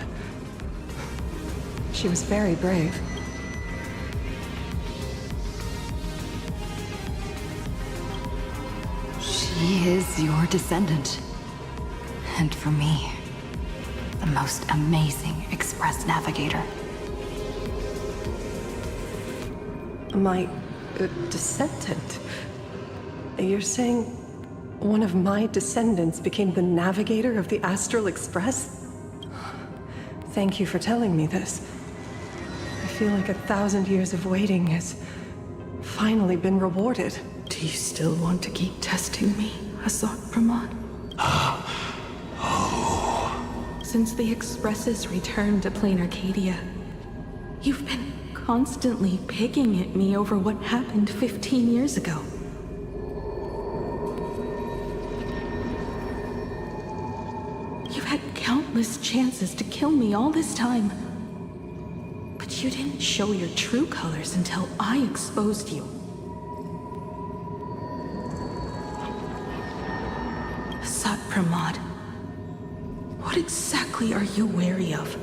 She was very brave. She is your descendant. And for me, the most amazing Express Navigator. My descendant? You're saying one of my descendants became the navigator of the Astral Express? Thank you for telling me this. I feel like 1,000 years of waiting has finally been rewarded. Do you still want to keep testing me, Asat Pramod? Since the Express's return to Plain Arcadia, you've been constantly picking at me over what happened 15 years ago. You've had countless chances to kill me all this time. But you didn't show your true colors until I exposed you. Asat Pramod, what exactly are you wary of?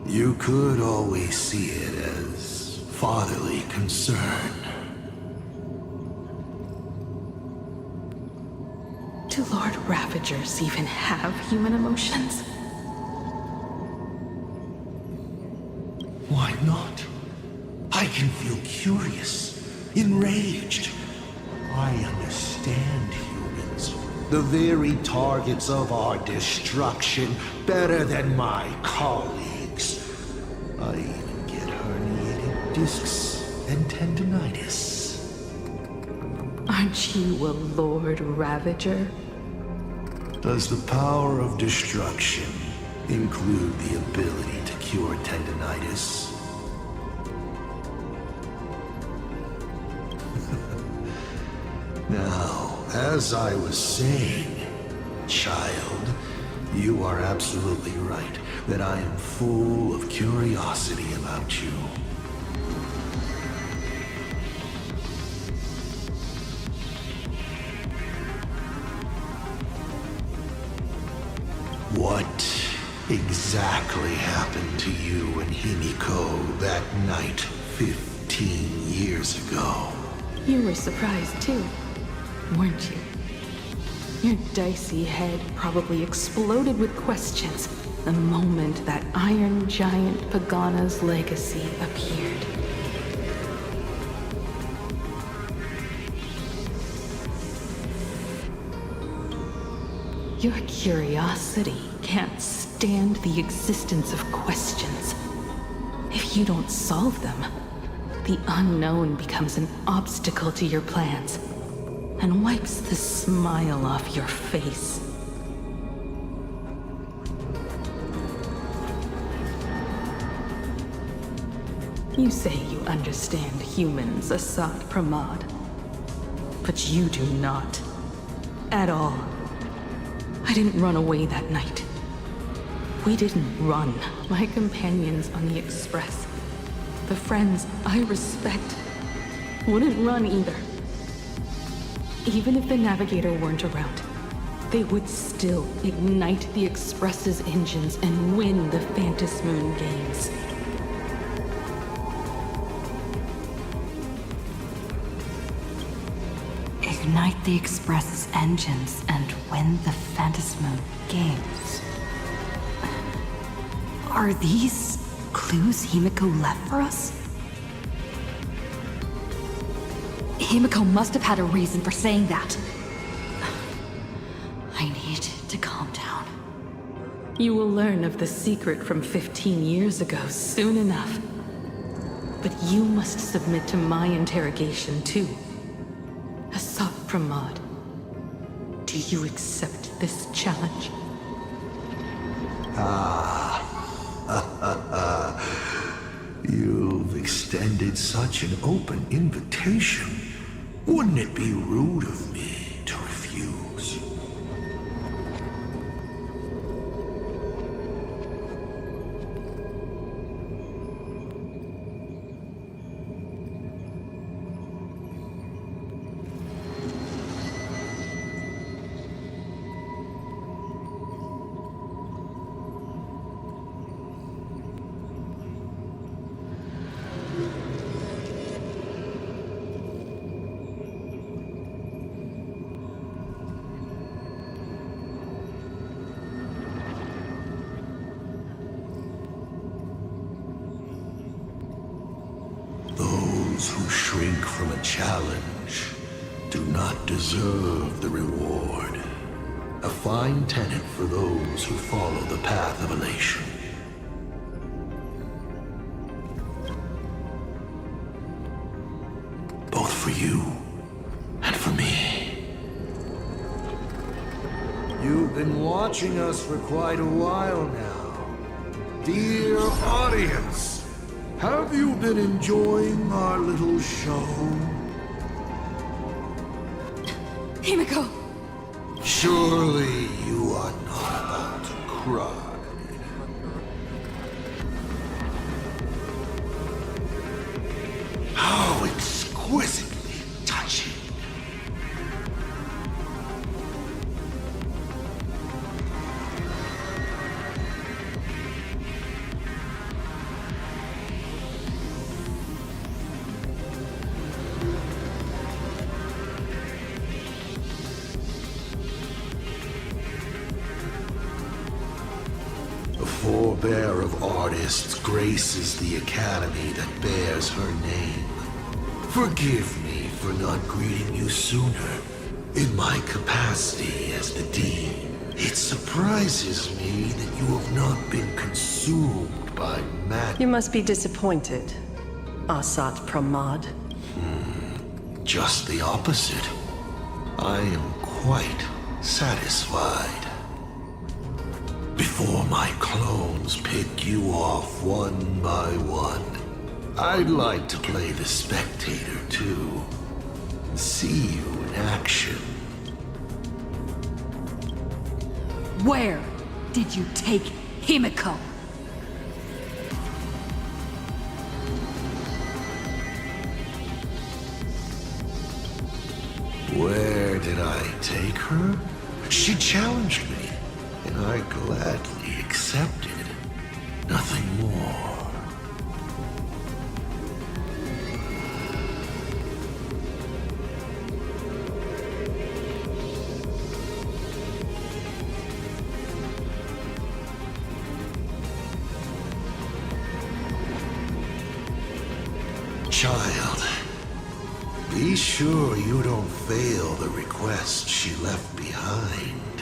You could always see it as fatherly concern. Do Lord Ravagers even have human emotions? Why not? I can feel curious, enraged. I understand humans, the very targets of our destruction, better than my colleagues. I even get herniated discs and tendinitis. Aren't you a Lord Ravager? Does the power of destruction include the ability to cure tendinitis? Now, as I was saying, child, You are absolutely right that I am full of curiosity about you. What exactly happened to you and Himiko that night 15 years ago? You were surprised too, weren't you? Your dicey head probably exploded with questions the moment that Iron Giant Pagana's legacy appeared. Your curiosity can't stand the existence of questions. If you don't solve them, the unknown becomes an obstacle to your plans and wipes the smile off your face. You say you understand humans, Assad Pramod, but you do not. At all. I didn't run away that night. We didn't run. My companions on the Express, the friends I respect, wouldn't run either. Even if the Navigator weren't around, they would still ignite the Express's engines and win the Phantasmoon games. Ignite the Express's engines and win the Phantasmoon games. Are these clues Himiko left for us? Himiko must have had a reason for saying that. I need to calm down. You will learn of the secret from 15 years ago soon enough. But you must submit to my interrogation too. Assad Pramod, do you accept this challenge? You've extended such an open invitation. Wouldn't it be rude of me to refuse? Those who shrink from a challenge do not deserve the reward. A fine tenet for those who follow the path of elation. Both for you and for me. You've been watching us for quite a while now. Dear audience, have you been enjoying our little show? Himiko! Surely you are not about to cry. How exquisitely touching. A forebear of artists graces the academy that bears her name. Forgive me for not greeting you sooner. In my capacity as the Dean, it surprises me that you have not been consumed by madness. You must be disappointed, Assad Pramod. Just the opposite. I am quite satisfied. Before my clones pick you off one by one, I'd like to play the spectator too. See you in action. Where? did you take Himiko? Where did I take her? She challenged me, and I gladly accepted. Nothing more. Child, be sure you don't fail the request she left behind.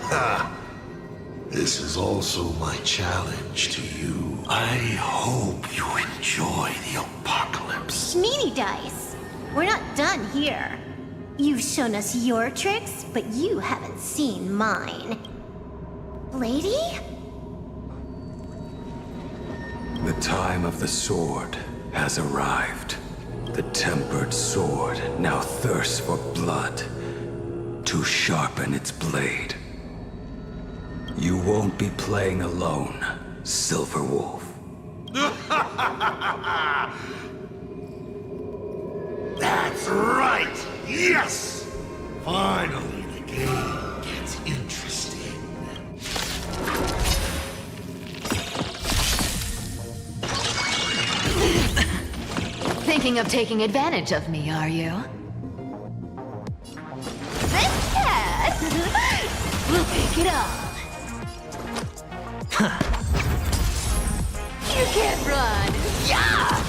Ha! This is also my challenge to you. I hope you enjoy the apocalypse. Meanie Dice, we're not done here. You've shown us your tricks, but you haven't seen mine. Lady? The time of the sword has arrived. The tempered sword now thirsts for blood to sharpen its blade. You won't be playing alone, Silver Wolf. That's right! Yes! Finally, the game gets interesting. Thinking of taking advantage of me, are you? This cat! We'll pick it up. You can't run! Yeah!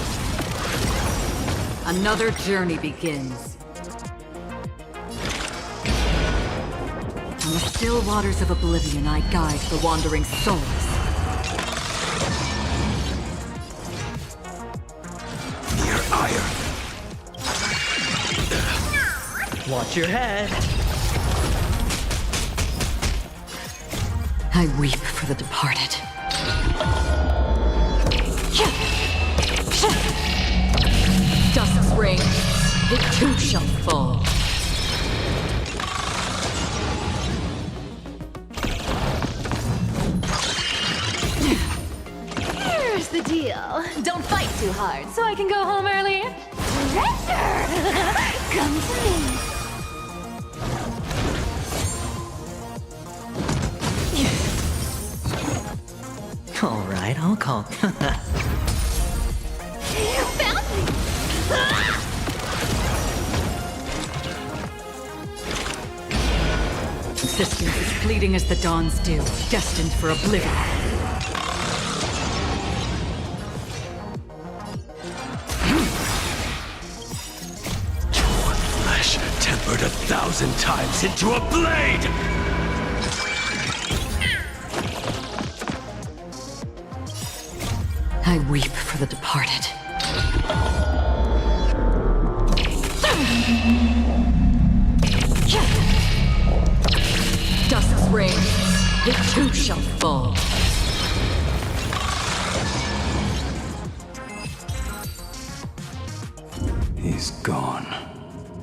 Another journey begins. On the still waters of oblivion, I guide the wandering souls. Mere iron. Watch your head. I weep for the departed. Dusk's ring, it too shall fall. Here's the deal. Don't fight too hard, so I can go home early. Surrender! Come to me. All right, I'll call. You found me! Existence is fleeting as the dawn's dew, destined for oblivion. Flesh tempered 1,000 times into a blade! I weep for the departed. Dusk's ring, it too shall fall. He's gone.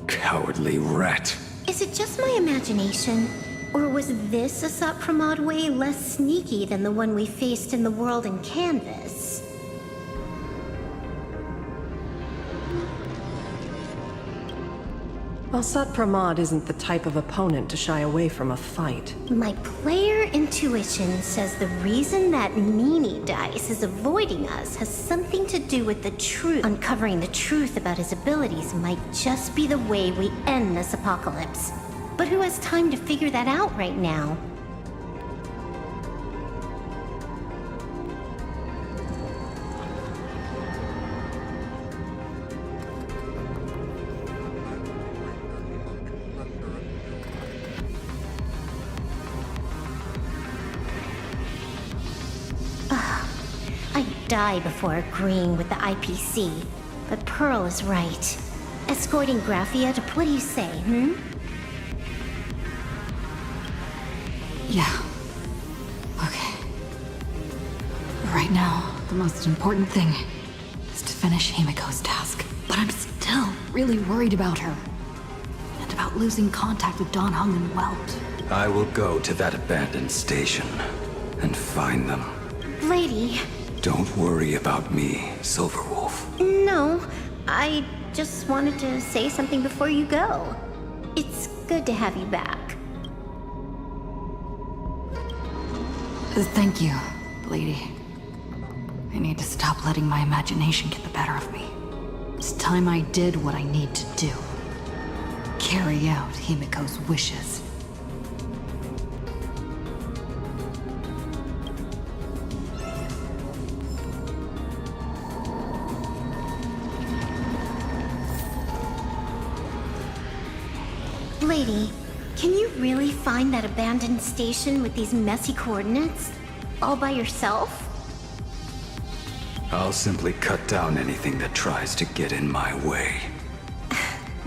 Cowardly rat. Is it just my imagination? Or was this a Sapramod way less sneaky than the one we faced in the world in Canvas? Well, Satpramod isn't the type of opponent to shy away from a fight. My player intuition says the reason that Meanie Dice is avoiding us has something to do with the truth. Uncovering the truth about his abilities might just be the way we end this apocalypse. But who has time to figure that out right now? I'd die before agreeing with the IPC, but Pearl is right. Escorting Graphia to... What do you say, Yeah. Okay. Right now, the most important thing is to finish Himiko's task. But I'm still really worried about her. And about losing contact with Don Hung and Welt. I will go to that abandoned station and find them. Lady. Don't worry about me, Silverwolf. No, I just wanted to say something before you go. It's good to have you back. Thank you, lady. I need to stop letting my imagination get the better of me. It's time I did what I need to do. Carry out Himiko's wishes. Lady, can you really find that abandoned station with these messy coordinates? All by yourself? I'll simply cut down anything that tries to get in my way.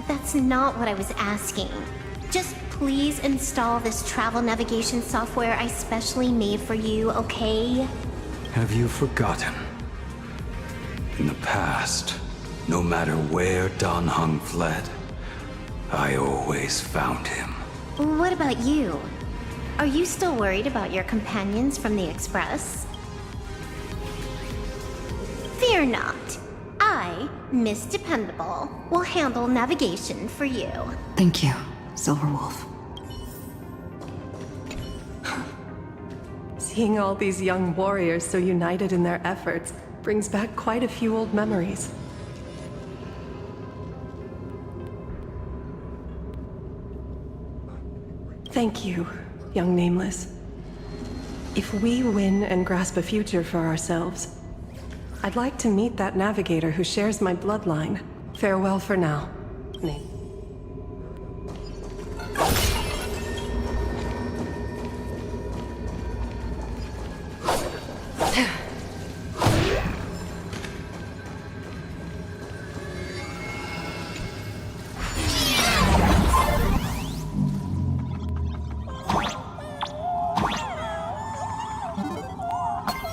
That's not what I was asking. Just please install this travel navigation software I specially made for you, okay? Have you forgotten? In the past, no matter where Dan Heng fled, I always found him. What about you? Are you still worried about your companions from the Express? Fear not. I, Miss Dependable, will handle navigation for you. Thank you, Silverwolf. Seeing all these young warriors so united in their efforts brings back quite a few old memories. Thank you, young Nameless. If we win and grasp a future for ourselves, I'd like to meet that navigator who shares my bloodline. Farewell for now, Name.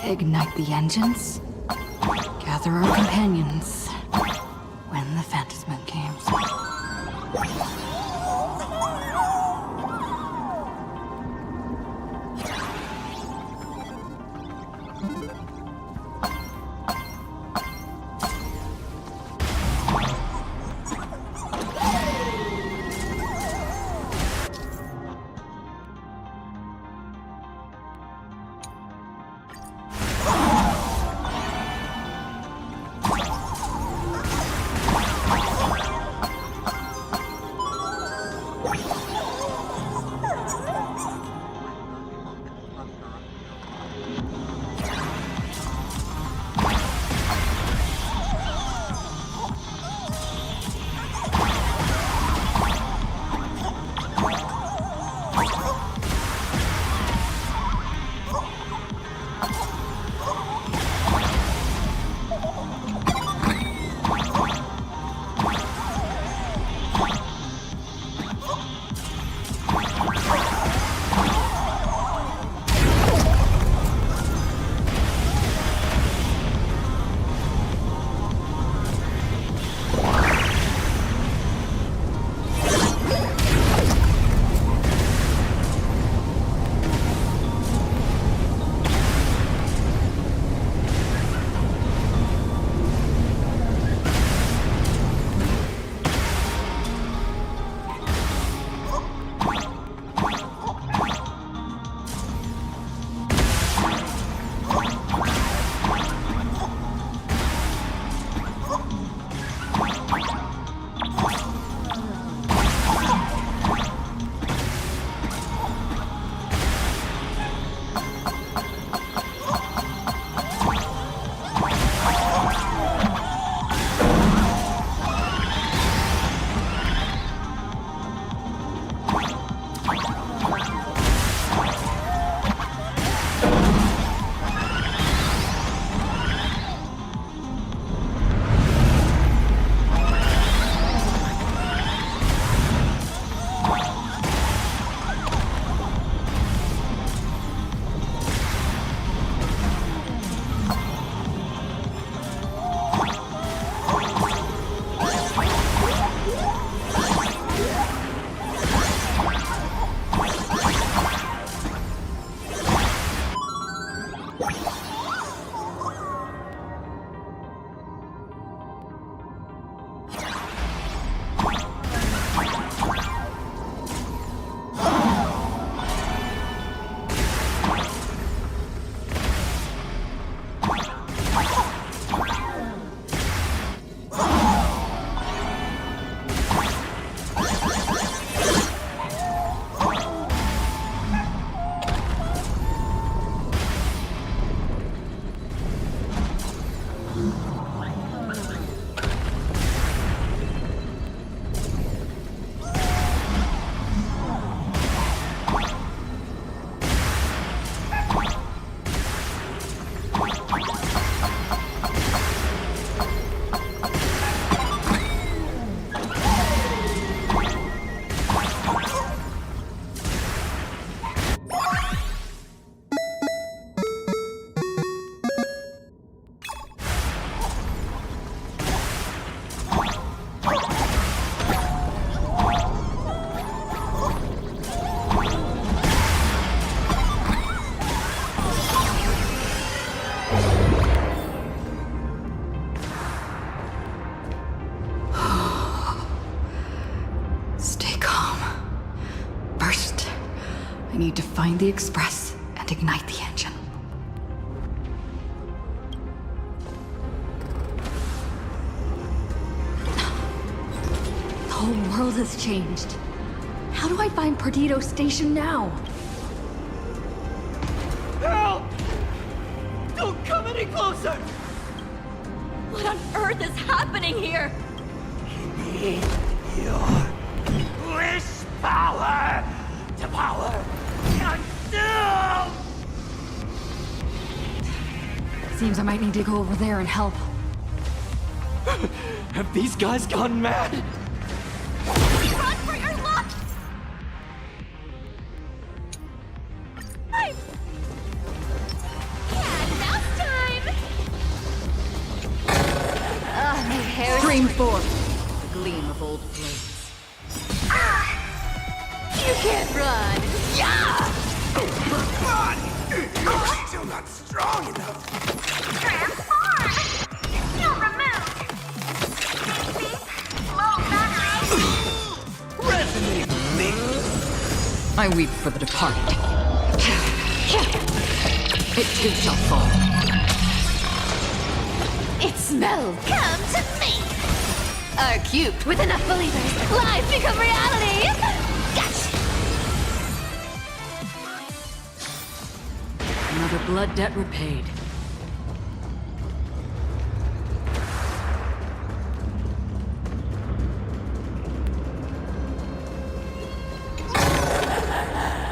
Ignite the engines. Gather our companions. Win the Phantasm games. I need to find the Express and ignite the engine. The whole world has changed. How do I find Perdido Station now? Help! Don't come any closer! What on earth is happening here? Need your wish power to power consume! Seems I might need to go over there and help. Have these guys gone mad? Run for your luck! Mouse time! My hair. Stream forth, the gleam of old blades. You can't run! Yeah! You're still not strong enough. Transform! Skill removed. Beep, low battery. Resonate with me! I weep for the departed. It too shall fall. It smells! Come to me! Are cubed with enough believers. Lies become reality! Gotcha! Another blood debt repaid.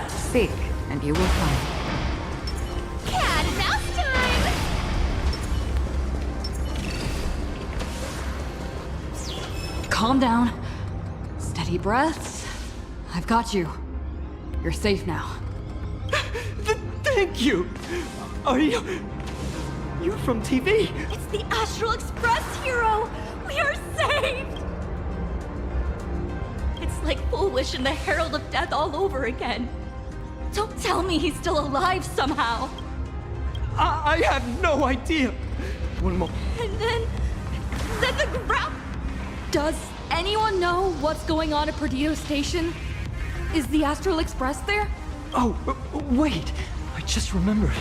Seek, and you will find. Cat and mouse time! Calm down. Steady breaths. I've got you. You're safe now. Thank you! Are you... You're from TV? It's the Astral Express, hero! We are saved! It's like Full Wish and the Herald of Death all over again. Don't tell me he's still alive somehow. I have no idea. One more. And then the ground. Does anyone know what's going on at Perdido Station? Is the Astral Express there? Oh, wait. I just remembered.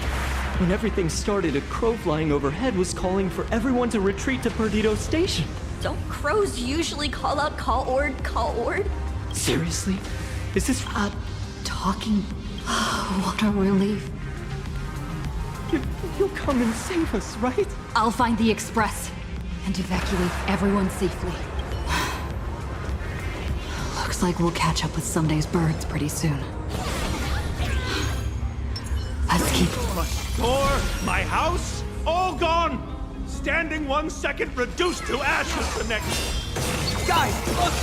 When everything started, a crow flying overhead was calling for everyone to retreat to Perdido Station. Don't crows usually call out call ord, call ord? Seriously? Is this... Talking... What a relief. You'll come and save us, right? I'll find the Express and evacuate everyone safely. Looks like we'll catch up with Sunday's birds pretty soon. Let's keep... My store, my house, all gone! Standing 1 second, reduced to ashes the next. Guys, look!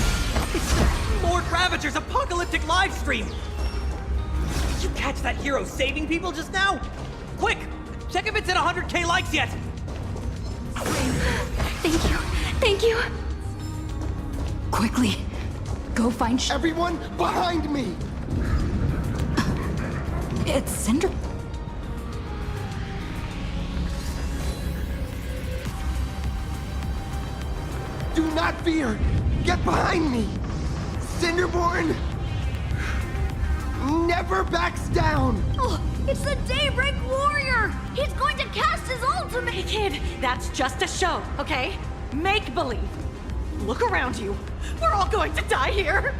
It's the Lord Ravager's apocalyptic live stream! Did you catch that hero saving people just now? Quick! Check if it's at 100K likes yet! Thank you. Thank you. Quickly, go find everyone behind me! It's Cinder... Do not fear! Get behind me! Cinderborn never backs down! Oh, it's the Daybreak Warrior! He's going to cast his ultimate! Hey kid, that's just a show, okay? Make believe. Look around you. We're all going to die here.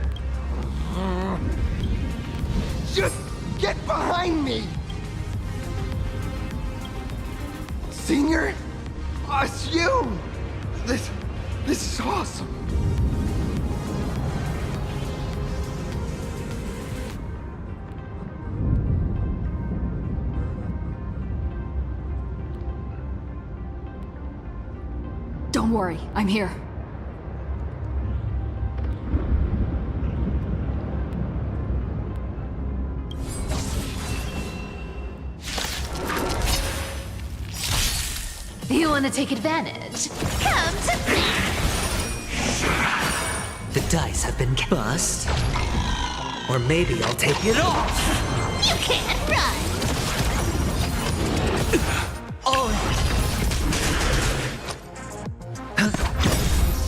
Just get behind me! Senior? Us you! This is awesome! Don't worry, I'm here. You want to take advantage? Come to me! The dice have been bust. Or maybe I'll take it off! You can't run!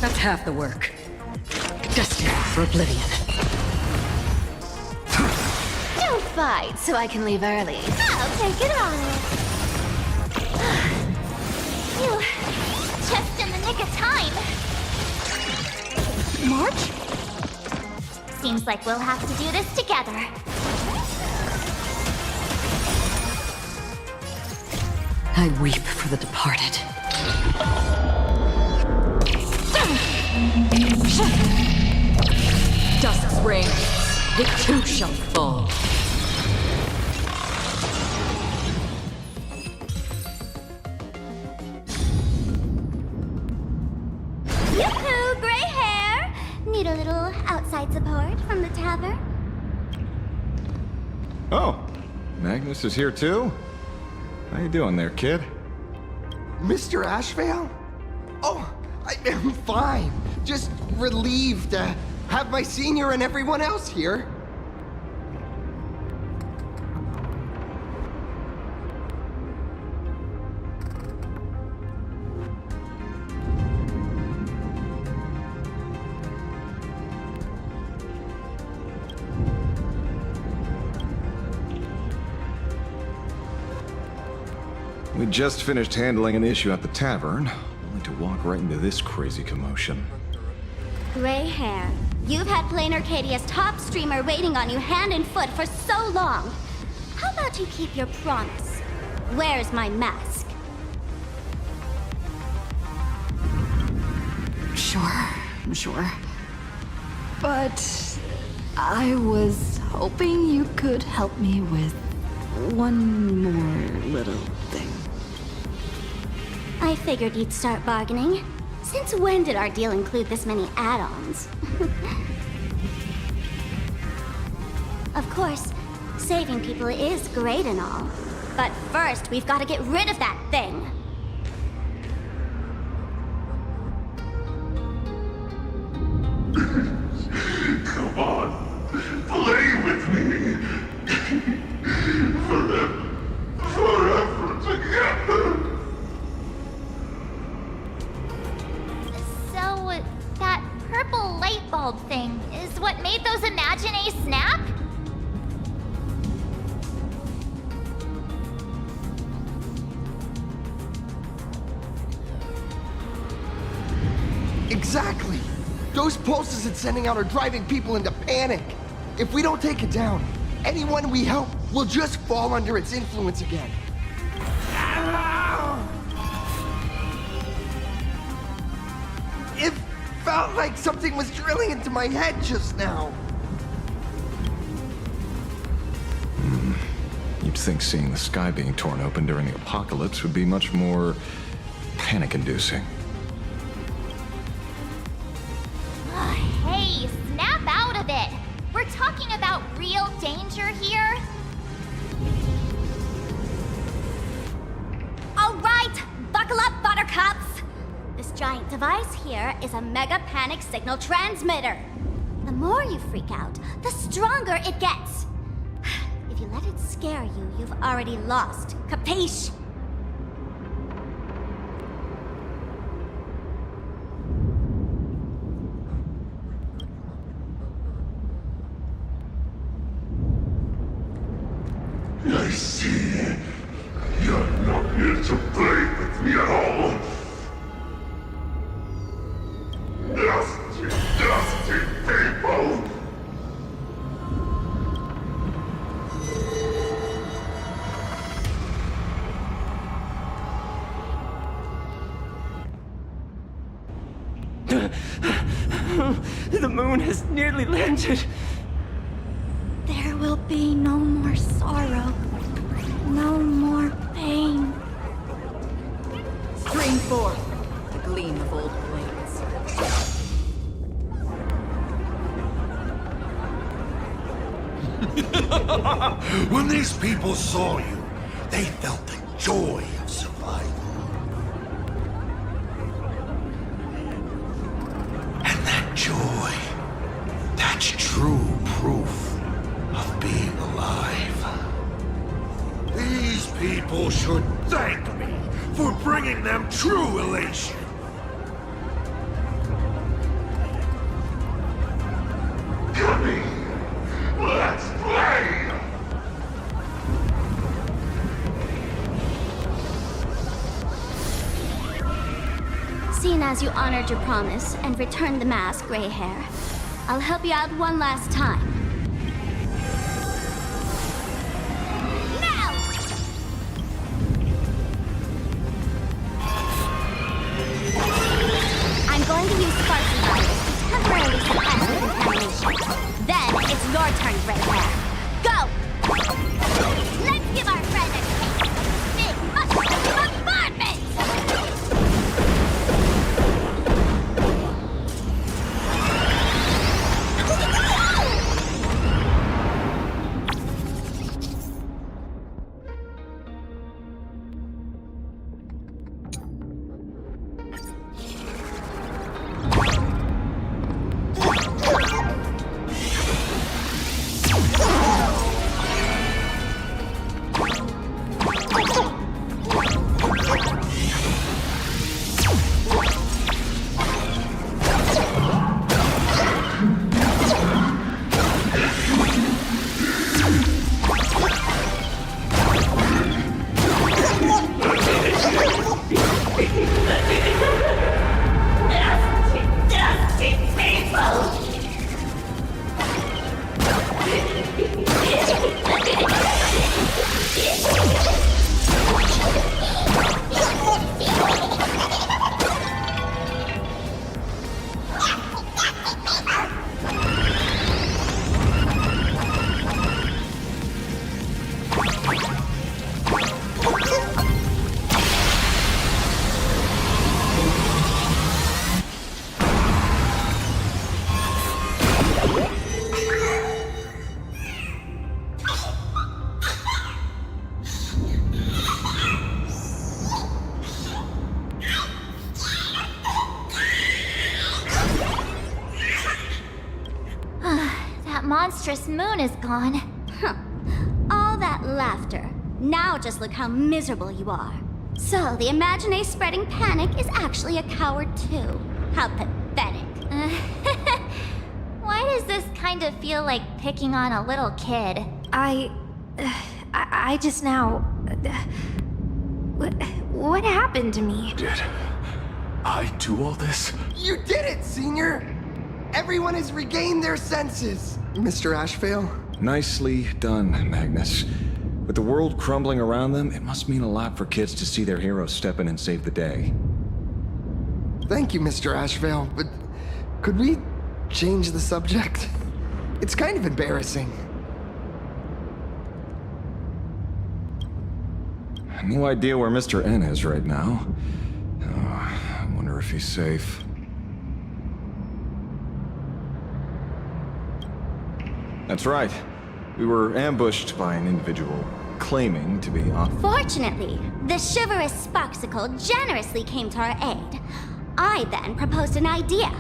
That's half the work. Destined for oblivion. Don't fight so I can leave early. I'll take it on. You... just in the nick of time. March? Seems like we'll have to do this together. I weep for the departed. Dusk's reign, it too shall fall. Yoo-hoo, gray hair! Need a little outside support from the tavern? Oh, Magnus is here too? How you doing there, kid? Mr. Ashvale? Oh, I'm fine. Just relieved to have my senior and everyone else here. We just finished handling an issue at the tavern, only to walk right into this crazy commotion. Gray hair, you've had Plain Arcadia's top streamer waiting on you hand and foot for so long. How about you keep your promise? Where's my mask? Sure. But I was hoping you could help me with one more little thing. I figured you'd start bargaining. Since when did our deal include this many add-ons? Of course, saving people is great and all. But first, we've got to get rid of that thing. Come on, play with me. Forever together. So, that purple light bulb thing is what made those Imaginae snap? Exactly. Those pulses it's sending out are driving people into panic. If we don't take it down, anyone we help will just fall under its influence again. It felt like something was drilling into my head just now. You'd think seeing the sky being torn open during the apocalypse would be much more panic-inducing. Hey, snap out of it! We're talking about real danger here. All right, buckle up, buttercups! This giant device here is a mega panic signal transmitter. The more you freak out, the stronger it gets. If you let it scare you, you've already lost. Capiche? I see. You're not here to play with me at all. Dusty people! The moon has nearly landed. There will be no more sorrow, no more pain. Spring forth, the gleam of old blades. When these people saw you, they felt the joy of survival. And that joy, that's true proof of being alive. These people should thank me for bringing them true elation. Come in. Let's play! As you honored your promise and returned the mask, Gray Hair, I'll help you out one last time. Now! I'm going to use Sparky Virus to temporarily suppress the contamination. Then it's your turn, Gray Hair. Go! Let's give our friend a taste of big mushroom bombardment! Monstrous moon is gone. Huh. All that laughter. Now just look how miserable you are. So, the Imagine spreading panic is actually a coward too. How pathetic. Why does this kind of feel like picking on a little kid? I just now... What happened to me? Did I do all this? You did it, Senior! Everyone has regained their senses, Mr. Ashvale. Nicely done, Magnus. With the world crumbling around them, it must mean a lot for kids to see their heroes step in and save the day. Thank you, Mr. Ashvale, but could we change the subject? It's kind of embarrassing. No idea where Mr. N is right now. I wonder if he's safe. That's right. We were ambushed by an individual claiming to be off. Fortunately, the chivalrous Sparksicle generously came to our aid. I then proposed an idea.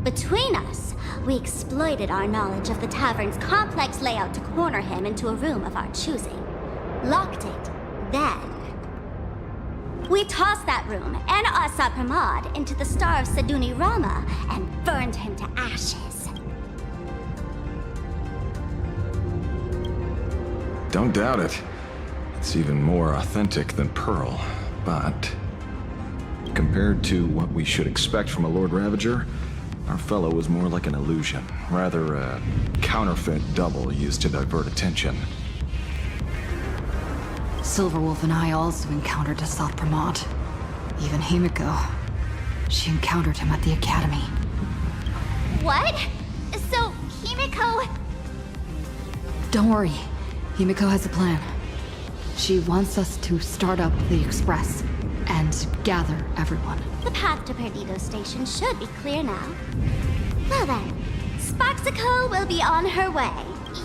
Between us, we exploited our knowledge of the tavern's complex layout to corner him into a room of our choosing. Locked it. Then we tossed that room and Asad Pramod into the star of Saduni Rama and burned him to ashes. Don't doubt it. It's even more authentic than Pearl, but compared to what we should expect from a Lord Ravager, our fellow was more like an illusion, rather a counterfeit double used to divert attention. Silverwolf and I also encountered Asad Pramod. Even Himiko. She encountered him at the academy. What? So, Himiko... Don't worry. Himiko has a plan. She wants us to start up the Express and gather everyone. The path to Perdido Station should be clear now. Well then, Sparksicle will be on her way.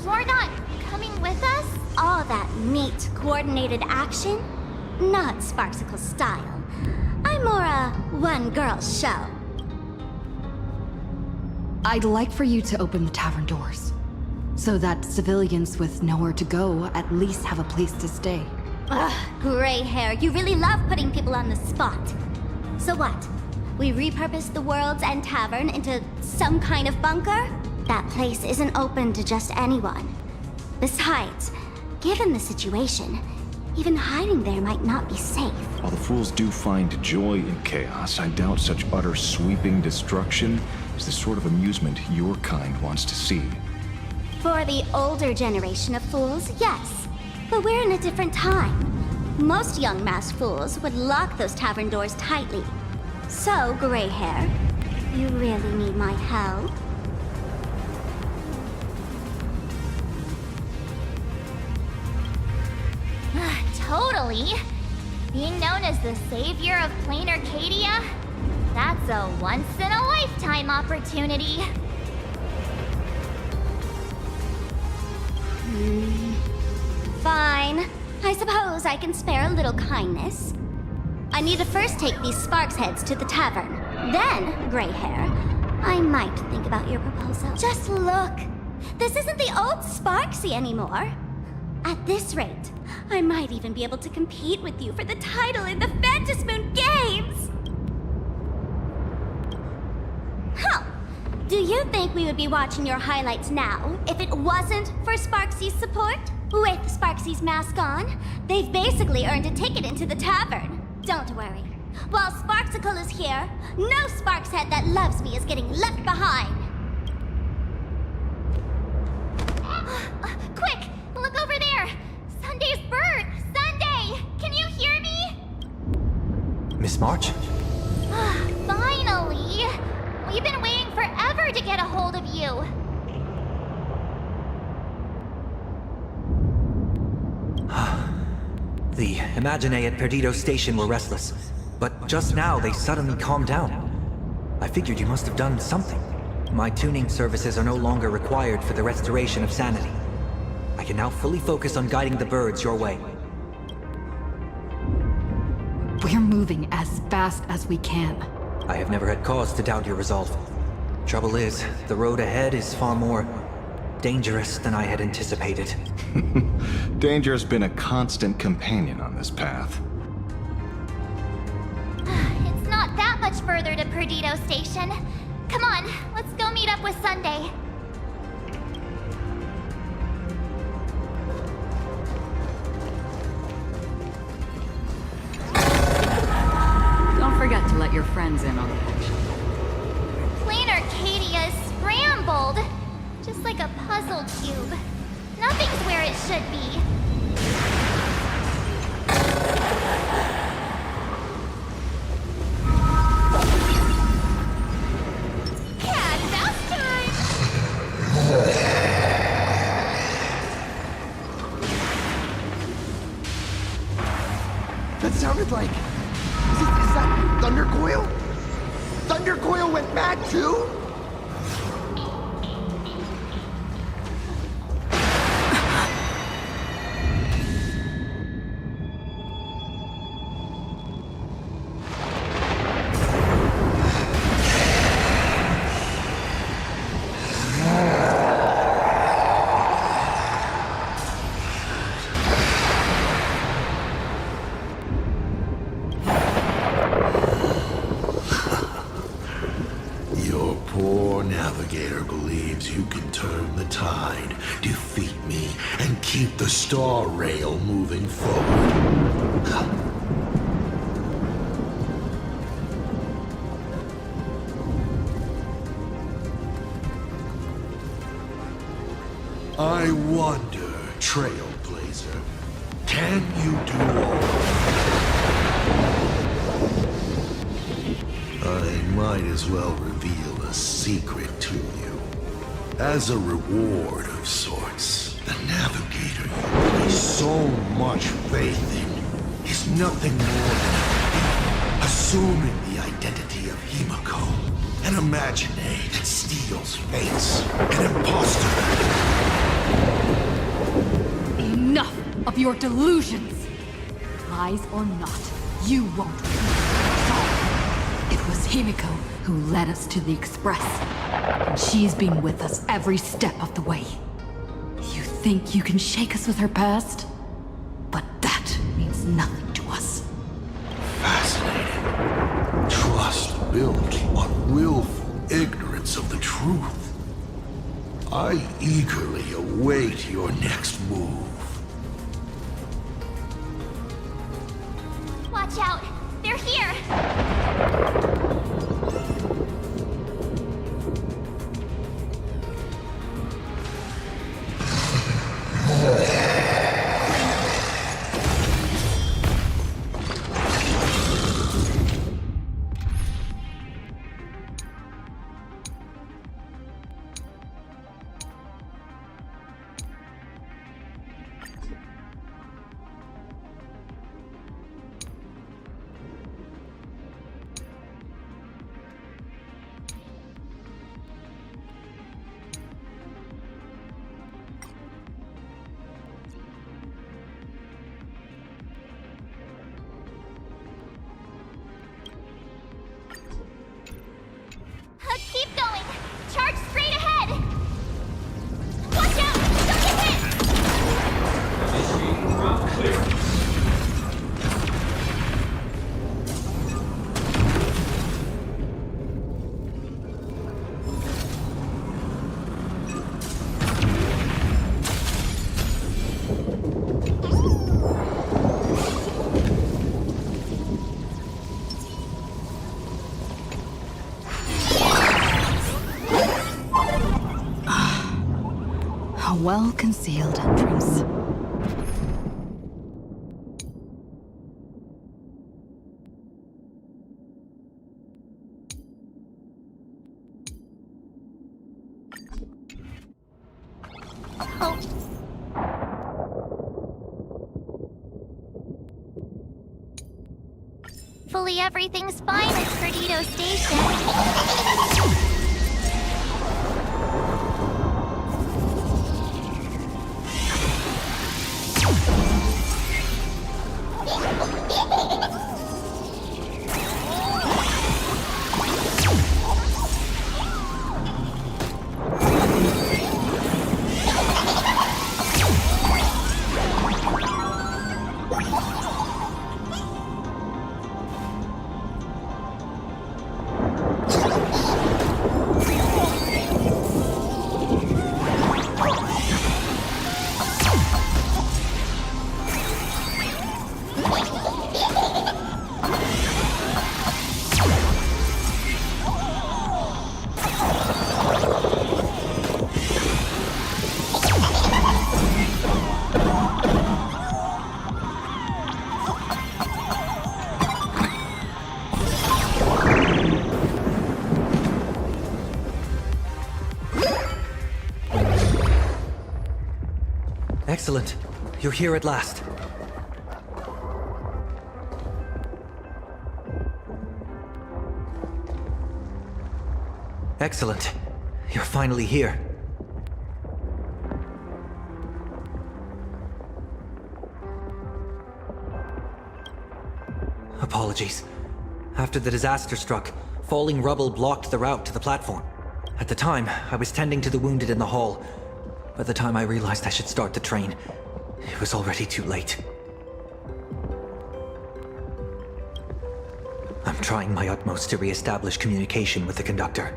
You're not coming with us? All that neat, coordinated action? Not Sparksicle style. I'm more a one-girl show. I'd like for you to open the tavern doors, so that civilians with nowhere to go at least have a place to stay. Ugh, Gray Hair, you really love putting people on the spot. So what? We repurposed the World's End Tavern into some kind of bunker? That place isn't open to just anyone. Besides, given the situation, Even hiding there might not be safe. While the fools do find joy in chaos, I doubt such utter sweeping destruction is the sort of amusement your kind wants to see. For the older generation of fools, yes. But we're in a different time. Most young masked fools would lock those tavern doors tightly. So, gray hair, you really need my help? Totally. Being known as the savior of Plain Arcadia? That's a once-in-a-lifetime opportunity. Fine. I suppose I can spare a little kindness. I need to first take these Sparks heads to the tavern. Then, gray hair, I might think about your proposal. Just look. This isn't the old Sparksy anymore. At this rate, I might even be able to compete with you for the title in the Phantasmoon Games! Huh. Do you think we would be watching your highlights now if it wasn't for Sparksy's support? With Sparksy's mask on, they've basically earned a ticket into the tavern. Don't worry. While Sparksicle is here, no Sparks head that loves me is getting left behind. Quick! Look over there! Sunday's bird! Sunday! Can you hear me? Miss March? Finally! We've been waiting forever to get a hold of you. The Imaginae at Perdido Station were restless, but just now they suddenly calmed down. I figured you must have done something. My tuning services are no longer required for the restoration of sanity. I can now fully focus on guiding the birds your way. We're moving as fast as we can. I have never had cause to doubt your resolve. Trouble is, the road ahead is far more dangerous than I had anticipated. Danger has been a constant companion on this path. It's not that much further to Perdido Station. Come on, let's go meet up with Sunday. Don't forget to let your friends in on the action. Plain Arcadia is scrambled. Just like a puzzle cube. Nothing's where it should be. Cat mouse time! That sounded like... Is that Thundercoil? Thundercoil went mad too? The star rail moving forward. I wonder, Trailblazer, can you do all? I might as well reveal a secret to you. As a reward of sorts. The Navigator you place so much faith in is nothing more than assuming the identity of Himiko, an Imaginae that steals fates, an imposter. Enough of your delusions! Lies or not, you won't win. It was Himiko who led us to the Express, and she's been with us every step of the way. Think you can shake us with her past? But that means nothing to us. Fascinating. Trust built on willful ignorance of the truth. I eagerly await your next move. Watch out! They're here! Keep going! Charge straight ahead! Watch out! Don't get hit! A well-concealed entrance. Hopefully everything's fine at Perdido Station. Excellent. You're here at last. Excellent. You're finally here. Apologies. After the disaster struck, falling rubble blocked the route to the platform. At the time, I was tending to the wounded in the hall. By the time I realized I should start the train, it was already too late. I'm trying my utmost to re-establish communication with the conductor.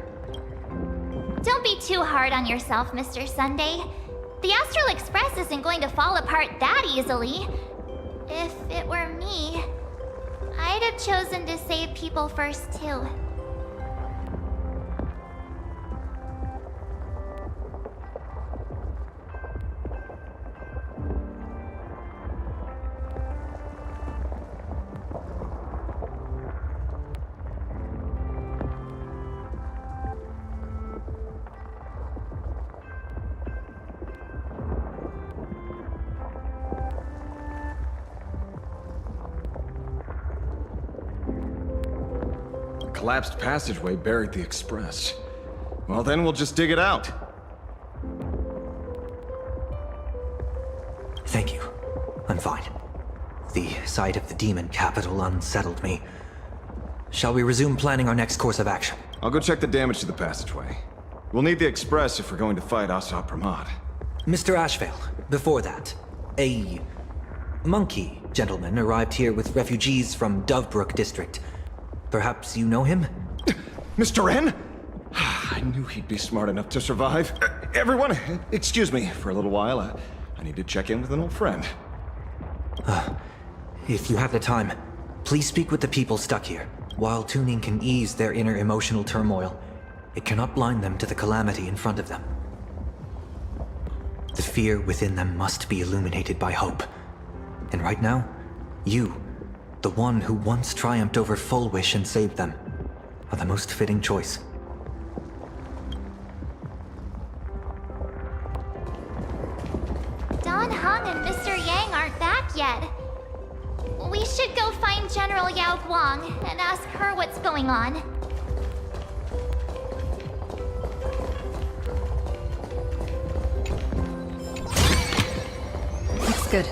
Don't be too hard on yourself, Mr. Sunday. The Astral Express isn't going to fall apart that easily. If it were me, I'd have chosen to save people first, too. Collapsed passageway buried the express. Well, then we'll just dig it out. Thank you. I'm fine. The sight of the demon capital unsettled me. Shall we resume planning our next course of action? I'll go check the damage to the passageway. We'll need the express if we're going to fight Asa Pramad. Mr. Ashvale, before that, a monkey gentleman arrived here with refugees from Dovebrook District. Perhaps you know him? Mr. N? I knew he'd be smart enough to survive. Everyone, excuse me for a little while. I need to check in with an old friend. If you have the time, Please speak with the people stuck here. While tuning can ease their inner emotional turmoil, it cannot blind them to the calamity in front of them. The fear within them must be illuminated by hope. And right now, you, the one who once triumphed over Full Wish and saved them, are the most fitting choice. Don Hung and Mr. Yang aren't back yet. We should go find General Yao Guang and ask her what's going on. Looks good.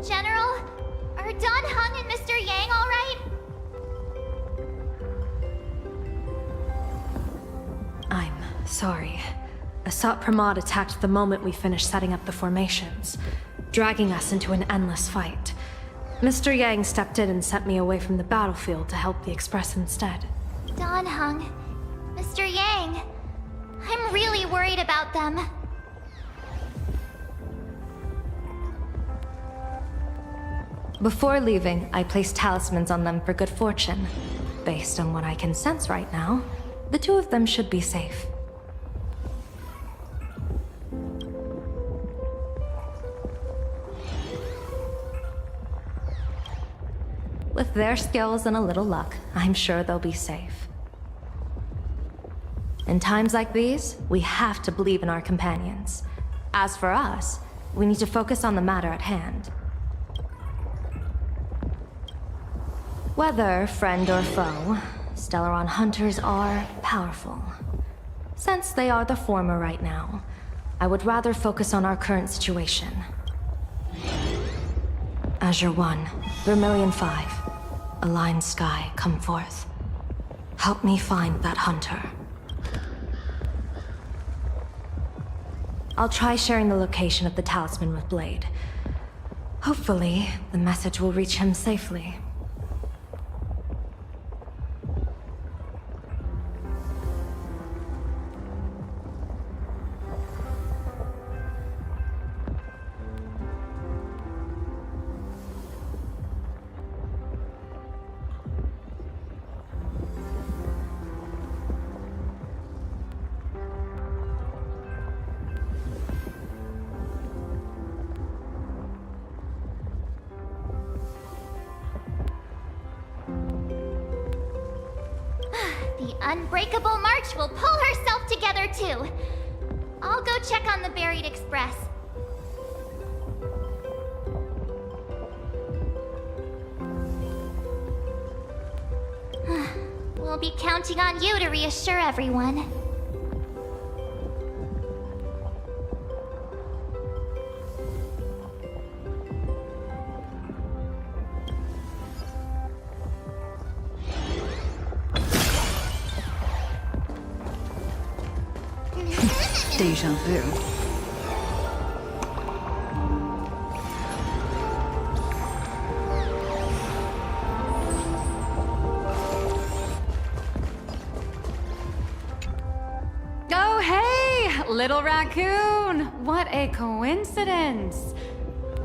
General, are Don Hung and Mr. Yang all right? I'm sorry. Asat Pramod attacked the moment we finished setting up the formations, dragging us into an endless fight. Mr. Yang stepped in and sent me away from the battlefield to help the Express instead. Don Hung, Mr. Yang, I'm really worried about them. Before leaving, I placed talismans on them for good fortune. Based on what I can sense right now, the two of them should be safe. With their skills and a little luck, I'm sure they'll be safe. In times like these, we have to believe in our companions. As for us, we need to focus on the matter at hand. Whether friend or foe, Stellaron hunters are powerful. Since they are the former right now, I would rather focus on our current situation. Azure 1, Vermilion 5, Aligned Sky, come forth. Help me find that hunter. I'll try sharing the location of the talisman with Blade. Hopefully, the message will reach him safely. The Unbreakable March will pull herself together too. I'll go check on the buried express. We'll be counting on you to reassure everyone. Deja vu. Oh, hey, little raccoon! What a coincidence!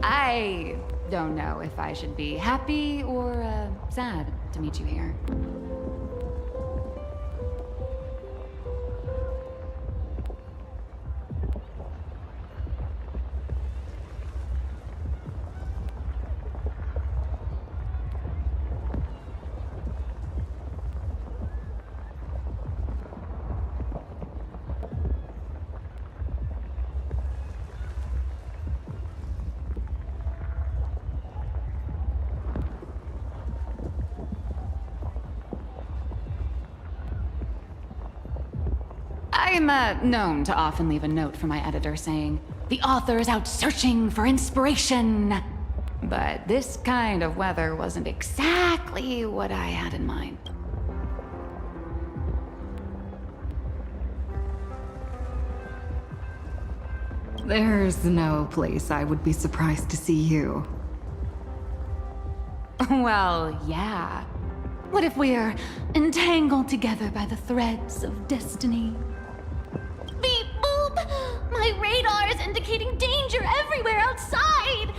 I don't know if I should be happy or sad to meet you here. I'm known to often leave a note for my editor saying, "The author is out searching for inspiration." But this kind of weather wasn't exactly what I had in mind. There's no place I would be surprised to see you. Well, yeah. What if we're entangled together by the threads of destiny? Beep boop! My radar is indicating danger everywhere outside!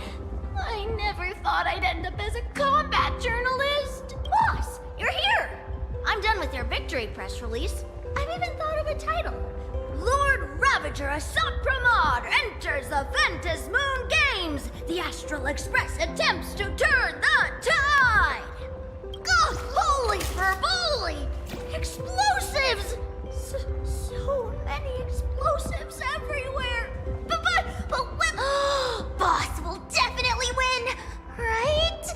I never thought I'd end up as a combat journalist. Boss, you're here. I'm done with your victory press release. I've even thought of a title. Lord Ravager Assat Pramod enters the Ventus Moon Games. The Astral Express attempts to turn the tide. Ugh, holy fervoli! Explosives! So many explosives everywhere. But when... Boss will definitely win, right?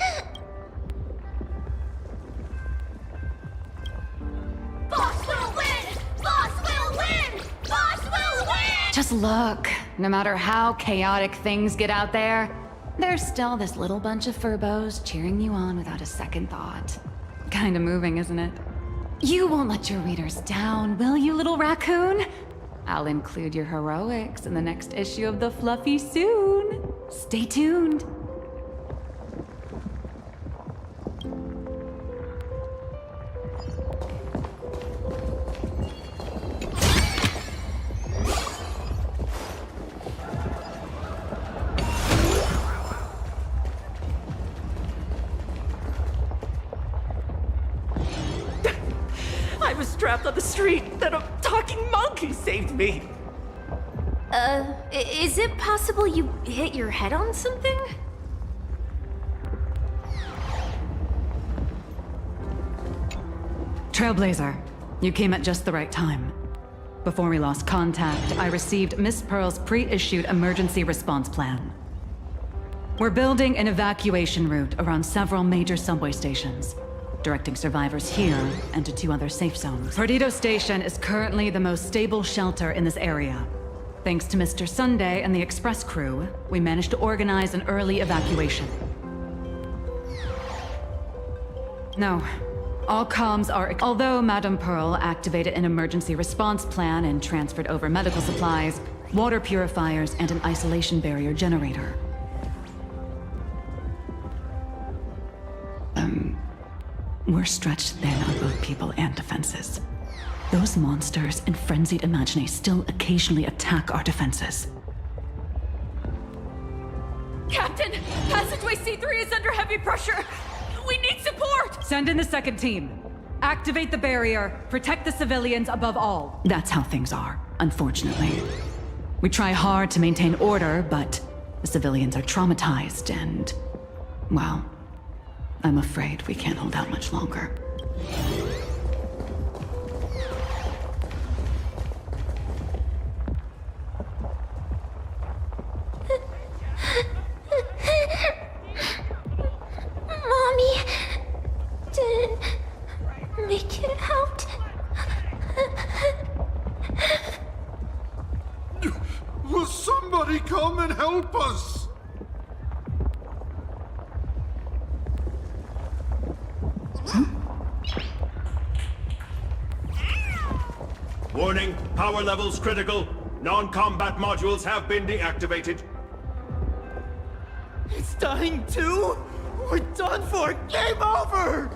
Boss will win! Boss will win! Boss will win! Just look. No matter how chaotic things get out there, there's still this little bunch of furbos cheering you on without a second thought. Kinda moving, isn't it? You won't let your readers down, will you, little raccoon? I'll include your heroics in the next issue of The Fluffy soon. Stay tuned. I was trapped on the street, then a talking monkey saved me. Is it possible you hit your head on something? Trailblazer, you came at just the right time. Before we lost contact, I received Miss Pearl's pre-issued emergency response plan. We're building an evacuation route around several major subway stations, directing survivors here and to 2 other safe zones. Perdido Station is currently the most stable shelter in this area. Thanks to Mr. Sunday and the express crew, we managed to organize an early evacuation. No, all comms are... Although Madame Pearl activated an emergency response plan and transferred over medical supplies, water purifiers, and an isolation barrier generator. We're stretched thin on both people and defenses. Those monsters and frenzied Imaginae still occasionally attack our defenses. Captain, passageway C3 is under heavy pressure. We need support! Send in the second team. Activate the barrier, protect the civilians above all. That's how things are, unfortunately. We try hard to maintain order, but the civilians are traumatized and, well, I'm afraid we can't hold out much longer. Mommy didn't make it out. Will somebody come and help us? Warning, power levels critical. Non-combat modules have been deactivated. It's dying too? We're done for! Game over!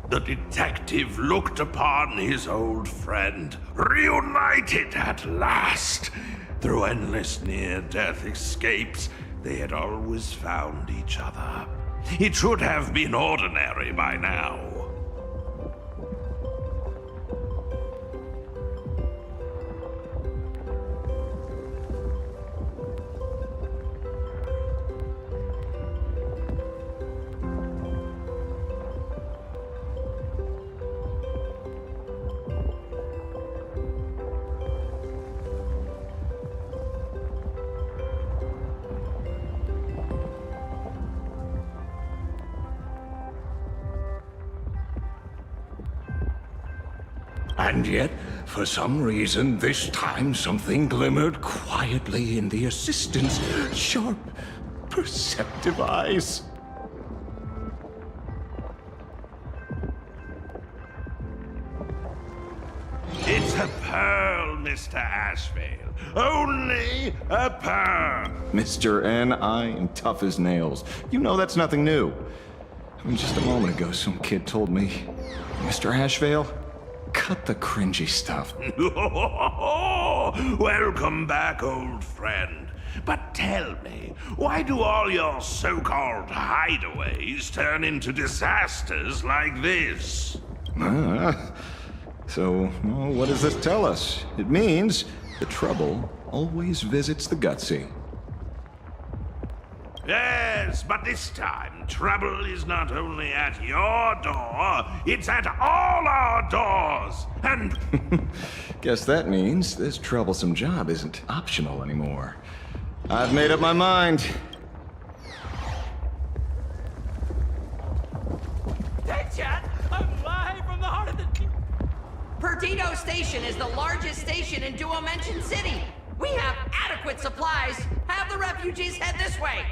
The detective looked upon his old friend, reunited at last. Through endless near-death escapes, they had always found each other. It should have been ordinary by now. And yet, for some reason, this time something glimmered quietly in the assistant's sharp, perceptive eyes. It's a pearl, Mr. Ashvale. Only a pearl. Mr. N, I am tough as nails. You know that's nothing new. I mean, just a moment ago, some kid told me, Mr. Ashvale, cut the cringy stuff. Welcome back, old friend. But tell me, why do all your so-called hideaways turn into disasters like this? So, well, what does this tell us? It means the trouble always visits the gutsy. Yes, but this time, trouble is not only at your door, it's at all our doors, and... Guess that means this troublesome job isn't optional anymore. I've made up my mind. Hey, chat! I'm live from the heart of the... Perdido Station is the largest station in Duomension City. We have adequate supplies. Have the refugees head this way.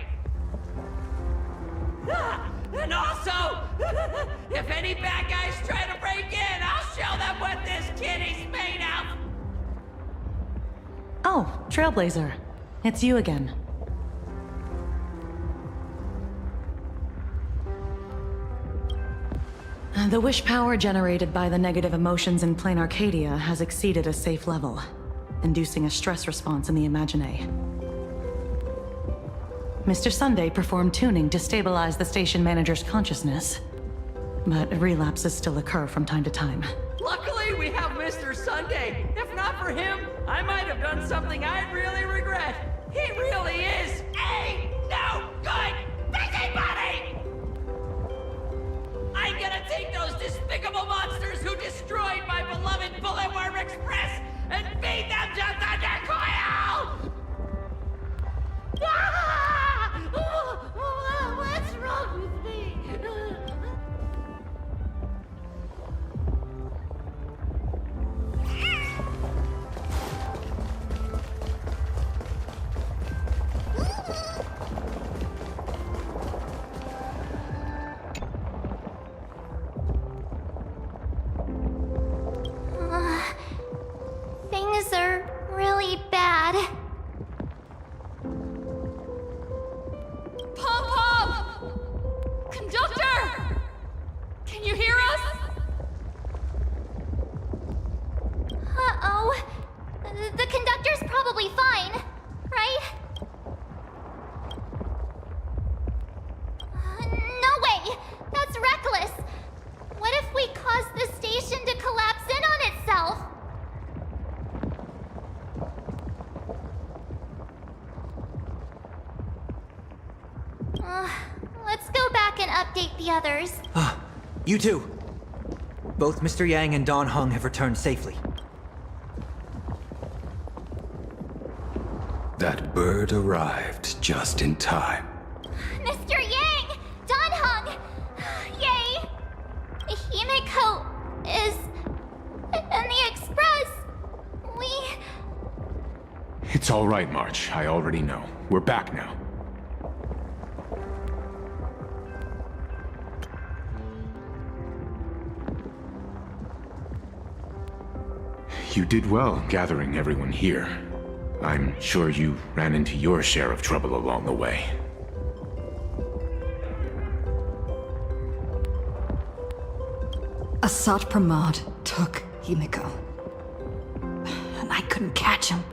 And also, if any bad guys try to break in, I'll show them what this kitty's made of! Oh, Trailblazer. It's you again. The wish power generated by the negative emotions in Plane Arcadia has exceeded a safe level, inducing a stress response in the Imagine. Mr. Sunday performed tuning to stabilize the station manager's consciousness, but relapses still occur from time to time. Luckily, we have Mr. Sunday. If not for him, I might have done something I'd really regret. He really is a no good busybody! I'm gonna take those despicable monsters who destroyed my beloved Bulletworm Express and feed them to Thundercoil! What's wrong with me? Things are really bad. Pom-Pom! Conductor! Can you hear us? Uh-oh. The conductor's probably fine, right? No way! That's reckless! What if we cause the station to collapse in on itself? Let's go back and update the others. You too. Both Mr. Yang and Don Hung have returned safely. That bird arrived just in time. Mr. Yang! Don Hung! Yay! Himiko is... in the Express! It's all right, March. I already know. We're back now. You did well gathering everyone here. I'm sure you ran into your share of trouble along the way. Asat Pramod took Himiko, and I couldn't catch him.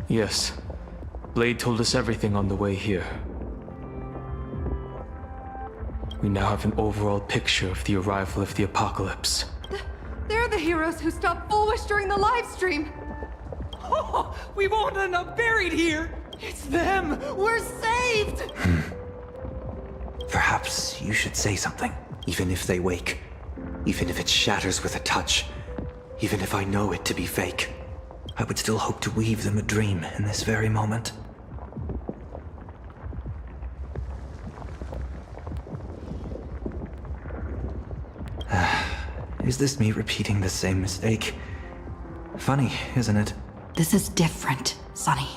Yes. Blade told us everything on the way here. We now have an overall picture of the arrival of the apocalypse. They're the heroes who stopped Bulwish during the live stream. Oh, we won't end up buried here! It's them! We're saved! Perhaps you should say something. Even if they wake. Even if it shatters with a touch. Even if I know it to be fake. I would still hope to weave them a dream in this very moment. Is this me repeating the same mistake? Funny, isn't it? This is different, Sonny.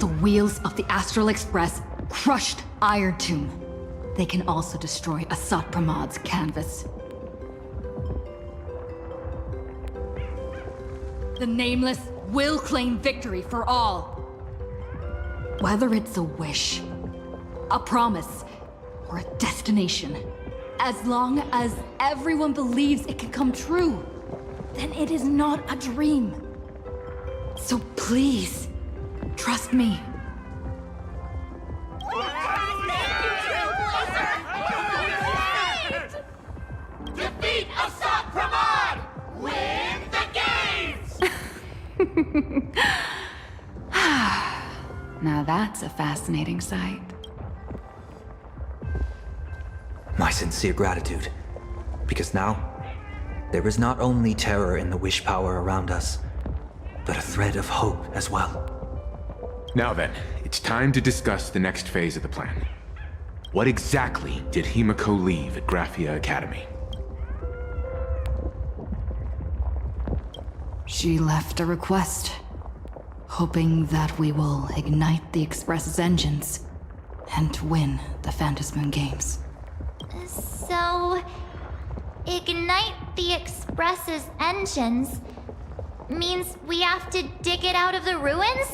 The wheels of the Astral Express crushed Iron Tomb. They can also destroy Asat Pramad's canvas. The Nameless will claim victory for all. Whether it's a wish, a promise, or a destination, as long as everyone believes it can come true, then it is not a dream. So please, trust me. Defeat Asat Pramad! Win the games! Now that's a fascinating sight. My sincere gratitude. Because now, there is not only terror in the wish power around us, but a thread of hope as well. Now then, it's time to discuss the next phase of the plan. What exactly did Himiko leave at Graphia Academy? She left a request, hoping that we will ignite the Express's engines and win the Phantasmoon Games. So, ignite the Express's engines means we have to dig it out of the ruins?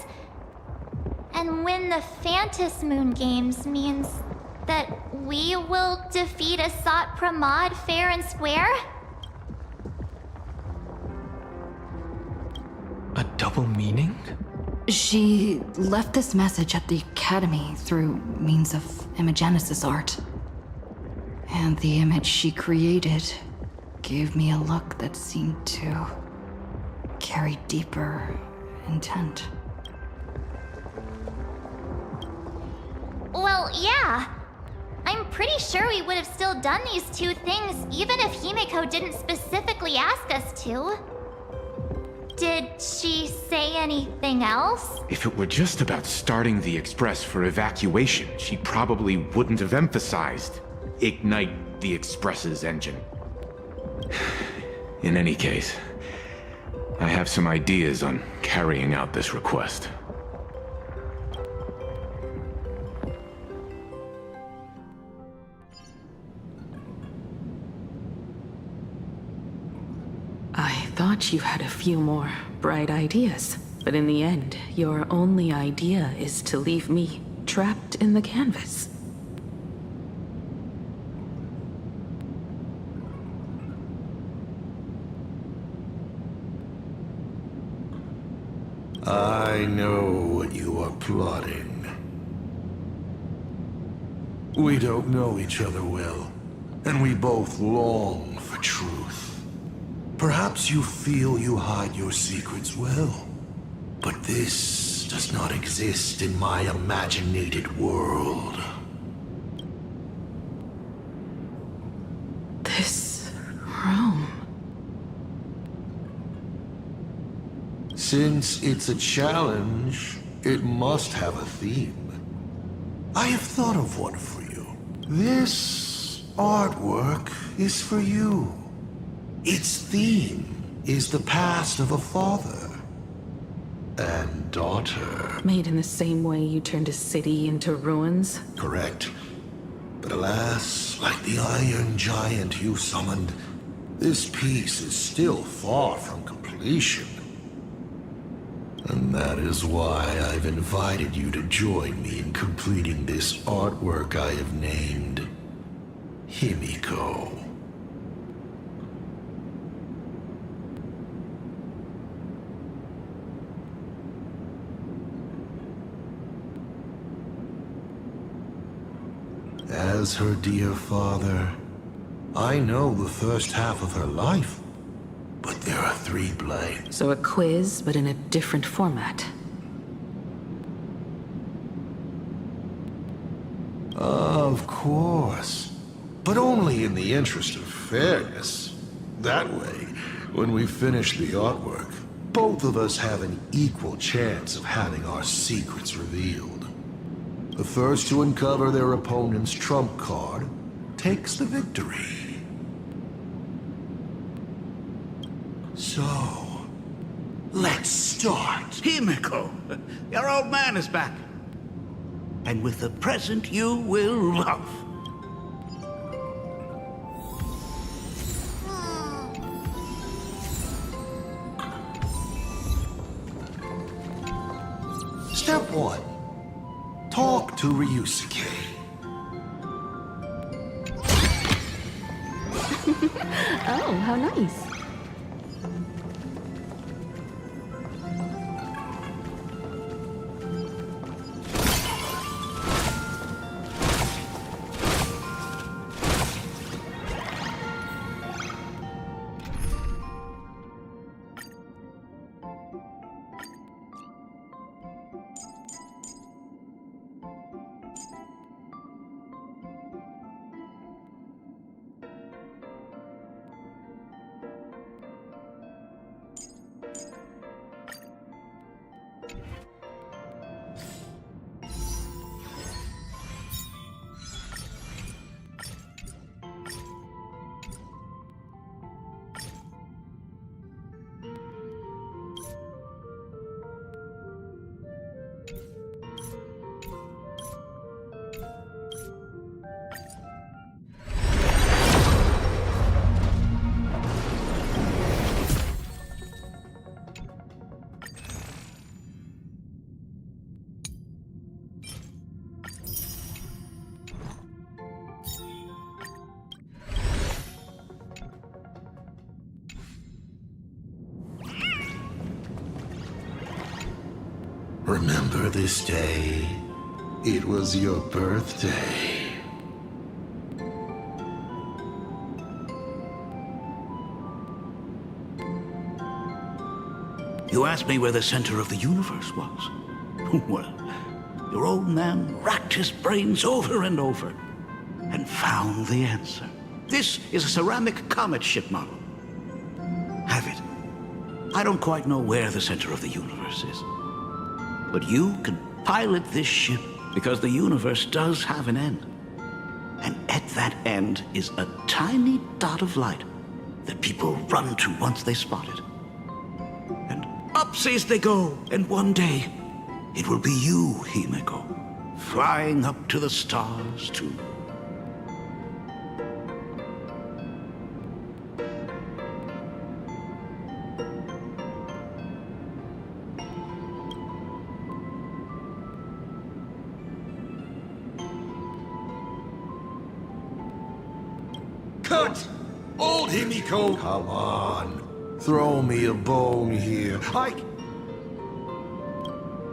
And win the Phantasmoon Games means that we will defeat Asat Pramad fair and square? A double meaning? She left this message at the Academy through means of Imagenesis art. And the image she created gave me a look that seemed to carry deeper intent. Well, yeah. I'm pretty sure we would have still done these two things even if Himiko didn't specifically ask us to. Did she say anything else? If it were just about starting the Express for evacuation, she probably wouldn't have emphasized ignite the Express's engine. In any case, I have some ideas on carrying out this request. I thought you had a few more bright ideas, but in the end, your only idea is to leave me trapped in the canvas. I know what you are plotting. We don't know each other well, and we both long for truth. Perhaps you feel you hide your secrets well, but this does not exist in my imaginated world. This room... Since it's a challenge, it must have a theme. I have thought of one for you. This artwork is for you. Its theme is the past of a father and daughter. Made in the same way you turned a city into ruins? Correct. But alas, like the iron giant you summoned, this piece is still far from completion. And that is why I've invited you to join me in completing this artwork I have named Himiko. As her dear father, I know the first half of her life, but there are 3 blanks. So a quiz, but in a different format. Of course. But only in the interest of fairness. That way, when we finish the artwork, both of us have an equal chance of having our secrets revealed. The first to uncover their opponent's trump card takes the victory. So, Let's start. Himiko, your old man is back. And with the present you will love. Step 1. Talk to Ryusuke. Oh, how nice. Remember this day? It was your birthday. You asked me where the center of the universe was. Well, your old man racked his brains over and over and found the answer. This is a ceramic comet ship model. Have it. I don't quite know where the center of the universe is. But you can pilot this ship because the universe does have an end. And at that end is a tiny dot of light that people run to once they spot it. And upsies they go, and one day it will be you, Himiko, flying up to the stars too. Cut! Old Himiko! Come on. Throw me a bone here. I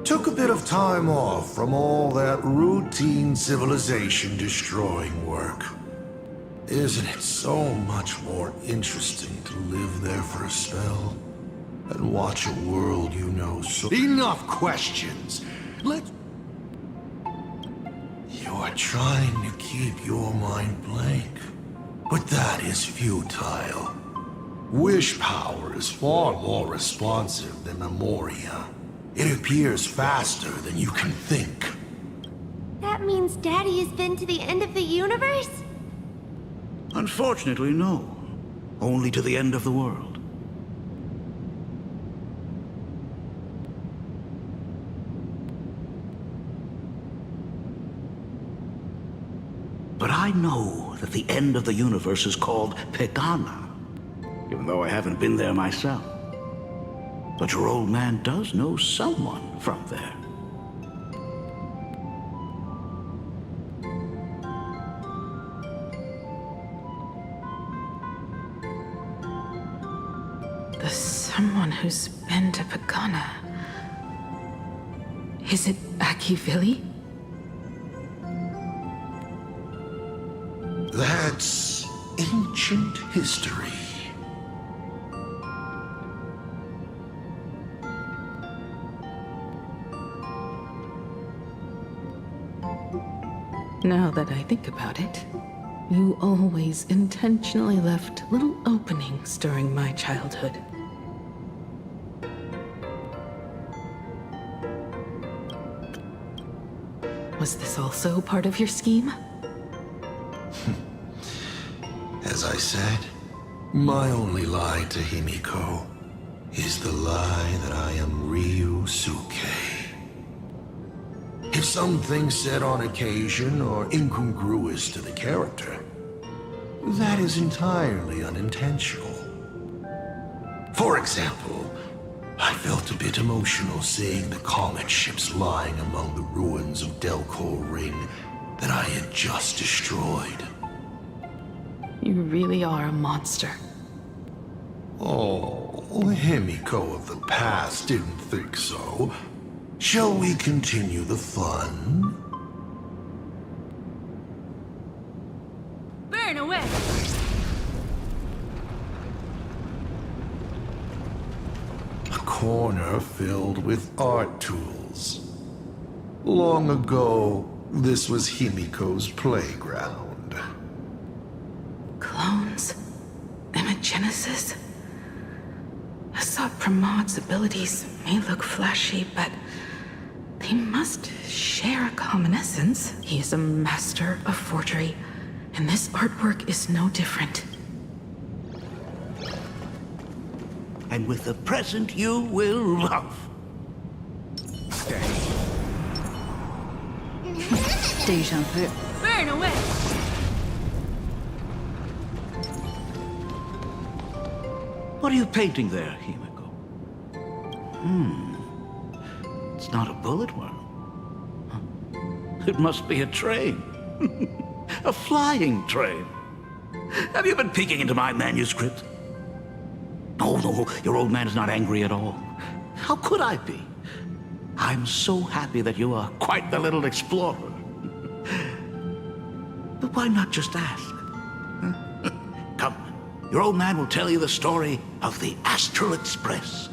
took a bit of time off from all that routine civilization-destroying work. Isn't it so much more interesting to live there for a spell and watch a world you know so... Enough questions! You're trying to keep your mind blank. But that is futile. Wish power is far more responsive than Memoria. It appears faster than you can think. That means Daddy has been to the end of the universe? Unfortunately, no. Only to the end of the world. But I know that the end of the universe is called Pegana, even though I haven't been there myself. But your old man does know someone from there. The someone who's been to Pagana. Is it Akivili? That's ancient history. Now that I think about it, you always intentionally left little openings during my childhood. Was this also part of your scheme? As I said, my only lie to Himiko is the lie that I am Ryusuke. If something said on occasion are incongruous to the character, that is entirely unintentional. For example, I felt a bit emotional seeing the comet ships lying among the ruins of Delcor Ring that I had just destroyed. You really are a monster. Oh, Himiko of the past didn't think so. Shall we continue the fun? Burn away! A corner filled with art tools. Long ago, this was Himiko's playground. Clones? Imagenesis? Assad Pramad's abilities may look flashy, but they must share a common essence. He is a master of forgery, and this artwork is no different. And with the present you will love. Deja vu. Burn away! What are you painting there, Himiko? It's not a bullet wound. Huh. It must be a train. A flying train. Have you been peeking into my manuscript? Oh, no, your old man is not angry at all. How could I be? I'm so happy that you are quite the little explorer. But why not just ask? Come, your old man will tell you the story of the Astral Express.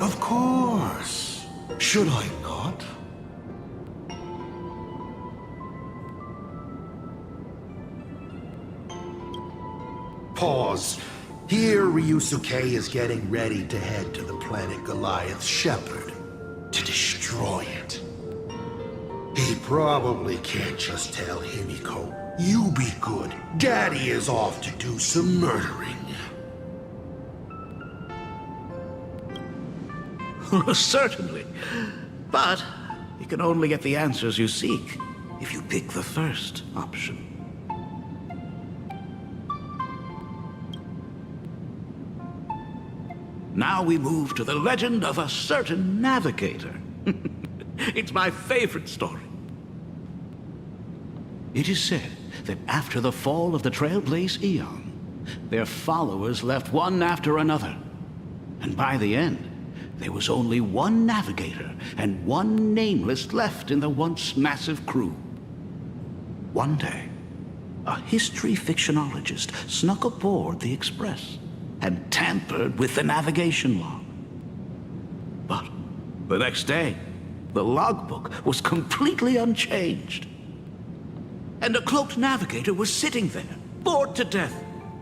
Of course. Should I not? Pause. Here, Ryusuke is getting ready to head to the planet Goliath's Shepherd to destroy it. He probably can't just tell Himiko, "You be good. Daddy is off to do some murdering." Certainly. But you can only get the answers you seek if you pick the first option. Now we move to the legend of a certain navigator. It's my favorite story. It is said that after the fall of the Trailblaze Eon, their followers left one after another. And by the end, there was only one navigator and one nameless left in the once massive crew. One day, a history fictionologist snuck aboard the Express and tampered with the navigation log. But the next day, the logbook was completely unchanged. And a cloaked navigator was sitting there, bored to death,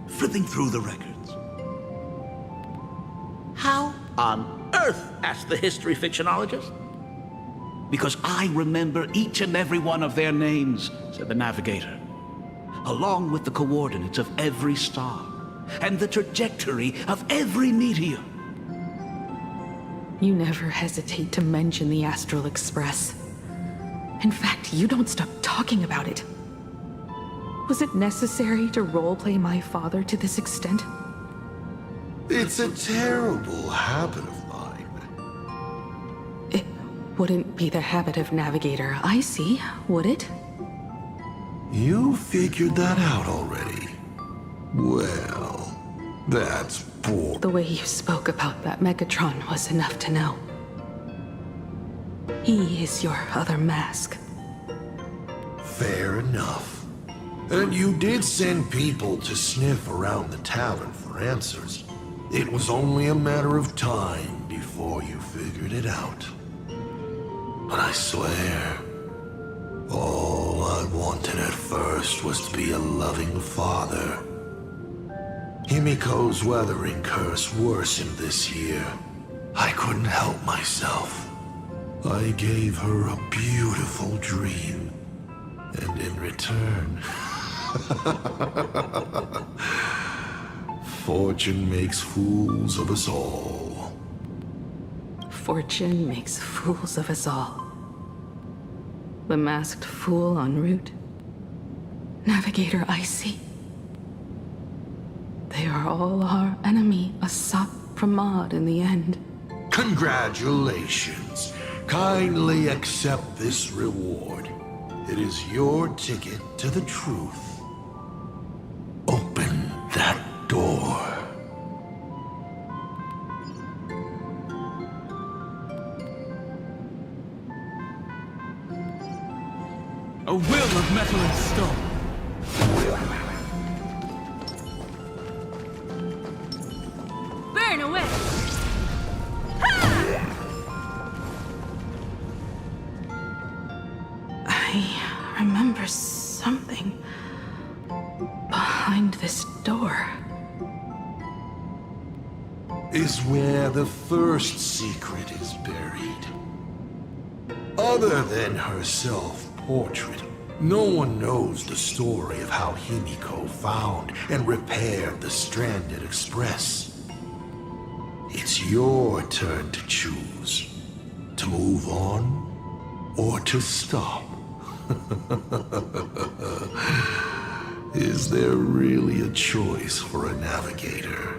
flipping through the records. How on earth? Asked the history fictionologist. Because I remember each and every one of their names, said the navigator, along with the coordinates of every star and the trajectory of every meteor. You never hesitate to mention the Astral Express. In fact, you don't stop talking about it. Was it necessary to roleplay my father to this extent? It's a terrible habit of mine. It wouldn't be the habit of Navigator I see, would it? You figured that out already. Well, that's boring. The way you spoke about that Megatron was enough to know. He is your other mask. Fair enough. And you did send people to sniff around the tavern for answers. It was only a matter of time before you figured it out. But I swear, all I wanted at first was to be a loving father. Himiko's weathering curse worsened this year. I couldn't help myself. I gave her a beautiful dream. And in return... Fortune makes fools of us all. Fortune makes fools of us all. The masked fool en route. Navigator Icy. They are all our enemy, Asat Pramod in the end. Congratulations. Kindly accept this reward. It is your ticket to the truth. Open that door. A will of metal and stone. Burn away! I remember something behind this door. Is where the first secret is buried. Other than her self-portrait, no one knows the story of how Himiko found and repaired the stranded express. It's your turn to choose. To move on, or to stop. Is there really a choice for a navigator?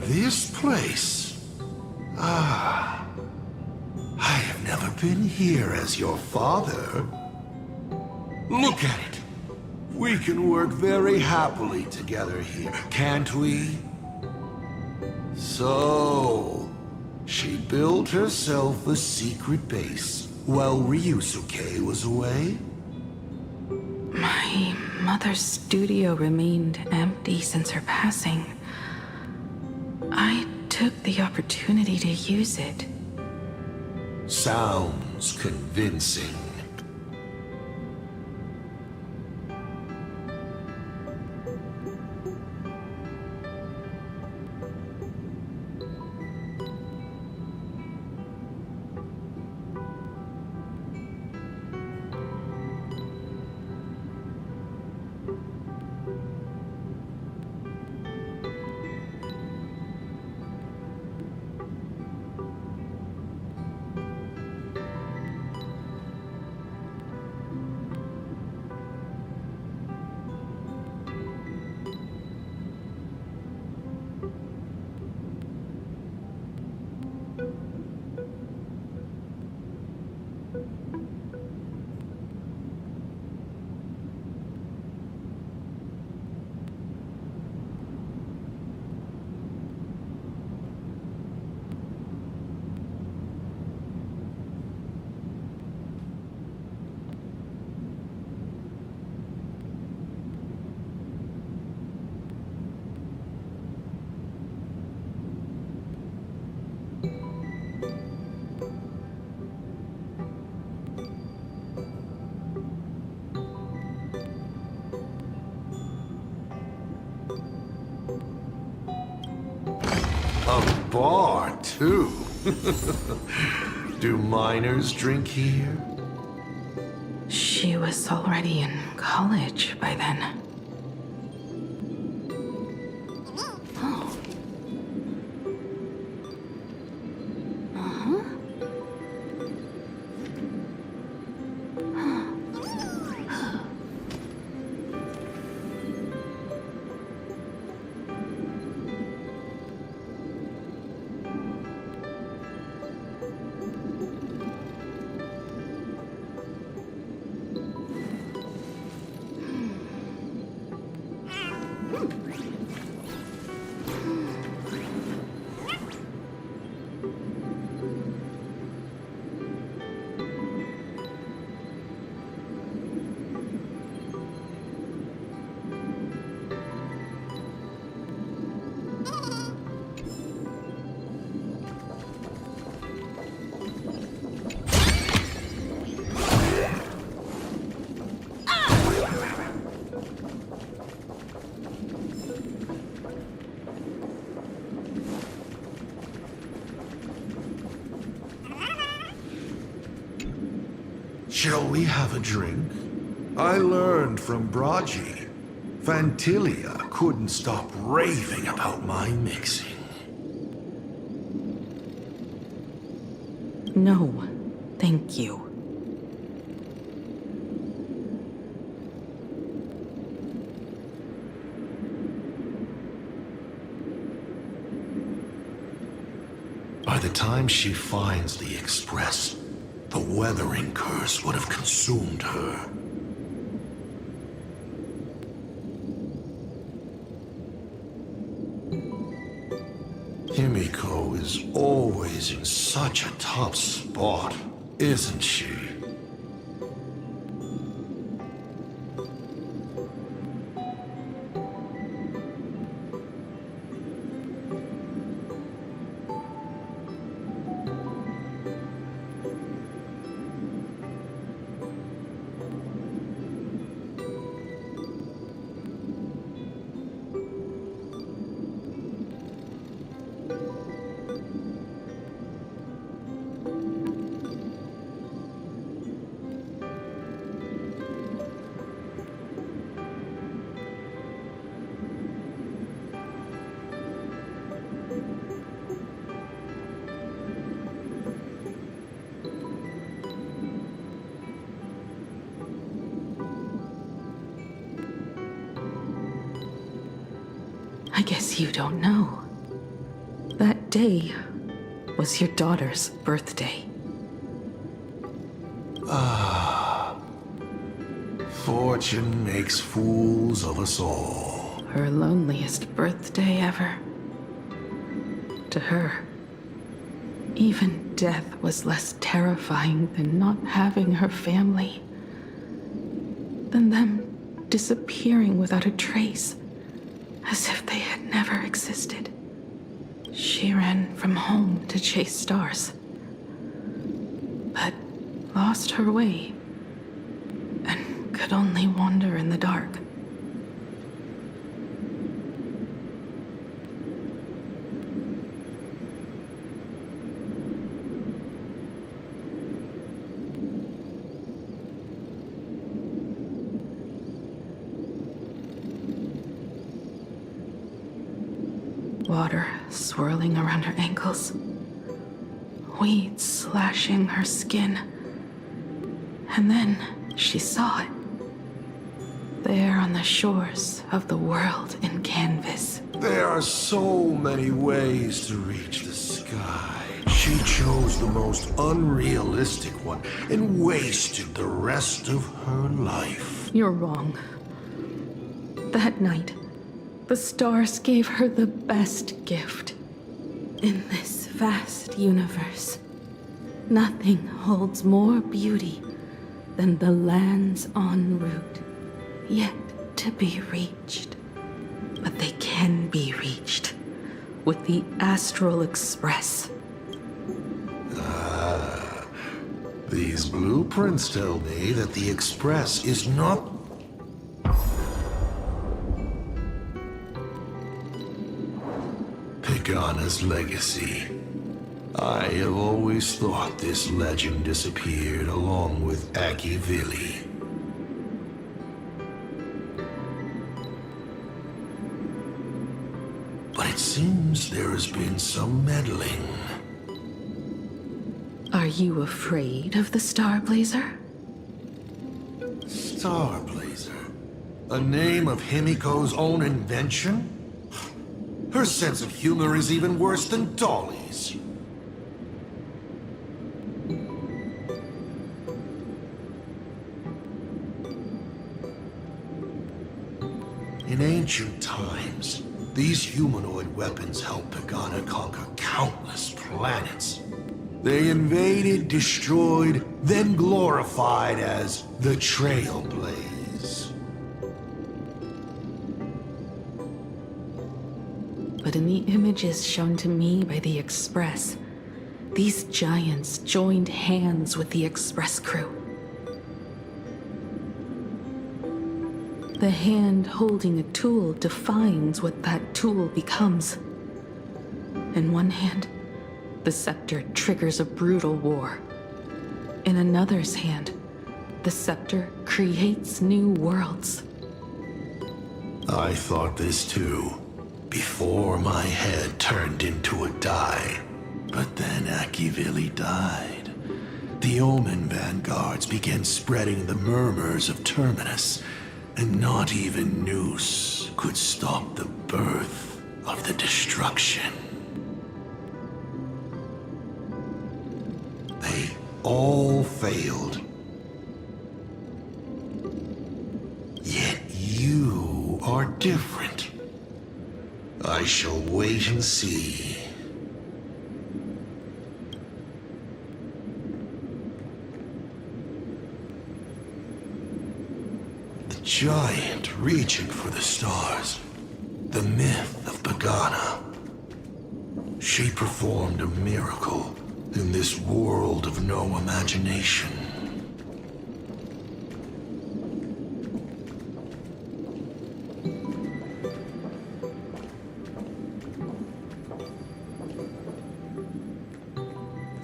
This place? Ah. I have never been here as your father. Look at it. We can work very happily together here, can't we? So, she built herself a secret base while Ryusuke was away? My mother's studio remained empty since her passing. I took the opportunity to use it. Sounds convincing. A bar, too. Do minors drink here? She was already in college by then. Oh. Uh-huh. Shall we have a drink? I learned from Braji. Fantilia couldn't stop raving about my mixing. No, thank you. By the time she finds the Express, the weathering curse would have consumed her. Himiko is always in such a tough spot, isn't she? I guess you don't know. That day was your daughter's birthday. Ah. Fortune makes fools of us all. Her loneliest birthday ever. To her, even death was less terrifying than not having her family. Than them disappearing without a trace, as if they had never existed. She ran from home to chase stars, but lost her way and could only wander in the dark. Water swirling around her ankles, weeds slashing her skin. And then she saw it. There on the shores of the world in canvas. There are so many ways to reach the sky. She chose the most unrealistic one and wasted the rest of her life. You're wrong. That night, the stars gave her the best gift. In this vast universe, nothing holds more beauty than the lands en route, yet to be reached. But they can be reached with the Astral Express. Ah, these blueprints tell me that the Express is not... Pagana's legacy. I have always thought this legend disappeared along with Akivili. But it seems there has been some meddling. Are you afraid of the Starblazer? Starblazer? A name of Himiko's own invention? Her sense of humor is even worse than Dolly's. In ancient times, these humanoid weapons helped Pagana conquer countless planets. They invaded, destroyed, then glorified as the Trailblaze. But in the images shown to me by the Express, these giants joined hands with the Express crew. The hand holding a tool defines what that tool becomes. In one hand, the scepter triggers a brutal war. In another's hand, the scepter creates new worlds. I thought this too, before my head turned into a die. But then Akivili died. The Omen vanguards began spreading the murmurs of Terminus, and not even Noose could stop the birth of the destruction. all failed. Yet you are different. I shall wait and see. The giant reaching for the stars. The myth of Pagana. She performed a miracle in this world of no imagination.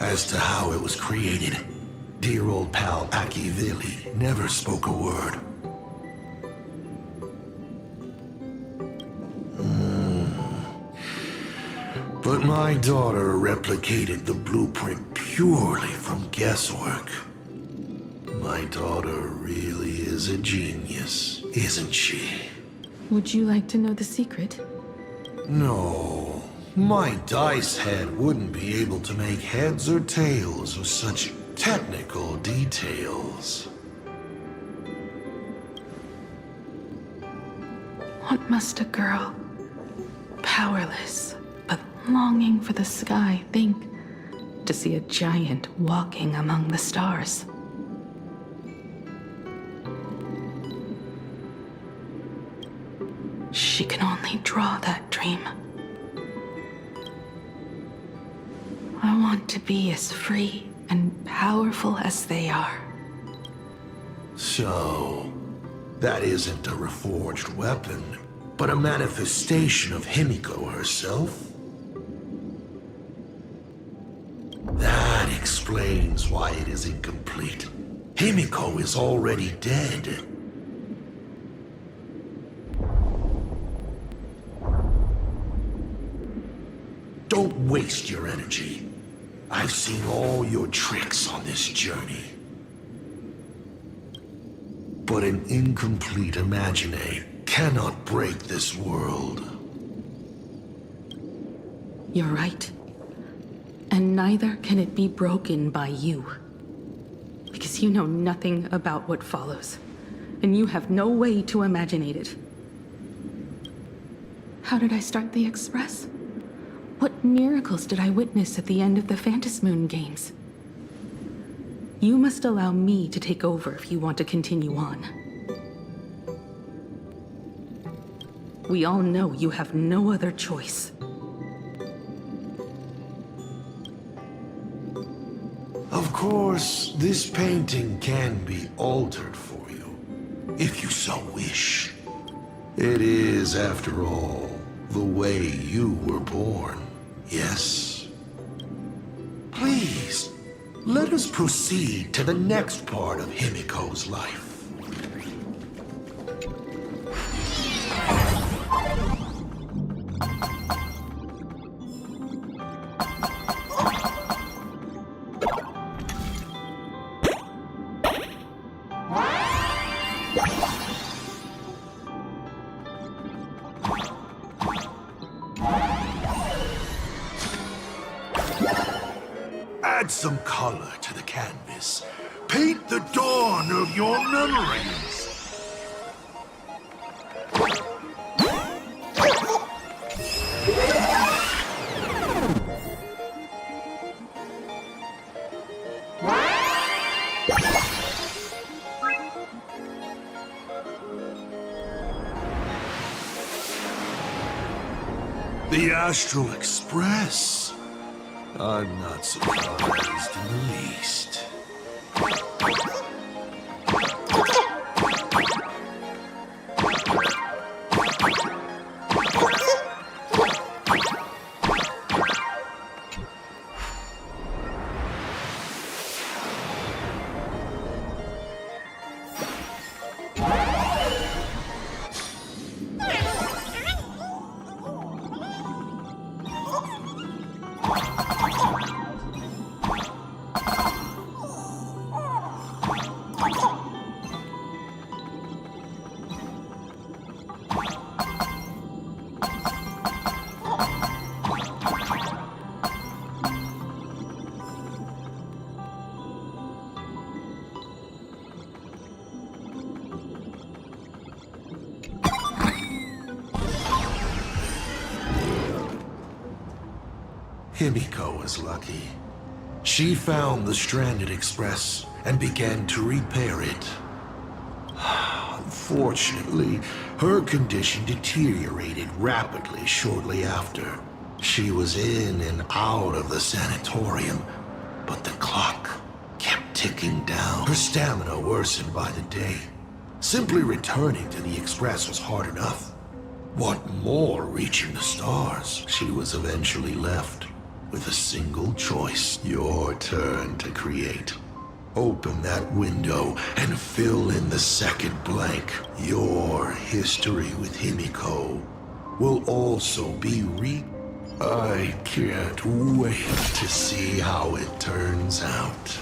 As to how it was created, dear old pal Akivili never spoke a word. But my daughter replicated the blueprint purely from guesswork. My daughter really is a genius, isn't she? Would you like to know the secret? No, my dice head wouldn't be able to make heads or tails of such technical details. What must a girl, powerless, but longing for the sky, think to see a giant walking among the stars? She can only draw that dream. I want to be as free and powerful as they are. So, that isn't a reforged weapon, but a manifestation of Himiko herself? That explains why it is incomplete. Himiko is already dead. Don't waste your energy. I've seen all your tricks on this journey. But an incomplete Imagine cannot break this world. You're right. And neither can it be broken by you. Because you know nothing about what follows. And you have no way to imaginate it. How did I start the Express? What miracles did I witness at the end of the Phantasmoon games? You must allow me to take over if you want to continue on. We all know you have no other choice. Of course, this painting can be altered for you, if you so wish. It is, after all, the way you were born, yes? Please, let us proceed to the next part of Himiko's life. Add some color to the canvas. Paint the dawn of your memories. The Astral Express. I'm not surprised in the least. Himiko is lucky. She found the stranded express and began to repair it. Unfortunately, her condition deteriorated rapidly shortly after. She was in and out of the sanatorium, but the clock kept ticking down. Her stamina worsened by the day. Simply returning to the express was hard enough. What more reaching the stars? She was eventually left with a single choice. Your turn to create. Open that window and fill in the second blank. Your history with Himiko will also be I can't wait to see how it turns out.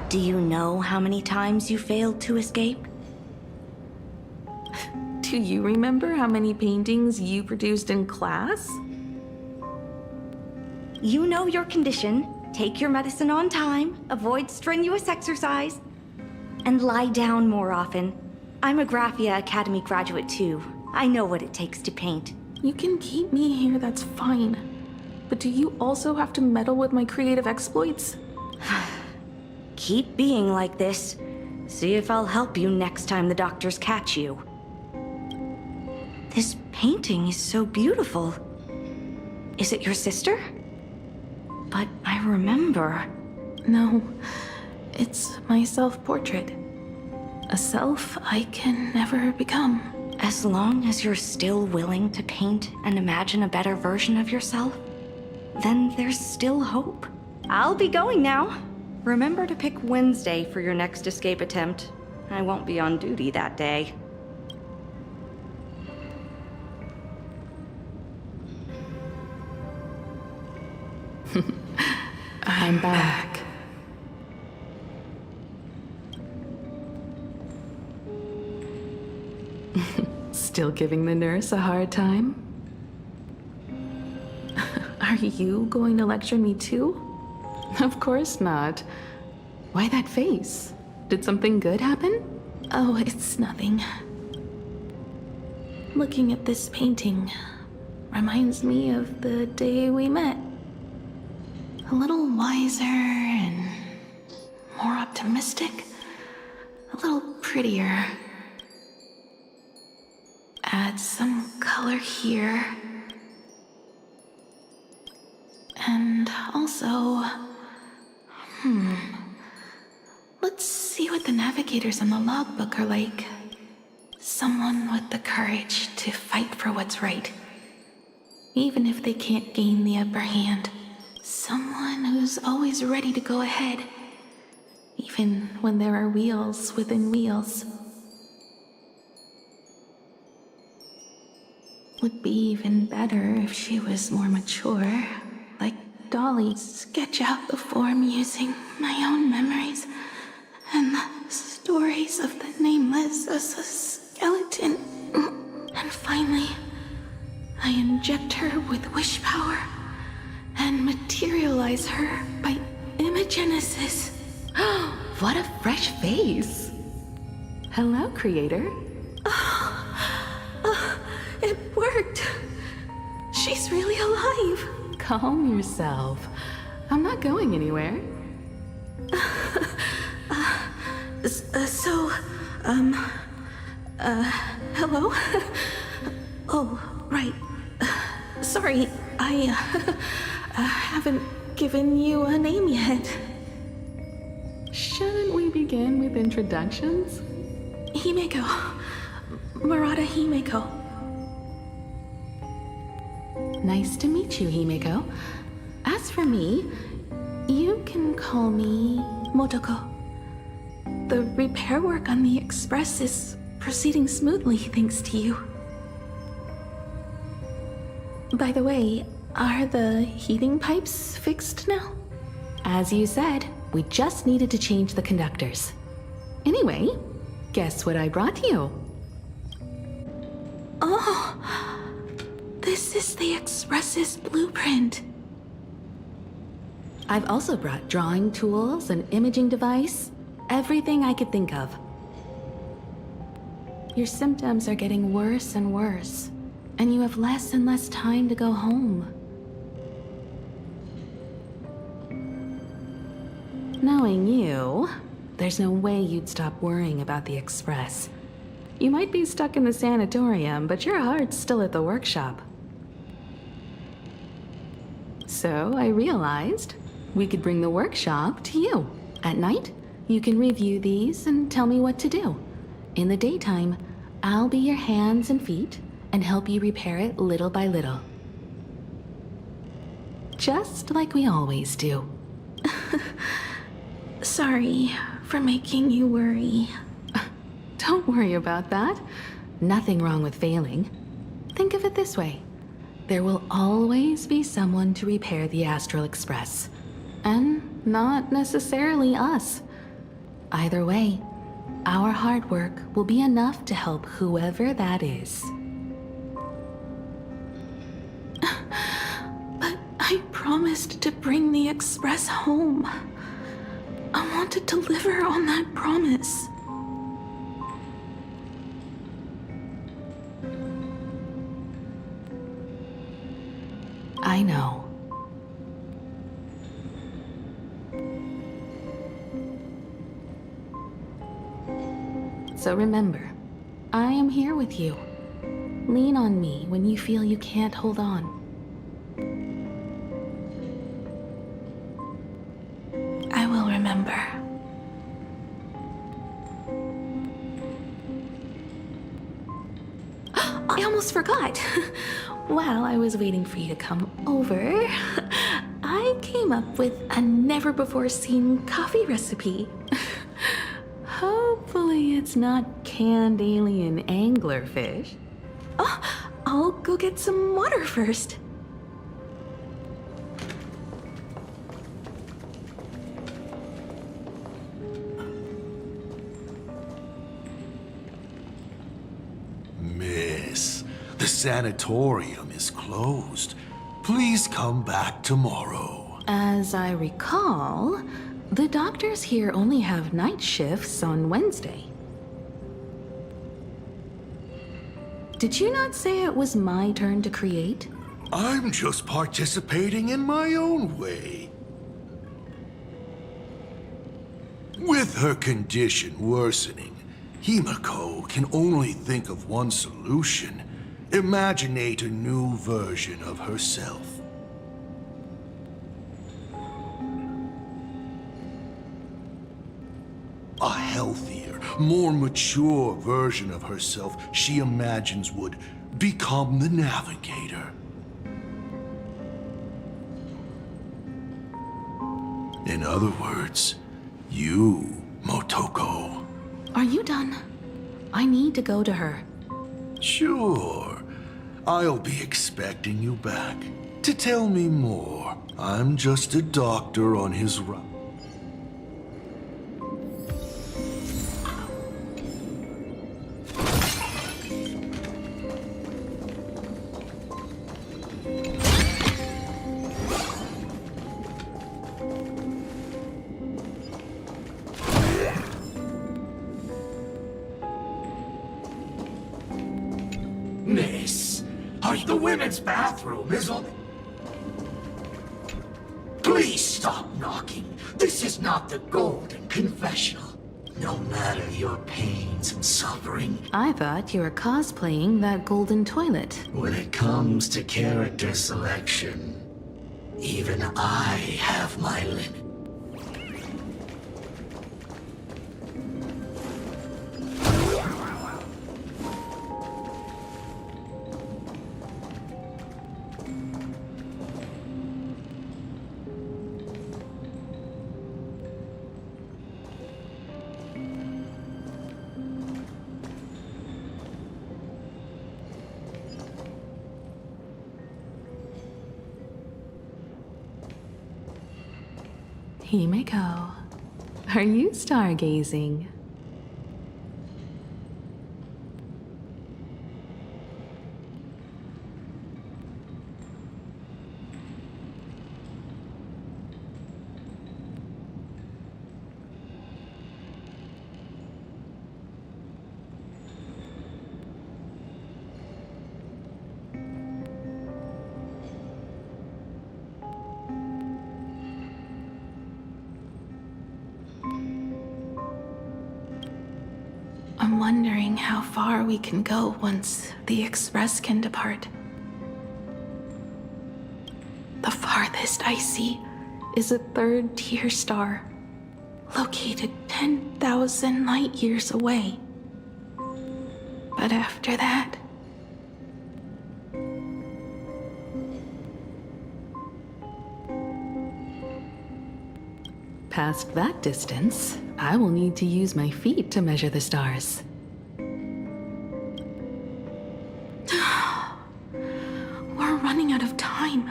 Do you know how many times you failed to escape? Do you remember how many paintings you produced in class? You know your condition. Take your medicine on time, avoid strenuous exercise, and lie down more often. I'm a Graphia Academy graduate too. I know what it takes to paint. You can keep me here, that's fine. But do you also have to meddle with my creative exploits? Keep being like this. See if I'll help you next time the doctors catch you. This painting is so beautiful. Is it your sister? But I remember. No, it's my self-portrait. A self I can never become. As long as you're still willing to paint and imagine a better version of yourself, then there's still hope. I'll be going now. Remember to pick Wednesday for your next escape attempt. I won't be on duty that day. I'm back. Still giving the nurse a hard time? Are you going to lecture me too? Of course not. Why that face? Did something good happen? Oh, it's nothing. Looking at this painting reminds me of the day we met. A little wiser and more optimistic. A little prettier. Add some color here. And also... Let's see what the navigators on the logbook are like. Someone with the courage to fight for what's right. Even if they can't gain the upper hand. Someone who's always ready to go ahead. Even when there are wheels within wheels. Would be even better if she was more mature. Like Dolly. Sketch out the form using my own memories. And the stories of the nameless as a skeleton. And finally, I inject her with wish power and materialize her by imagenesis. What a fresh face. Hello, creator. It worked. She's really alive. Calm yourself. I'm not going anywhere. Hello? Oh, right. Sorry, I haven't given you a name yet. Shouldn't we begin with introductions? Himeko. Murata Himeko. Nice to meet you, Himeko. As for me, you can call me Motoko. The repair work on the Express is proceeding smoothly thanks to you. By the way, are the heating pipes fixed now? As you said, we just needed to change the conductors. Anyway, guess what I brought you? Oh, this is the Express's blueprint. I've also brought drawing tools, an imaging device, everything I could think of. Your symptoms are getting worse and worse, and you have less and less time to go home. Knowing you, there's no way you'd stop worrying about the Express. You might be stuck in the sanatorium, but your heart's still at the workshop. So I realized we could bring the workshop to you. At night, you can review these and tell me what to do. In the daytime, I'll be your hands and feet and help you repair it little by little. Just like we always do. Sorry for making you worry. Don't worry about that. Nothing wrong with failing. Think of it this way. There will always be someone to repair the Astral Express. And not necessarily us. Either way, our hard work will be enough to help whoever that is. But I promised to bring the Express home. I want to deliver on that promise. I know. So remember, I am here with you. Lean on me when you feel you can't hold on. I will remember. I almost forgot. While I was waiting for you to come over, I came up with a never-before-seen coffee recipe. Hopefully it's not canned alien anglerfish. Oh, I'll go get some water first. Miss, the sanatorium is closed. Please come back tomorrow. As I recall, the doctors here only have night shifts on Wednesday. Did you not say it was my turn to create? I'm just participating in my own way. With her condition worsening, Himeko can only think of one solution. Imaginate a new version of herself. A healthier, more mature version of herself she imagines would become the Navigator. In other words, you, Motoko. Are you done? I need to go to her. Sure. I'll be expecting you back to tell me more. I'm just a doctor on his route. Miss, the women's bathroom is on... Please stop knocking. This is not the Golden Confessional. No matter your pains and suffering, I thought you were cosplaying that golden toilet. when it comes to character selection, even I have my limits. Himeko, are you stargazing? I'm wondering how far we can go once the Express can depart. The farthest I see is a third-tier star, located 10,000 light years away. But after that... Past that distance, I will need to use my feet to measure the stars. We're running out of time.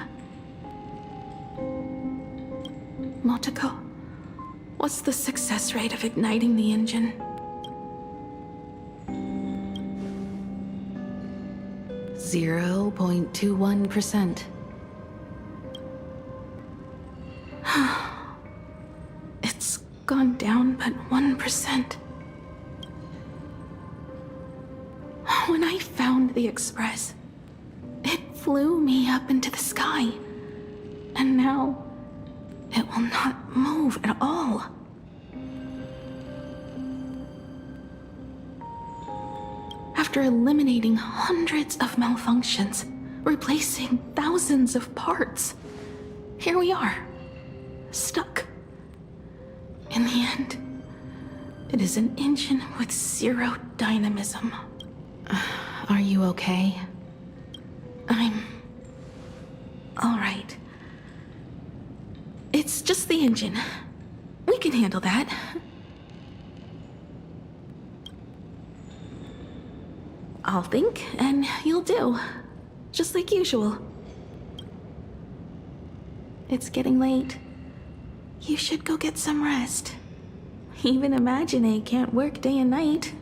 Motoko, what's the success rate of igniting the engine? 0.21%. It's gone down but 1%. When I found the Express, it flew me up into the sky. And now, it will not move at all. After eliminating hundreds of malfunctions, replacing thousands of parts, here we are, stuck. In the end, it is an engine with zero dynamism. Are you okay? I'm... all right. It's just the engine. We can handle that. I'll think, and you'll do. Just like usual. It's getting late. You should go get some rest. Even Imagine can't work day and night.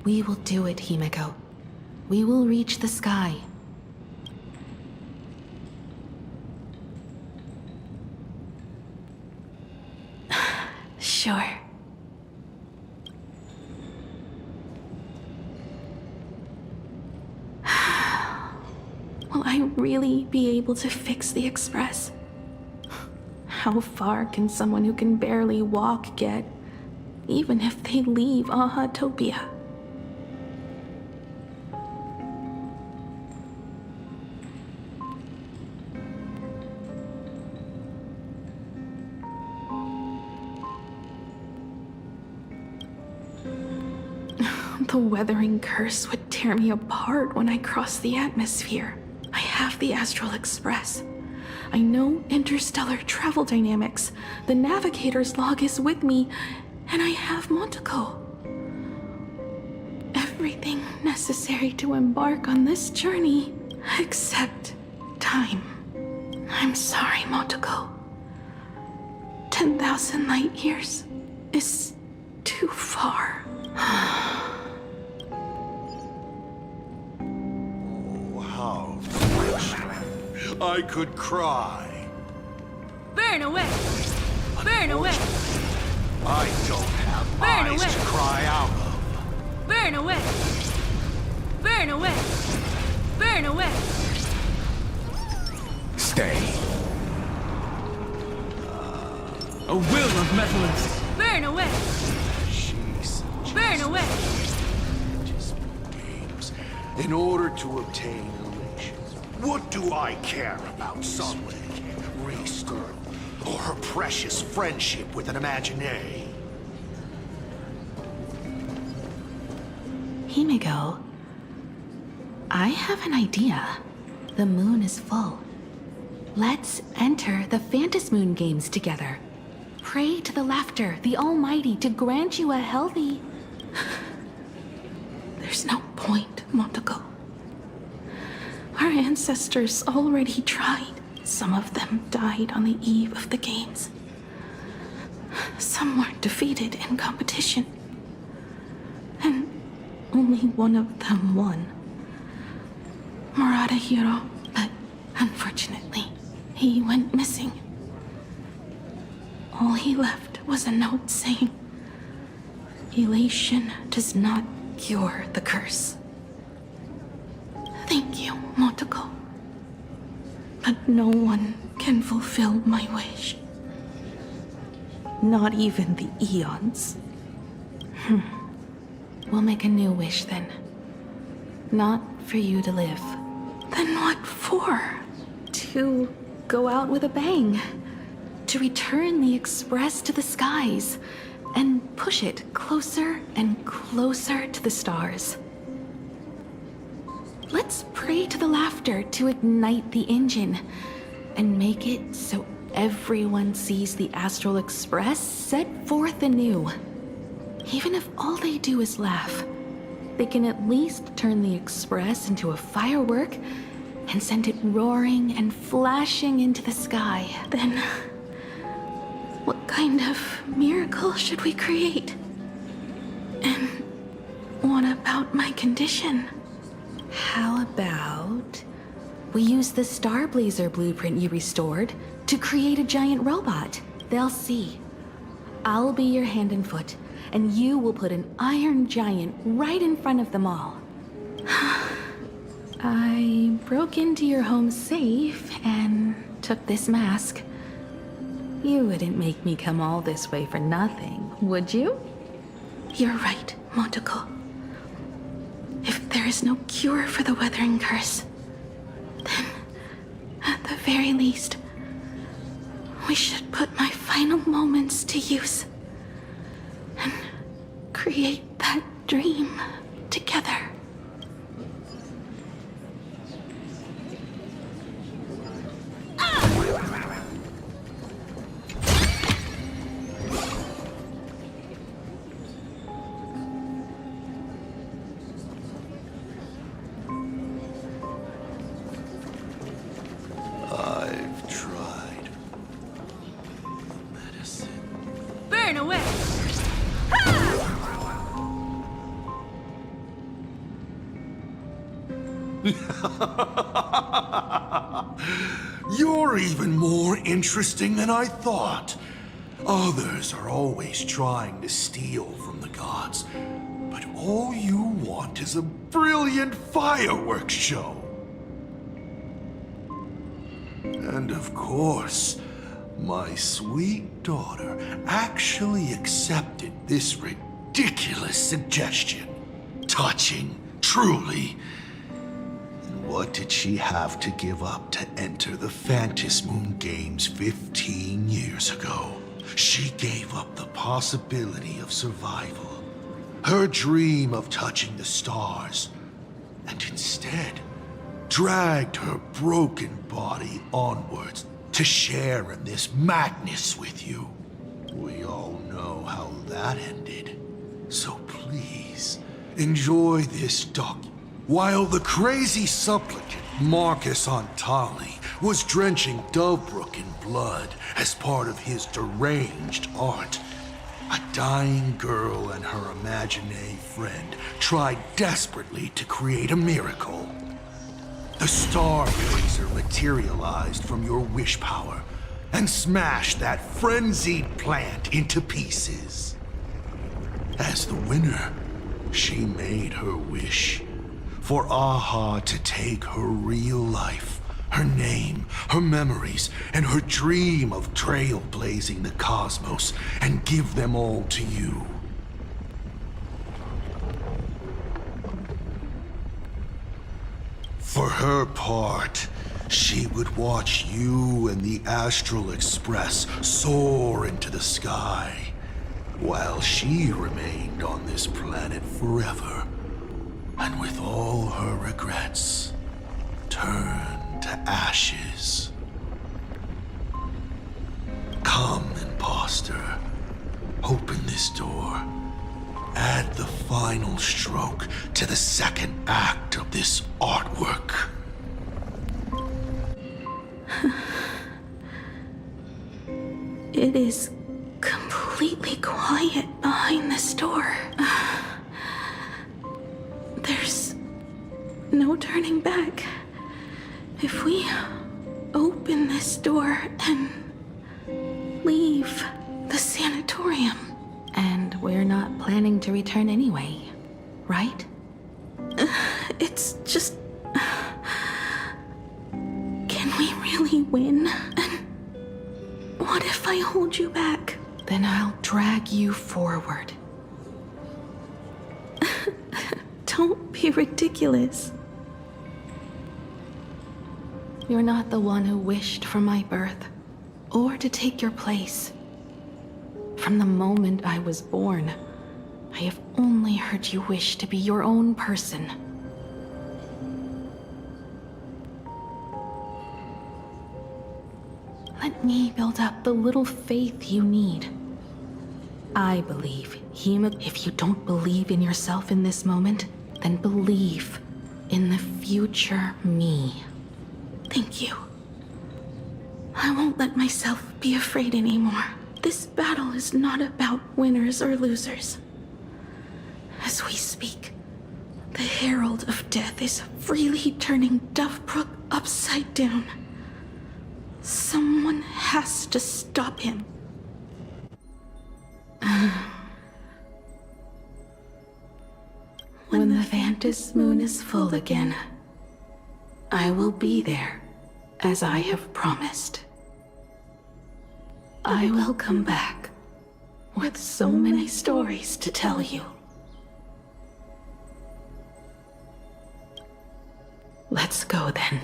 We will do it, Himeko. We will reach the sky. Sure. Will I really be able to fix the Express? How far can someone who can barely walk get, even if they leave Aha-topia? The weathering curse would tear me apart when I cross the atmosphere. I have the Astral Express. I know interstellar travel dynamics. The navigator's log is with me, and I have Motoko. Everything necessary to embark on this journey, except time. I'm sorry, Motoko. 10,000 light years is too far. How foolish. I could cry. Burn away! Burn away! I don't have Burn eyes away. to cry out of. Burn away! Burn away! Burn away! Stay. A will of metallence. Burn away! Burn away! In order to obtain elation. What do I care about Sunday, Restart, or her precious friendship with an imaginee? Himiko, I have an idea. The moon is full. Let's enter the Phantasmoon games together. Pray to the laughter, the Almighty, to grant you a healthy... There's no point, Montego. Our ancestors already tried. Some of them died on the eve of the games. Some were defeated in competition. And only one of them won. Murata Hiro, but unfortunately, he went missing. All he left was a note saying, "Elation does not cure the curse." Thank you, Motoko. But no one can fulfill my wish. Not even the Eons. We'll make a new wish then. Not for you to live. Then what for? To go out with a bang. To return the Express to the skies. And push it closer and closer to the stars. Let's pray to the laughter to ignite the engine. And make it so everyone sees the Astral Express set forth anew. Even if all they do is laugh, they can at least turn the Express into a firework and send it roaring and flashing into the sky. Then, what kind of miracle should we create? And what about my condition? How about we use the Starblazer blueprint you restored to create a giant robot? They'll see. I'll be your hand and foot, and you will put an iron giant right in front of them all. I broke into your home safe and took this mask. You wouldn't make me come all this way for nothing, would you? You're right, Motoko. If there is no cure for the Weathering Curse, then, at the very least, we should put my final moments to use and create that dream together. I've tried. Medicine. Burn away! You're even more interesting than I thought. Others are always trying to steal from the gods, but all you want is a brilliant fireworks show. And of course, my sweet daughter actually accepted this ridiculous suggestion. Touching, truly. And what did she have to give up to enter the Phantasmoon Games 15 years ago? She gave up the possibility of survival, her dream of touching the stars, and instead dragged her broken body onwards to share in this madness with you. We all know how that ended. So please, enjoy this document. While the crazy supplicant Marcus Antali was drenching Dovebrook in blood as part of his deranged art, a dying girl and her imaginary friend tried desperately to create a miracle. The Starblazer materialized from your wish power and smashed that frenzied plant into pieces. As the winner, she made her wish, for Aha to take her real life, her name, her memories, and her dream of trailblazing the cosmos and give them all to you. For her part, she would watch you and the Astral Express soar into the sky, while she remained on this planet forever, and with all her regrets, turned to ashes. Come, imposter. Open this door. Add the final stroke to the second act of this artwork. It is completely quiet behind this door. There's no turning back. If we open this door and leave the sanatorium. And we're not planning to return anyway, right? It's just... Can we really win? And what if I hold you back? Then I'll drag you forward. Don't be ridiculous. You're not the one who wished for my birth, or to take your place. From the moment I was born, I have only heard you wish to be your own person. Let me build up the little faith you need. I believe, if you don't believe in yourself in this moment, then believe in the future me. Thank you. I won't let myself be afraid anymore. This battle is not about winners or losers. As we speak, the Herald of Death is freely turning Duffbrook upside down. Someone has to stop him. When the Vantis moon is full again, I will be there, as I have promised. I will come back with so many stories to tell you. Let's go then.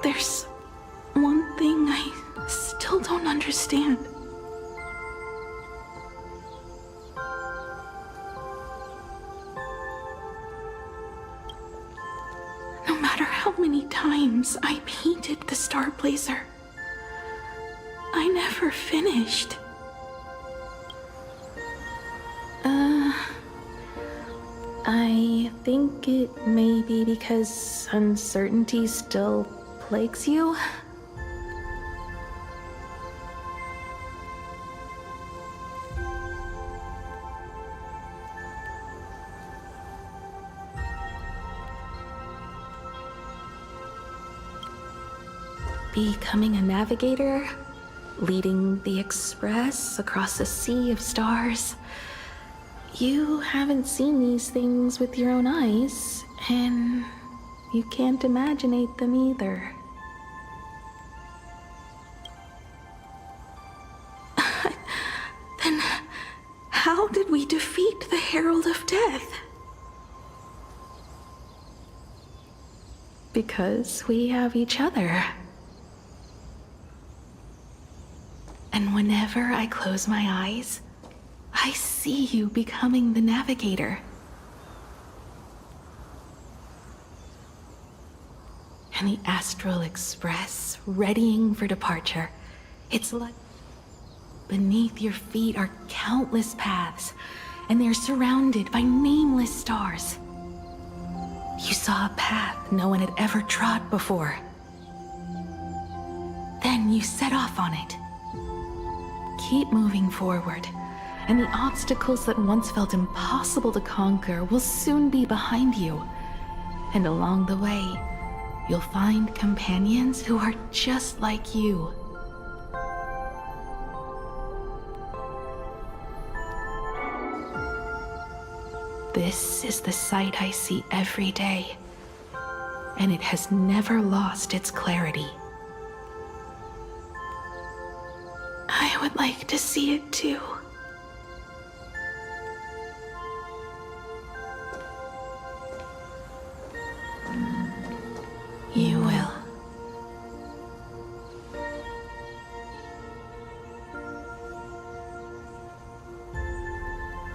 There's one thing I still don't understand. No matter how many times I painted the Star Blazer, I never finished. I think it may be because uncertainty still plagues you? Becoming a navigator, leading the Express across a sea of stars. You haven't seen these things with your own eyes, and you can't imaginate them either. Then how did we defeat the Herald of Death? Because we have each other. And whenever I close my eyes, I see you becoming the navigator. and the Astral Express readying for departure. It's like beneath your feet are countless paths, and they're surrounded by nameless stars. You saw a path no one had ever trod before. Then you set off on it. Keep moving forward, and the obstacles that once felt impossible to conquer will soon be behind you. And along the way, you'll find companions who are just like you. This is the sight I see every day, and it has never lost its clarity. I would like to see it too. You will.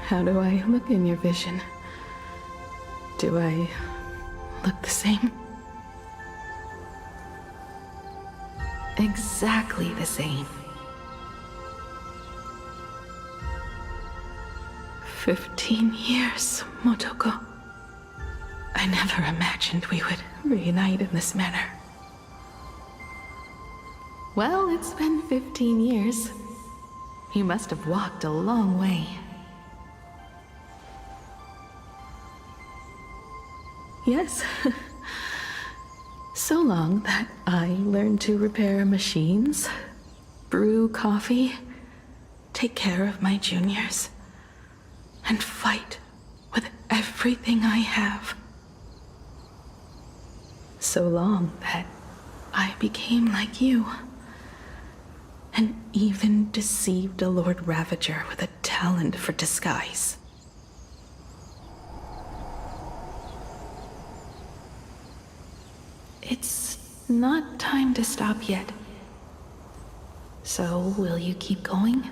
How do I look in your vision? Do I look the same? Exactly the same. 15 years, Motoko. I never imagined we would reunite in this manner. Well, it's been 15 years. You must have walked a long way. Yes. So long that I learned to repair machines, brew coffee, take care of my juniors, and fight with everything I have. So long that I became like you, and even deceived a Lord Ravager with a talent for disguise. It's not time to stop yet. So, will you keep going?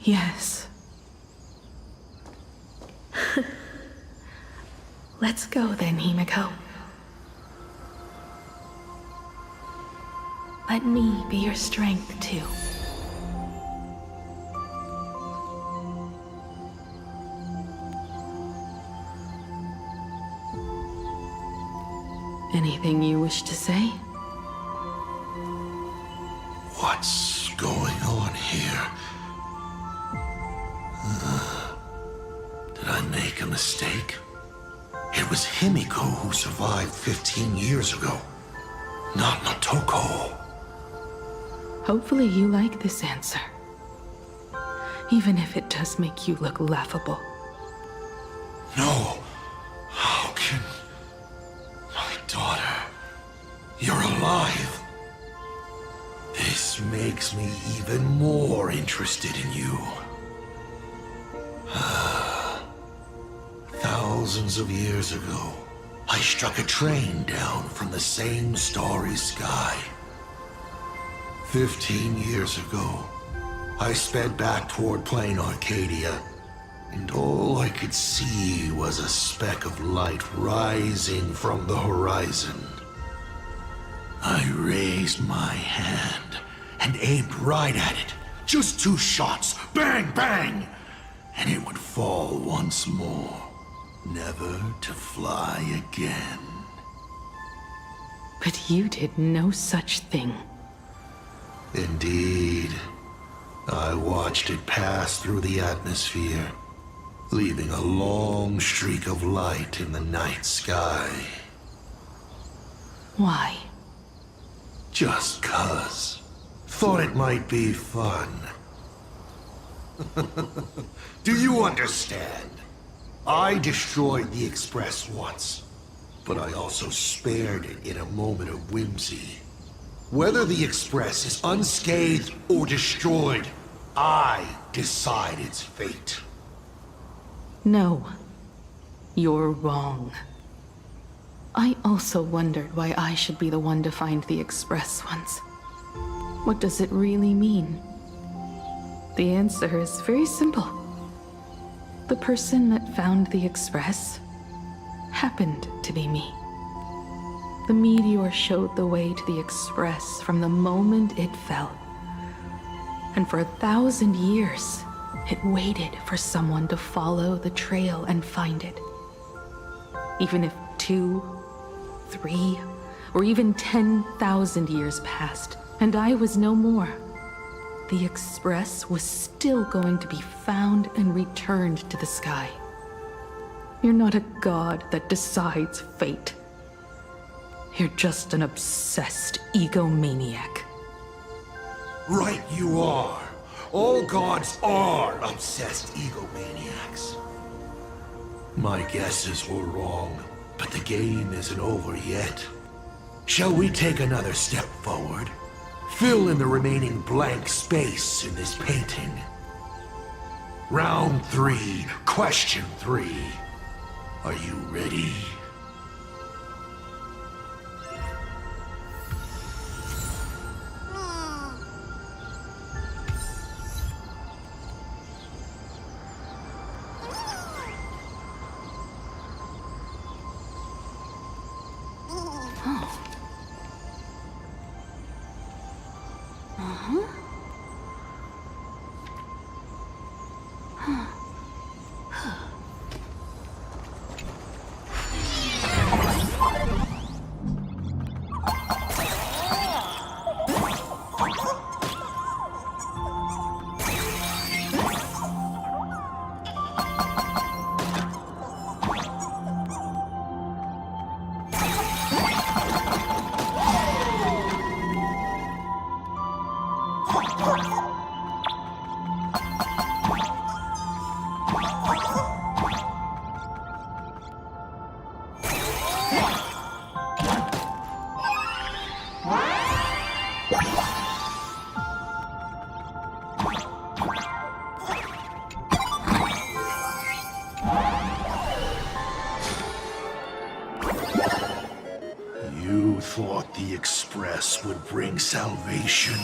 Yes. Let's go then, Himiko. Let me be your strength, too. Anything you wish to say? What's going on here? Did I make a mistake? It was Himiko who survived 15 years ago, not Motoko. Hopefully you like this answer, even if it does make you look laughable. No. How can... My daughter... You're alive. This makes me even more interested in you. Thousands of years ago, I struck a train down from the same starry sky. 15 years ago, I sped back toward Plain Arcadia, and all I could see was a speck of light rising from the horizon. I raised my hand and aimed right at it. Just 2 shots, bang, bang, and it would fall once more, never to fly again. But you did no such thing. Indeed. I watched it pass through the atmosphere, leaving a long streak of light in the night sky. Why? Just 'cause. Thought it might be fun. Do you understand? I destroyed the Express once, but I also spared it in a moment of whimsy. Whether the Express is unscathed or destroyed, I decide its fate. No. You're wrong. I also wondered why I should be the one to find the Express once. What does it really mean? The answer is very simple. The person that found the Express happened to be me. The meteor showed the way to the Express from the moment it fell. And for 1,000 years, it waited for someone to follow the trail and find it. Even if 2, 3, or even 10,000 years passed, and I was no more, the Express was still going to be found and returned to the sky. You're not a god that decides fate. You're just an obsessed egomaniac. Right you are. All gods are obsessed egomaniacs. My guesses were wrong, but the game isn't over yet. Shall we take another step forward? Fill in the remaining blank space in this painting. Round 3, question 3. Are you ready? You thought the Express would bring salvation?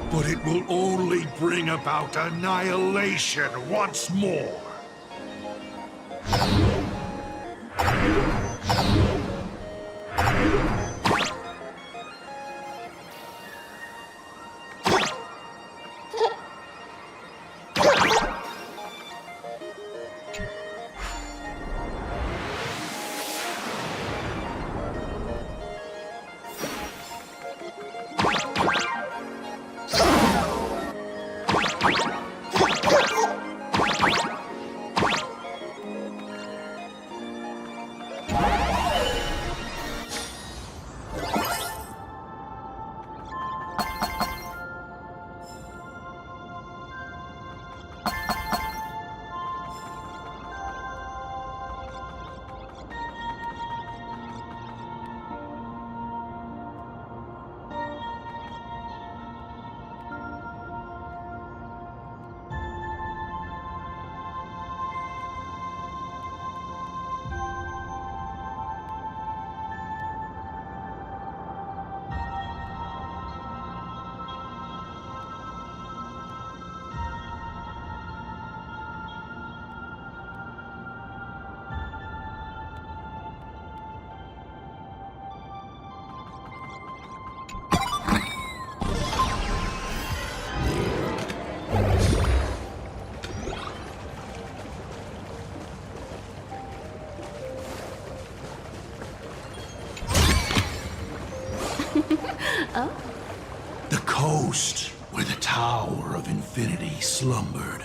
But it will only bring about annihilation once more. Oh? The coast where the Tower of Infinity slumbered.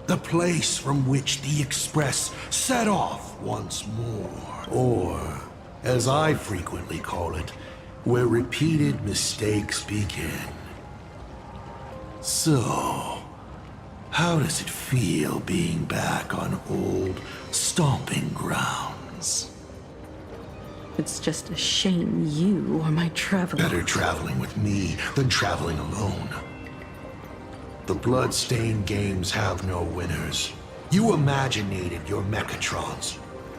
The place from which the Express set off once more. Or, as I frequently call it, where repeated mistakes begin. So, how does it feel being back on old stomping grounds? It's just a shame you or my traveling. Better traveling with me than traveling alone. The blood-stained games have no winners. You imaginated your Mechatrons,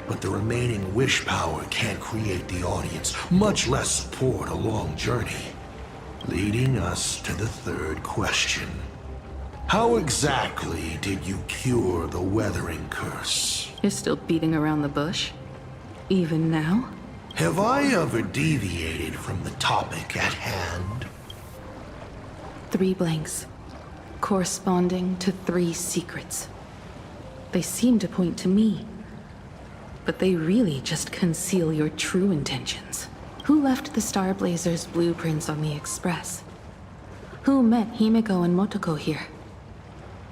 but the remaining wish power can't create the audience, much less support a long journey. Leading us to the third question. How exactly did you cure the weathering curse? You're still beating around the bush? Even now? Have I ever deviated from the topic at hand? 3 blanks, corresponding to 3 secrets. They seem to point to me, but they really just conceal your true intentions. Who left the Star Blazers' blueprints on the Express? Who met Himeko and Motoko here?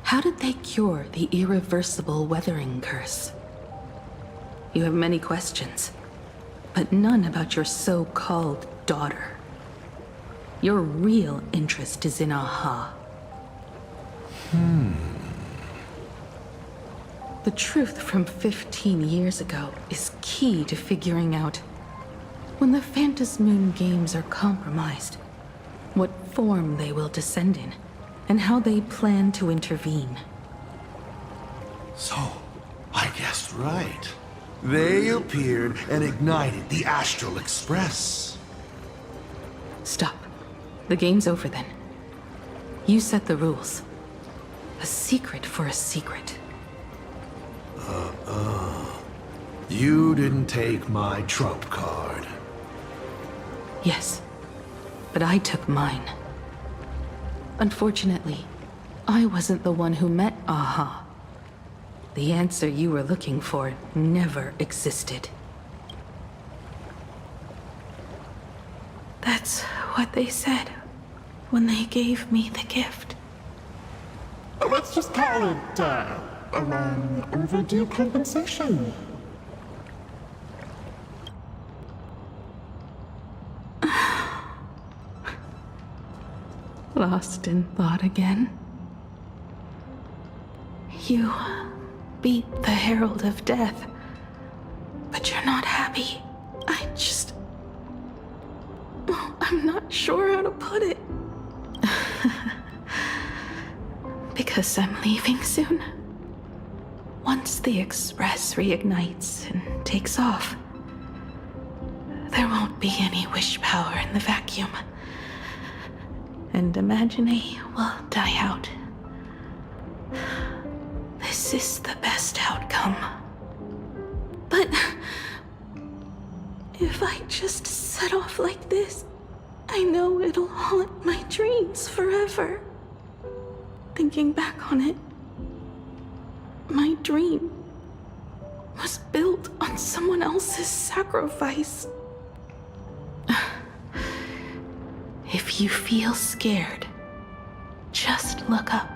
How did they cure the irreversible weathering curse? You have many questions, but none about your so-called daughter. Your real interest is in Aha. The truth from 15 years ago is key to figuring out when the Phantasmoon games are compromised, what form they will descend in, and how they plan to intervene. So, I guessed right. They appeared and ignited the Astral Express. Stop. The game's over then. You set the rules. A secret for a secret. You didn't take my trump card. Yes, but I took mine. Unfortunately, I wasn't the one who met Aha. The answer you were looking for never existed. That's what they said when they gave me the gift. Let's just call it, a long overdue compensation. Lost in thought again. You beat the Herald of Death, but you're not happy. I'm not sure how to put it. Because I'm leaving soon. Once the Express reignites and takes off, there won't be any wish power in the vacuum. And Imagine will die out. This is the best outcome. But if I just set off like this, I know it'll haunt my dreams forever. Thinking back on it, my dream was built on someone else's sacrifice. If you feel scared, just look up.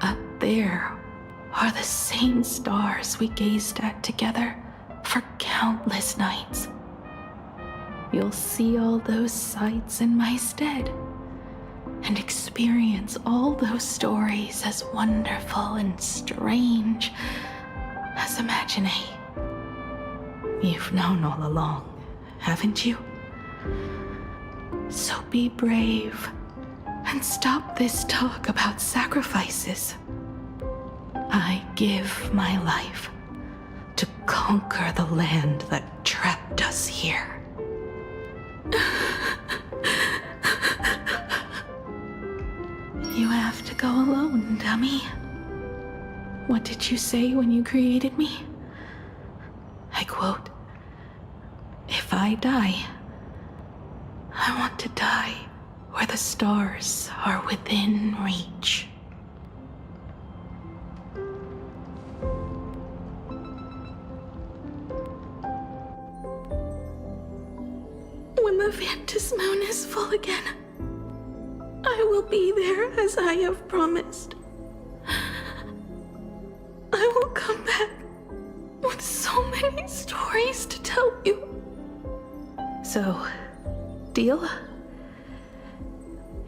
Up there are the same stars we gazed at together for countless nights. You'll see all those sights in my stead and experience all those stories as wonderful and strange as Imagine. You've known all along, haven't you? So be brave and stop this talk about sacrifices. I give my life to conquer the land that trapped us here. You have to go alone, dummy. What did you say when you created me? I quote, "If I die, I want to die where the stars are within reach." When the Phantasmoon is full again, I will be there as I have promised. I will come back with so many stories to tell you. So, deal?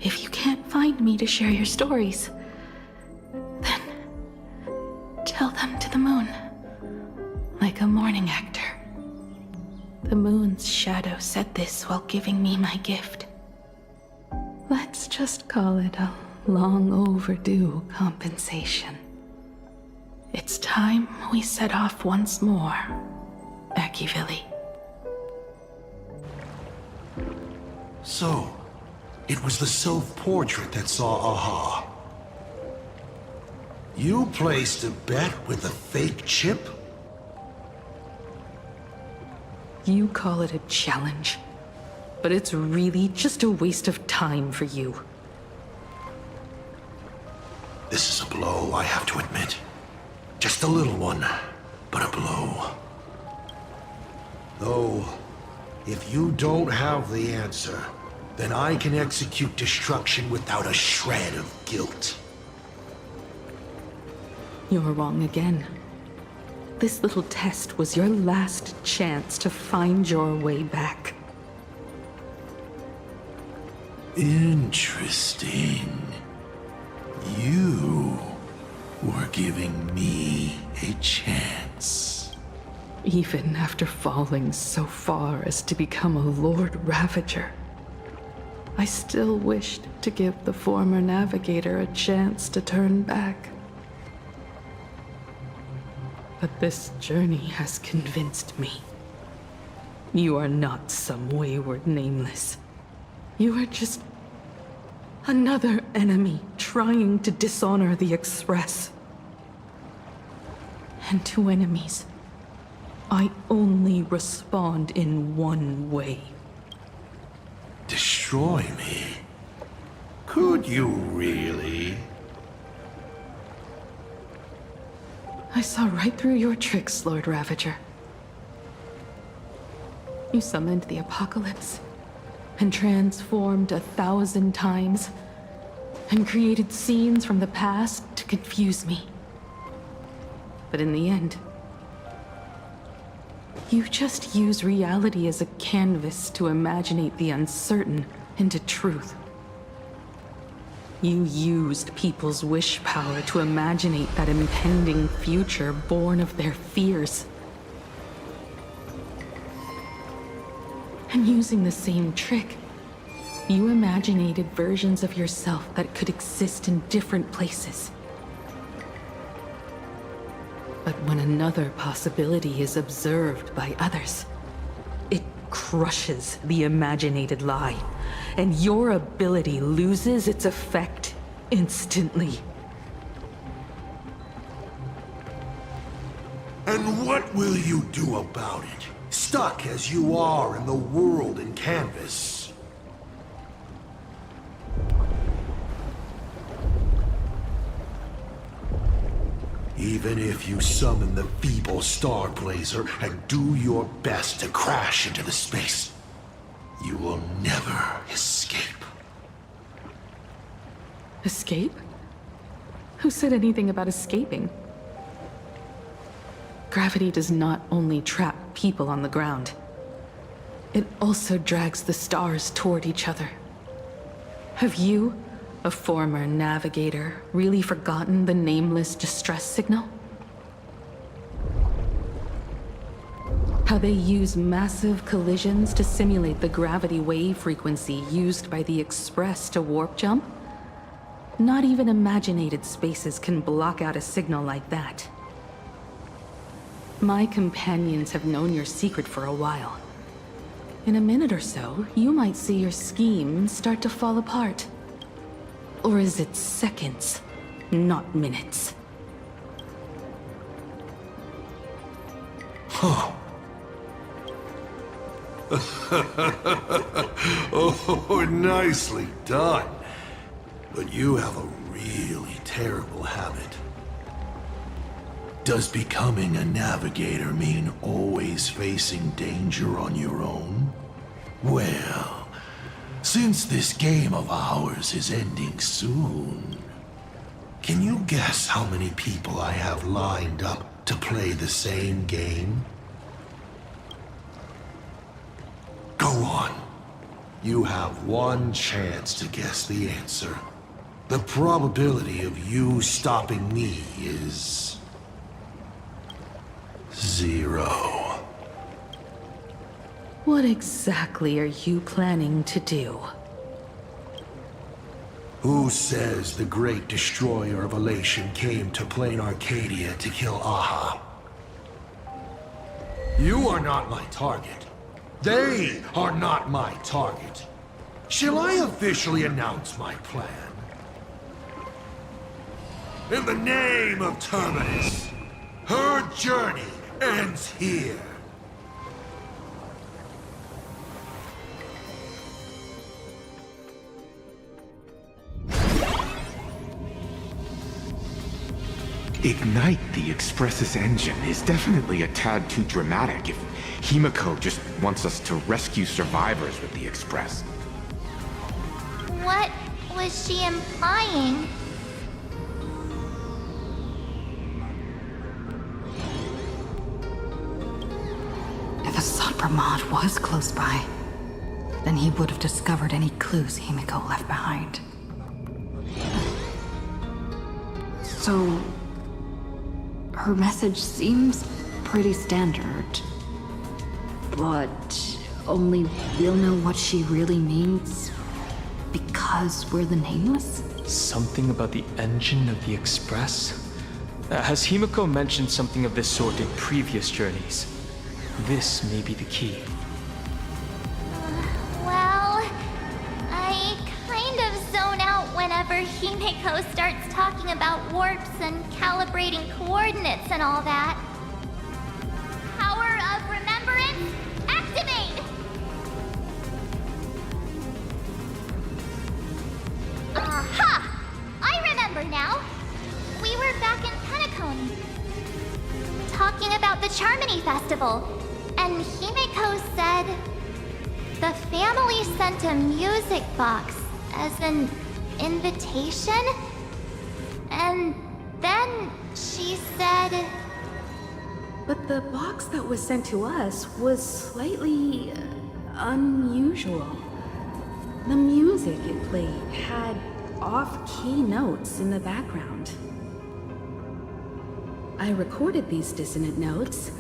If you can't find me to share your stories, then tell them to the moon, like a morning actor. The moon said this while giving me my gift. Let's just call it a long overdue compensation. It's time we set off once more, Akivili. So, it was the self-portrait that saw Aha. You placed a bet with a fake chip? You call it a challenge, but it's really just a waste of time for you. This is a blow, I have to admit. Just a little one, but a blow. Though, if you don't have the answer, then I can execute destruction without a shred of guilt. You're wrong again. This little test was your last chance to find your way back. Interesting. You were giving me a chance. Even after falling so far as to become a Lord Ravager, I still wished to give the former navigator a chance to turn back. But this journey has convinced me. You are not some wayward nameless. You are just another enemy trying to dishonor the Express. And to enemies, I only respond in one way. Destroy me? Could you really? I saw right through your tricks, Lord Ravager. You summoned the apocalypse, and transformed 1,000 times, and created scenes from the past to confuse me. But in the end, you just use reality as a canvas to imaginate the uncertain into truth. You used people's wish power to imaginate that impending future born of their fears. And using the same trick, you imaginated versions of yourself that could exist in different places. But when another possibility is observed by others, it crushes the imaginated lie, and your ability loses its effect instantly. And what will you do about it? Stuck as you are in the world in canvas. Even if you summon the feeble Star Blazer and do your best to crash into the space, you will never escape. Escape? Who said anything about escaping? Gravity does not only trap people on the ground, it also drags the stars toward each other. Have you, a former navigator, really forgotten the nameless distress signal? How they use massive collisions to simulate the gravity wave frequency used by the Express to warp jump? Not even imaginated spaces can block out a signal like that. My companions have known your secret for a while. In a minute or so, you might see your scheme start to fall apart. Or is it seconds, not minutes? Huh. Oh, nicely done. But you have a really terrible habit. Does becoming a navigator mean always facing danger on your own? Well, since this game of ours is ending soon, can you guess how many people I have lined up to play the same game? Go on. You have one chance to guess the answer. The probability of you stopping me is 0. What exactly are you planning to do? Who says the great destroyer of Elation came to plain Arcadia to kill Aha? You are not my target. They are not my target. Shall I officially announce my plan? In the name of Terminus, her journey ends here. Ignite the Express's engine is definitely a tad too dramatic if Himiko just wants us to rescue survivors with the Express. What was she implying? If Assad Pramod was close by, then he would have discovered any clues Himiko left behind. So, her message seems pretty standard. But only we'll know what she really means because we're the Nameless? Something about the engine of the Express? Has Himiko mentioned something of this sort in previous journeys? This may be the key. Well, I kind of zone out whenever Himiko starts talking about warps and calibrating coordinates and all that. Power of remembrance, activate! Aha! I remember now. We were back in Penacony, talking about the Charmony Festival, and Himiko said the family sent a music box as an invitation, and then she said... But the box that was sent to us was slightly unusual. The music it played had off-key notes in the background. I recorded these dissonant notes,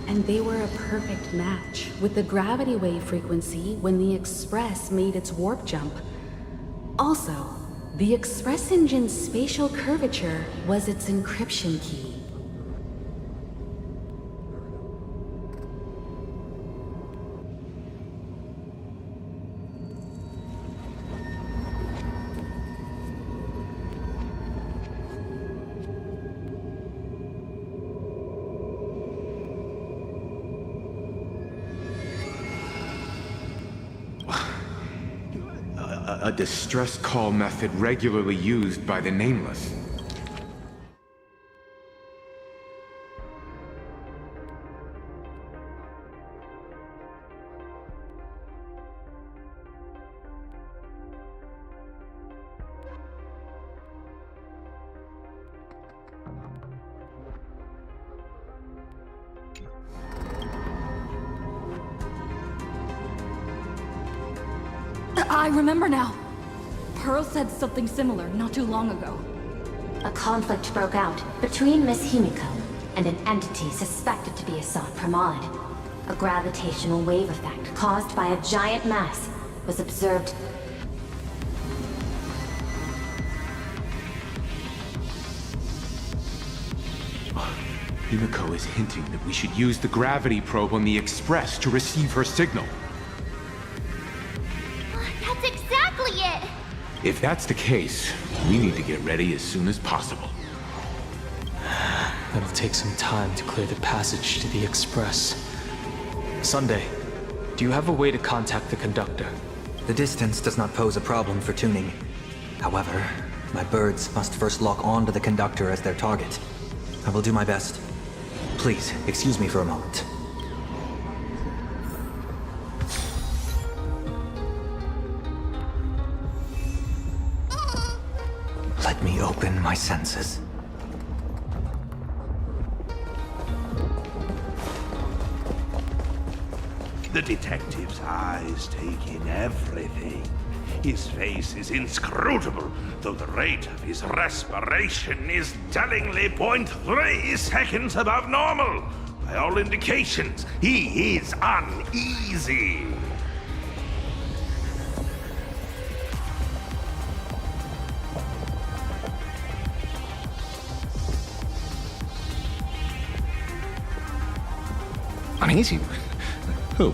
and they were a perfect match with the gravity wave frequency when the Express made its warp jump. Also, the Express engine's spatial curvature was its encryption key. A distress call method regularly used by the Nameless. I remember now. Pearl said something similar not too long ago. A conflict broke out between Miss Himiko and an entity suspected to be Assad Pramod. A gravitational wave effect caused by a giant mass was observed. Himiko is hinting that we should use the gravity probe on the Express to receive her signal. That's exactly it! If that's the case, we need to get ready as soon as possible. It'll take some time to clear the passage to the Express. Sunday, do you have a way to contact the conductor? The distance does not pose a problem for tuning. However, my birds must first lock on to the conductor as their target. I will do my best. Please, excuse me for a moment. Let me open my senses. The detective's eyes take in everything. His face is inscrutable, though the rate of his respiration is tellingly 0.3 seconds above normal. By all indications, he is uneasy. Uneasy? Who?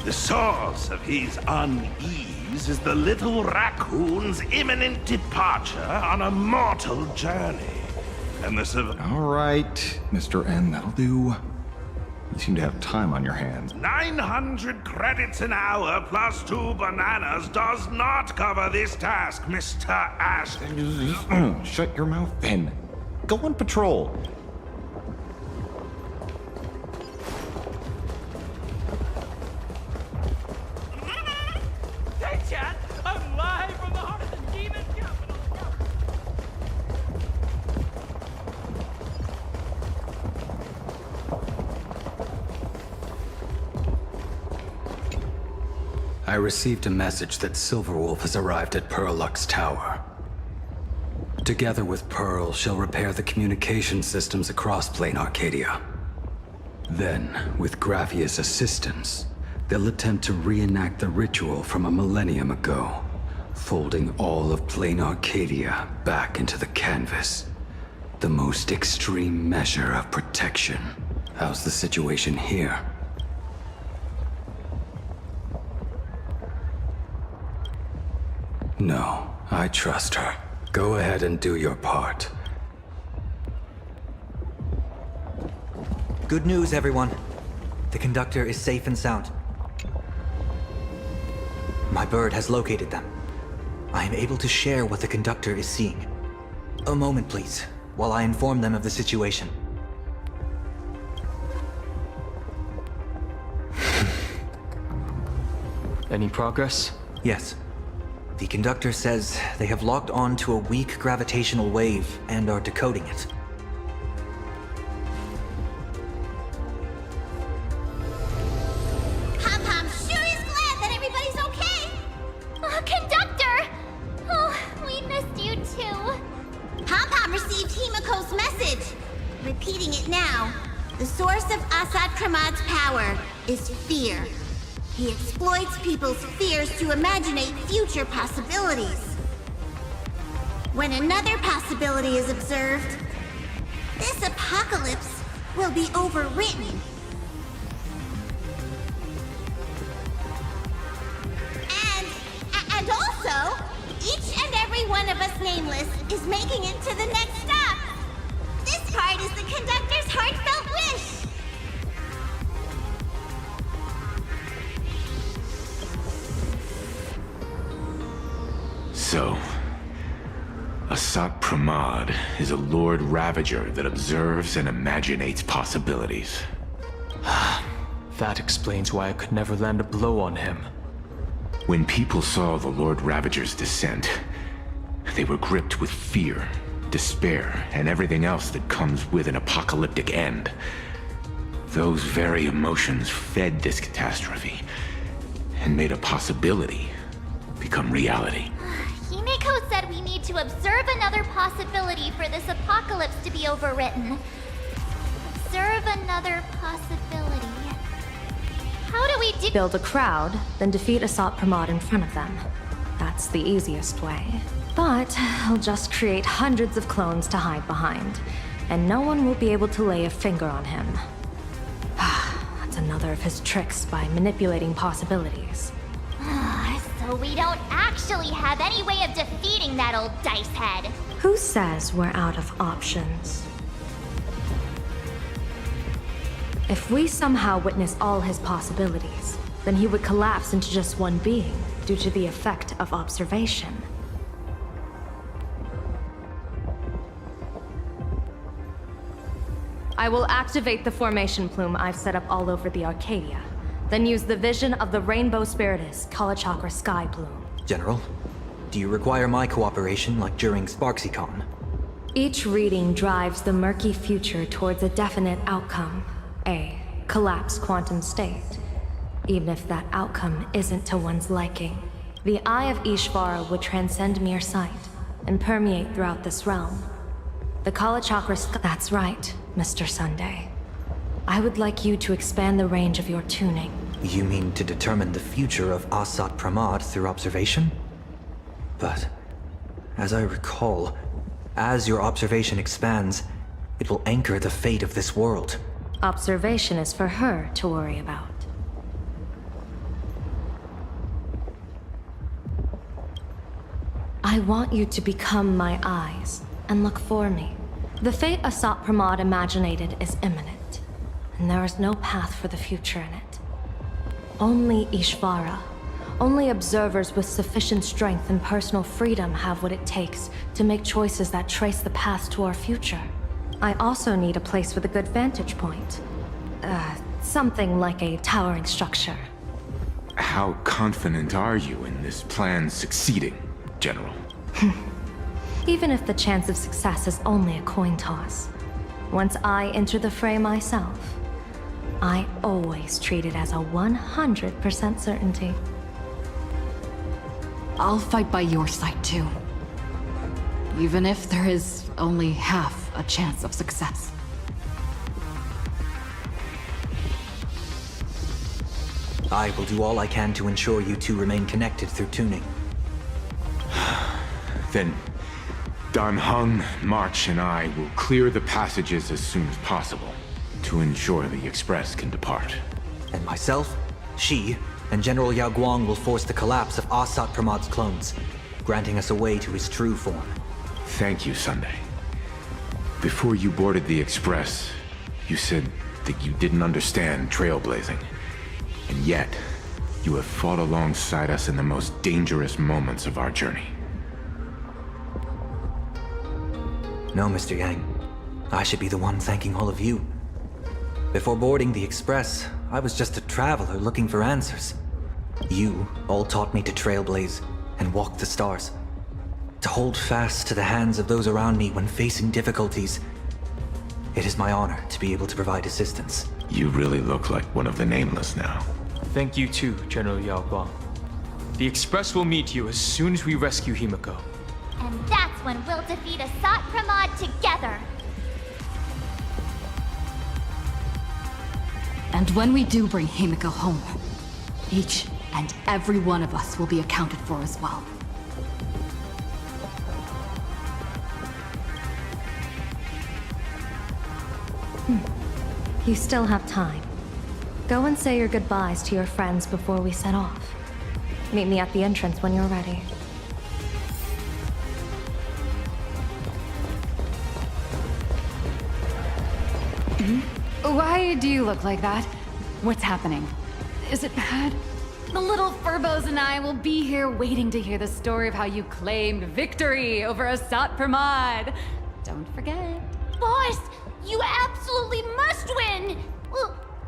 The source of his unease is the little raccoon's imminent departure on a mortal journey. And the All right, Mr. N, that'll do. You seem to have time on your hands. 900 credits an hour plus 2 bananas does not cover this task, Mr. Ashton. Shut your mouth, Ben. Go on patrol. Hey, chat! I'm live from the heart of the demon capital! I received a message that Silverwolf has arrived at Pearlux Tower. Together with Pearl, she'll repair the communication systems across Plane Arcadia. Then, with Gravia's assistance, they'll attempt to reenact the ritual from a millennium ago, folding all of Plane Arcadia back into the canvas. The most extreme measure of protection. How's the situation here? No, I trust her. Go ahead and do your part. Good news, everyone. The conductor is safe and sound. My bird has located them. I am able to share what the conductor is seeing. A moment, please, while I inform them of the situation. Any progress? Yes. The conductor says they have locked on to a weak gravitational wave and are decoding it. Pom-Pom sure is glad that everybody's okay! Oh, Conductor! Oh, we missed you too. Pom-Pom received Himiko's message. Repeating it now. The source of Assad Kramad's power is fear. He exploits people's fears to imaginate future possibilities. When another possibility is observed, this apocalypse will be overwritten. And also, each and every one of us nameless is making it to the next stop. This part is the conductor's heartfelt wish. So, Asat Pramad is a Lord Ravager that observes and imaginates possibilities. That explains why I could never land a blow on him. When people saw the Lord Ravager's descent, they were gripped with fear, despair, and everything else that comes with an apocalyptic end. Those very emotions fed this catastrophe, and made a possibility become reality. Himiko said we need to observe another possibility for this apocalypse to be overwritten. Observe another possibility. How do we do— Build a crowd, then defeat Asat Pramad in front of them. That's the easiest way. But I'll just create hundreds of clones to hide behind, and no one will be able to lay a finger on him. That's another of his tricks by manipulating possibilities. So we don't actually have any way of defeating that old dice head. Who says we're out of options? If we somehow witness all his possibilities, then he would collapse into just one being due to the effect of observation. I will activate the formation plume I've set up all over the Arcadia, then use the vision of the Rainbow Spiritus Kalachakra Sky Plume. General, do you require my cooperation like during SparksyCon? Each reading drives the murky future towards a definite outcome, a collapsed quantum state, even if that outcome isn't to one's liking. The Eye of Ishvara would transcend mere sight and permeate throughout this realm. The Kala Chakra... That's right, Mr. Sunday. I would like you to expand the range of your tuning. You mean to determine the future of Asat Pramad through observation? But, as I recall, as your observation expands, it will anchor the fate of this world. Observation is for her to worry about. I want you to become my eyes and look for me. The fate Asat Pramad imaginated is imminent, and there is no path for the future in it. Only Ishvara, only observers with sufficient strength and personal freedom have what it takes to make choices that trace the path to our future. I also need a place with a good vantage point. Something like a towering structure. How confident are you in this plan succeeding, General? Even if the chance of success is only a coin toss, once I enter the fray myself, I always treat it as a 100% certainty. I'll fight by your side too. Even if there is only half a chance of success. I will do all I can to ensure you two remain connected through tuning. Then, Dan Heng, March, and I will clear the passages as soon as possible to ensure the Express can depart. And myself, Shi, and General Yao Guang will force the collapse of Asat Pramad's clones, granting us a way to his true form. Thank you, Sunday. Before you boarded the Express, you said that you didn't understand trailblazing. And yet, you have fought alongside us in the most dangerous moments of our journey. No, Mr. Yang. I should be the one thanking all of you. Before boarding the Express, I was just a traveler looking for answers. You all taught me to trailblaze and walk the stars. To hold fast to the hands of those around me when facing difficulties. It is my honor to be able to provide assistance. You really look like one of the Nameless now. Thank you too, General Yao Guang. The Express will meet you as soon as we rescue Himiko. And that's when we'll defeat Asat Pramad together. And when we do bring Himiko home, each and every one of us will be accounted for as well. You still have time. Go and say your goodbyes to your friends before we set off. Meet me at the entrance when you're ready. Why do you look like that? What's happening? Is it bad? The little Furbos and I will be here waiting to hear the story of how you claimed victory over Asat Pramad. Don't forget. Boss, you absolutely must win!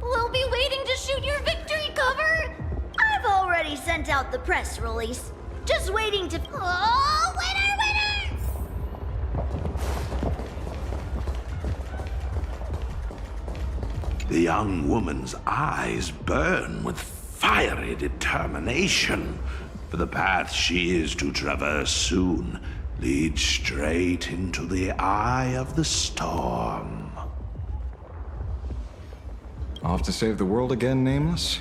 We'll be waiting to shoot your victory cover! I've already sent out the press release. Just waiting to... Oh, winner, winner! The young woman's eyes burn with fiery determination, for the path she is to traverse soon leads straight into the eye of the storm. Off to save the world again, Nameless?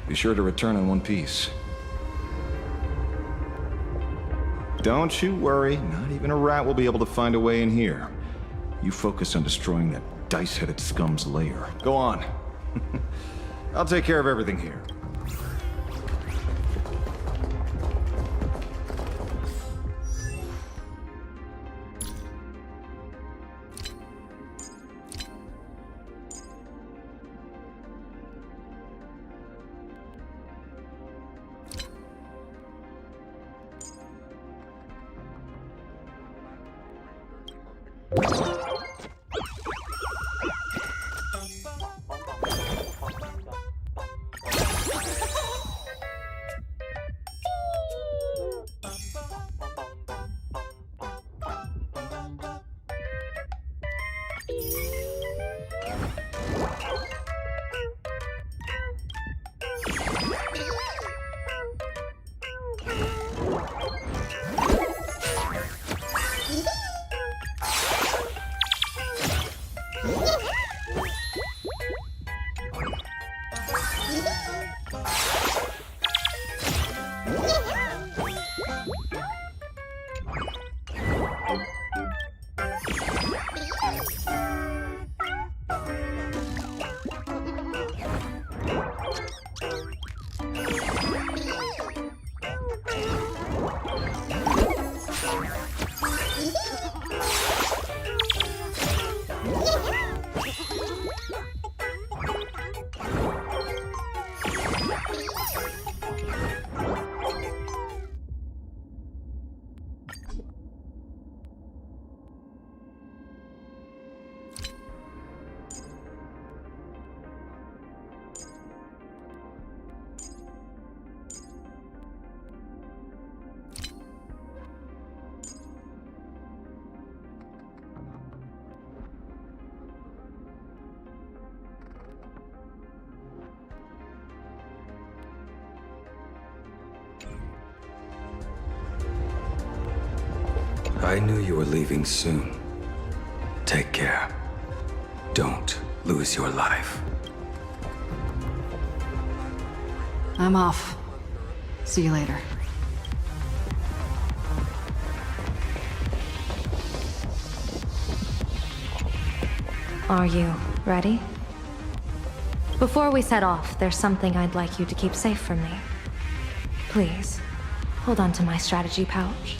Be sure to return in one piece. Don't you worry, not even a rat will be able to find a way in here. You focus on destroying that dice-headed scum's lair. Go on. I'll take care of everything here. I knew you were leaving soon. Take care. Don't lose your life. I'm off. See you later. Are you ready? Before we set off, there's something I'd like you to keep safe from me. Please, hold on to my strategy pouch.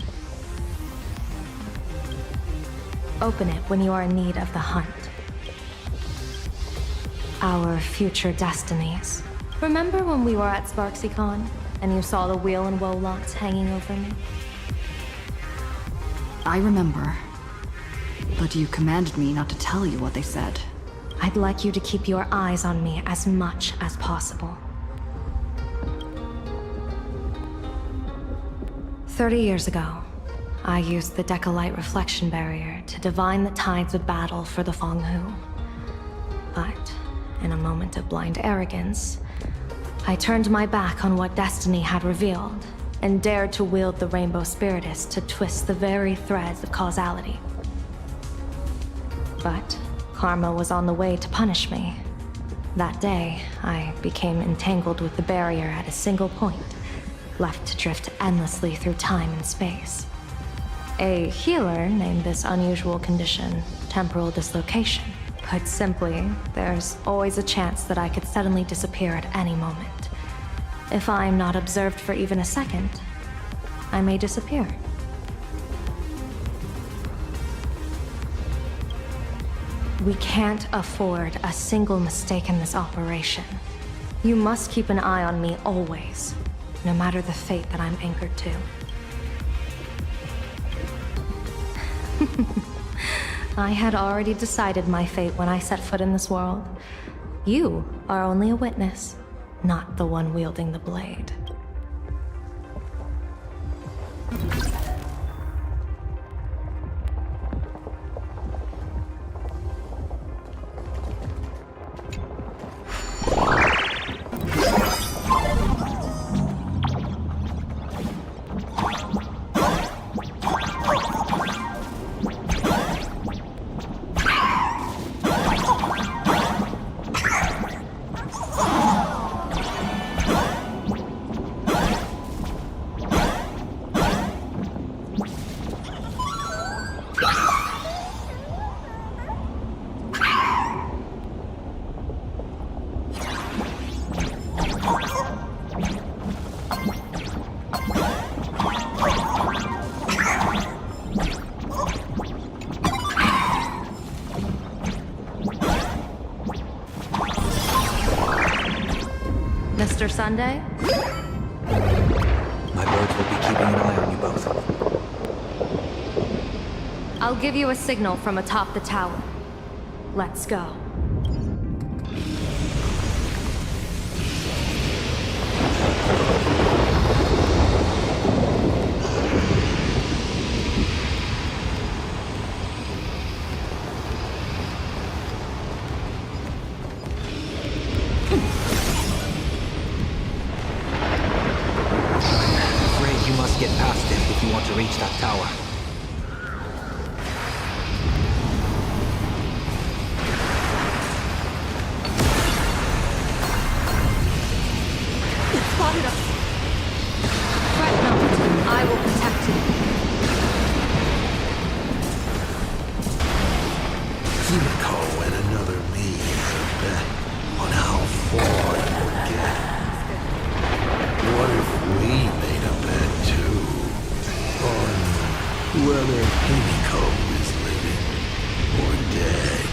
Open it when you are in need of the hunt. Our future destinies. Remember when we were at SparksyCon, and you saw the wheel and woe locks hanging over me? I remember. But you commanded me not to tell you what they said. I'd like you to keep your eyes on me as much as possible. 30 years ago, I used the Decalite reflection barrier to divine the tides of battle for the Fonghu. But, in a moment of blind arrogance, I turned my back on what destiny had revealed, and dared to wield the Rainbow Spiritus to twist the very threads of causality. But karma was on the way to punish me. That day, I became entangled with the barrier at a single point, left to drift endlessly through time and space. A healer named this unusual condition temporal dislocation. Put simply, there's always a chance that I could suddenly disappear at any moment. If I'm not observed for even a second, I may disappear. We can't afford a single mistake in this operation. You must keep an eye on me always, no matter the fate that I'm anchored to. I had already decided my fate when I set foot in this world. You are only a witness, not the one wielding the blade. Mr. Sunday? My birds will be keeping an eye on you both. I'll give you a signal from atop the tower. Let's go. want to reach that tower. It spotted us! Fret not. I will protect you. Himiko and another me had a bet on how far you would get. What if we made a bet too? On whether Himiko is living or dead?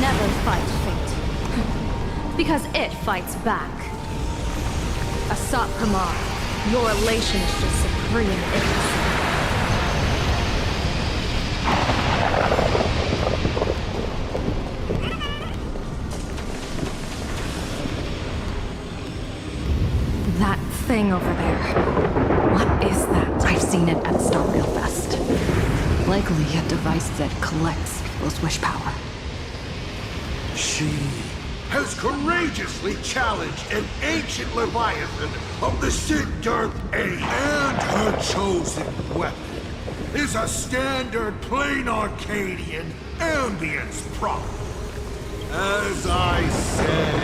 Never fight fate. Because it fights back. Asat Pramar, your elation is just supreme idiocy. That thing over there. What is that? I've seen it at Starfield Fest. Likely a device that collects people's wish power. She has courageously challenged an ancient Leviathan of the Sigdirth Age, and her chosen weapon is a standard plain Arcadian ambience prop. As I said,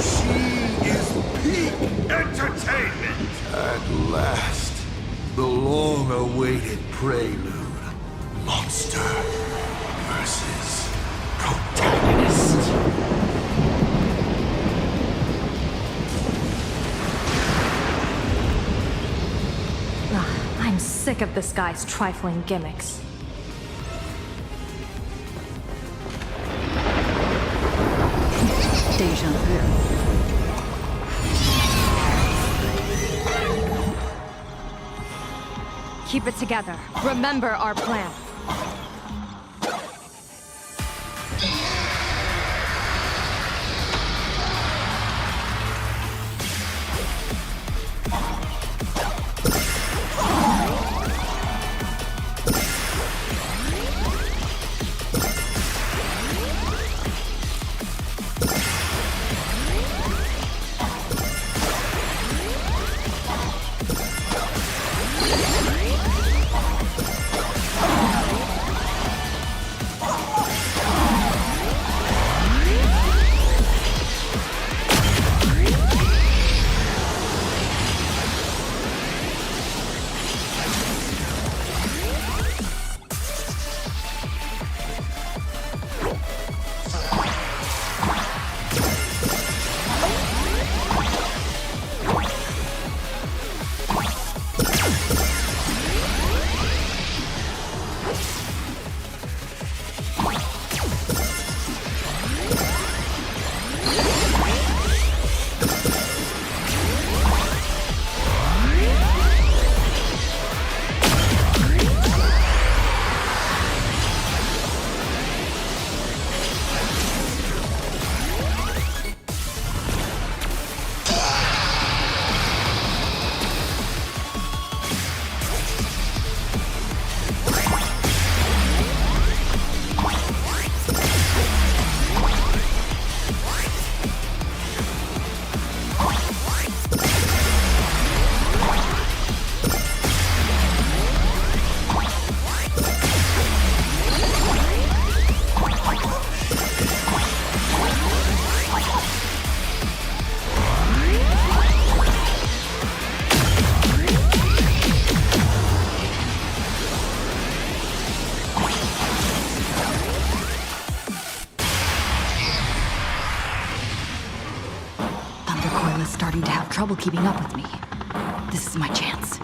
she is peak entertainment. At last, the long-awaited prelude. Monster versus protagonist. I'm sick of this guy's trifling gimmicks. Deja vu. Keep it together. Remember our plan. Starting to have trouble keeping up with me. This is my chance.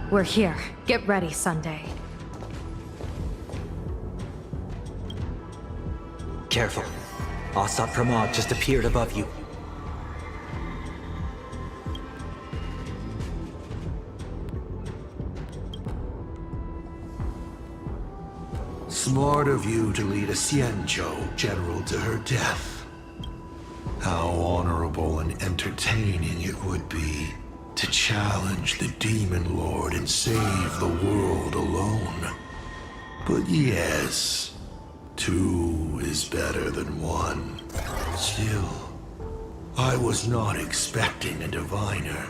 We're here. Get ready, Sunday. Careful. Asat Pramod just appeared above you. Smart of you to lead a Xianzhou general to her death. How honorable and entertaining it would be to challenge the Demon Lord and save the world alone. But yes, two is better than one. Still, I was not expecting a diviner.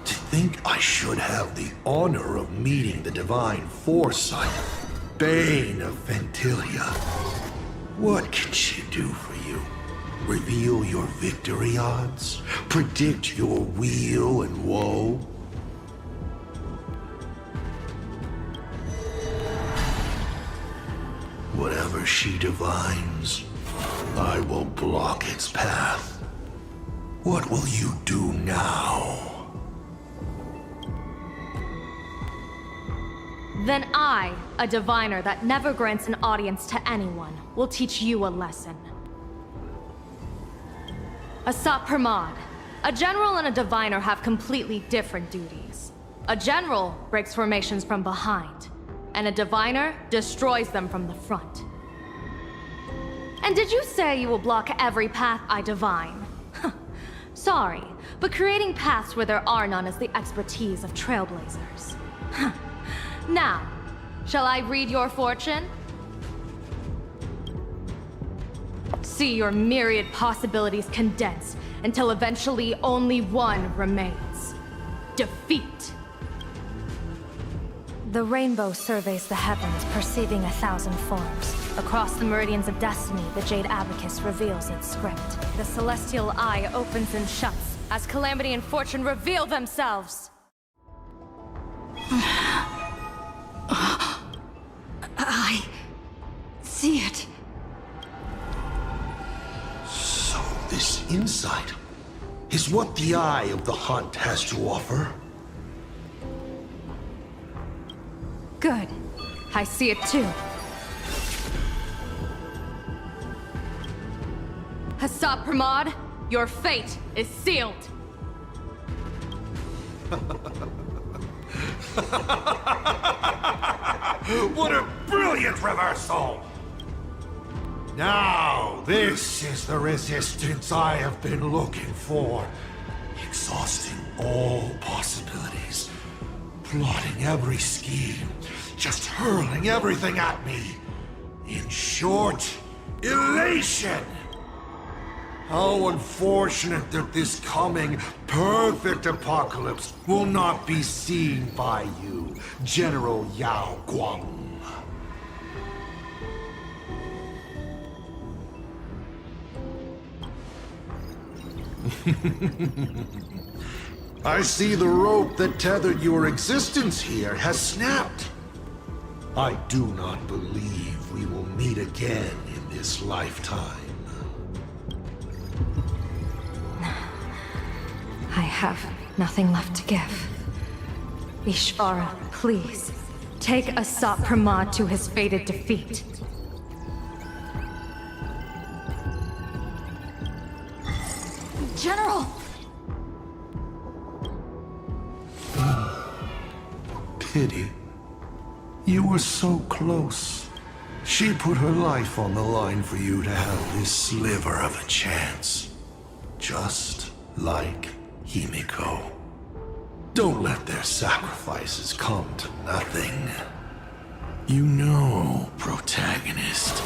To think I should have the honor of meeting the divine foresight, Bane of Ventilia. What can she do for you? Reveal your victory odds? Predict your weal and woe? Whatever she divines, I will block its path. What will you do now? Then I, a diviner that never grants an audience to anyone, will teach you a lesson. Asat Pramod, a general and a diviner have completely different duties. A general breaks formations from behind, and a diviner destroys them from the front. And did you say you will block every path I divine? Sorry, but creating paths where there are none is the expertise of trailblazers. Now, shall I read your fortune? See your myriad possibilities condensed until eventually only one remains. Defeat. The rainbow surveys the heavens, perceiving 1,000 forms. Across the meridians of destiny, the Jade Abacus reveals its script. The celestial eye opens and shuts as calamity and fortune reveal themselves. I see it. So this insight is what the Eye of the Hunt has to offer? Good. I see it too. Asat Pramod, your fate is sealed. What a brilliant reversal! Now, this is the resistance I have been looking for. Exhausting all possibilities. Plotting every scheme. Just hurling everything at me. In short, elation! How unfortunate that this coming perfect apocalypse will not be seen by you, General Yao Guang. I see the rope that tethered your existence here has snapped. I do not believe we will meet again in this lifetime. I have nothing left to give. Ishvara, please, take Asat Pramod to his fated defeat. General! Pity. You were so close. She put her life on the line for you to have this sliver of a chance. Just like Himiko. Don't let their sacrifices come to nothing. You know, protagonist,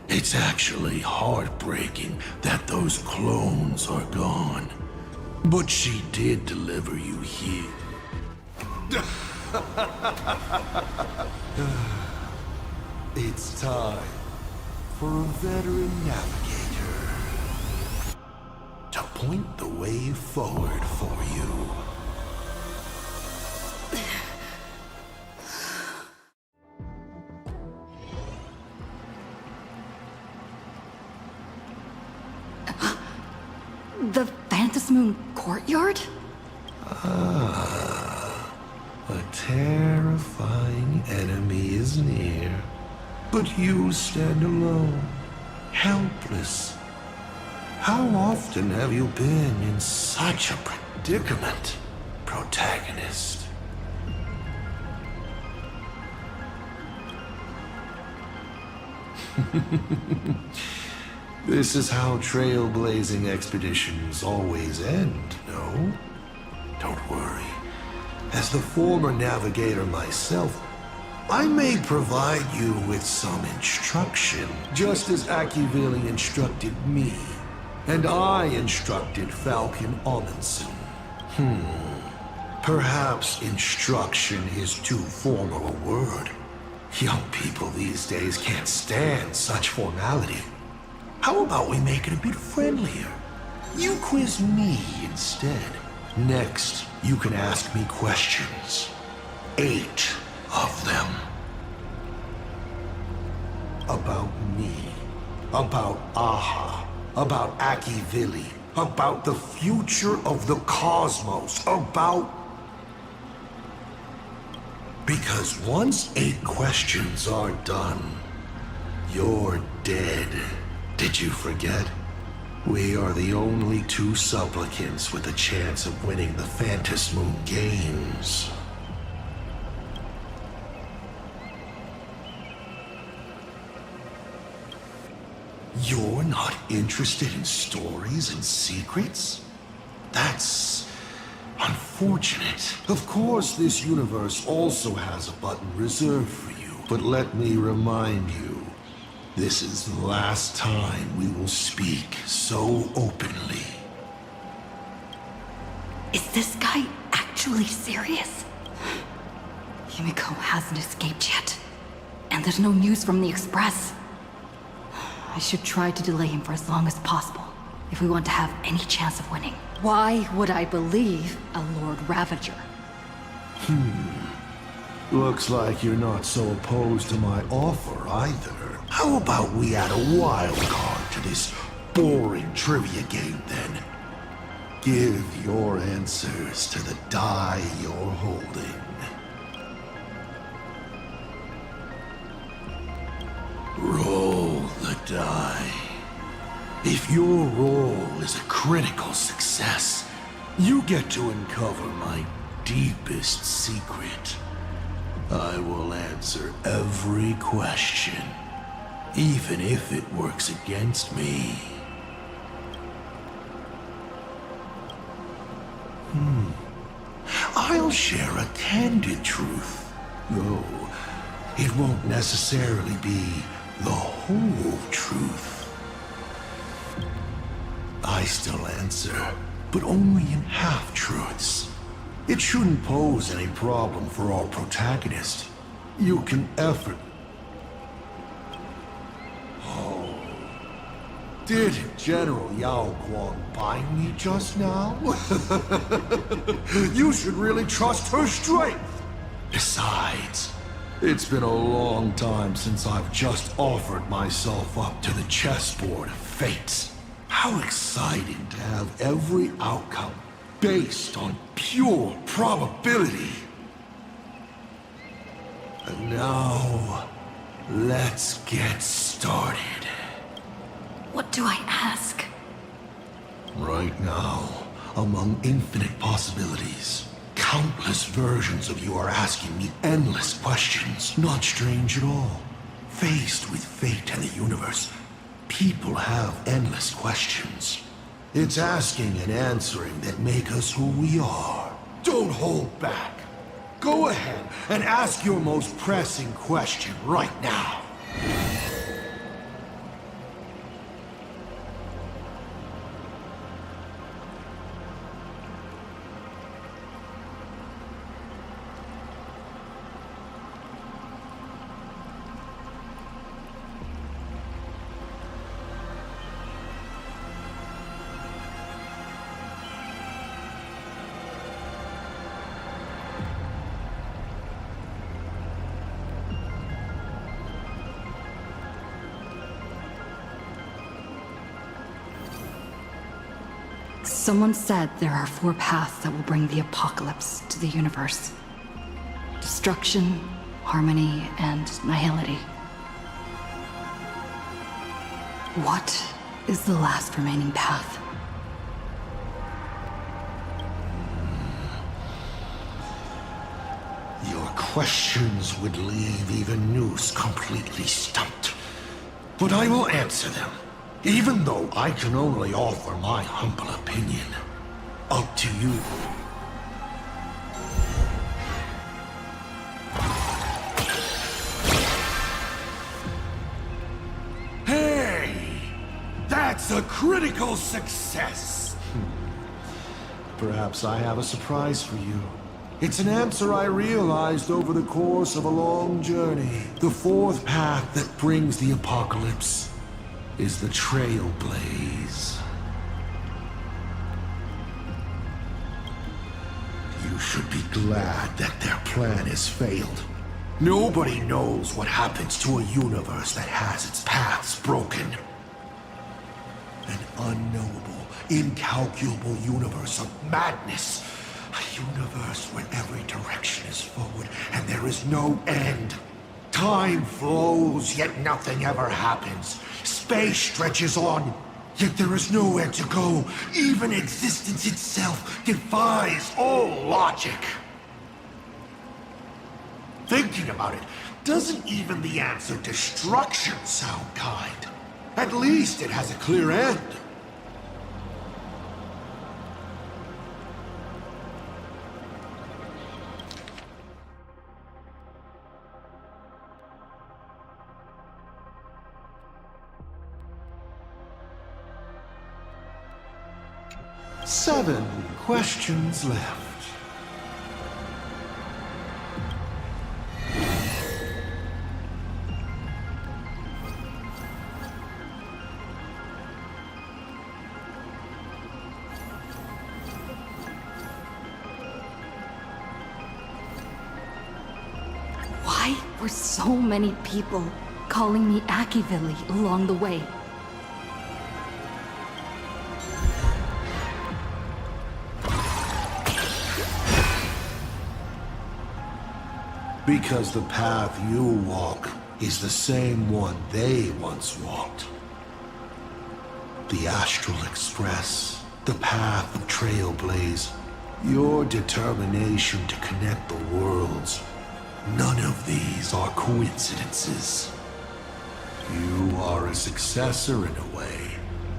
it's actually heartbreaking that those clones are gone. But she did deliver you here. It's time for a veteran navigator to point the way forward for you. The Phantasmoon courtyard? A terrifying enemy is near, but you stand alone, helpless. How often have you been in such a predicament, protagonist? This is how trailblazing expeditions always end, no? Don't worry. As the former navigator myself, I may provide you with some instruction, just as Akivili instructed me, and I instructed Falcon Amundsen. Perhaps instruction is too formal a word. Young people these days can't stand such formality. How about we make it a bit friendlier? You quiz me instead. Next, you can ask me questions. 8 of them. About me. About Aha. About Akivili. About the future of the cosmos. About... Because once 8 questions are done, you're dead. Did you forget? We are the only 2 supplicants with a chance of winning the Phantasm Moon Games. You're not interested in stories and secrets? That's unfortunate. Of course, this universe also has a button reserved for you, but let me remind you, this is the last time we will speak so openly. Is this guy actually serious? Himiko hasn't escaped yet. And there's no news from the Express. I should try to delay him for as long as possible, if we want to have any chance of winning. Why would I believe a Lord Ravager? Looks like you're not so opposed to my offer either. How about we add a wild card to this boring trivia game then? Give your answers to the die you're holding. Roll the die. If your roll is a critical success, you get to uncover my deepest secret. I will answer every question, even if it works against me. I'll share a candid truth, though it won't necessarily be the whole truth. I still answer, but only in half-truths. It shouldn't pose any problem for our protagonist. You can effort. Oh. Did General Yao Guang bind me just now? You should really trust her strength. Besides, it's been a long time since I've just offered myself up to the chessboard of fate. How exciting to have every outcome based on pure probability. And now, let's get started. What do I ask? Right now, among infinite possibilities, countless versions of you are asking me endless questions. Not strange at all. Faced with fate and the universe, people have endless questions. It's asking and answering that make us who we are. Don't hold back. Go ahead and ask your most pressing question right now. Someone said there are 4 paths that will bring the apocalypse to the universe. Destruction, harmony, and nihility. What is the last remaining path? Your questions would leave even Noose completely stumped. But I will answer them, even though I can only offer my humble opinion. Up to you. Hey! That's a critical success! Perhaps I have a surprise for you. It's an answer I realized over the course of a long journey. The fourth path that brings the apocalypse is the Trailblaze. You should be glad that their plan has failed. Nobody knows what happens to a universe that has its paths broken. An unknowable, incalculable universe of madness. A universe where every direction is forward and there is no end. Time flows, yet nothing ever happens. Space stretches on, yet there is nowhere to go. Even existence itself defies all logic. Thinking about it, doesn't even the answer destruction sound kind? At least it has a clear end. Seven questions left. Why were so many people calling me Akivilli along the way? Because the path you walk is the same one they once walked. The Astral Express, the path of Trailblaze, your determination to connect the worlds. None of these are coincidences. You are a successor in a way,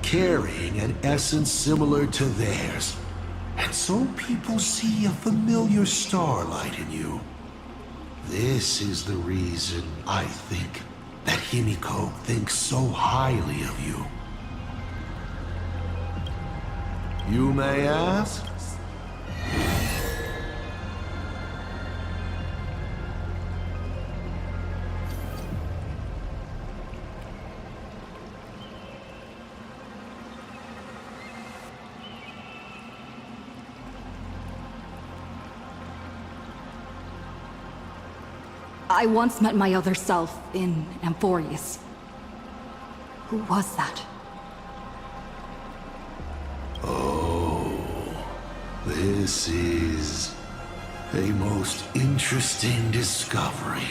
carrying an essence similar to theirs. And so people see a familiar starlight in you. This is the reason, I think, that Himiko thinks so highly of you. You may ask? I once met my other self in Amphorius. Who was that? Oh, this is a most interesting discovery.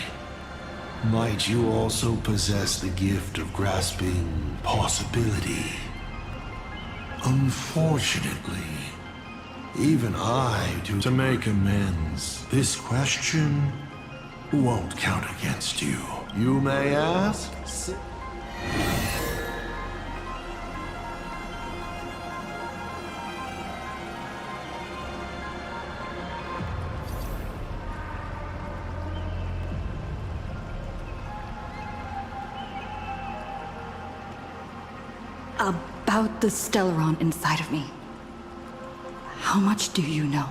Might you also possess the gift of grasping possibility? Unfortunately, even I do to make amends. This question won't count against you. You may ask? About the Stellaron inside of me. How much do you know?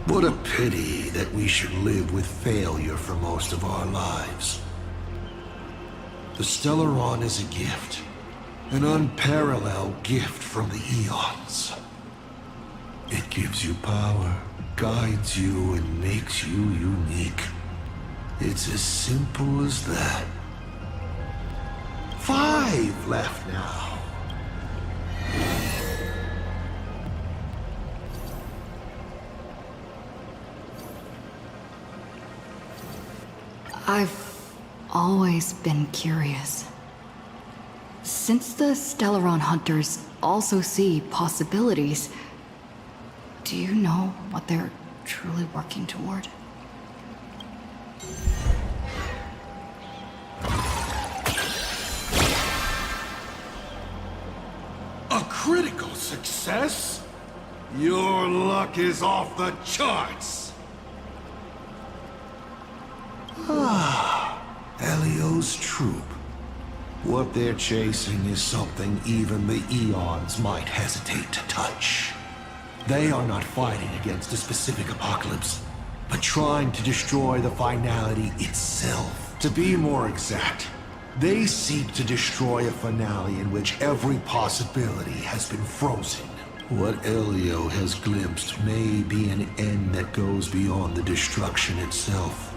What a pity that we should live with failure for most of our lives. The Stellaron is a gift. An unparalleled gift from the eons. It gives you power, guides you, and makes you unique. It's as simple as that. 5 left now. I've always been curious. Since the Stellaron hunters also see possibilities, do you know what they're truly working toward? A critical success? Your luck is off the charts! Ah, Elio's troop. What they're chasing is something even the Eons might hesitate to touch. They are not fighting against a specific apocalypse, but trying to destroy the finality itself. To be more exact, they seek to destroy a finale in which every possibility has been frozen. What Elio has glimpsed may be an end that goes beyond the destruction itself.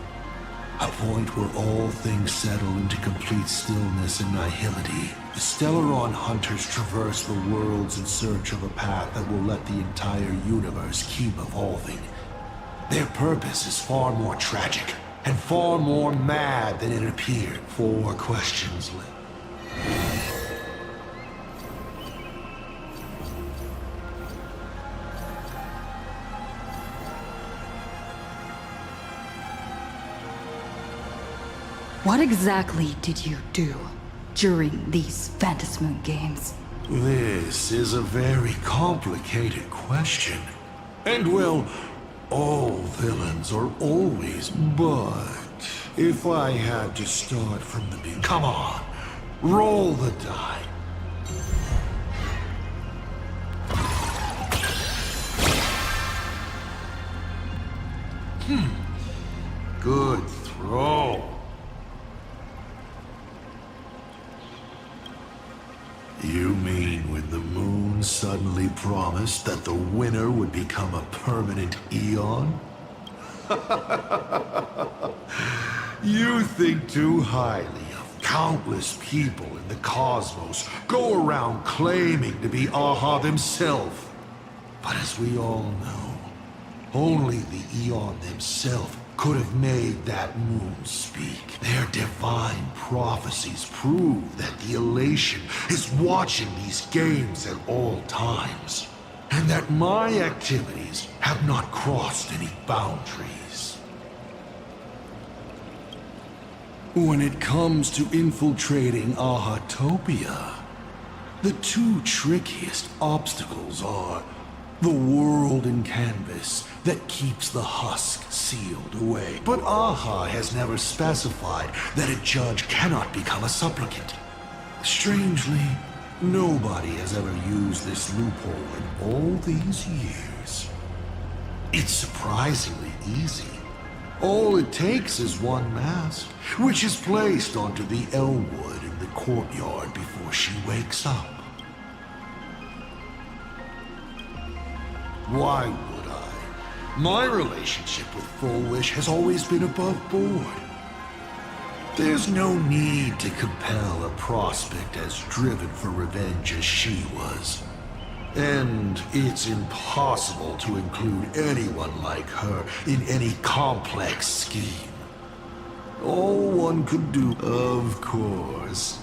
A point where all things settle into complete stillness and nihility. The Stellaron hunters traverse the worlds in search of a path that will let the entire universe keep evolving. Their purpose is far more tragic and far more mad than it appeared. 4 questions left. What exactly did you do during these Phantasmoon games? This is a very complicated question. And well, all villains are always, but if I had to start from the beginning, come on, roll the die. Good throw. You mean when the moon suddenly promised that the winner would become a permanent Eon? You think too highly of countless people in the cosmos go around claiming to be Aha themselves. But as we all know, only the Eon themselves could have made that moon speak. Their divine prophecies prove that the elation is watching these games at all times, and that my activities have not crossed any boundaries. When it comes to infiltrating Ahatopia, the 2 trickiest obstacles are the world in canvas that keeps the husk sealed away. But Aha has never specified that a judge cannot become a supplicant. Strangely, nobody has ever used this loophole in all these years. It's surprisingly easy. All it takes is one mask, which is placed onto the Elwood in the courtyard before she wakes up. Why would I? My relationship with Full Wish has always been above board. There's no need to compel a prospect as driven for revenge as she was. And it's impossible to include anyone like her in any complex scheme. All one could do, of course.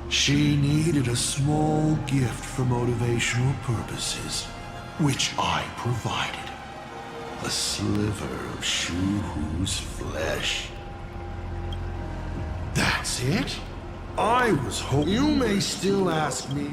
She needed a small gift for motivational purposes, which I provided. A sliver of Shu-Hu's flesh. That's it? I was hoping... You may still ask me...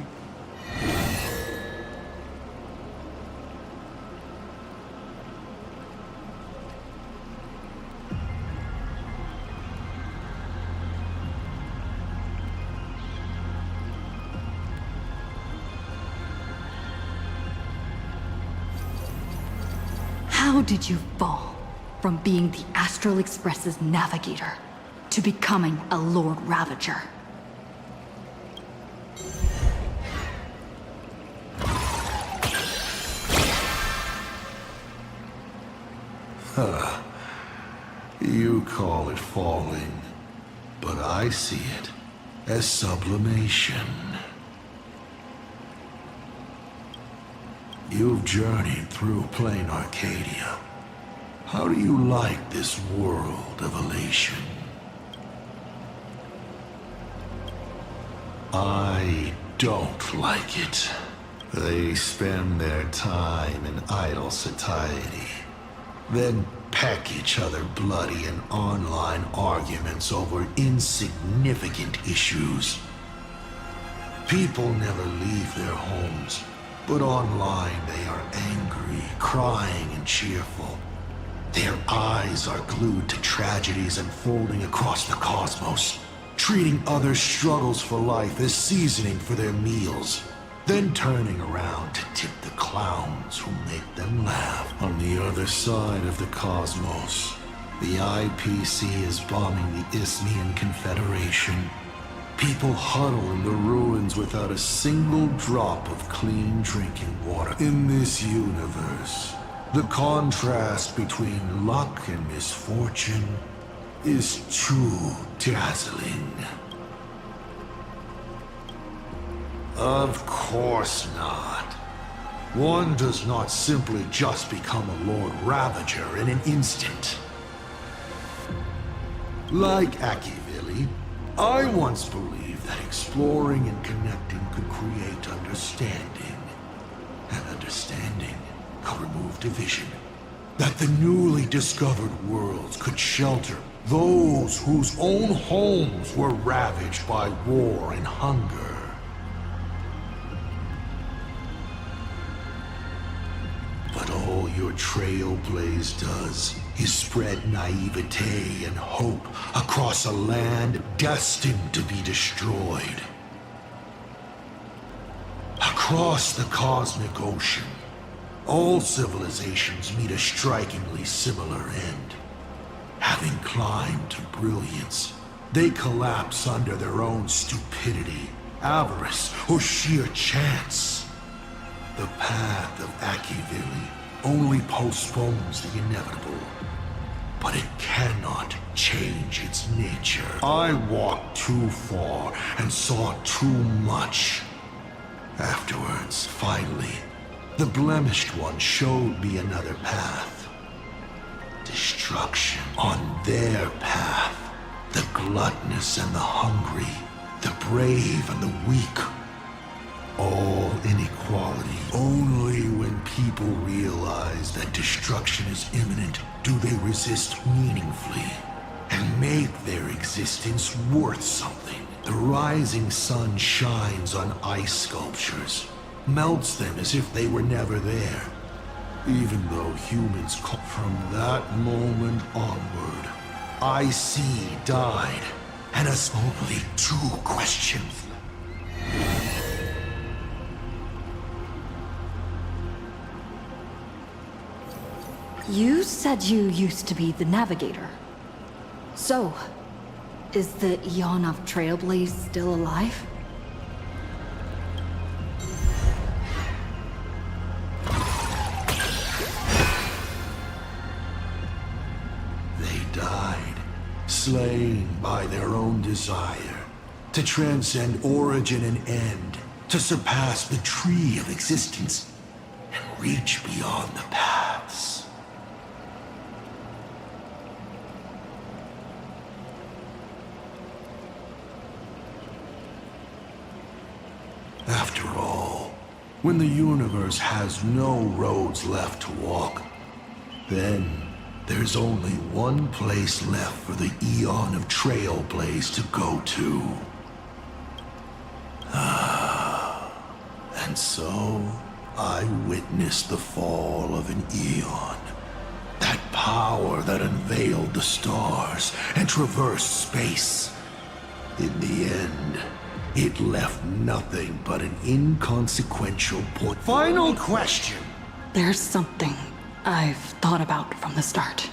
How did you fall from being the Astral Express's navigator to becoming a Lord Ravager? Huh. You call it falling, but I see it as sublimation. You've journeyed through plain Arcadia. How do you like this world of elation? I don't like it. They spend their time in idle satiety, then peck each other bloody in online arguments over insignificant issues. People never leave their homes, but online they are angry, crying, and cheerful. Their eyes are glued to tragedies unfolding across the cosmos, treating others' struggles for life as seasoning for their meals, then turning around to tip the clowns who make them laugh. On the other side of the cosmos, the IPC is bombing the Isthmian Confederation. People huddle in the ruins without a single drop of clean drinking water. In this universe, the contrast between luck and misfortune is too dazzling. Of course not. One does not simply just become a Lord Ravager in an instant. Like Akivili, I once believed that exploring and connecting could create understanding. And understanding could remove division. That the newly discovered worlds could shelter those whose own homes were ravaged by war and hunger. But all your trailblaze does is spread naivete and hope across a land destined to be destroyed. Across the cosmic ocean, all civilizations meet a strikingly similar end. Having climbed to brilliance, they collapse under their own stupidity, avarice, or sheer chance. The path of Akivili only postpones the inevitable, but it cannot change its nature. I walked too far and saw too much. Afterwards, finally, the blemished one showed me another path. Destruction. On their path, the gluttonous and the hungry, the brave and the weak, all inequality. Only when people realize that destruction is imminent do they resist meaningfully and make their existence worth something. The rising sun shines on ice sculptures, melts them as if they were never there. Even though humans from that moment onward, IC died, and us only two questions. You said you used to be the Navigator. So, is the Eon of Trailblaze still alive? They died, slain by their own desire, to transcend origin and end, to surpass the tree of existence, and reach beyond the paths. After all, when the universe has no roads left to walk, then there's only one place left for the Eon of Trailblaze to go to. And so, I witnessed the fall of an Eon. That power that unveiled the stars and traversed space. In the end, it left nothing but an inconsequential point. Final question! There's something I've thought about from the start.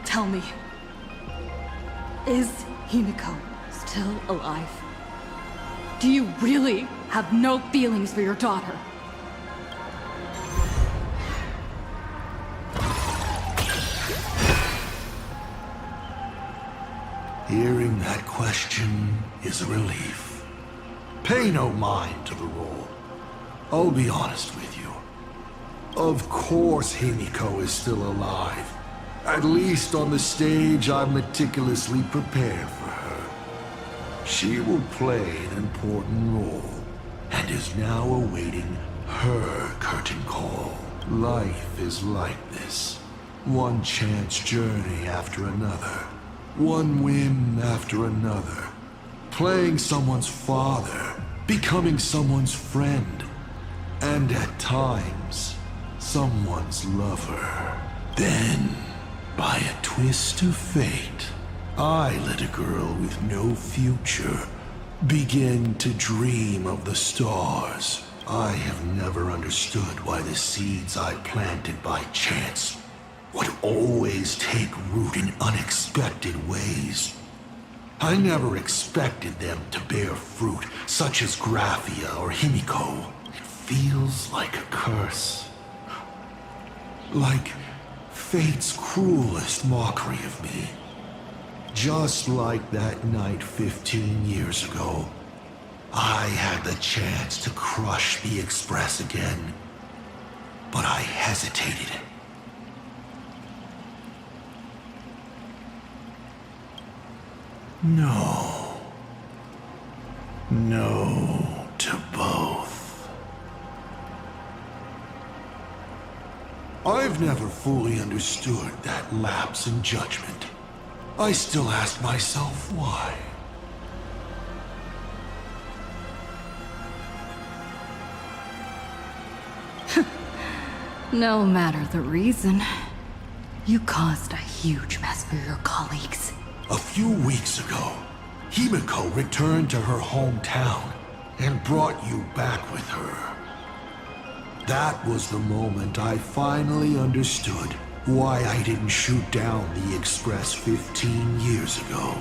Tell me, is Himiko still alive? Do you really have no feelings for your daughter? Hearing that question is a relief. Pay no mind to the role. I'll be honest with you. Of course Himiko is still alive. At least on the stage I meticulously prepared for her. She will play an important role, and is now awaiting her curtain call. Life is like this. One chance journey after another. One win after another. Playing someone's father, becoming someone's friend, and at times, someone's lover. Then, by a twist of fate, I let a girl with no future begin to dream of the stars. I have never understood why the seeds I planted by chance would always take root in unexpected ways. I never expected them to bear fruit, such as Graphia or Himiko. It feels like a curse. Like fate's cruelest mockery of me. Just like that night 15 years ago, I had the chance to crush the Express again, but I hesitated. No. No to both. I've never fully understood that lapse in judgment. I still ask myself why. No matter the reason, you caused a huge mess for your colleagues. A few weeks ago, Himiko returned to her hometown and brought you back with her. That was the moment I finally understood why I didn't shoot down the Express 15 years ago.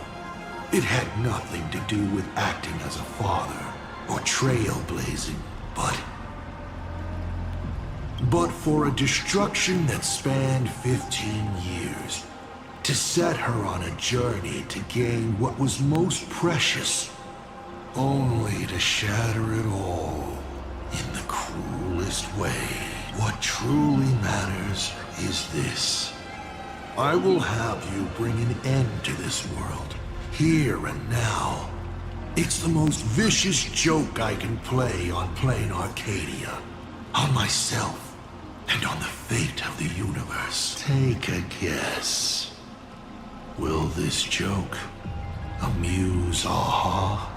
It had nothing to do with acting as a father or trailblazing, but for a destruction that spanned 15 years, to set her on a journey to gain what was most precious, only to shatter it all in the cruelest way. What truly matters is this. I will have you bring an end to this world, here and now. It's the most vicious joke I can play on plain Arcadia, on myself, and on the fate of the universe. Take a guess. Will this joke amuse Aha?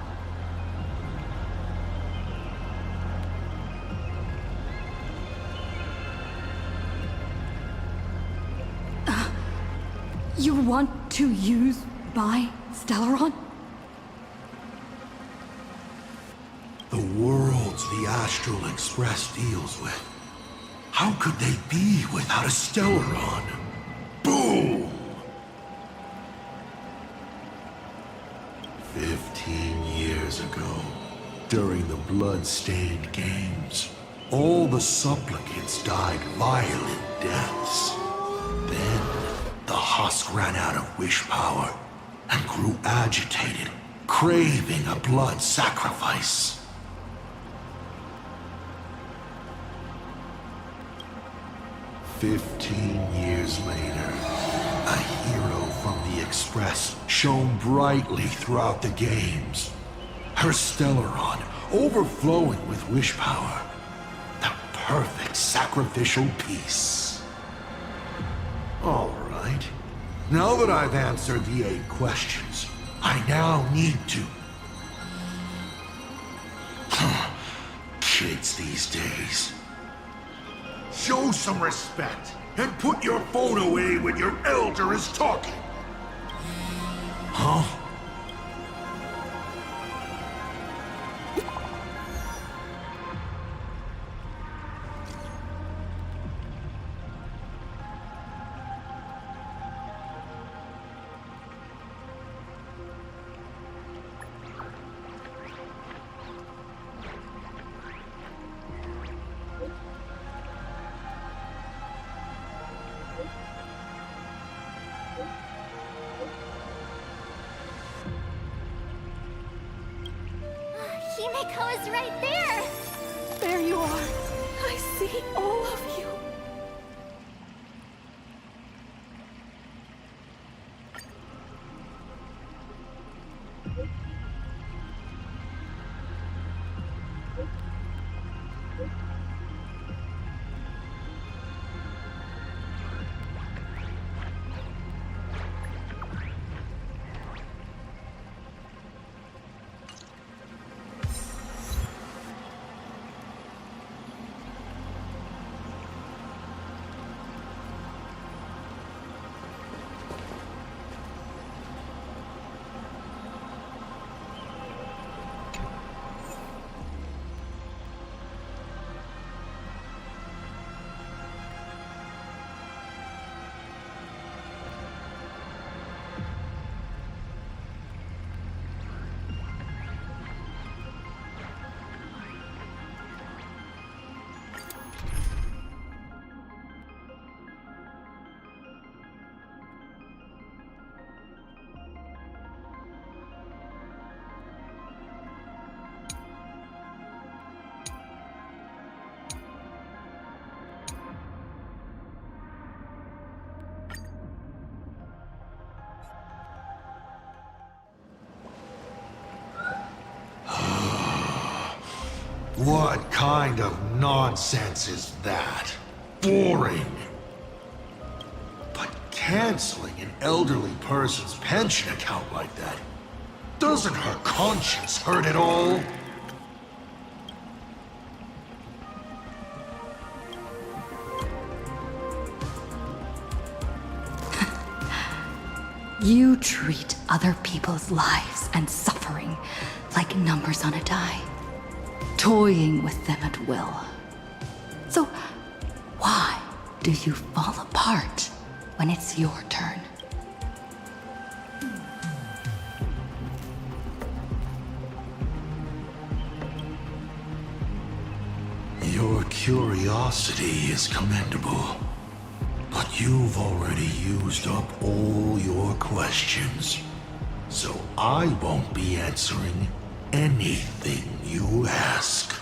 You want to use my Stellaron? The worlds the Astral Express deals with. How could they be without a Stellaron? Boom! 15 years ago, during the blood-stained games, all the supplicants died violent deaths. Then, the husk ran out of wish power and grew agitated, craving a blood sacrifice. 15 years later, a hero from the Express shone brightly throughout the games. Her Stellaron overflowing with wish power. The perfect sacrificial piece. All right. Now that I've answered the 8 questions, I now need to... Kids these days. Show some respect, and put your phone away when your elder is talking. Huh? Himiko is right there! There you are. I see all of you. What kind of nonsense is that? Boring. But canceling an elderly person's pension account like that, doesn't her conscience hurt at all? You treat other people's lives and suffering like numbers on a die, toying with them at will. So, why do you fall apart when it's your turn? Your curiosity is commendable, but you've already used up all your questions. So I won't be answering anything you ask.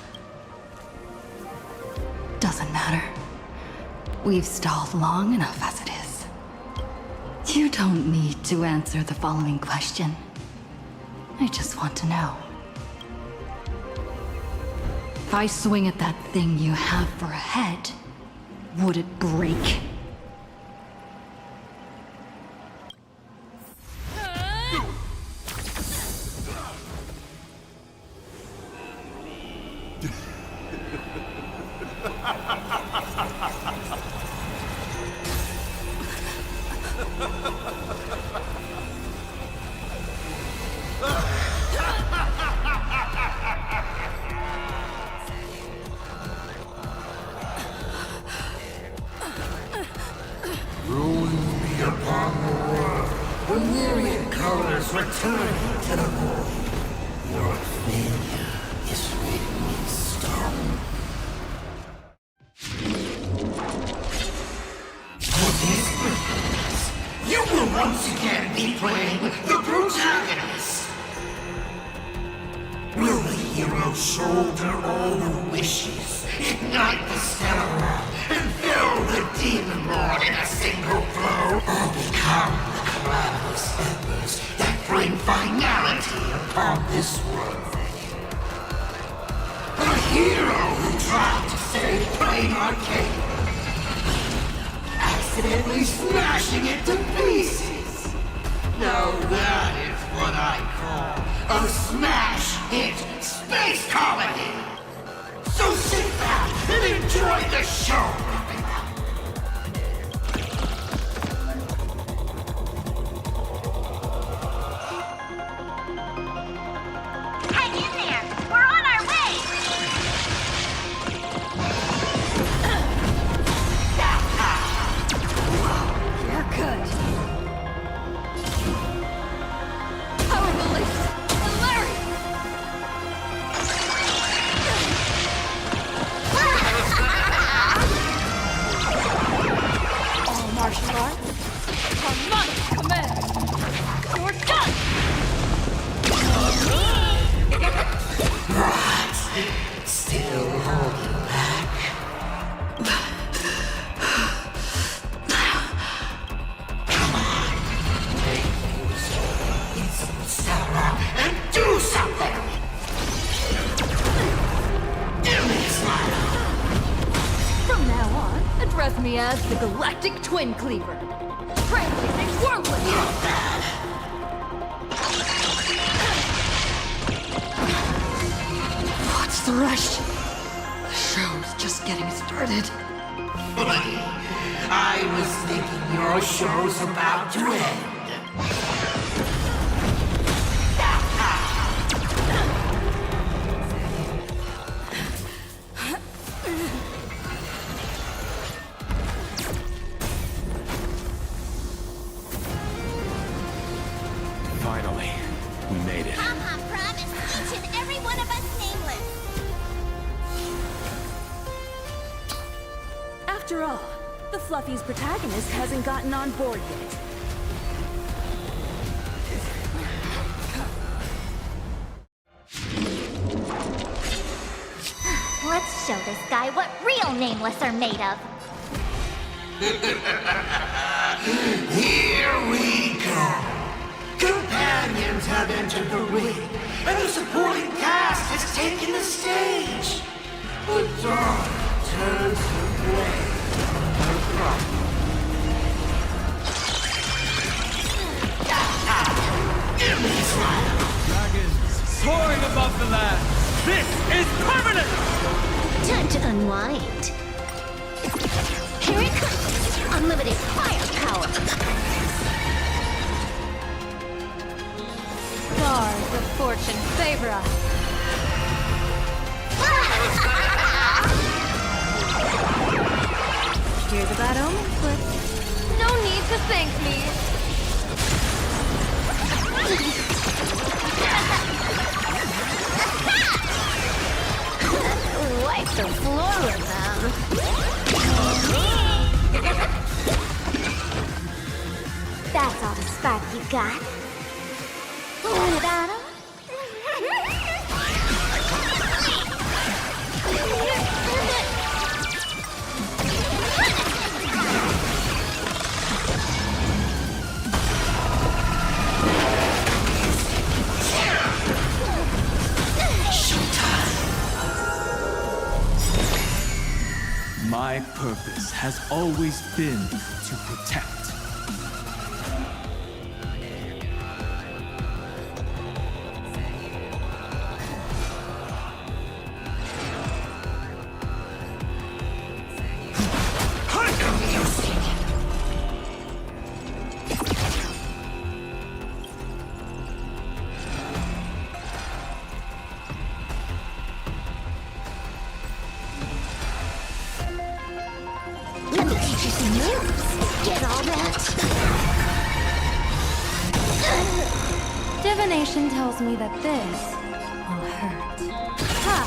Doesn't matter. We've stalled long enough as it is. You don't need to answer the following question. I just want to know. If I swing at that thing you have for a head, would it break? Ruin be upon the world. The myriad colors return to the void. Your failure is written in stone. For this purpose, you will once again be playing the protagonist. Will the hero shoulder all the wishes, ignite the stellar, and fill the demon lord in a single blow, or become the calamitous embers that bring finality upon this world? A hero who tried to save Plain Arcade, accidentally smashing it to pieces. Now that is what I call a smash hit space comedy. So sit back and enjoy the show. Hang in there! We're on our way! You're good. Power release! Larry! Address me as the Galactic Twin Cleaver. Frankly, they worthless! What's the rush? The show's just getting started. I was thinking your show's about to end. Finally, we made it. Papa promised each and every one of us nameless. After all, the Fluffy's protagonist hasn't gotten on board yet. Let's show this guy what real nameless are made of. Here we go. Companions have entered the ring, and the supporting cast has taken the stage. The dark turns to gray. Dragons soaring above the land. This is permanent! Time to unwind. Here it comes. Unlimited firepower. Stars of fortune favor us. Here's a bad omen slip. No need to thank me. Wipe the floor with them. That's all the spark you got. What about him? My purpose has always been to protect. Let me teach you some moves. Get all that? Divination tells me that this will hurt. Ha!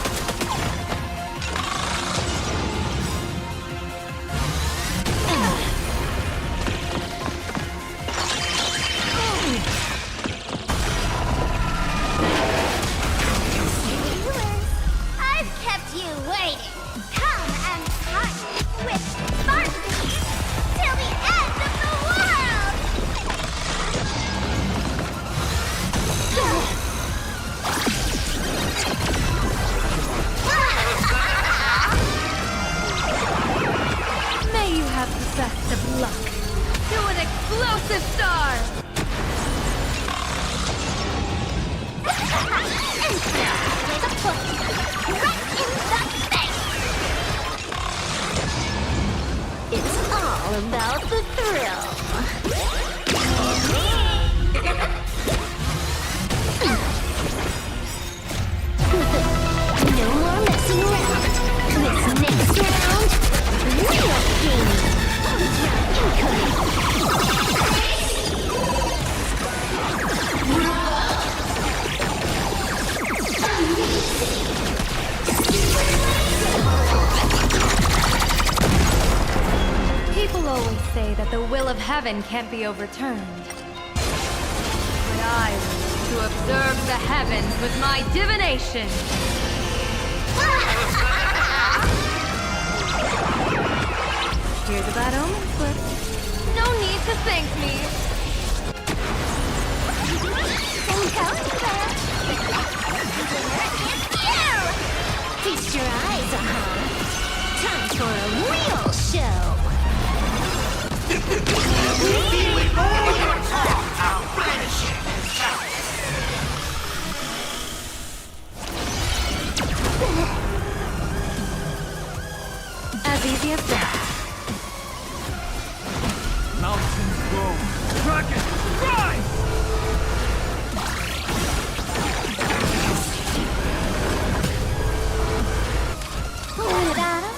I've kept you waiting. Come and touch with Sparky till the end of the world! May you have the best of luck. To an explosive star! With a foot right in the face! It's all about the thrill. No more messing around. This next round, real game. People always say that the will of heaven can't be overturned. But I wish to observe the heavens with my divination. Here's a bad omen slip. No need to thank me. Don't go anywhere. The winner is you. Feast your eyes, Time for a real show. As easy as that. Mountains roar. Dragon, rise! What about him?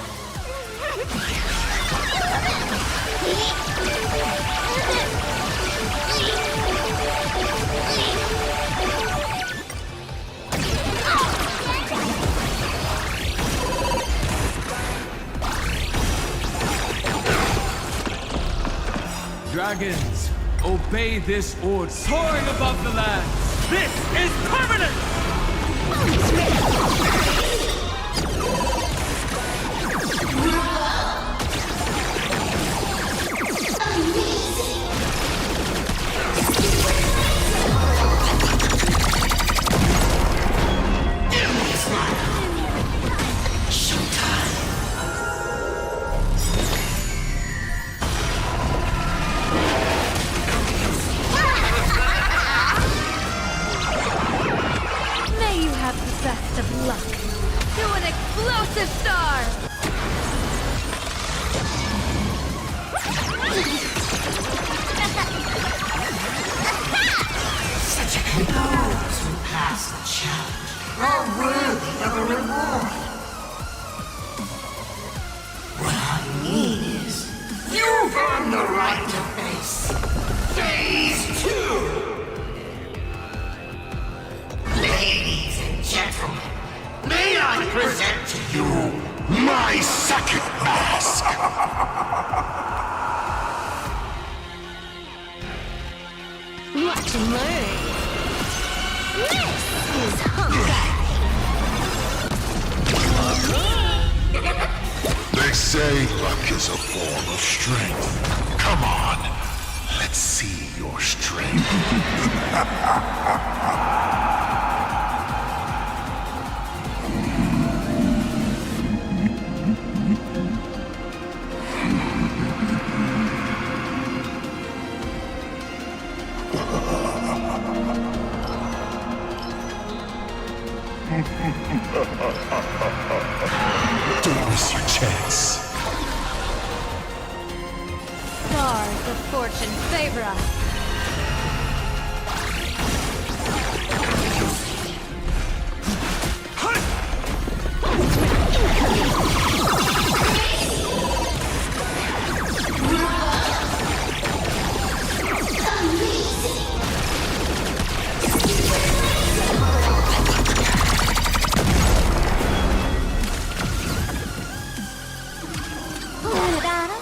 Dragons, obey this order. Soaring above the land. This is permanent! May you have the best of luck. To an explosive star! Such a those who pass the challenge are worthy of a reward. What I mean is, you've earned the right to face Phase 2. Ladies and gentlemen, may I present to you my second mask? Watch and learn. This is hunger. They say luck is a form of strength. Come on, let's see your strength. Don't miss your chance. Stars of fortune favor us. What about him?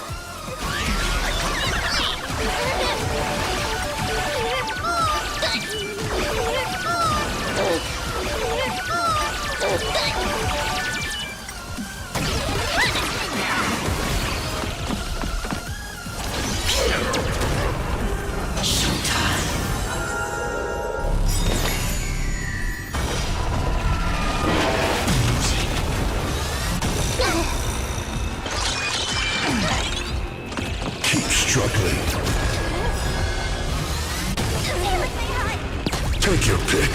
Keep struggling. Take your pick.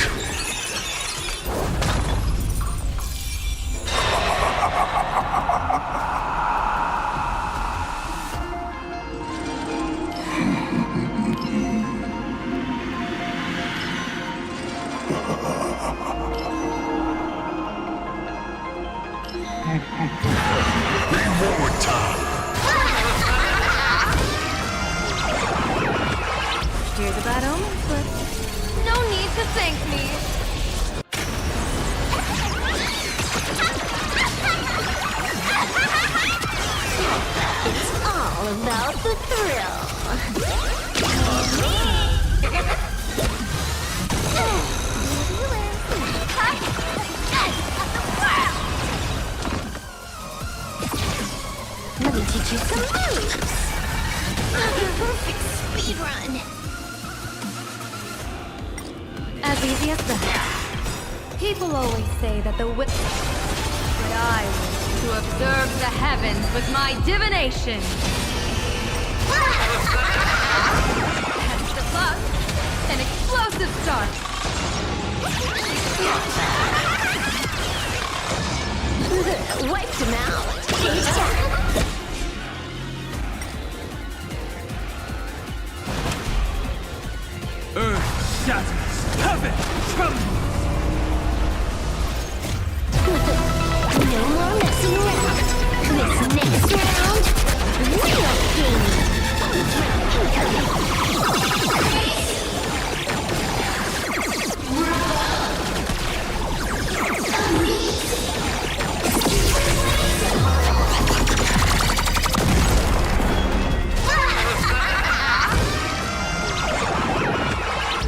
One more time. Here's a bad omen, but no need to thank me. It's all about the thrill. Let me teach you some moves. Perfect speed run. As easy as that. People always say that the whip... But I wish to observe the heavens with my divination. Hence the plus, an explosive start. Wiped him out. Earth shatters, heaven trembles! No more messing around. This next round, real game.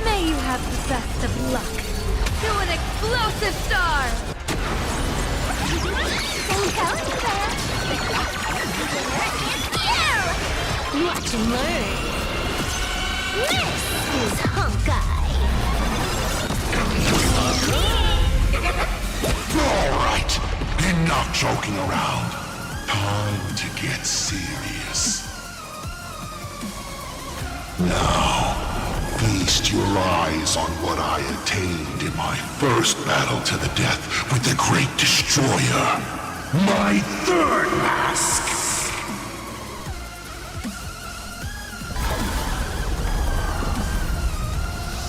May you have the best of luck. To an explosive star! I'm telling you, man. You! Watch and learn. This is Honkai. All right, enough joking around. Time to get serious. Now, feast your eyes on what I attained in my first battle to the death with the Great Destroyer. My third mask!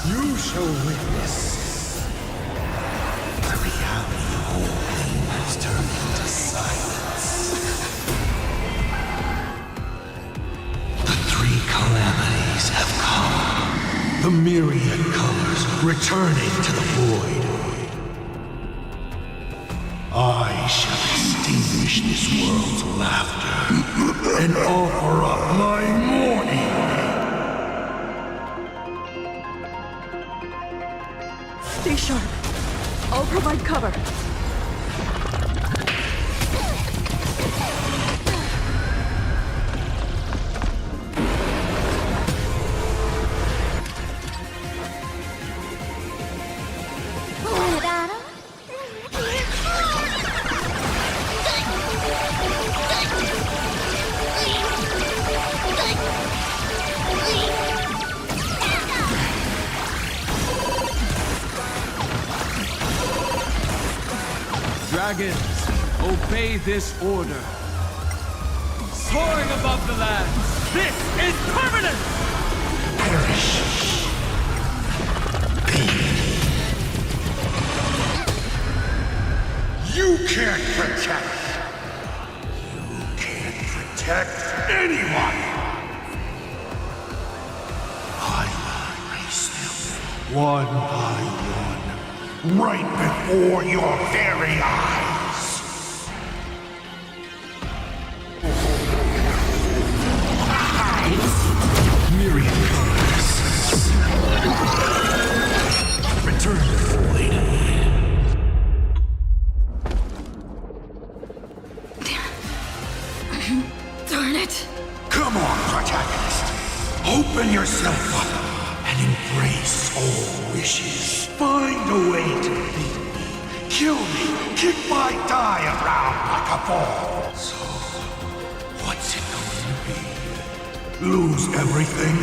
You shall witness. The reality of all pain has turned into silence. The three calamities have come. The myriad colors returning to the void. I shall extinguish this world's laughter and offer up my mourning. Stay sharp. I'll provide cover. Dragons, obey this order. Soaring above the lands, this is permanent! Perish. You can't protect. You can't protect anyone. I will erase them one by one, right before your very eyes. Myriad colors. Return to the void. Darn it. Come on, protagonist. Open yourself up and embrace all wishes. Find a way to beat me. Kill me. Kick my die around like a ball. So, what's it going to be? Lose everything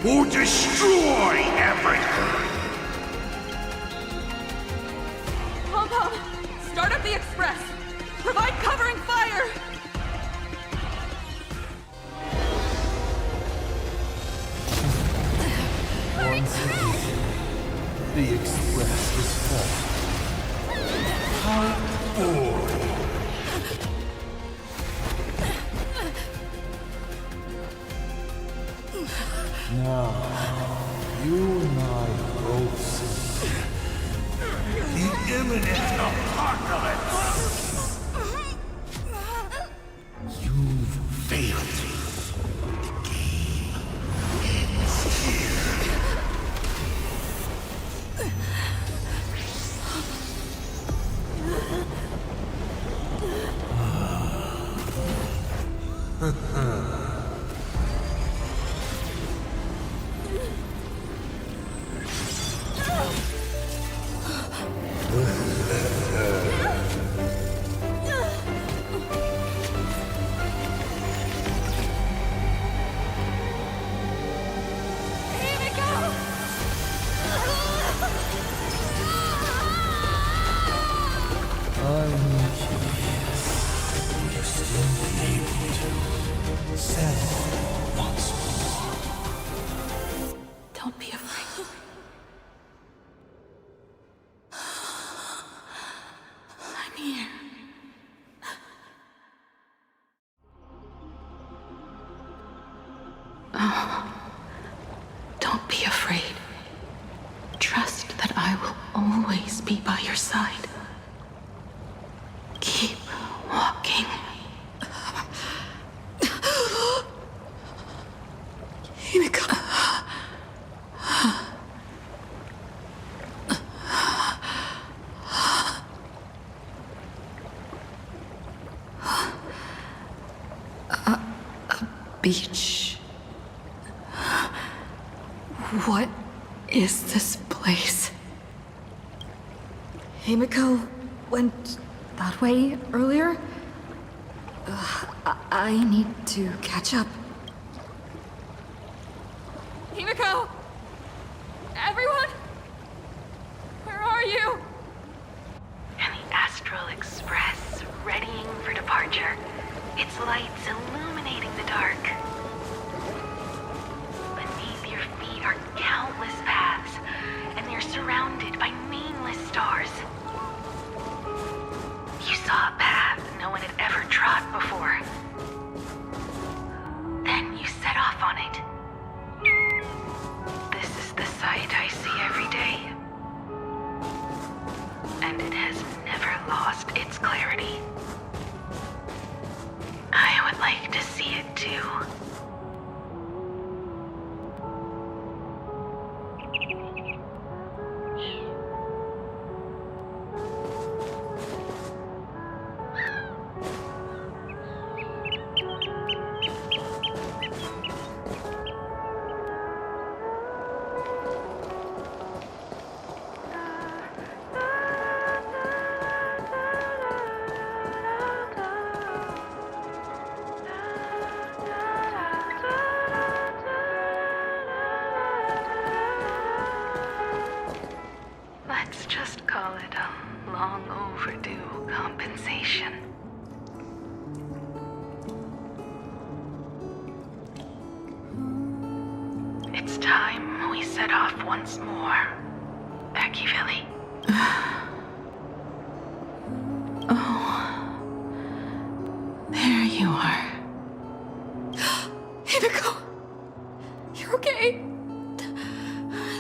or destroy everything? Pom-Pom, start up the express. Provide covering fire. Once again, the express is full. How boring. Now, you and I both see the imminent apocalypse. You've failed. The game ends here. I'm curious. Do you still yourself once more. Don't be afraid. I'm here. Oh, don't be afraid. Trust that I will always be by your side. Keep walking. Himiko. A beach. What is this place? Himiko went that way earlier? I need to catch up. Himiko! Everyone? Where are you? And the Astral Express, readying for departure. Its lights illuminating the dark. Beneath your feet are countless paths, and they're surrounded by nameless stars. You saw a path no one had ever trod before. Then you set off on it. This is the sight I see every day. And it has never lost its clarity. I would like to see it too. Let's just call it a long overdue compensation. It's time we set off once more, Becky-Villy. Oh, there you are. Himiko! You're okay?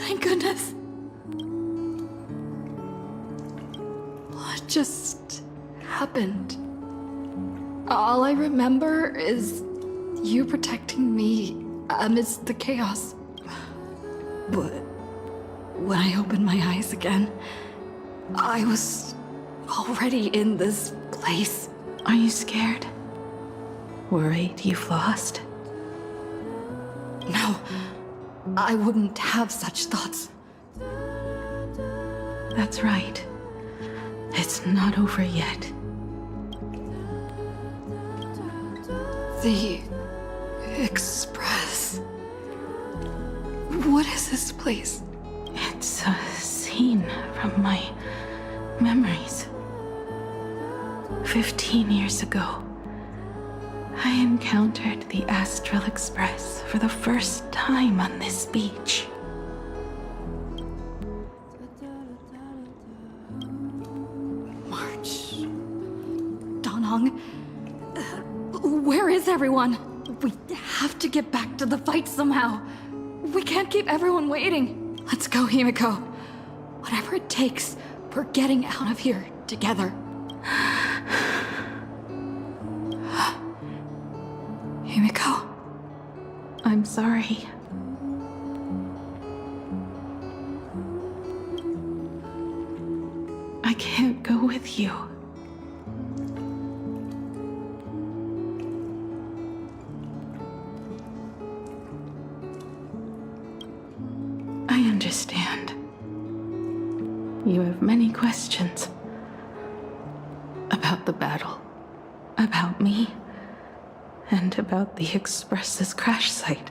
Thank goodness. What just happened? All I remember is you protecting me amidst the chaos. But when I opened my eyes again, I was already in this place. Are you scared? Worried you've lost? No, I wouldn't have such thoughts. That's right. It's not over yet. The Express. What is this place? It's a scene from my memories. 15 years ago, I encountered the Astral Express for the first time on this beach. March. Danhong. Where is everyone? We have to get back to the fight somehow. We can't keep everyone waiting. Let's go, Himiko. Whatever it takes, we're getting out of here together. Himiko. I'm sorry. I can't go with you. I understand. You have many questions. About the battle. About me. And about the Express's crash site.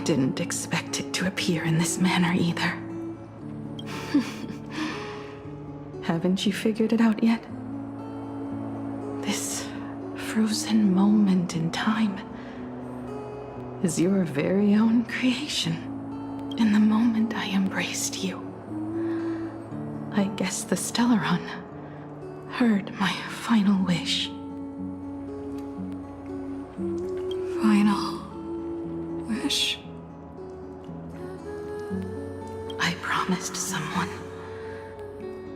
didn't expect it to appear in this manner either. Haven't you figured it out yet? This frozen moment in time is your very own creation. In the moment I embraced you, I guess the Stellaron heard my final wish. Final wish? I promised someone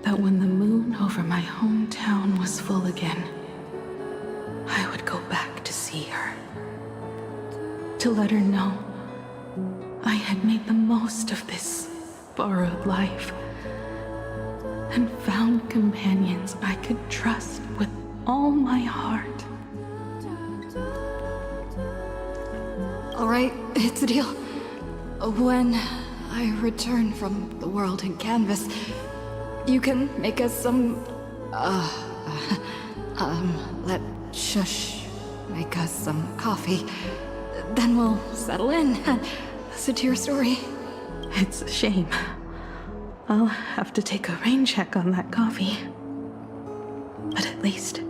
that when the moon over my hometown was full again, I would go back to see her. To let her know I had made the most of this borrowed life and found companions I could trust with all my heart. All right, it's a deal. When I return from the world in canvas, you can make us some, let Shush make us some coffee. Then we'll settle in and listen to your story. It's a shame. I'll have to take a rain check on that coffee. But at least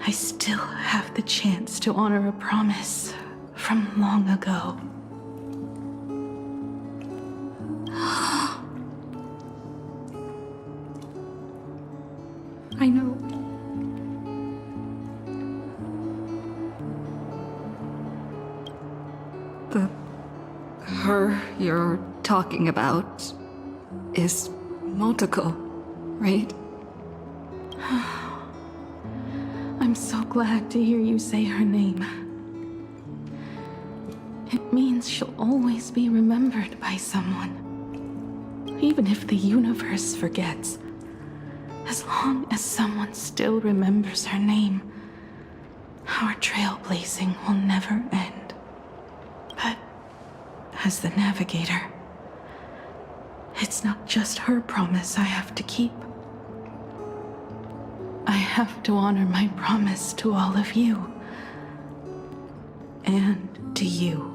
I still have the chance to honor a promise from long ago. I know. Her you're talking about is Motoko, right? I'm so glad to hear you say her name. It means she'll always be remembered by someone. Even if the universe forgets. As long as someone still remembers her name, our trailblazing will never end. But as the navigator, it's not just her promise I have to keep. I have to honor my promise to all of you. And to you.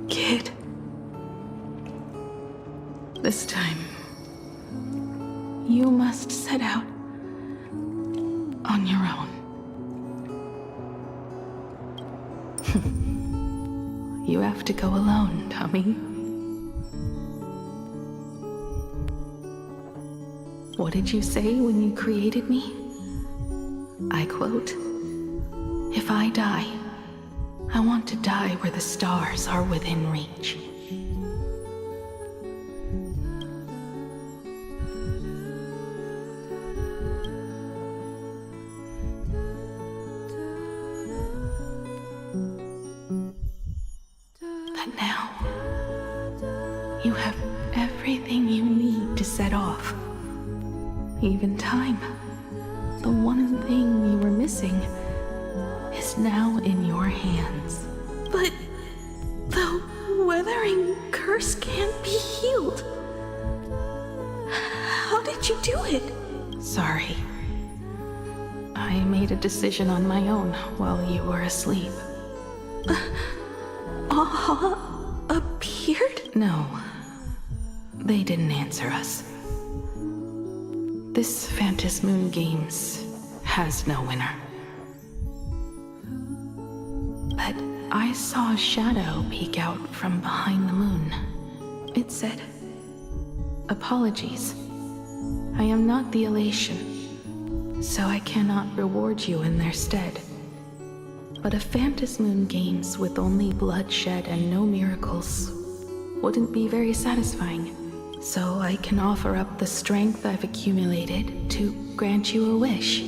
Kid. This time, you must set out on your own. You have to go alone, Tommy. What did you say when you created me? I quote, "If I die, I want to die where the stars are within reach." But now, you have everything you need to set off. Even time. The one thing you were missing is now in your hands. But the weathering curse can't be healed. How did you do it? Sorry. I made a decision on my own while you were asleep. Appeared? No. They didn't answer us. This Phantom Moon Games has no winner. But I saw a shadow peek out from behind the moon. It said, "Apologies. I am not the elation, so I cannot reward you in their stead. But a Phantom Moon Games with only bloodshed and no miracles wouldn't be very satisfying. So I can offer up the strength I've accumulated to grant you a wish.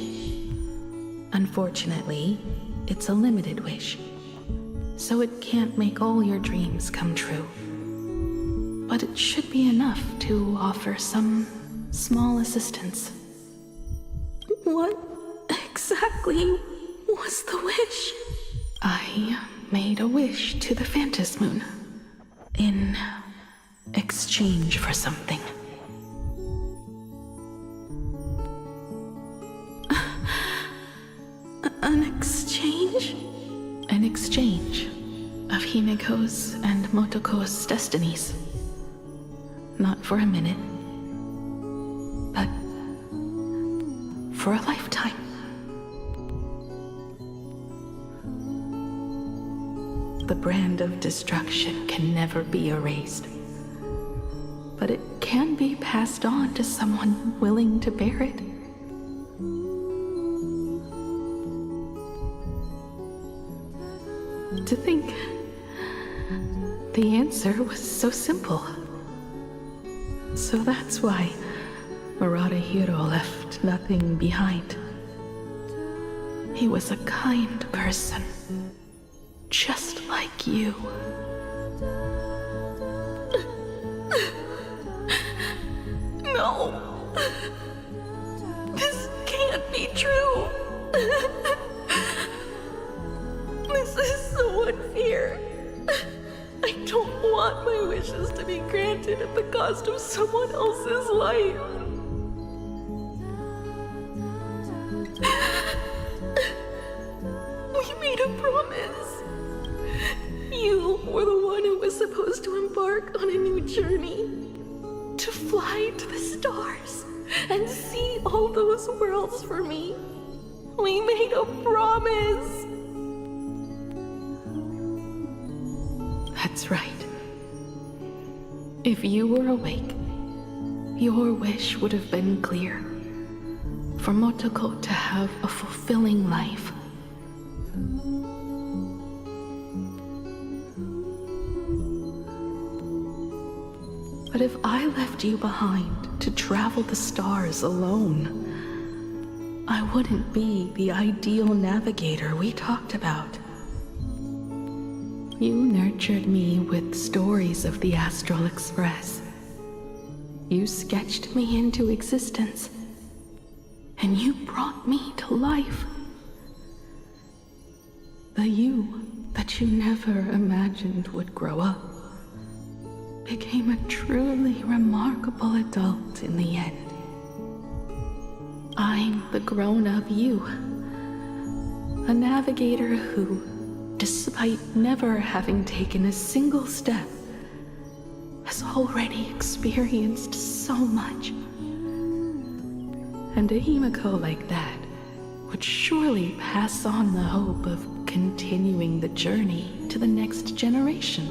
Unfortunately, it's a limited wish, so it can't make all your dreams come true. But it should be enough to offer some small assistance." What exactly was the wish? I made a wish to the Phantom Moon in exchange for something. An exchange? An exchange. of Himiko's and Motoko's destinies. Not for a minute, but for a lifetime. The brand of destruction can never be erased, but it can be passed on to someone willing to bear it. To think the answer was so simple. So that's why Murata-hiro left nothing behind. He was a kind person, just like you. No! This can't be true! This is so unfair. I don't want my wishes to be granted at the cost of someone else's life. We made a promise. You were the one who was supposed to embark on a new journey. To fly to the stars and see all those worlds for me. We made a promise. That's right. If you were awake, your wish would have been clear. For Motoko to have a fulfilling life. But if I left you behind to travel the stars alone, I wouldn't be the ideal navigator we talked about. You nurtured me with stories of the Astral Express. You sketched me into existence, and you brought me to life. The you that you never imagined would grow up became a truly remarkable adult in the end. I'm the grown-up you, a navigator who, despite never having taken a single step, has already experienced so much. And a Himiko like that would surely pass on the hope of continuing the journey to the next generation.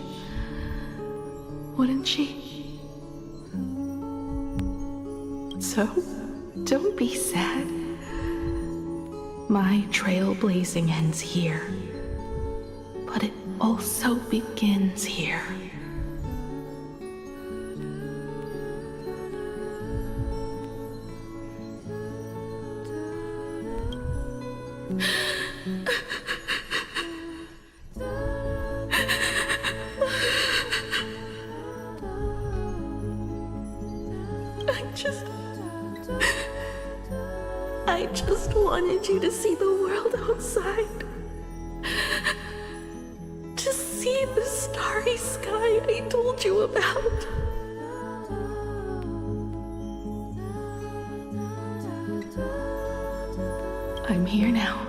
Wouldn't she? So, don't be sad. My trailblazing ends here. But it also begins here. I just wanted you to see the world outside. To see the starry sky I told you about. I'm here now.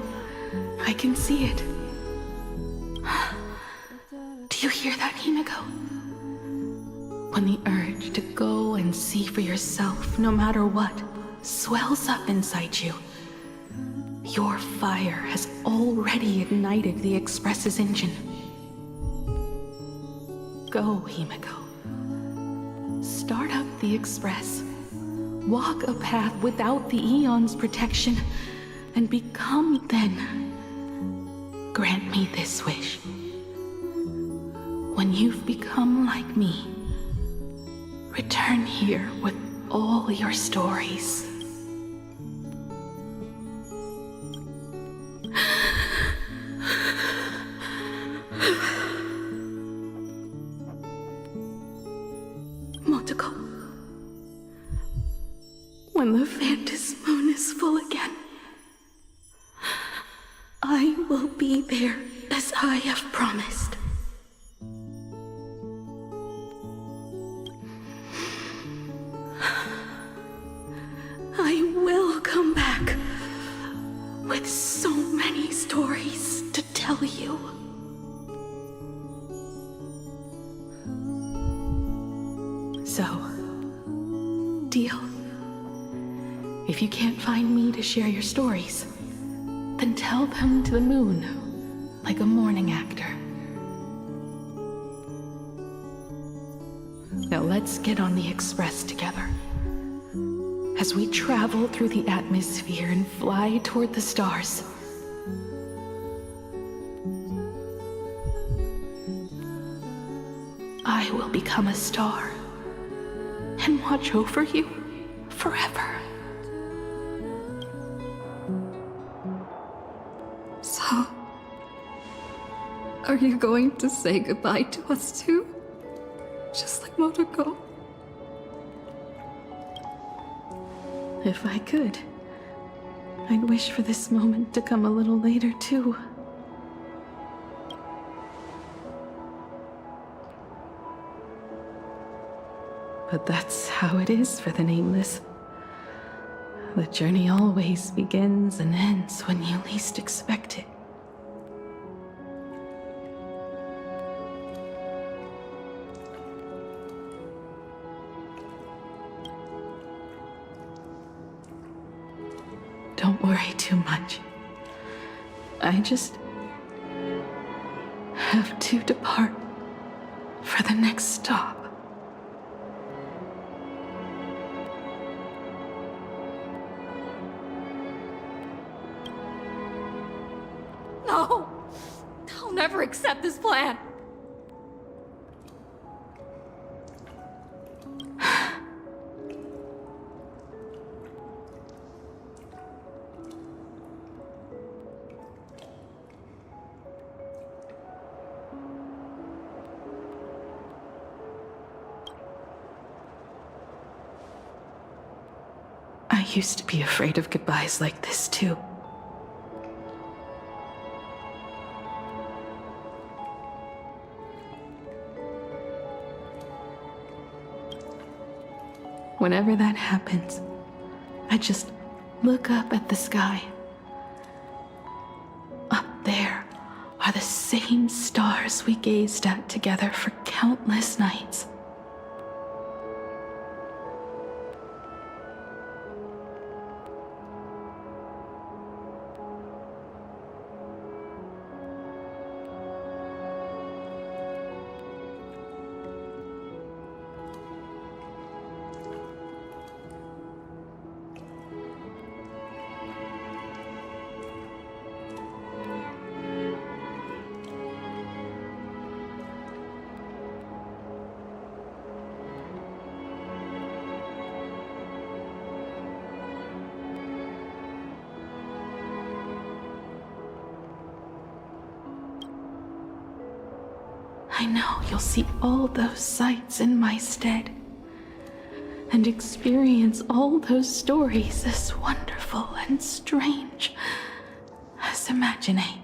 I can see it. Do you hear that, Himiko? When the urge to go and see for yourself, no matter what, swells up inside you, your fire has already ignited the Express's engine. Go, Himiko. Start up the Express. Walk a path without the Aeon's protection, and become then. Grant me this wish. When you've become like me, return here with all your stories. Motoko, when the Phantom Moon is full again, I will be there as I have promised. I will come back with so many stories to tell you. So, deal. If you can't find me to share your stories, then tell them to the moon, like a morning actor. Now let's get on the Express together. As we travel through the atmosphere and fly toward the stars, I will become a star and watch over you forever. So, are you going to say goodbye to us too? Just like Motoko? If I could, I'd wish for this moment to come a little later too. But that's how it is for the Nameless. The journey always begins and ends when you least expect it. Don't worry too much. I just have to depart for the next stop. No! I'll never accept this plan. I used to be afraid of goodbyes like this too. Whenever that happens, I just look up at the sky. Up there are the same stars we gazed at together for countless nights. I know you'll see all those sights in my stead and experience all those stories as wonderful and strange as imagining.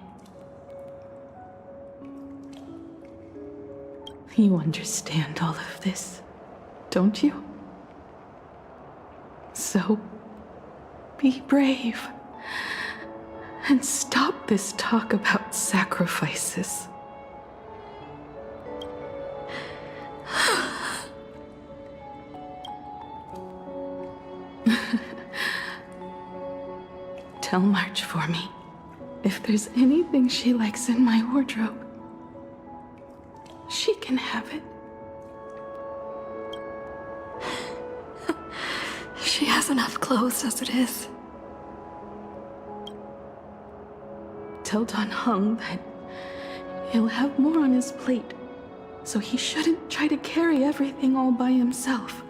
You understand all of this, don't you? So, be brave and stop this talk about sacrifices. Tell March for me if there's anything she likes in my wardrobe. She can have it. She has enough clothes as it is. Tell Don Hung that he'll have more on his plate, so he shouldn't try to carry everything all by himself.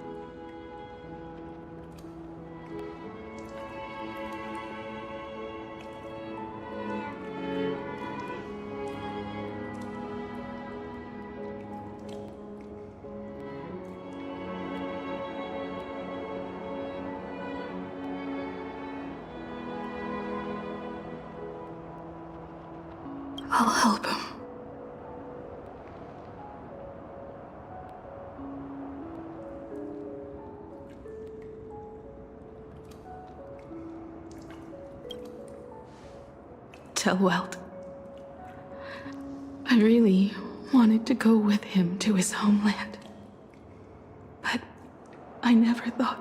I'll help him. Tell Welt. I really wanted to go with him to his homeland. But I never thought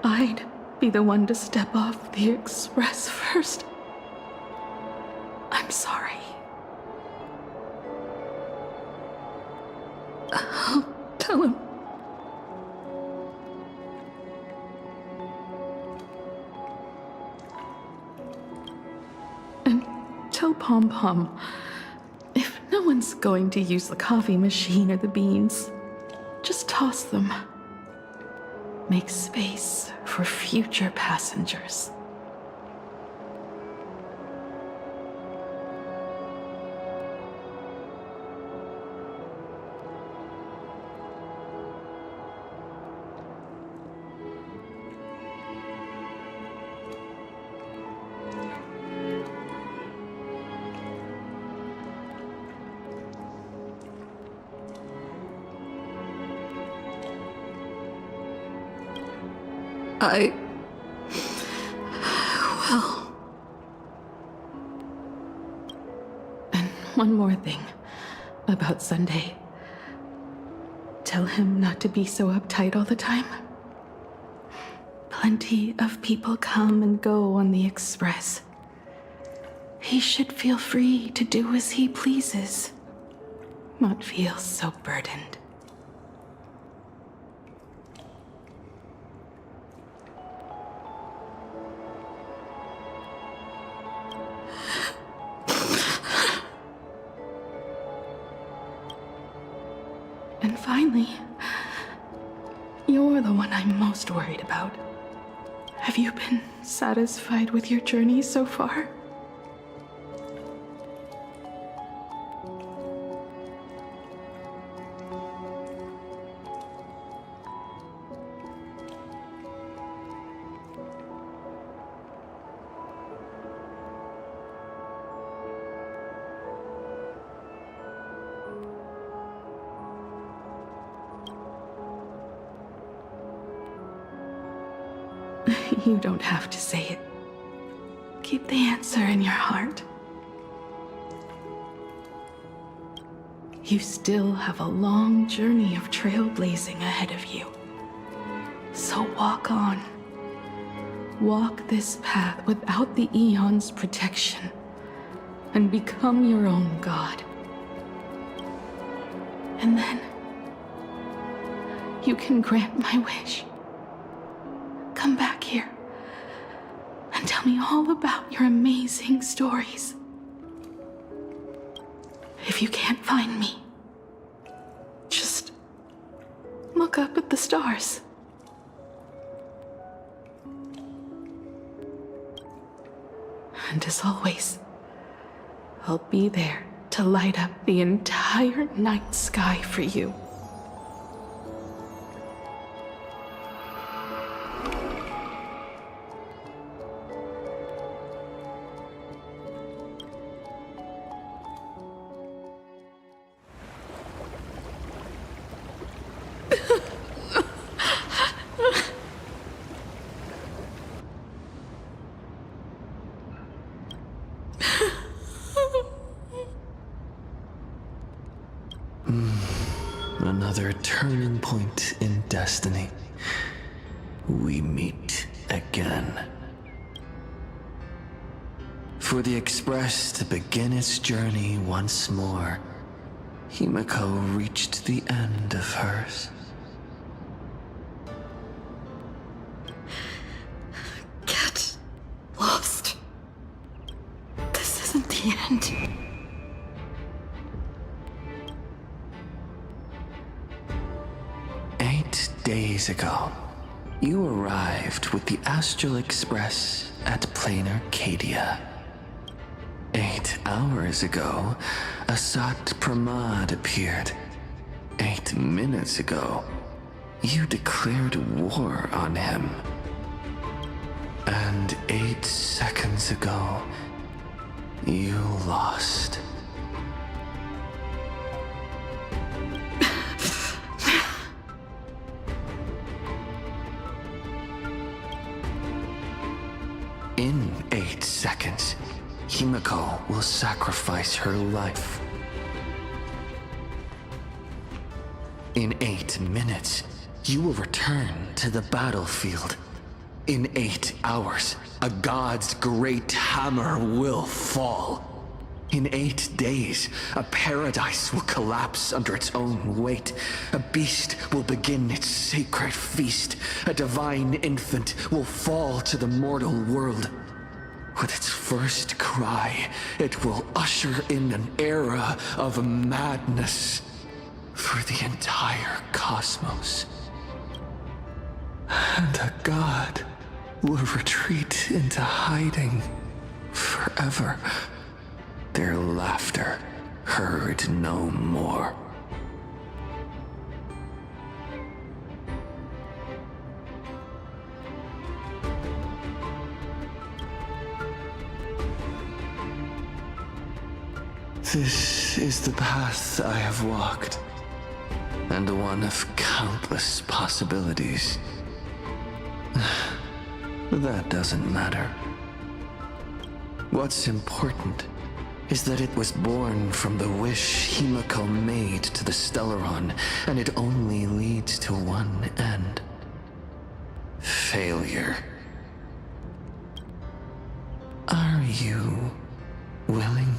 I'd be the one to step off the Express first. I'm sorry. I'll tell him. And tell Pom Pom, if no one's going to use the coffee machine or the beans, just toss them. Make space for future passengers. Well. And one more thing about Sunday. Tell him not to be so uptight all the time. Plenty of people come and go on the Express. He should feel free to do as he pleases, not feel so burdened. And finally, you're the one I'm most worried about. Have you been satisfied with your journey so far? You don't have to say it. Keep the answer in your heart. You still have a long journey of trailblazing ahead of you. So walk on. Walk this path without the Eon's protection, and become your own god. And then, you can grant my wish. Come back here and tell me all about your amazing stories. If you can't find me, just look up at the stars. And as always, I'll be there to light up the entire night sky for you. Another turning point in destiny. We meet again. For the Express to begin its journey once more, Himiko reached the end of hers. Get lost. This isn't the end. 8 days ago, you arrived with the Astral Express at Plain Arcadia. 8 hours ago, Asat Pramad appeared. 8 minutes ago, you declared war on him. And 8 seconds ago, you lost. In 8 seconds, Himiko will sacrifice her life. In 8 minutes, you will return to the battlefield. In 8 hours, a god's great hammer will fall. In 8 days, a paradise will collapse under its own weight. A beast will begin its sacred feast. A divine infant will fall to the mortal world. With its first cry, it will usher in an era of madness for the entire cosmos. And a god will retreat into hiding forever. Their laughter heard no more. This is the path I have walked, and one of countless possibilities. That doesn't matter. What's important is that it was born from the wish Himiko made to the Stellaron, and it only leads to one end. Failure. Are you willing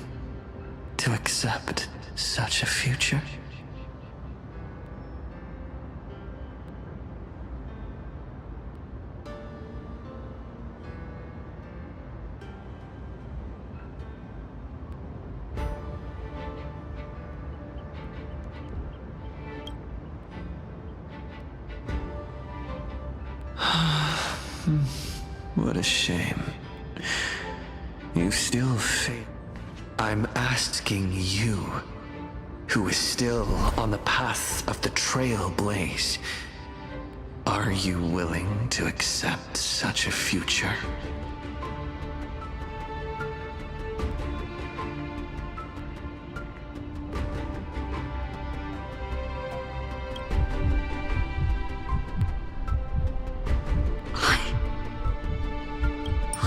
to accept such a future? What a shame. You still fail. I'm asking you, who is still on the path of the Trailblaze, are you willing to accept such a future?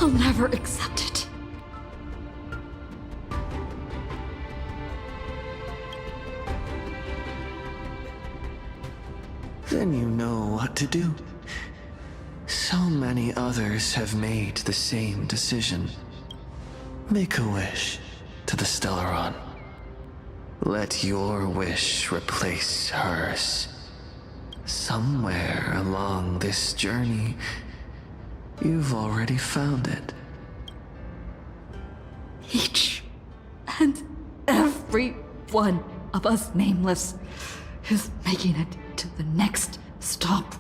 I'll never accept it. Then you know what to do. So many others have made the same decision. Make a wish to the Stellaron. Let your wish replace hers. Somewhere along this journey, you've already found it. Each and every one of us nameless is making it to the next stop.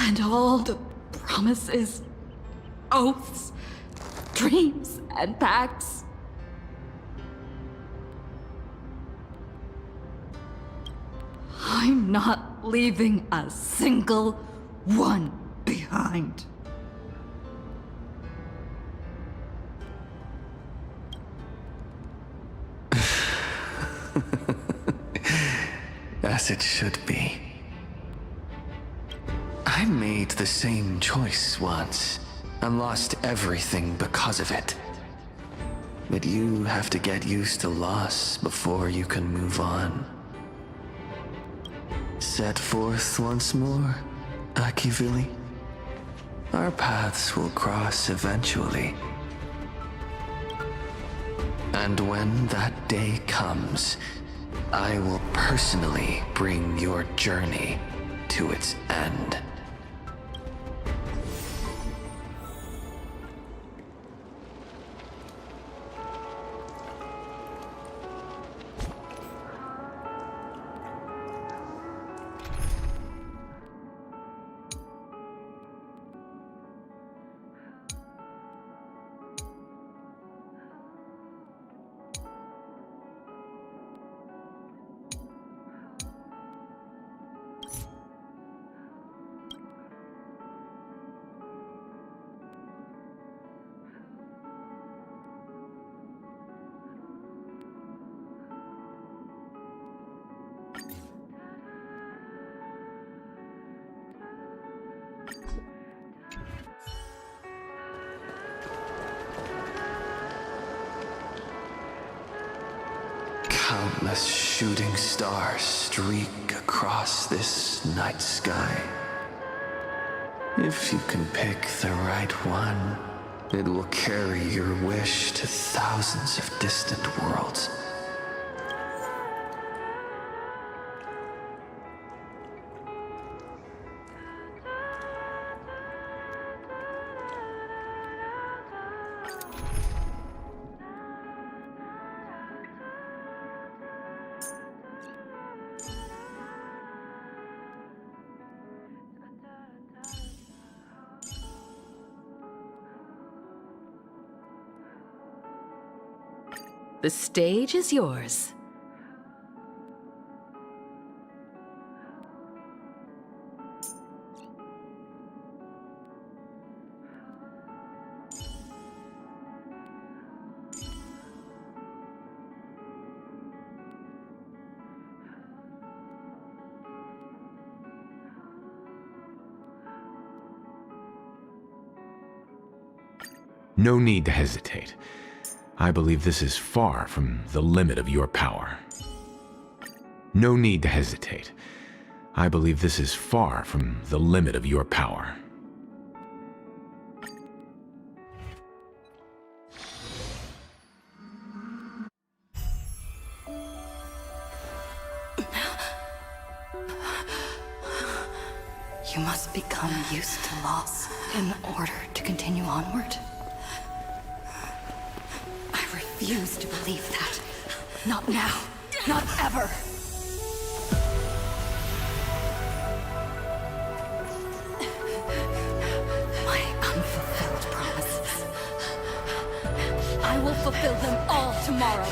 And all the promises, oaths, dreams, and pacts. I'm not leaving a single one behind. As it should be. I made the same choice once, and lost everything because of it. But you have to get used to loss before you can move on. Set forth once more, Akivili. Our paths will cross eventually. And when that day comes, I will personally bring your journey to its end. Countless shooting stars streak across this night sky. If you can pick the right one, it will carry your wish to thousands of distant worlds. The stage is yours. No need to hesitate. I believe this is far from the limit of your power. No need to hesitate. I believe this is far from the limit of your power. You must become used to loss in order to continue onward. I refuse to believe that. Not now. Not ever. My unfulfilled promises. I will fulfill them all tomorrow.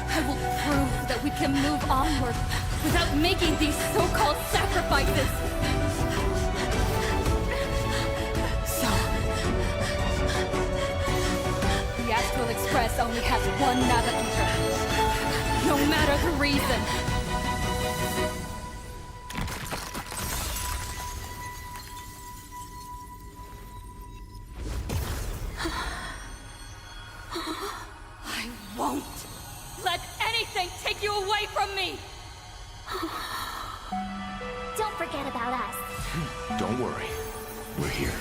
I will prove that we can move onward without making these so-called sacrifices. So, the Astral Express only has one navigator, no matter the reason. I won't let anything take you away from me! Don't forget about us. Don't worry. We're here.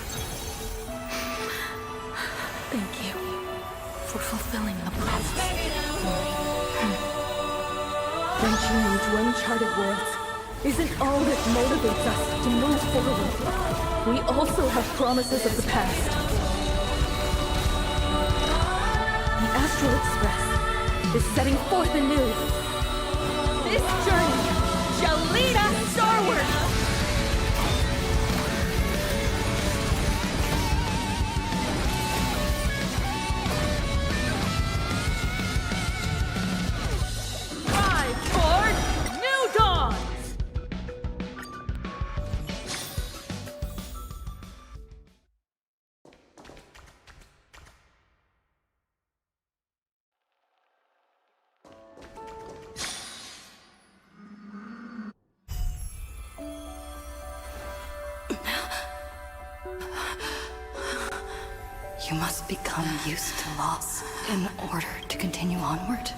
Thank you for fulfilling the promise. Venturing into uncharted worlds isn't all that motivates us to move forward. We also have promises of the past. The Astral Express is setting forth anew. This journey shall lead us starward! Rise toward new dawns! You must become used to loss in order to continue onward.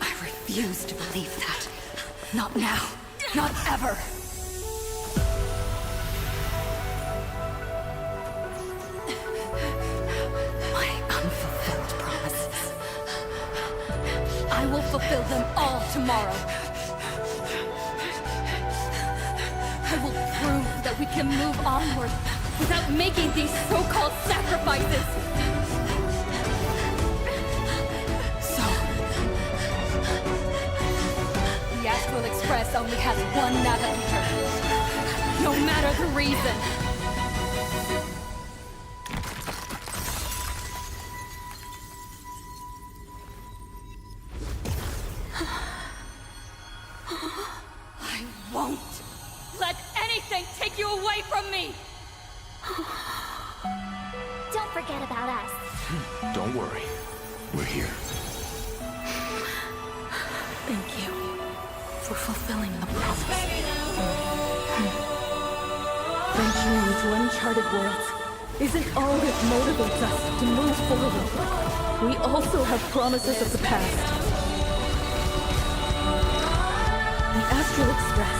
I refuse to believe that. Not now. Not ever. My unfulfilled promises. I will fulfill them all tomorrow. I will prove that we can move onward without making these so-called sacrifices. So, the Astral Express only has one navigator, no matter the reason. I won't let anything take you away from me! Don't forget about us. Don't worry. We're here. Thank you for fulfilling the promise. Venturing into uncharted worlds isn't all that motivates us to move forward. We also have promises of the past. The Astral Express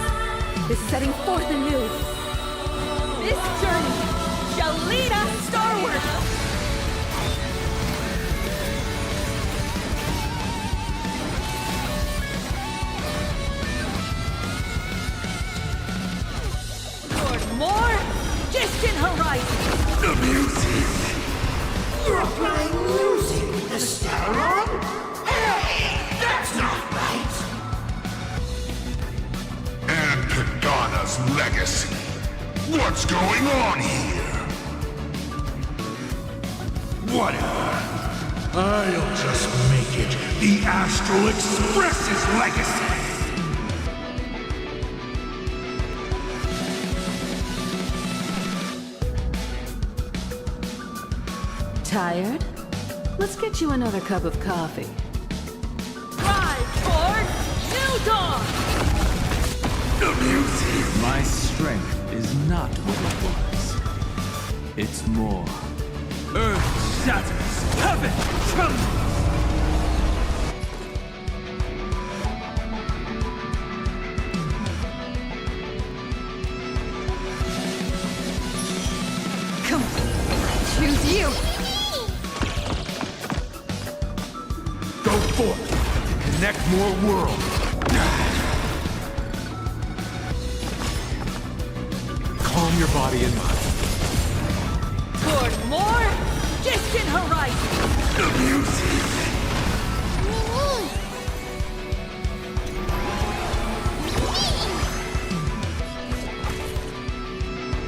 is setting forth anew. This journey shall lead us starward! Toward more distant horizons! The music! You're playing music with the Stelle? Hey, that's not right! And Pagana's legacy. What's going on here? Whatever. I'll just make it the Astral Express's legacy! Tired? Let's get you another cup of coffee. Rise toward new dawn! The music! My strength is not what it was. It's more. Earth shatters, heaven trembles! Come on, choose you! Go forth to connect more worlds. Calm your body and mind. Toward more distant horizons! The music!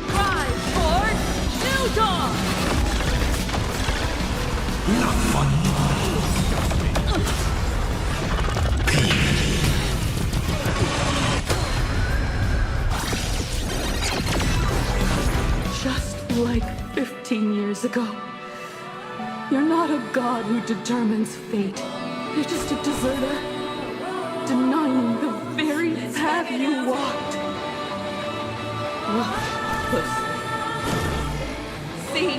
Rise toward new dawn! Not funny. Just like 15 years ago. You're not a god who determines fate. You're just a deserter, denying the very path you walked. Look closely. See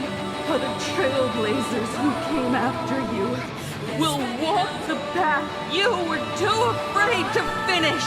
how the trailblazers who came after you will walk the path you were too afraid to finish.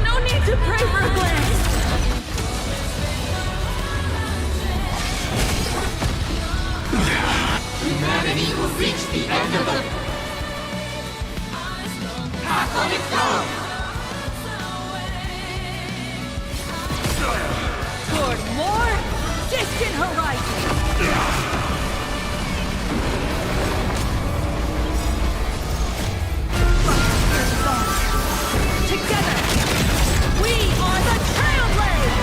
No need to pray for Humanity will reach the end of the path on its own. Toward more distant horizons. Together, we are the Trailblazers!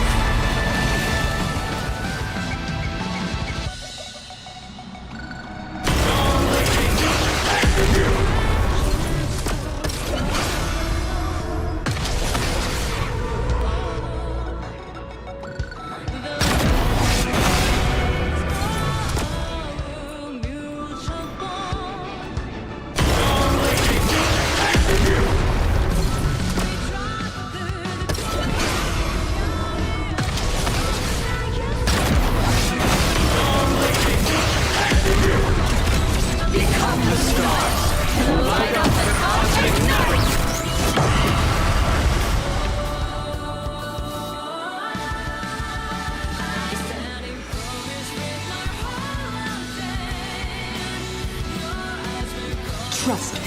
Trust me.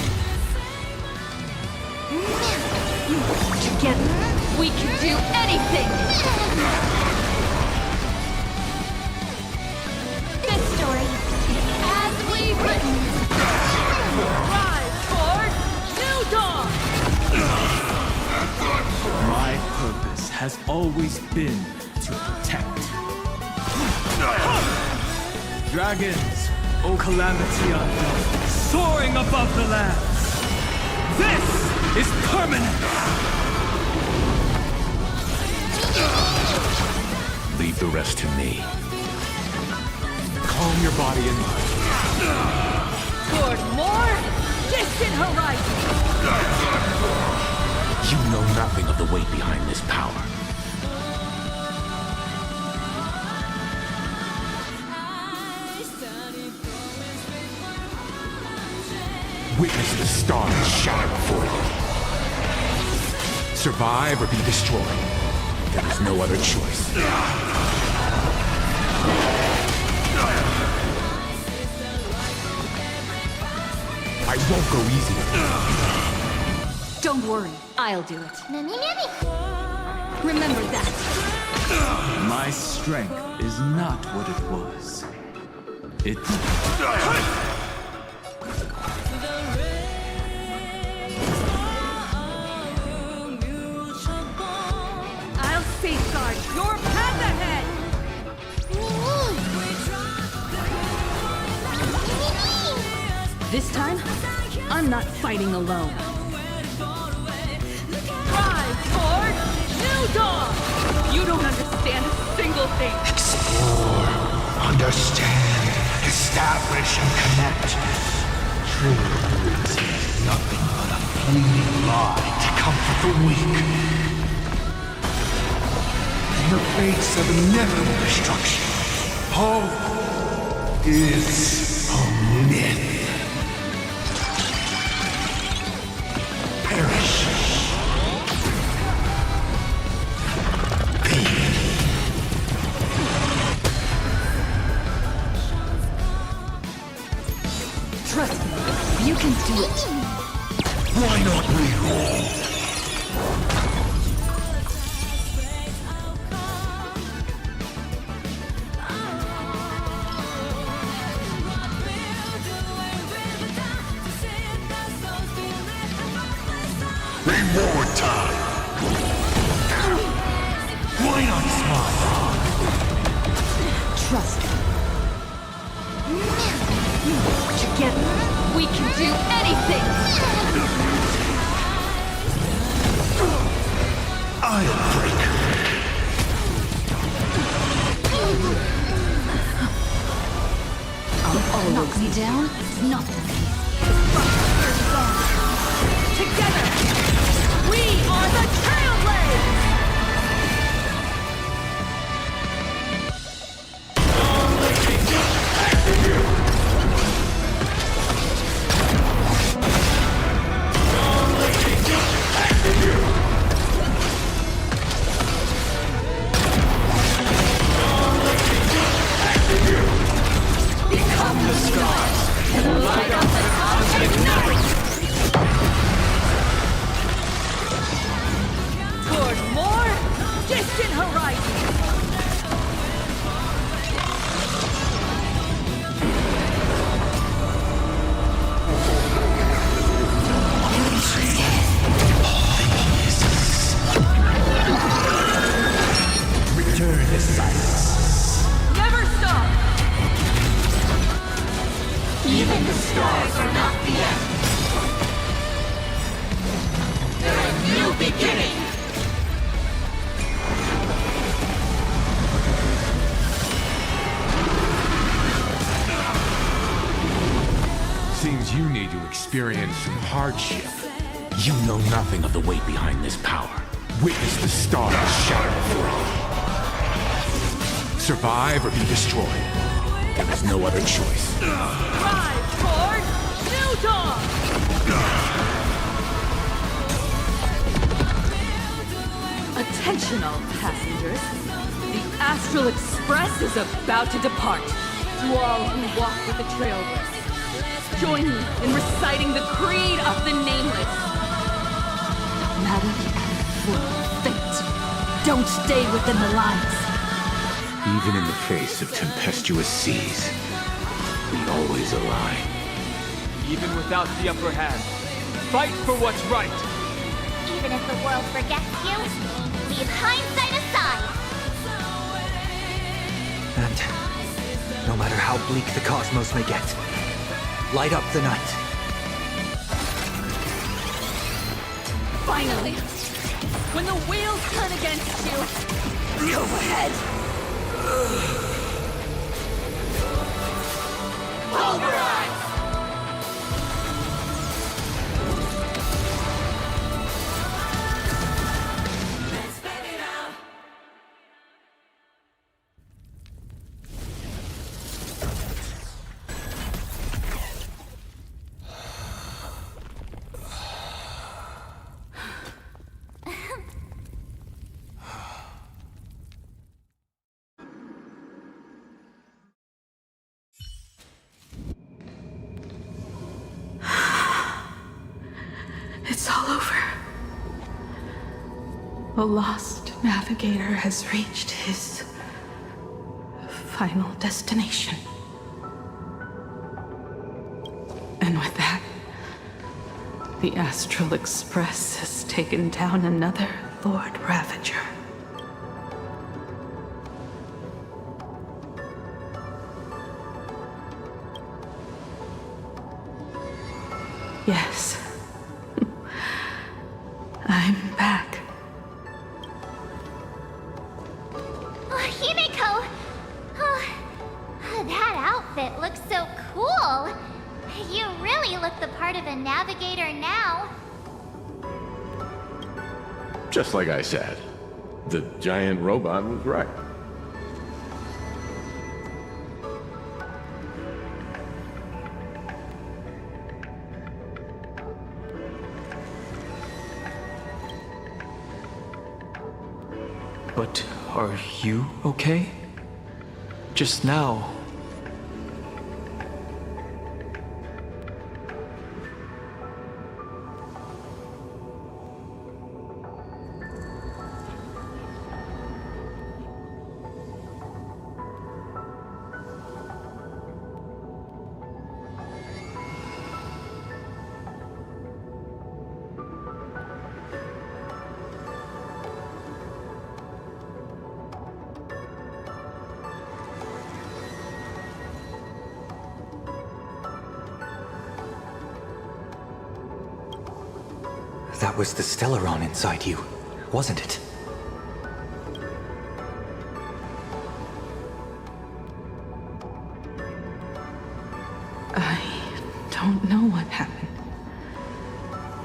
Together, we can do anything! This story is as we've written. Rise toward new dawn! My purpose has always been to protect. Dragons, O calamity unknown, soaring above the lands. This is permanent! Leave the rest to me. Calm your body and mind. Toward more distant horizons! You know nothing of the weight behind this power. Witness the stars shatter before you. Survive or be destroyed. There is no other choice. I won't go easy. Don't worry, I'll do it. Mimi. Remember that. My strength is not what it was. It... I'll safeguard your path ahead! This time, I'm not fighting alone. Rise toward new dawn! You don't understand a single thing! Explore, understand, establish, and connect. True ignorance is nothing but a fleeting lie to comfort the weak. In the face of inevitable destruction, hope is a myth. Perish. Trust me, you can do it. Why not we all? Reward time! Why not smile? Trust me. Together, we can do anything! I'll break. Knock me down? Not that easy. Together, we are the Trailblazers! stars are not the end. They're a new beginning. Seems you need to experience some hardship. You know nothing of the weight behind this power. Witness the stars shatter before you. Survive or be destroyed. There is no other choice. Rise toward New Dawn! Attention all passengers. The Astral Express is about to depart. To all who walk with the Trailblazers, join me in reciting the Creed of the Nameless. Madam and full of fate. Don't stay within the lines. Even in the face of tempestuous seas, we always align. Even without the upper hand, fight for what's right. Even if the world forgets you, leave hindsight aside. And no matter how bleak the cosmos may get, light up the night. Finally! When the wheels turn against you, go ahead! Pulverize! It's all over. The lost navigator has reached his final destination. And with that, the Astral Express has taken down another Lord Ravager. Yes. I'm back. Oh, Himiko! Oh, that outfit looks so cool. You really look the part of a navigator now. Just like I said, the giant robot was right. But are you okay? Just now. That was the Stellaron inside you, wasn't it? I don't know what happened,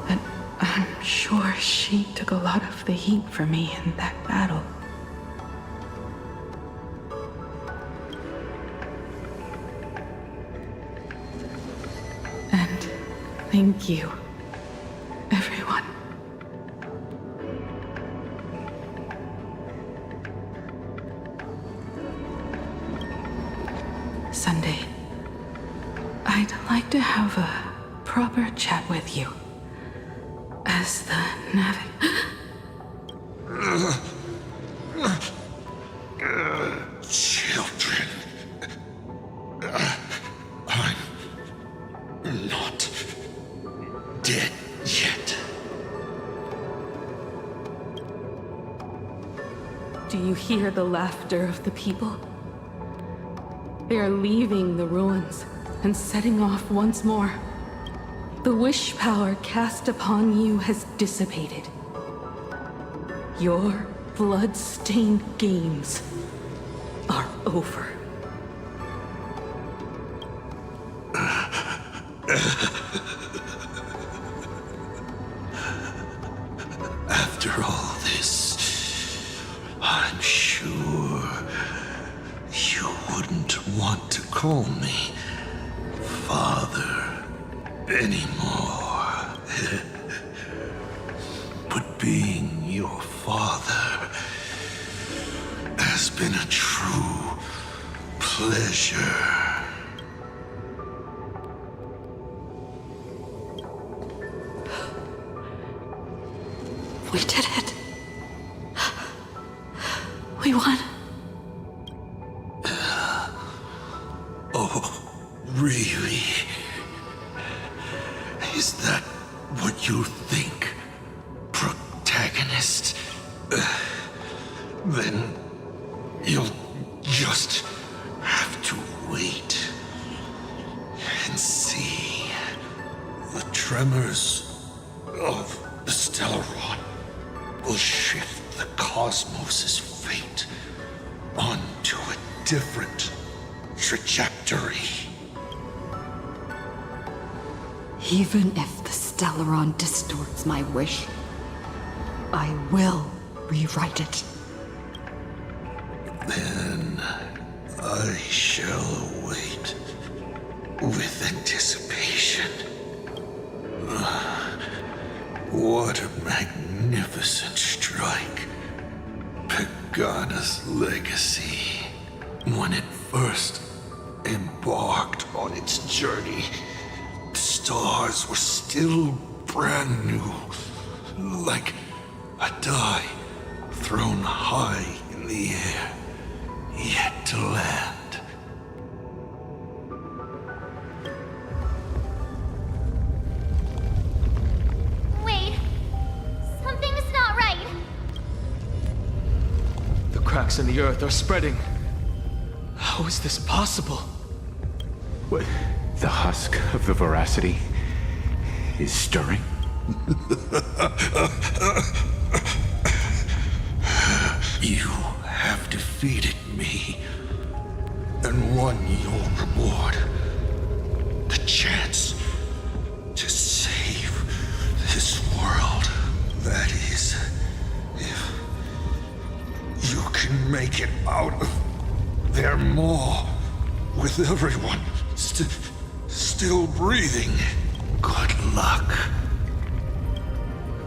but I'm sure she took a lot of the heat for me in that battle. And thank you, everyone. Sunday, I'd like to have a proper chat with you. As the Children. I'm not dead yet. Do you hear the laughter of the people? They are leaving the ruins and setting off once more. The wish power cast upon you has dissipated. Your blood-stained games are over. After all this, I'm sure you wouldn't want to call me Father anymore. But being your father has been a true pleasure. We did it. We won. Oh, really? Is that what you think, protagonist? Then you'll just have to wait and see. The tremors of the Stellarod will shift the cosmos's fate onto a different trajectory. Even if the Stellaron distorts my wish, I will rewrite it. Then I shall wait with anticipation. What a magnificent strike. Pagana's legacy. When it first embarked on its journey, the stars were still brand new. Like a die thrown high in the air, yet to land. Wait. Something's not right. The cracks in the earth are spreading. How is this possible? What? The husk of the veracity is stirring? You have defeated me and won your reward. The chance to save this world. That is, if you can make it out of there more with everyone still breathing. Good luck.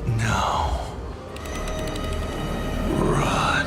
Now, run.